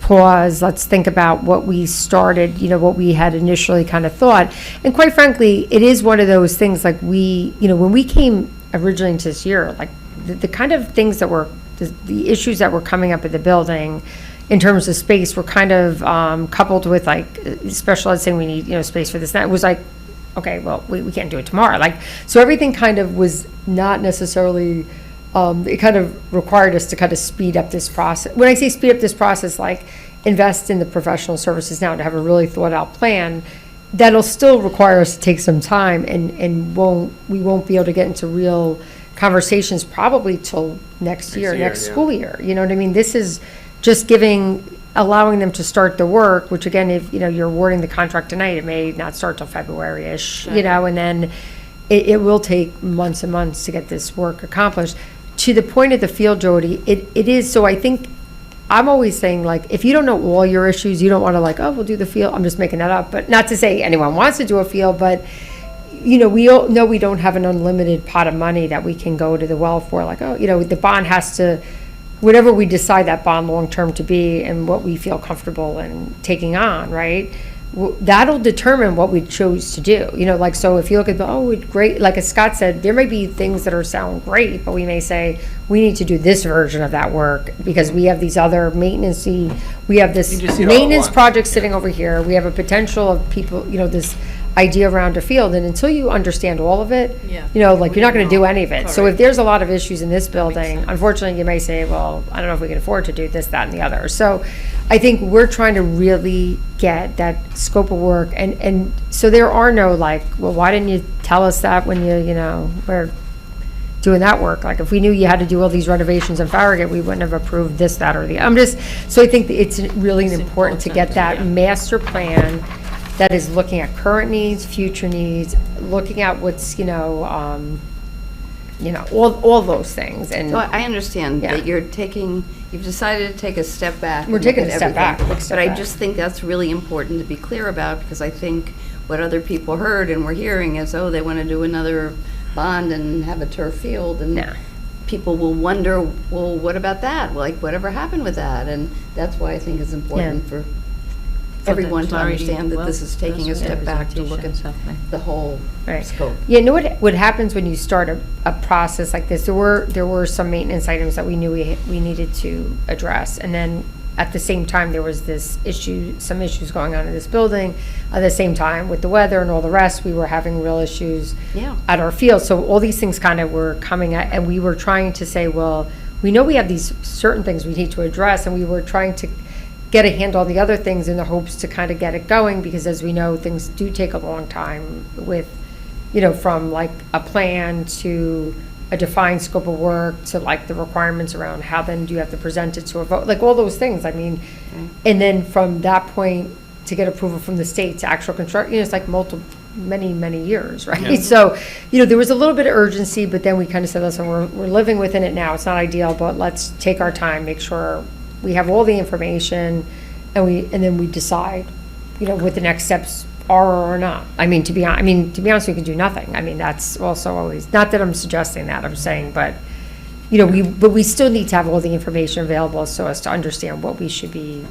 [SPEAKER 13] pause, let's think about what we started, what we had initially kind of thought. And quite frankly, it is one of those things, like when we came originally into this year, like the kind of things that were, the issues that were coming up at the building in terms of space were kind of coupled with like special ed saying we need, space for this, and that. It was like, okay, well, we can't do it tomorrow. Like, so everything kind of was not necessarily, it kind of required us to kind of speed up this process. When I say speed up this process, like invest in the professional services now to have a really thought out plan, that'll still require us to take some time, and we won't be able to get into real conversations probably till next school year. You know what I mean? This is just allowing them to start the work, which again, if, you're awarding the contract tonight, it may not start till February-ish, and then it will take months and months to get this work accomplished. To the point of the field, Jody, it is, so I think, I'm always saying, like, if you don't know all your issues, you don't want to like, oh, we'll do the field, I'm just making that up, but not to say anyone wants to do a field, but, we all know we don't have an unlimited pot of money that we can go to the well for, like, oh, the bond has to, whatever we decide that bond long-term to be and what we feel comfortable in taking on, right? That'll determine what we chose to do. Like, so if you look at great, like as Scott said, there may be things that sound great, but we may say, we need to do this version of that work because we have these other maintenance-y, we have this
[SPEAKER 1] You just see it all at
[SPEAKER 13] maintenance
[SPEAKER 1] once.
[SPEAKER 13] project sitting over here, we have a potential of people, this idea around a field, and until you understand all of it, like you're not gonna do any of it. So if there's a lot of issues in this building, unfortunately, you may say, well, I don't know if we can afford to do this, that, and the other. So I think we're trying to really get that scope of work, and so there are no like, well, why didn't you tell us that when we're doing that work? Like, if we knew you had to do all these renovations in Farragut, we wouldn't have approved this, that, or the, so I think that it's really important to get that master plan that is looking at current needs, future needs, looking at what's, all those things. And
[SPEAKER 20] So I understand
[SPEAKER 13] Yeah.
[SPEAKER 20] that you've decided to take a step back.
[SPEAKER 13] We're
[SPEAKER 20] and look
[SPEAKER 13] taking
[SPEAKER 20] at
[SPEAKER 13] a step back,
[SPEAKER 20] everything.
[SPEAKER 13] big step
[SPEAKER 20] But I
[SPEAKER 13] back.
[SPEAKER 20] just think that's really important to be clear about, because I think what other people heard and were hearing is, they want to do another bond and have a turf field, and people will wonder, well, what about that? Like, whatever happened with that? And that's why I think it's important for everyone to understand that this is taking a step back to look at the whole scope.
[SPEAKER 13] Yeah, what happens when you start a process like this, there were some maintenance items that we knew we needed to address, and then at the same time, there was some issues going on in this building. At the same time, with the weather and all the rest, we were having real issues at our field. So all these things kind of were coming at, and we were trying to say, well, we know we have these certain things we need to address, and we were trying to get a handle on the other things in the hopes to kind of get it going, because as we know, things do take a long time with, from like a plan to a defined scope of work to like the requirements around how then do you have to present it to a vote, like all those things. I mean, and then from that point to get approval from the state to actual construction, it's like many years, right?
[SPEAKER 1] Yeah.
[SPEAKER 13] So, there was a little bit of urgency, but then we kind of said, listen, we're living within it now. It's not ideal, but let's take our time, make sure we have all the information, and then we decide, what the next steps are or not. To be honest, we can do nothing. That's also always, not that I'm suggesting that, I'm saying, but, we still need to have all the information available so as to understand what we should be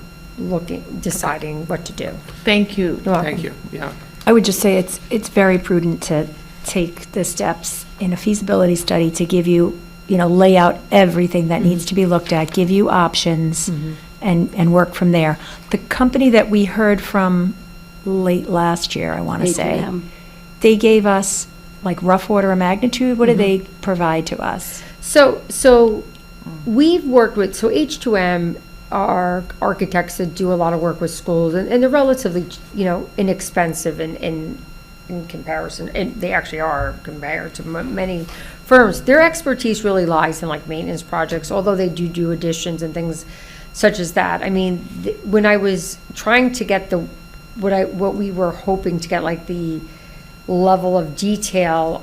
[SPEAKER 13] deciding what to do.
[SPEAKER 15] Thank you.
[SPEAKER 13] You're welcome.
[SPEAKER 1] Thank you, yeah.
[SPEAKER 12] I would just say it's very prudent to take the steps in a feasibility study to give you, lay out everything that needs to be looked at, give you options, and work from there. The company that we heard from late last year, I want to say,
[SPEAKER 20] H&M.
[SPEAKER 12] they gave us like rough order of magnitude. What do they provide to us?
[SPEAKER 13] So we've worked with, H2M are architects that do a lot of work with schools, and they're relatively, inexpensive in in comparison, and they actually are compared to many firms. Their expertise really lies in like maintenance projects, although they do additions and things such as that. I mean, when I was trying to get what we were hoping to get, like the level of detail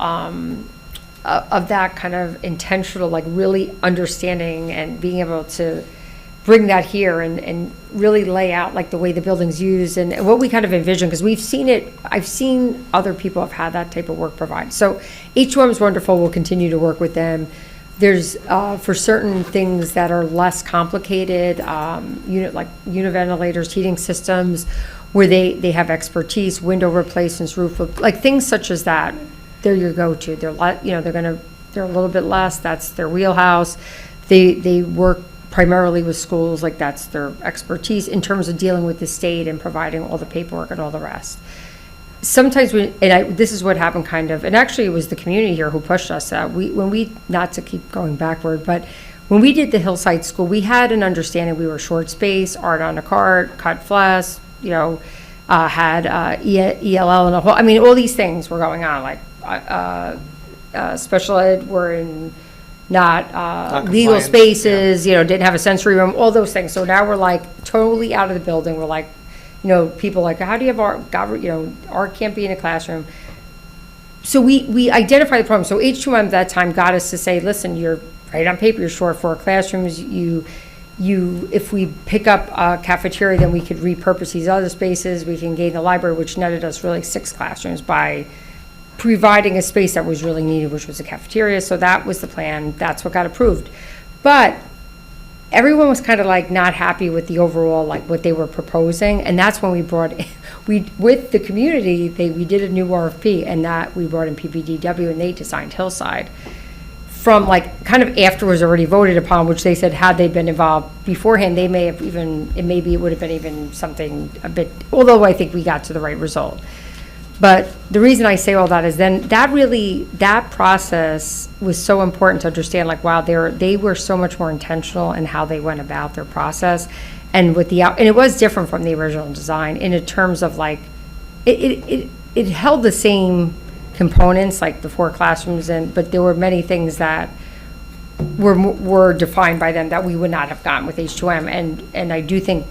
[SPEAKER 13] of that kind of intentional, like really understanding and being able to bring that here and really lay out like the way the building's used and what we kind of envision, because we've seen it, I've seen other people have had that type of work provided. So H2M is wonderful, we'll continue to work with them. There's, for certain things that are less complicated, like unit ventilators, heating systems, where they have expertise, window replacements, like things such as that, they're your go-to. They're a little bit less, that's their wheelhouse. They work primarily with schools, like that's their expertise in terms of dealing with the state and providing all the paperwork and all the rest. Sometimes this is what happened kind of, and actually it was the community here who pushed us. Not to keep going backward, but when we did the Hillside School, we had an understanding we were short space, art on a cart, cut flash, had ELL and all these things were going on, like special ed were in not legal spaces, didn't have a sensory room, all those things. So now we're like totally out of the building. We're like, people like, how do you have art? Art can't be in a classroom. So we identify the problem. So H2M at that time got us to say, listen, you're right on paper, you're short 4 classrooms. If we pick up a cafeteria, then we could repurpose these other spaces. We can gain the library, which netted us really 6 classrooms by providing a space that was really needed, which was a cafeteria. So that was the plan. That's what got approved. But everyone was kind of like not happy with the overall, like what they were proposing. And that's when with the community, we did a new RFP, and that we brought in PPDW, and they designed Hillside from like kind of after it was already voted upon, which they said had they been involved beforehand, they may have it would have been even something a bit, although I think we got to the right result. But the reason I say all that is then that process was so important to understand, like, wow, they were so much more intentional in how they went about their process. And and it was different from the original design in terms of like, it held the same components, like the 4 classrooms, but there were many things that were defined by them that we would not have gotten with H2M. And I do think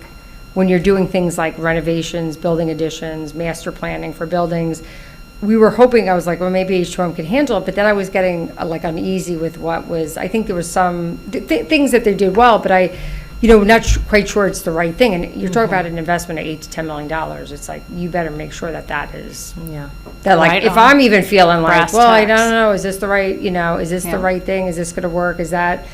[SPEAKER 13] when you're doing things like renovations, building additions, master planning for buildings, we were hoping, I was like, well, maybe H2M could handle it, but then I was getting like uneasy with I think there was some things that they did well, but not quite sure it's the right thing. And you're talking about an investment of $8 to $10 million. It's like, you better make sure that is, that like,
[SPEAKER 12] Right
[SPEAKER 13] if
[SPEAKER 12] on.
[SPEAKER 13] I'm even feeling like,
[SPEAKER 12] Brass
[SPEAKER 13] well, I
[SPEAKER 12] tacks.
[SPEAKER 13] don't know, is this the right, is this the right thing? Is this going to work? Is that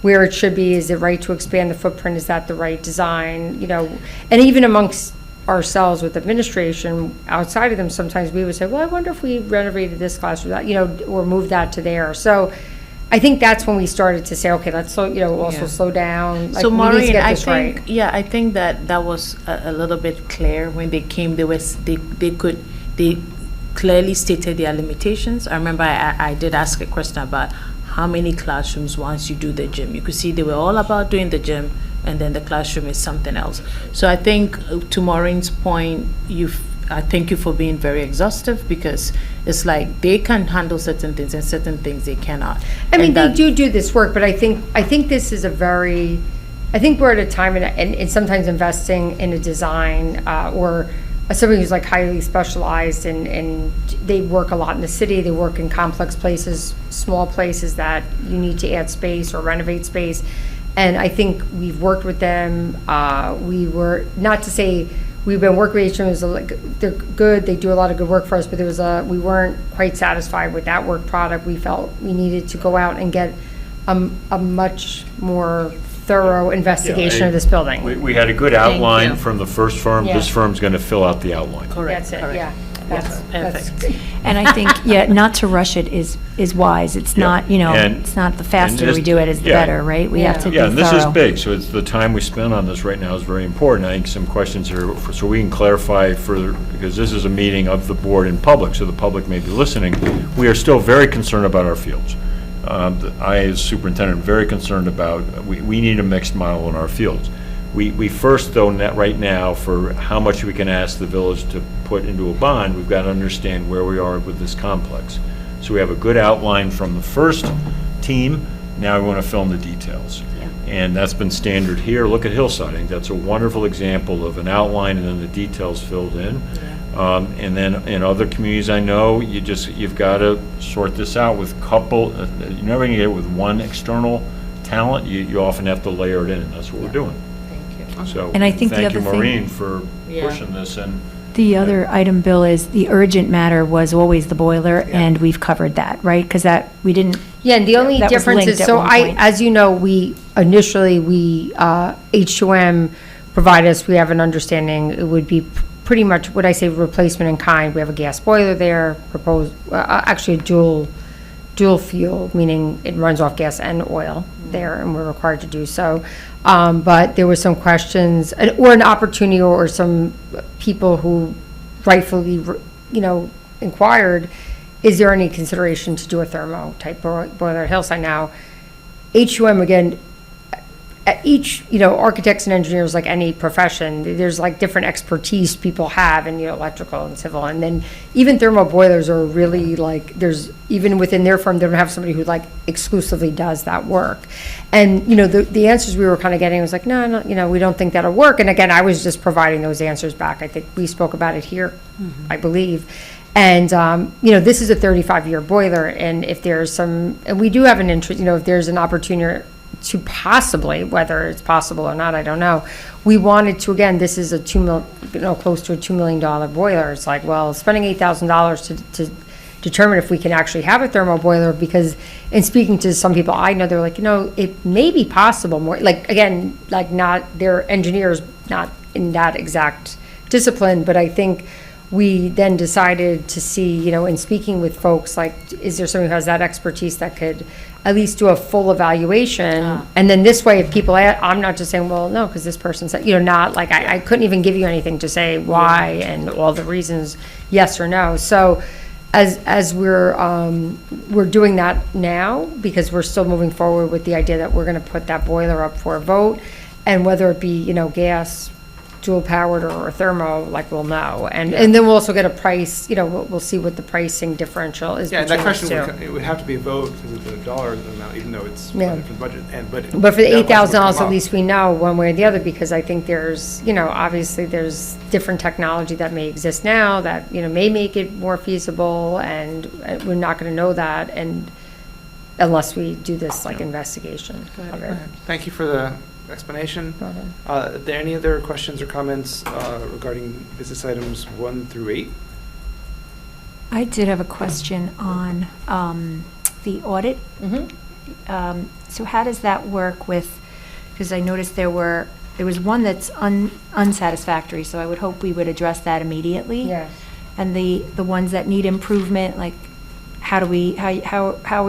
[SPEAKER 13] where it should be? Is it right to expand the footprint? Is that the right design? And even amongst ourselves with administration, outside of them, sometimes we would say, well, I wonder if we renovated this class or that, or moved that to there. So I think that's when we started to say, okay, let's also slow down. Like,
[SPEAKER 15] So
[SPEAKER 13] we need to
[SPEAKER 15] Maureen,
[SPEAKER 13] get
[SPEAKER 15] I
[SPEAKER 13] this
[SPEAKER 15] think,
[SPEAKER 13] right.
[SPEAKER 15] I think that was a little bit clear when they came. They clearly stated their limitations. I remember I did ask a question about how many classrooms once you do the gym. You could see they were all about doing the gym, and then the classroom is something else. So I think to Maureen's point, I thank you for being very exhaustive, because it's like they can handle certain things and certain things they cannot.
[SPEAKER 13] I mean, they do this work, but I think this is I think we're at a time and sometimes investing in a design or somebody who's like highly specialized and they work a lot in the city, they work in complex places, small places that you need to add space or renovate space. And I think we've worked with them. Not to say we've been working with H2M, they're good, they do a lot of good work for us, but we weren't quite satisfied with that work product. We felt we needed to go out and get a much more thorough investigation of this building.
[SPEAKER 2] We had a good outline from the first firm.
[SPEAKER 13] Yeah.
[SPEAKER 2] This firm's going to fill out the outline.
[SPEAKER 13] That's it, yeah. That's
[SPEAKER 15] perfect.
[SPEAKER 12] And I think, not to rush it is wise. It's not, it's not the faster we do it is the better, right? We have to be
[SPEAKER 2] Yeah, and this is
[SPEAKER 12] thorough.
[SPEAKER 2] big, so it's the time we spend on this right now is very important. I think some questions here, so we can clarify further, because this is a meeting of the board in public, so the public may be listening. We are still very concerned about our fields. I, as superintendent, am very concerned about, we need a mixed model in our fields. We first, though, right now, for how much we can ask the village to put into a bond, we've got to understand where we are with this complex. So we have a good outline from the first team. Now we want to fill in the details. And that's been standard here. Look at Hillside. I think that's a wonderful example of an outline and then the details filled in. And then in other communities I know, you've got to sort this out with you're never going to get it with one external talent. You often have to layer it in, and that's what we're doing. So,
[SPEAKER 12] And I think the
[SPEAKER 2] thank you,
[SPEAKER 12] other thing-
[SPEAKER 2] Maureen, for pushing this. And
[SPEAKER 12] The other item, Bill, is the urgent matter was always the boiler, and we've covered that, right? Because we didn't.
[SPEAKER 13] Yeah, and the only
[SPEAKER 12] that was
[SPEAKER 13] difference
[SPEAKER 12] linked
[SPEAKER 13] is,
[SPEAKER 12] at
[SPEAKER 13] so
[SPEAKER 12] one
[SPEAKER 13] I,
[SPEAKER 12] point.
[SPEAKER 13] as you know, initially, H2M provided us, we have an understanding, it would be pretty much, what I say, replacement in kind. We have a gas boiler there, proposed, actually a dual fuel, meaning it runs off gas and oil there, and we're required to do so. But there were some questions, or an opportunity, or some people who rightfully, inquired, is there any consideration to do a thermo type boiler at Hillside? Now, H2M, again, at each, architects and engineers, like any profession, there's like different expertise people have in, electrical and civil. And then even thermal boilers are really like, even within their firm, they don't have somebody who like exclusively does that work. And, the answers we were kind of getting was like, no, we don't think that'll work. And again, I was just providing those answers back. I think we spoke about it here, I believe. And, this is a 35-year boiler. And if there's and we do have an interest, if there's an opportunity to possibly, whether it's possible or not, I don't know. We wanted to, again, this is a close to a $2 million boiler. It's like, well, spending $8,000 to determine if we can actually have a thermal boiler, because in speaking to some people I know, they're like, it may be possible more, like, again, like not, they're engineers, not in that exact discipline, but I think we then decided to see, in speaking with folks, like, is there someone who has that expertise that could at least do a full evaluation? And then this way, if people, I'm not just saying, well, no, because this person said, not like, I couldn't even give you anything to say why and all the reasons, yes or no. So as we're doing that now, because we're still moving forward with the idea that we're going to put that boiler up for a vote, and whether it be, gas, dual powered or thermo, like, we'll know. And then we'll also get a price, we'll see what the pricing differential is.
[SPEAKER 1] Yeah, and that
[SPEAKER 12] between
[SPEAKER 1] question
[SPEAKER 12] those two.
[SPEAKER 1] it would have to be a vote because of the dollar amount, even though it's funded from the budget.
[SPEAKER 12] But for the
[SPEAKER 1] that question would
[SPEAKER 12] $8,000,
[SPEAKER 1] come
[SPEAKER 12] at
[SPEAKER 1] up.
[SPEAKER 12] least we know one way or the other, because I think there's, obviously there's different technology that may exist now that, may make it more feasible, and we're not going to know that unless we do this like investigation of it.
[SPEAKER 1] Thank you for the explanation. Are there any other questions or comments regarding business items 1 through 8?
[SPEAKER 12] I did have a question on the audit. So how does that work with, because I noticed there was one that's unsatisfactory, so I would hope we would address that immediately.
[SPEAKER 13] Yes.
[SPEAKER 12] And the ones that need improvement, like, how are we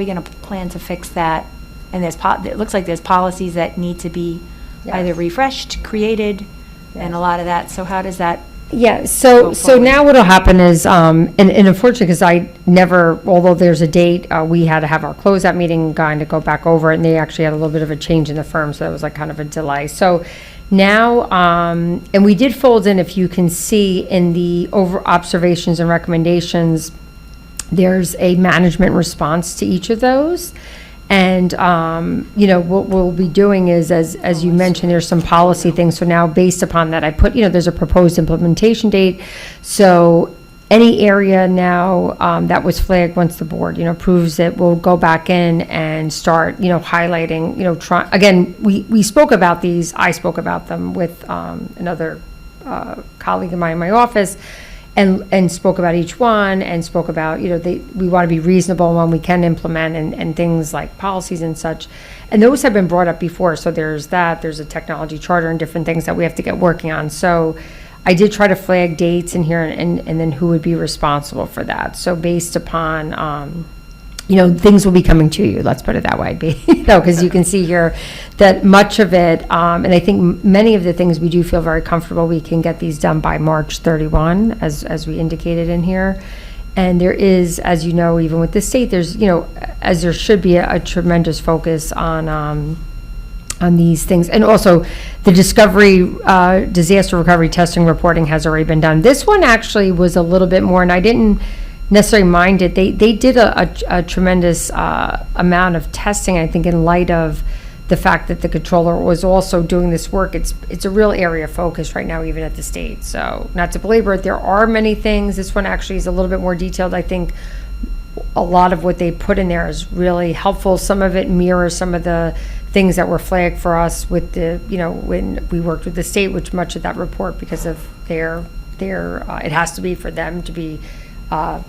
[SPEAKER 12] going to plan to fix that? And it looks like there's policies that need to be either refreshed, created, and a lot of that. So how does that?
[SPEAKER 13] Yeah, so now what'll happen is, and unfortunately, because I never, although there's a date, we had to have our closeout meeting, going to go back over it, and they actually had a little bit of a change in the firm, so that was like kind of a delay. So now, and we did fold in, if you can see in the over observations and recommendations, there's a management response to each of those. And, what we'll be doing is, as you mentioned, there's some policy things. So now, based upon that, I put, there's a proposed implementation date. So any area now that was flagged, once the board, approves it, we'll go back in and start, highlighting, again, we spoke about these, I spoke about them with another colleague of mine in my office, and spoke about each one, and spoke about, we want to be reasonable when we can implement, and things like policies and such. And those have been brought up before, so there's a technology charter and different things that we have to get working on. So I did try to flag dates in here, and then who would be responsible for that. So based upon, things will be coming to you, let's put it that way, because you can see here that much of it, and I think many of the things we do feel very comfortable, we can get these done by March 31, as we indicated in here. And there is, as you know, even with the state, there's, as there should be, a tremendous focus on on these things. And also, the discovery, disaster recovery testing reporting has already been done. This one actually was a little bit more, and I didn't necessarily mind it. They did a tremendous amount of testing, I think, in light of the fact that the controller was also doing this work. It's a real area of focus right now, even at the state. So, not to belabor it, there are many things. This one actually is a little bit more detailed. I think a lot of what they put in there is really helpful. Some of it mirrors some of the things that were flagged for us with the, when we worked with the state, which much of that report, because of their it has to be for them to be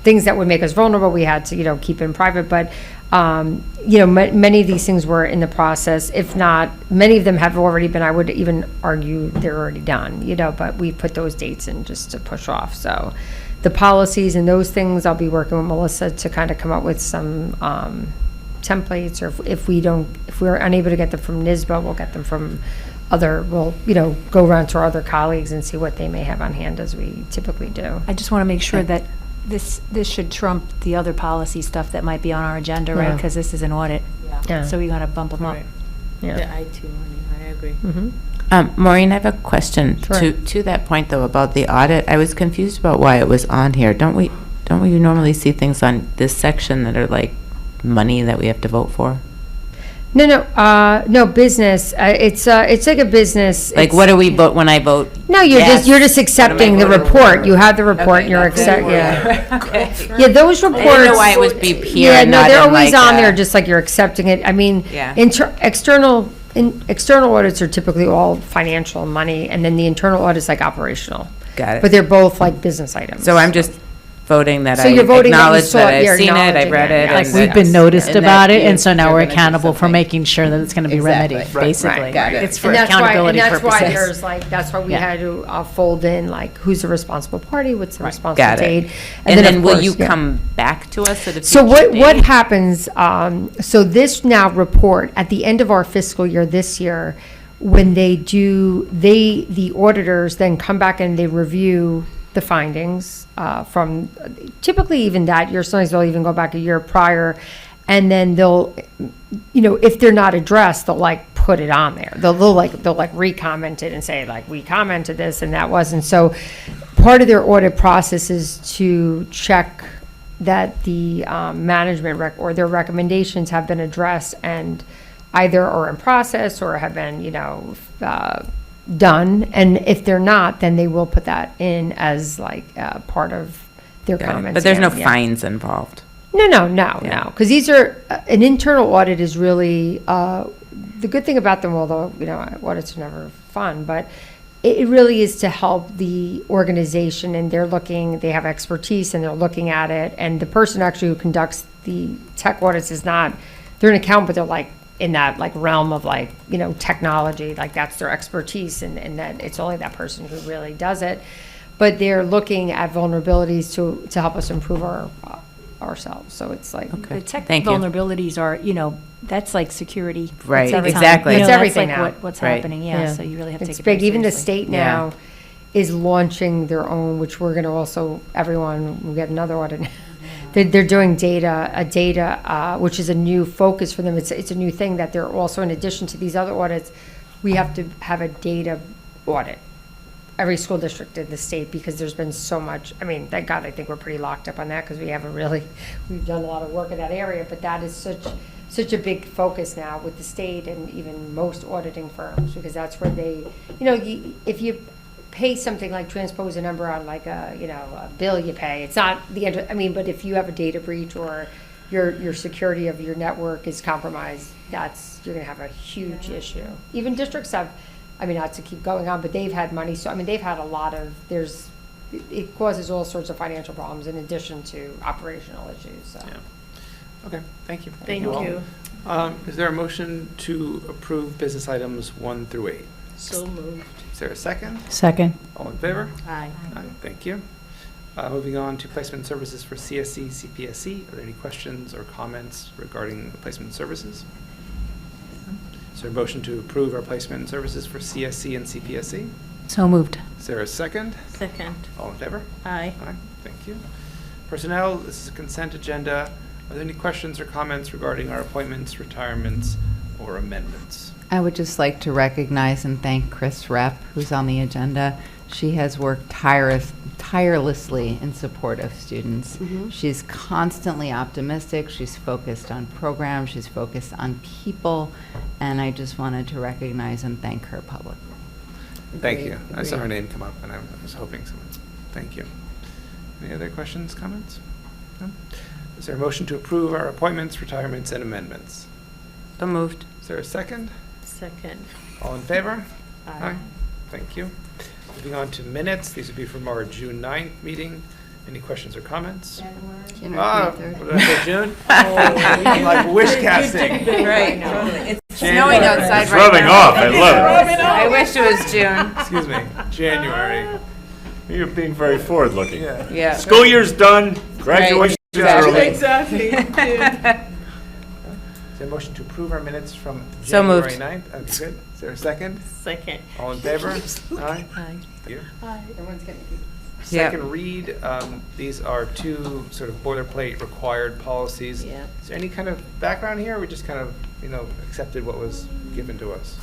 [SPEAKER 13] things that would make us vulnerable, we had to, keep in private. But, many of these things were in the process. If not, many of them have already been, I would even argue they're already done, but we put those dates in just to push off. So the policies and those things, I'll be working with Melissa to kind of come up with some templates, or if we're unable to get them from NISBA, we'll get them from we'll go around to our other colleagues and see what they may have on hand, as we typically do.
[SPEAKER 12] I just want to make sure that this should trump the other policy stuff that might be on our agenda, right?
[SPEAKER 13] Yeah.
[SPEAKER 12] Because this is an audit.
[SPEAKER 13] Yeah.
[SPEAKER 12] So we got to bump them up.
[SPEAKER 13] Yeah.
[SPEAKER 9] The IT one, I agree.
[SPEAKER 13] Mm-hmm.
[SPEAKER 9] Maureen, I have a question.
[SPEAKER 13] Sure.
[SPEAKER 9] To that point, though, about the audit. I was confused about why it was on here. Don't we normally see things on this section that are like money that we have to vote for?
[SPEAKER 13] No, business. It's like a business.
[SPEAKER 9] Like, what do we vote when I vote?
[SPEAKER 13] No, you're
[SPEAKER 9] yes?
[SPEAKER 13] you're just accepting the report. You have the report, and you're accepting. Yeah. Yeah, those reports.
[SPEAKER 9] I didn't know why it was be here.
[SPEAKER 13] Yeah, no,
[SPEAKER 9] not
[SPEAKER 13] they're
[SPEAKER 9] in
[SPEAKER 13] always
[SPEAKER 9] like
[SPEAKER 13] on there, just like you're accepting it. I mean,
[SPEAKER 9] Yeah.
[SPEAKER 13] external audits are typically all financial money, and then the internal audit is like operational.
[SPEAKER 9] Got it.
[SPEAKER 13] But they're both like business items.
[SPEAKER 9] So I'm just voting that
[SPEAKER 13] So
[SPEAKER 9] I
[SPEAKER 13] you're voting that you
[SPEAKER 9] acknowledge
[SPEAKER 13] saw
[SPEAKER 9] that
[SPEAKER 13] it, you're
[SPEAKER 9] I've seen it, I've
[SPEAKER 13] acknowledging
[SPEAKER 9] read
[SPEAKER 13] it,
[SPEAKER 9] it.
[SPEAKER 13] yeah.
[SPEAKER 9] and
[SPEAKER 10] Like, we've
[SPEAKER 9] that-
[SPEAKER 10] been noticed
[SPEAKER 9] and that
[SPEAKER 10] about it,
[SPEAKER 9] you-
[SPEAKER 10] and so now
[SPEAKER 9] you're
[SPEAKER 10] we're
[SPEAKER 9] gonna do
[SPEAKER 10] accountable for
[SPEAKER 9] something.
[SPEAKER 10] making sure that it's going to be
[SPEAKER 9] Exactly.
[SPEAKER 10] remedied,
[SPEAKER 9] Right.
[SPEAKER 10] basically.
[SPEAKER 9] Got it.
[SPEAKER 10] It's for
[SPEAKER 13] And
[SPEAKER 10] accountability
[SPEAKER 13] that's
[SPEAKER 10] purposes.
[SPEAKER 13] why there's that's why we
[SPEAKER 10] Yeah.
[SPEAKER 13] had to fold in, like, who's the responsible party, what's the responsible
[SPEAKER 9] Got it.
[SPEAKER 13] date.
[SPEAKER 9] And then
[SPEAKER 13] of
[SPEAKER 9] will
[SPEAKER 13] course,
[SPEAKER 9] you
[SPEAKER 13] yeah.
[SPEAKER 9] come back to us at a
[SPEAKER 13] So
[SPEAKER 9] future
[SPEAKER 13] what
[SPEAKER 9] date?
[SPEAKER 13] happens, so this now report, at the end of our fiscal year this year, when the auditors then come back and they review the findings from, typically even that year, sometimes they'll even go back a year prior, and then they'll, if they're not addressed, they'll like put it on there. They'll re-comment it and say, like, we commented this and that wasn't. So part of their audit process is to check that the management or their recommendations have been addressed and either are in process or have been, done. And if they're not, then they will put that in as like part of their
[SPEAKER 9] Got it.
[SPEAKER 13] comments.
[SPEAKER 9] But there's no
[SPEAKER 13] again, yeah.
[SPEAKER 9] fines involved.
[SPEAKER 13] No. Because these are, an internal audit is really, the good thing about them, although, audits are never fun, but it really is to help the organization, and they have expertise and they're looking at it. And the person actually who conducts the tech audits is not, they're an accountant, but they're like in that like realm of like, technology, like that's their expertise, and that it's only that person who really does it. But they're looking at vulnerabilities to help us improve ourselves. So it's like.
[SPEAKER 12] The tech
[SPEAKER 9] Thank you.
[SPEAKER 12] vulnerabilities are, that's like security.
[SPEAKER 9] Right,
[SPEAKER 12] It's everything.
[SPEAKER 9] exactly.
[SPEAKER 13] It's
[SPEAKER 12] That's
[SPEAKER 13] everything
[SPEAKER 12] like
[SPEAKER 13] now.
[SPEAKER 12] what's
[SPEAKER 9] Right.
[SPEAKER 12] happening, yeah, so you really have to take
[SPEAKER 13] It's
[SPEAKER 12] it very
[SPEAKER 13] big. Even the
[SPEAKER 12] seriously.
[SPEAKER 13] state now is launching their own, which we're going to also, everyone will get another audit. They're doing data, which is a new focus for them. It's a new thing that they're also, in addition to these other audits, we have to have a data audit. Every school district in the state, because there's been so much, thank God, I think we're pretty locked up on that, because we've done a lot of work in that area, but that is such a big focus now with the state and even most auditing firms, because that's where they, if you pay something like transpose a number on like a bill you pay, it's not the end, but if you have a data breach or your security of your network is compromised, you're gonna have a huge issue. Even districts have, not to keep going on, but they've had money, so, they've had a lot of, it causes all sorts of financial problems in addition to operational issues, so.
[SPEAKER 1] Yeah. Okay, thank you.
[SPEAKER 12] Thank you.
[SPEAKER 1] all. Is there a motion to approve business items 1 through 8?
[SPEAKER 12] So moved.
[SPEAKER 1] Is there a second?
[SPEAKER 10] Second.
[SPEAKER 1] All in favor?
[SPEAKER 12] Aye.
[SPEAKER 1] Aye, thank you. Moving on to placement services for CSE, CPSE. Are there any questions or comments regarding the placement services? Is there a motion to approve our placement services for CSE and CPSE?
[SPEAKER 10] So moved.
[SPEAKER 1] Is there a second?
[SPEAKER 12] Second.
[SPEAKER 1] All in favor?
[SPEAKER 12] Aye.
[SPEAKER 1] Aye, thank you. Personnel, this is a consent agenda. Are there any questions or comments regarding our appointments, retirements, or amendments?
[SPEAKER 3] I would just like to recognize and thank Chris Repp, who's on the agenda. She has worked tirelessly in support of students. She's constantly optimistic. She's focused on programs. She's focused on people. And I just wanted to recognize and thank her publicly.
[SPEAKER 1] Thank you. I saw her name come up, and I was hoping someone. Thank you. Any other questions, comments? No? Is there a motion to approve our appointments, retirements, and amendments?
[SPEAKER 9] So moved.
[SPEAKER 1] Is there a second?
[SPEAKER 5] Second.
[SPEAKER 1] All in favor?
[SPEAKER 5] Aye.
[SPEAKER 1] Thank you. Moving on to minutes. These would be from our June 9th meeting. Any questions or comments?
[SPEAKER 3] January 23rd.
[SPEAKER 1] What did I say, June? I'm like wish casting.
[SPEAKER 9] Right, totally. It's
[SPEAKER 1] January.
[SPEAKER 9] snowing outside
[SPEAKER 2] It's
[SPEAKER 9] right
[SPEAKER 2] rubbing
[SPEAKER 9] now.
[SPEAKER 2] off. I love it.
[SPEAKER 9] I wish it was June.
[SPEAKER 1] Excuse me, January.
[SPEAKER 2] You're being very forward-looking.
[SPEAKER 1] Yeah.
[SPEAKER 9] Yeah.
[SPEAKER 2] School year's done. Graduation early.
[SPEAKER 9] Exactly.
[SPEAKER 1] Is there a motion to approve our minutes from
[SPEAKER 9] So moved.
[SPEAKER 1] January 9th? Okay, good. Is there a second?
[SPEAKER 5] Second.
[SPEAKER 1] All in favor? Aye.
[SPEAKER 5] Aye.
[SPEAKER 1] Thank you.
[SPEAKER 13] Everyone's getting
[SPEAKER 1] Second read, these are two sort of boilerplate required policies.
[SPEAKER 5] Yeah.
[SPEAKER 1] Is there any kind of background here, or we just kind of, accepted what was given to us?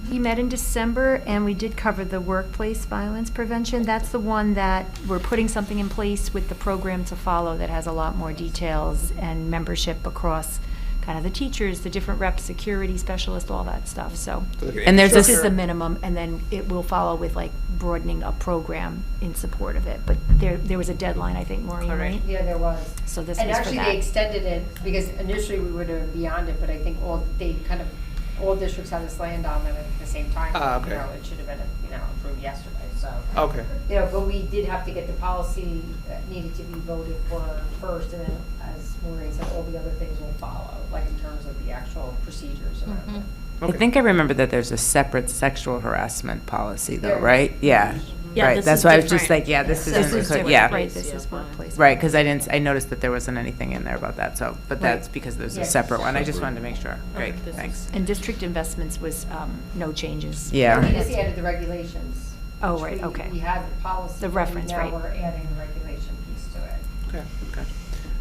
[SPEAKER 12] We met in December, and we did cover the workplace violence prevention. That's the one that we're putting something in place with the program to follow that has a lot more details and membership across kind of the teachers, the different reps, security specialists, all that stuff, so.
[SPEAKER 9] And there's
[SPEAKER 12] This
[SPEAKER 9] this-
[SPEAKER 12] is the minimum, and then it will follow with like broadening a program in support of it. But there was a deadline, I think, Maureen, right?
[SPEAKER 13] Yeah, there was.
[SPEAKER 12] So this
[SPEAKER 13] And
[SPEAKER 12] was for
[SPEAKER 13] actually,
[SPEAKER 12] that.
[SPEAKER 13] they extended it, because initially we would have been beyond it, but I think all districts had this land on it at the same time.
[SPEAKER 1] Okay.
[SPEAKER 13] It should have been, approved yesterday, so.
[SPEAKER 1] Okay.
[SPEAKER 13] But we did have to get the policy that needed to be voted for first, and then, as Maureen said, all the other things will follow, like in terms of the actual procedures around it.
[SPEAKER 9] I think I remember that there's a separate sexual harassment policy though,
[SPEAKER 13] There-
[SPEAKER 9] right? Yeah.
[SPEAKER 12] Yeah,
[SPEAKER 9] Right,
[SPEAKER 12] this
[SPEAKER 9] that's
[SPEAKER 12] is
[SPEAKER 9] why I was just
[SPEAKER 12] different.
[SPEAKER 9] like, yeah, this
[SPEAKER 12] This
[SPEAKER 9] isn't,
[SPEAKER 12] is
[SPEAKER 9] included.
[SPEAKER 12] different.
[SPEAKER 9] Yeah.
[SPEAKER 12] Right, this is workplace.
[SPEAKER 9] Right, because I noticed that there wasn't anything in there about that, so, but that's because there's a
[SPEAKER 12] Yeah.
[SPEAKER 9] separate one. I just wanted to make sure. Great, thanks.
[SPEAKER 12] And district investments was no changes.
[SPEAKER 9] Yeah.
[SPEAKER 13] We just added the regulations.
[SPEAKER 12] Oh,
[SPEAKER 13] which
[SPEAKER 12] right, okay.
[SPEAKER 13] We had the policy.
[SPEAKER 12] The reference, right.
[SPEAKER 13] Now we're adding the regulation piece to it.
[SPEAKER 1] Okay.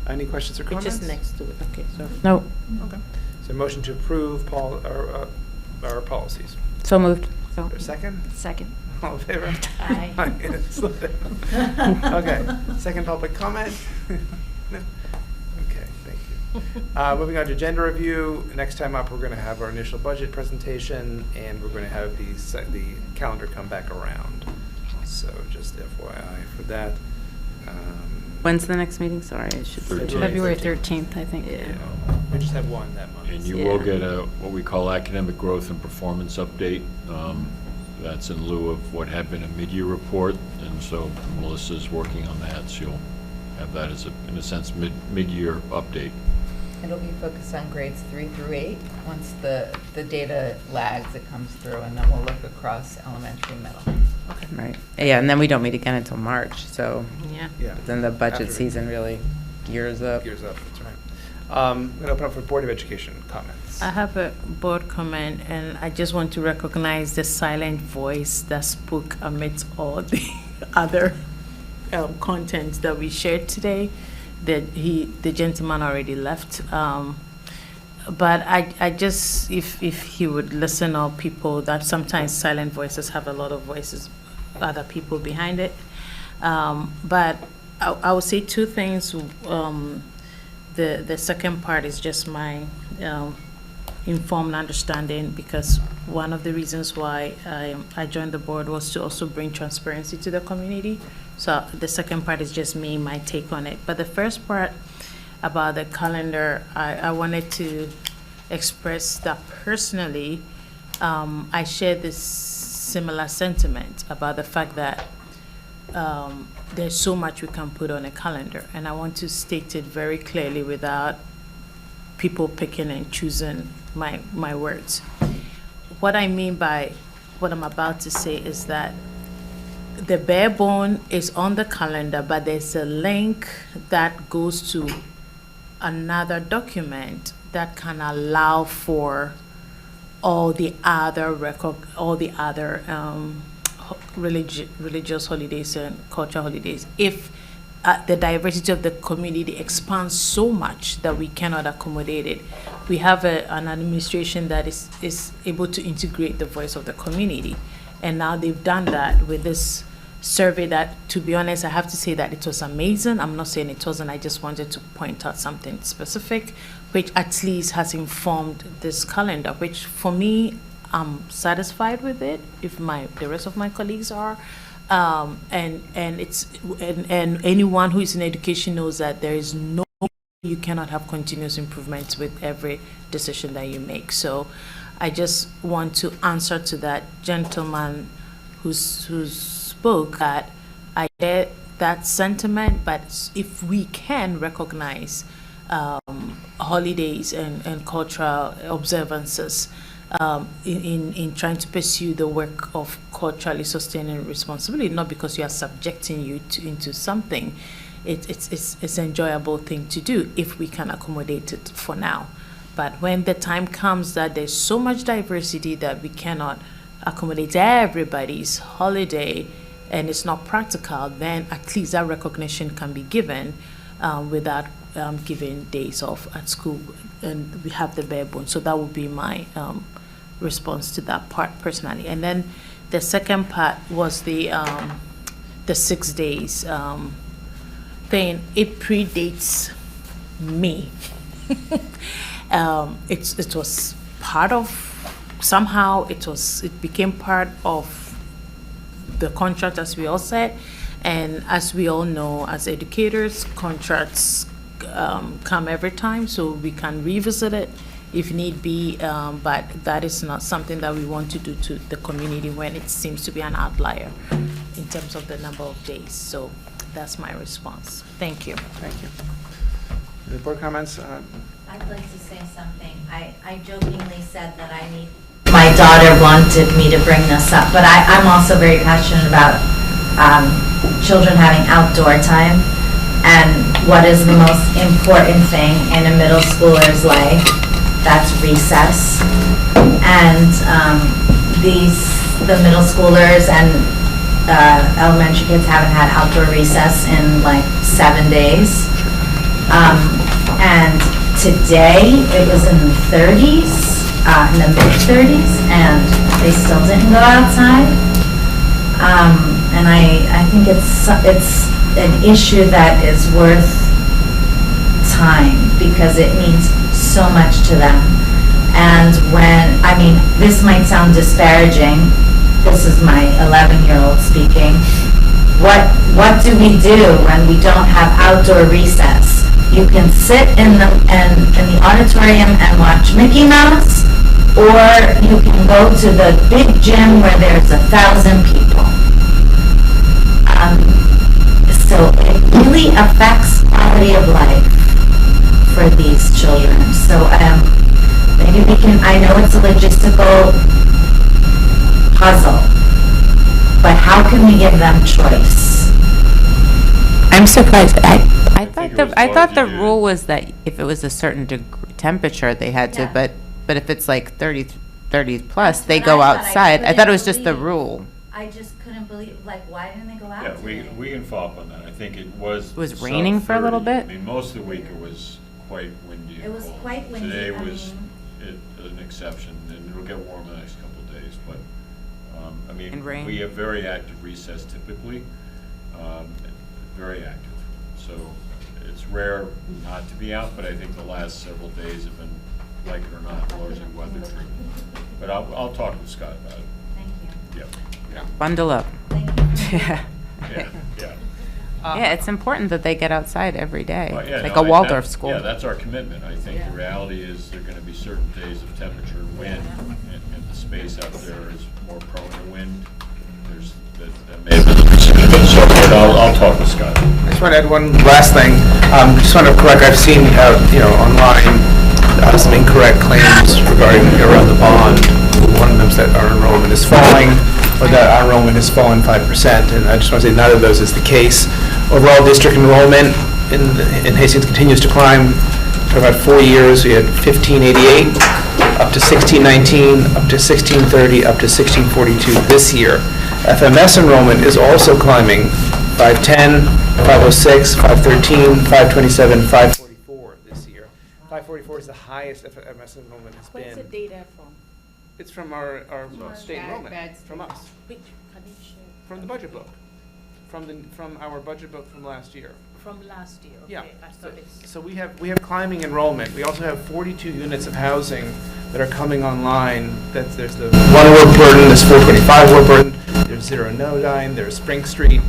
[SPEAKER 1] Any questions or
[SPEAKER 5] It's
[SPEAKER 1] comments?
[SPEAKER 5] just next to it, okay, sorry.
[SPEAKER 9] No.
[SPEAKER 1] Okay. Is there a motion to approve our policies?
[SPEAKER 9] So moved.
[SPEAKER 1] Is there a second?
[SPEAKER 12] Second.
[SPEAKER 1] All in favor?
[SPEAKER 12] Aye.
[SPEAKER 1] Slow down. Okay, second public comment? No? Okay, thank you. Moving on to agenda review. Next time up, we're going to have our initial budget presentation, and we're going to have the calendar come back around. So just FYI for that.
[SPEAKER 9] When's the next meeting? Sorry, I should.
[SPEAKER 10] February 13th, I think.
[SPEAKER 1] Yeah, we just have one that month.
[SPEAKER 2] And you will get a, what we call academic growth and performance update. That's in lieu of what had been a mid-year report, and so Melissa's working on that, so you'll have that as, in a sense, mid-year update.
[SPEAKER 3] It'll be focused on grades 3 through 8. Once the data lags, it comes through, and then we'll look across elementary and middle.
[SPEAKER 9] Right. Yeah, and then we don't meet again until March, so.
[SPEAKER 1] Yeah.
[SPEAKER 9] Then the budget
[SPEAKER 1] After-
[SPEAKER 9] season really gears up.
[SPEAKER 1] Gears up, that's right. I'm going to open up for Board of Education comments.
[SPEAKER 5] I have a board comment, and I just want to recognize the silent voice that spoke amidst all the other content that we shared today. That the gentleman already left. But I just, if he would listen, or people that sometimes silent voices have a lot of voices, other people behind it. But I would say two things. The second part is just my informed understanding, because one of the reasons why I joined the board was to also bring transparency to the community. So the second part is just me, my take on it. But the first part about the calendar, I wanted to express that personally, I share this similar sentiment about the fact that there's so much we can put on a calendar, and I want to state it very clearly without people picking and choosing my words. What I mean by what I'm about to say is that the bare bone is on the calendar, but there's a link that goes to another document that can allow for all the other religious holidays and cultural holidays. If the diversity of the community expands so much that we cannot accommodate it,
[SPEAKER 15] we have an administration that is able to integrate the voice of the community. And now they've done that with this survey that, to be honest, I have to say that it was amazing. I'm not saying it wasn't, I just wanted to point out something specific, which at least has informed this calendar, which for me, I'm satisfied with it, if the rest of my colleagues are. And anyone who is in education knows that there is no, you cannot have continuous improvements with every decision that you make. So I just want to answer to that gentleman who spoke, that I get that sentiment, but if we can recognize holidays and cultural observances in trying to pursue the work of culturally sustaining responsibility, not because you are subjecting you into something, it's an enjoyable thing to do if we can accommodate it for now. But when the time comes that there's so much diversity that we cannot accommodate everybody's holiday and it's not practical, then at least that recognition can be given without giving days off at school, and we have the bare bones. So that would be my response to that part personally. And then the second part was the 6 days thing. It predates me. It was part of, somehow it became part of the contract, as we all said. And as we all know, as educators, contracts come every time, so we can revisit it if need be, but that is not something that we want to do to the community when it seems to be an outlier in terms of the number of days. So that's my response. Thank you.
[SPEAKER 1] Thank you. Any board comments?
[SPEAKER 11] I'd like to say something. I jokingly said that my daughter wanted me to bring this up, but I'm also very passionate about children having outdoor time and what is the most important thing in a middle schooler's life. That's recess. And the middle schoolers and elementary kids haven't had outdoor recess in like 7 days. And today it was in the 30s, in the mid-30s, and they still didn't go outside. And I think it's an issue that is worth time because it means so much to them. And this might sound disparaging. This is my 11-year-old speaking. What do we do when we don't have outdoor recess? You can sit in the auditorium and watch Mickey Mouse, or you can go to the big gym where there's 1,000 people. So it really affects quality of life for these children. So maybe we can, I know it's a logistical puzzle, but how can we give them choice?
[SPEAKER 9] I'm surprised. I thought the rule was that if it was a certain temperature, they had to, but if it's like 30 plus, they go outside. I thought it was just the rule.
[SPEAKER 11] I just couldn't believe, why didn't they go out today?
[SPEAKER 2] Yeah, we can follow up on that. I think it was.
[SPEAKER 9] It was raining for a little bit?
[SPEAKER 2] I mean, most of the week it was quite windy and
[SPEAKER 11] It was
[SPEAKER 2] cold.
[SPEAKER 11] quite windy,
[SPEAKER 2] Today
[SPEAKER 11] I
[SPEAKER 2] was
[SPEAKER 11] mean-
[SPEAKER 2] an exception, and it'll get warm the next couple of days, but,
[SPEAKER 9] And rain.
[SPEAKER 2] we have very active recess typically, very active. So it's rare not to be out, but I think the last several days have been, like it or not, largely weather driven. But I'll talk with Scott about it.
[SPEAKER 11] Thank you.
[SPEAKER 2] Yeah.
[SPEAKER 9] Bundle up.
[SPEAKER 2] Yeah, yeah.
[SPEAKER 9] Yeah, it's important that they get outside every day,
[SPEAKER 2] Well, yeah,
[SPEAKER 9] like
[SPEAKER 2] no,
[SPEAKER 9] a Waldorf school.
[SPEAKER 2] Yeah, that's our commitment. I think the reality is there are going to be certain days of temperature and wind, and the space out there is more prone to wind. That may have been the decision, but so, but I'll talk with Scott.
[SPEAKER 1] I just want to add one last thing. Just want to correct, I've seen, online, some incorrect claims regarding around the bond. One of them is that our enrollment is falling, or that our enrollment has fallen 5%, and I just want to say none of those is the case. Overall district enrollment in Hastings continues to climb. For about 4 years, we had 1588, up to 1619, up to 1630, up to 1642 this year. FMS enrollment is also climbing, 510, 506, 513, 527, 544 this year. 544 2024 is the highest FMS enrollment has
[SPEAKER 5] Where's the
[SPEAKER 1] been.
[SPEAKER 5] data from?
[SPEAKER 1] It's from our state enrollment, from us,
[SPEAKER 5] Which, can you share?
[SPEAKER 1] from the budget book, from our budget book from last year.
[SPEAKER 5] From last year, okay.
[SPEAKER 1] Yeah.
[SPEAKER 5] I thought it's.
[SPEAKER 1] So we have climbing enrollment. We also have 42 units of housing that are coming online. There's the one Warburton, there's 425 Warburton, there's Zero Nodine, there's Spring Street.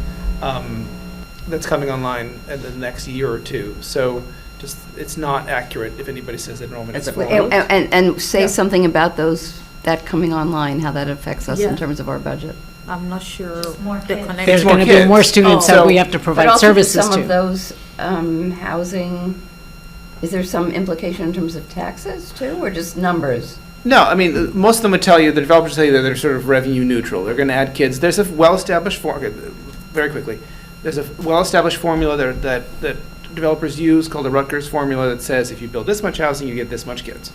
[SPEAKER 1] That's coming online in the next year or two. So just, it's not accurate if anybody says that enrollment is falling.
[SPEAKER 20] And say
[SPEAKER 1] Yeah.
[SPEAKER 20] something about that coming online, how that affects us in
[SPEAKER 5] Yeah.
[SPEAKER 20] terms of our budget.
[SPEAKER 5] I'm not sure
[SPEAKER 11] more
[SPEAKER 5] the
[SPEAKER 11] kids.
[SPEAKER 5] connection.
[SPEAKER 10] There's
[SPEAKER 1] more
[SPEAKER 10] going to be
[SPEAKER 1] kids.
[SPEAKER 10] more students
[SPEAKER 1] Oh.
[SPEAKER 10] that
[SPEAKER 1] So-
[SPEAKER 10] we have to
[SPEAKER 20] But
[SPEAKER 10] provide
[SPEAKER 20] also
[SPEAKER 10] services
[SPEAKER 20] some of
[SPEAKER 10] to.
[SPEAKER 20] those housing, is there some implication in terms of taxes too, or just numbers?
[SPEAKER 1] No, I mean, most of them would tell you, the developers tell you that they're sort of revenue neutral. They're going to add kids. There's a well-established very quickly, there's a well-established formula that developers use called the Rutgers formula that says if you build this much housing, you get this much kids.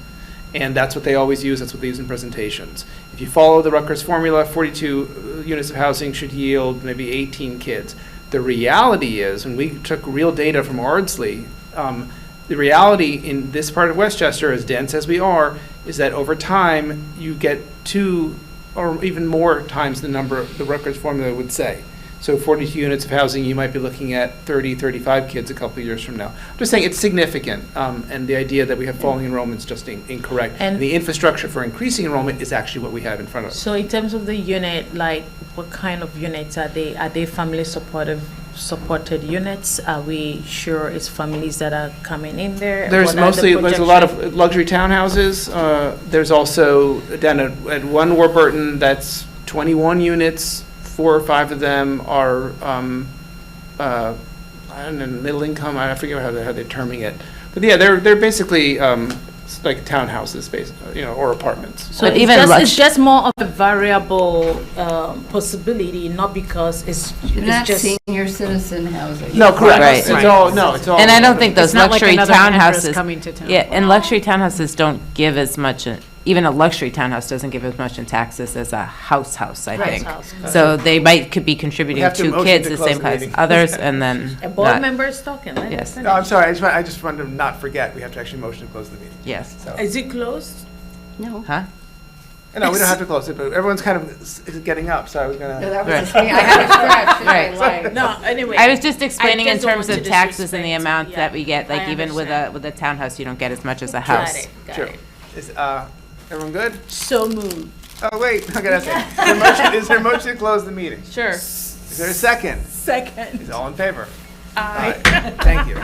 [SPEAKER 1] And that's what they always use. That's what they use in presentations. If you follow the Rutgers formula, 42 units of housing should yield maybe 18 kids. The reality is, when we took real data from Ardsley, the reality in this part of Westchester, as dense as we are, is that over time, you get 2 or even more times the number the Rutgers formula would say. So 42 units of housing, you might be looking at 30, 35 kids a couple of years from now. I'm just saying it's significant, and the idea that we have falling enrollment is just incorrect.
[SPEAKER 5] And-
[SPEAKER 1] the infrastructure for increasing enrollment is actually what we have in front of us.
[SPEAKER 5] So in terms of the unit, like what kind of units are they? Are they family supported units? Are we sure it's families that are coming in there?
[SPEAKER 1] There's
[SPEAKER 5] What are the
[SPEAKER 1] a lot
[SPEAKER 5] projections?
[SPEAKER 1] of luxury townhouses. There's also down at one Warburton, that's 21 units. 4 or 5 of them are, I don't know, middle income. I forget how they're terming it. But yeah, they're basically like townhouses, or apartments.
[SPEAKER 5] So it's just more of a variable possibility, not because it's
[SPEAKER 20] Not
[SPEAKER 5] just
[SPEAKER 20] senior citizen housing.
[SPEAKER 1] No, correct.
[SPEAKER 9] Right.
[SPEAKER 1] It's all.
[SPEAKER 9] And I don't think those
[SPEAKER 14] It's not like
[SPEAKER 9] luxury
[SPEAKER 14] another address
[SPEAKER 9] townhouses.
[SPEAKER 14] coming to town.
[SPEAKER 9] Yeah, and luxury townhouses don't give as much, even a luxury townhouse doesn't give as much in taxes as a house, I
[SPEAKER 5] Right.
[SPEAKER 9] think.
[SPEAKER 5] House,
[SPEAKER 9] So they could be contributing
[SPEAKER 1] have to
[SPEAKER 9] to
[SPEAKER 1] motion
[SPEAKER 9] kids
[SPEAKER 1] to
[SPEAKER 9] the
[SPEAKER 1] close
[SPEAKER 9] same
[SPEAKER 1] the
[SPEAKER 9] class as
[SPEAKER 1] meeting.
[SPEAKER 9] others, and then
[SPEAKER 5] a board
[SPEAKER 9] not.
[SPEAKER 5] member is talking. Let him
[SPEAKER 9] Yes.
[SPEAKER 5] finish.
[SPEAKER 1] No, I'm sorry. I just wanted to not forget. We have to actually motion to close the meeting.
[SPEAKER 9] Yes.
[SPEAKER 1] So.
[SPEAKER 5] Is it closed?
[SPEAKER 20] No.
[SPEAKER 9] Huh?
[SPEAKER 1] No, we don't have to close it, but everyone's kind of getting up, so I was gonna.
[SPEAKER 20] No, that was
[SPEAKER 9] Right.
[SPEAKER 20] just me. I had a stretch in
[SPEAKER 9] Right.
[SPEAKER 20] my leg.
[SPEAKER 5] No, anyway.
[SPEAKER 9] I was just explaining in
[SPEAKER 5] just don't
[SPEAKER 9] terms
[SPEAKER 5] want
[SPEAKER 9] of
[SPEAKER 5] to
[SPEAKER 9] taxes and the
[SPEAKER 5] disrespect,
[SPEAKER 9] amount
[SPEAKER 5] yeah.
[SPEAKER 9] that we get, like
[SPEAKER 5] I
[SPEAKER 9] even with
[SPEAKER 5] understand.
[SPEAKER 9] a townhouse, you don't get as much as a
[SPEAKER 5] Got
[SPEAKER 9] house.
[SPEAKER 5] it, got
[SPEAKER 1] Sure.
[SPEAKER 5] it.
[SPEAKER 1] Is everyone good?
[SPEAKER 5] So moved.
[SPEAKER 1] Oh wait, I gotta say, is there a motion to close the meeting?
[SPEAKER 5] Sure.
[SPEAKER 1] Is there a second?
[SPEAKER 5] Second.
[SPEAKER 1] Is all in favor?
[SPEAKER 5] Aye.
[SPEAKER 1] Thank you.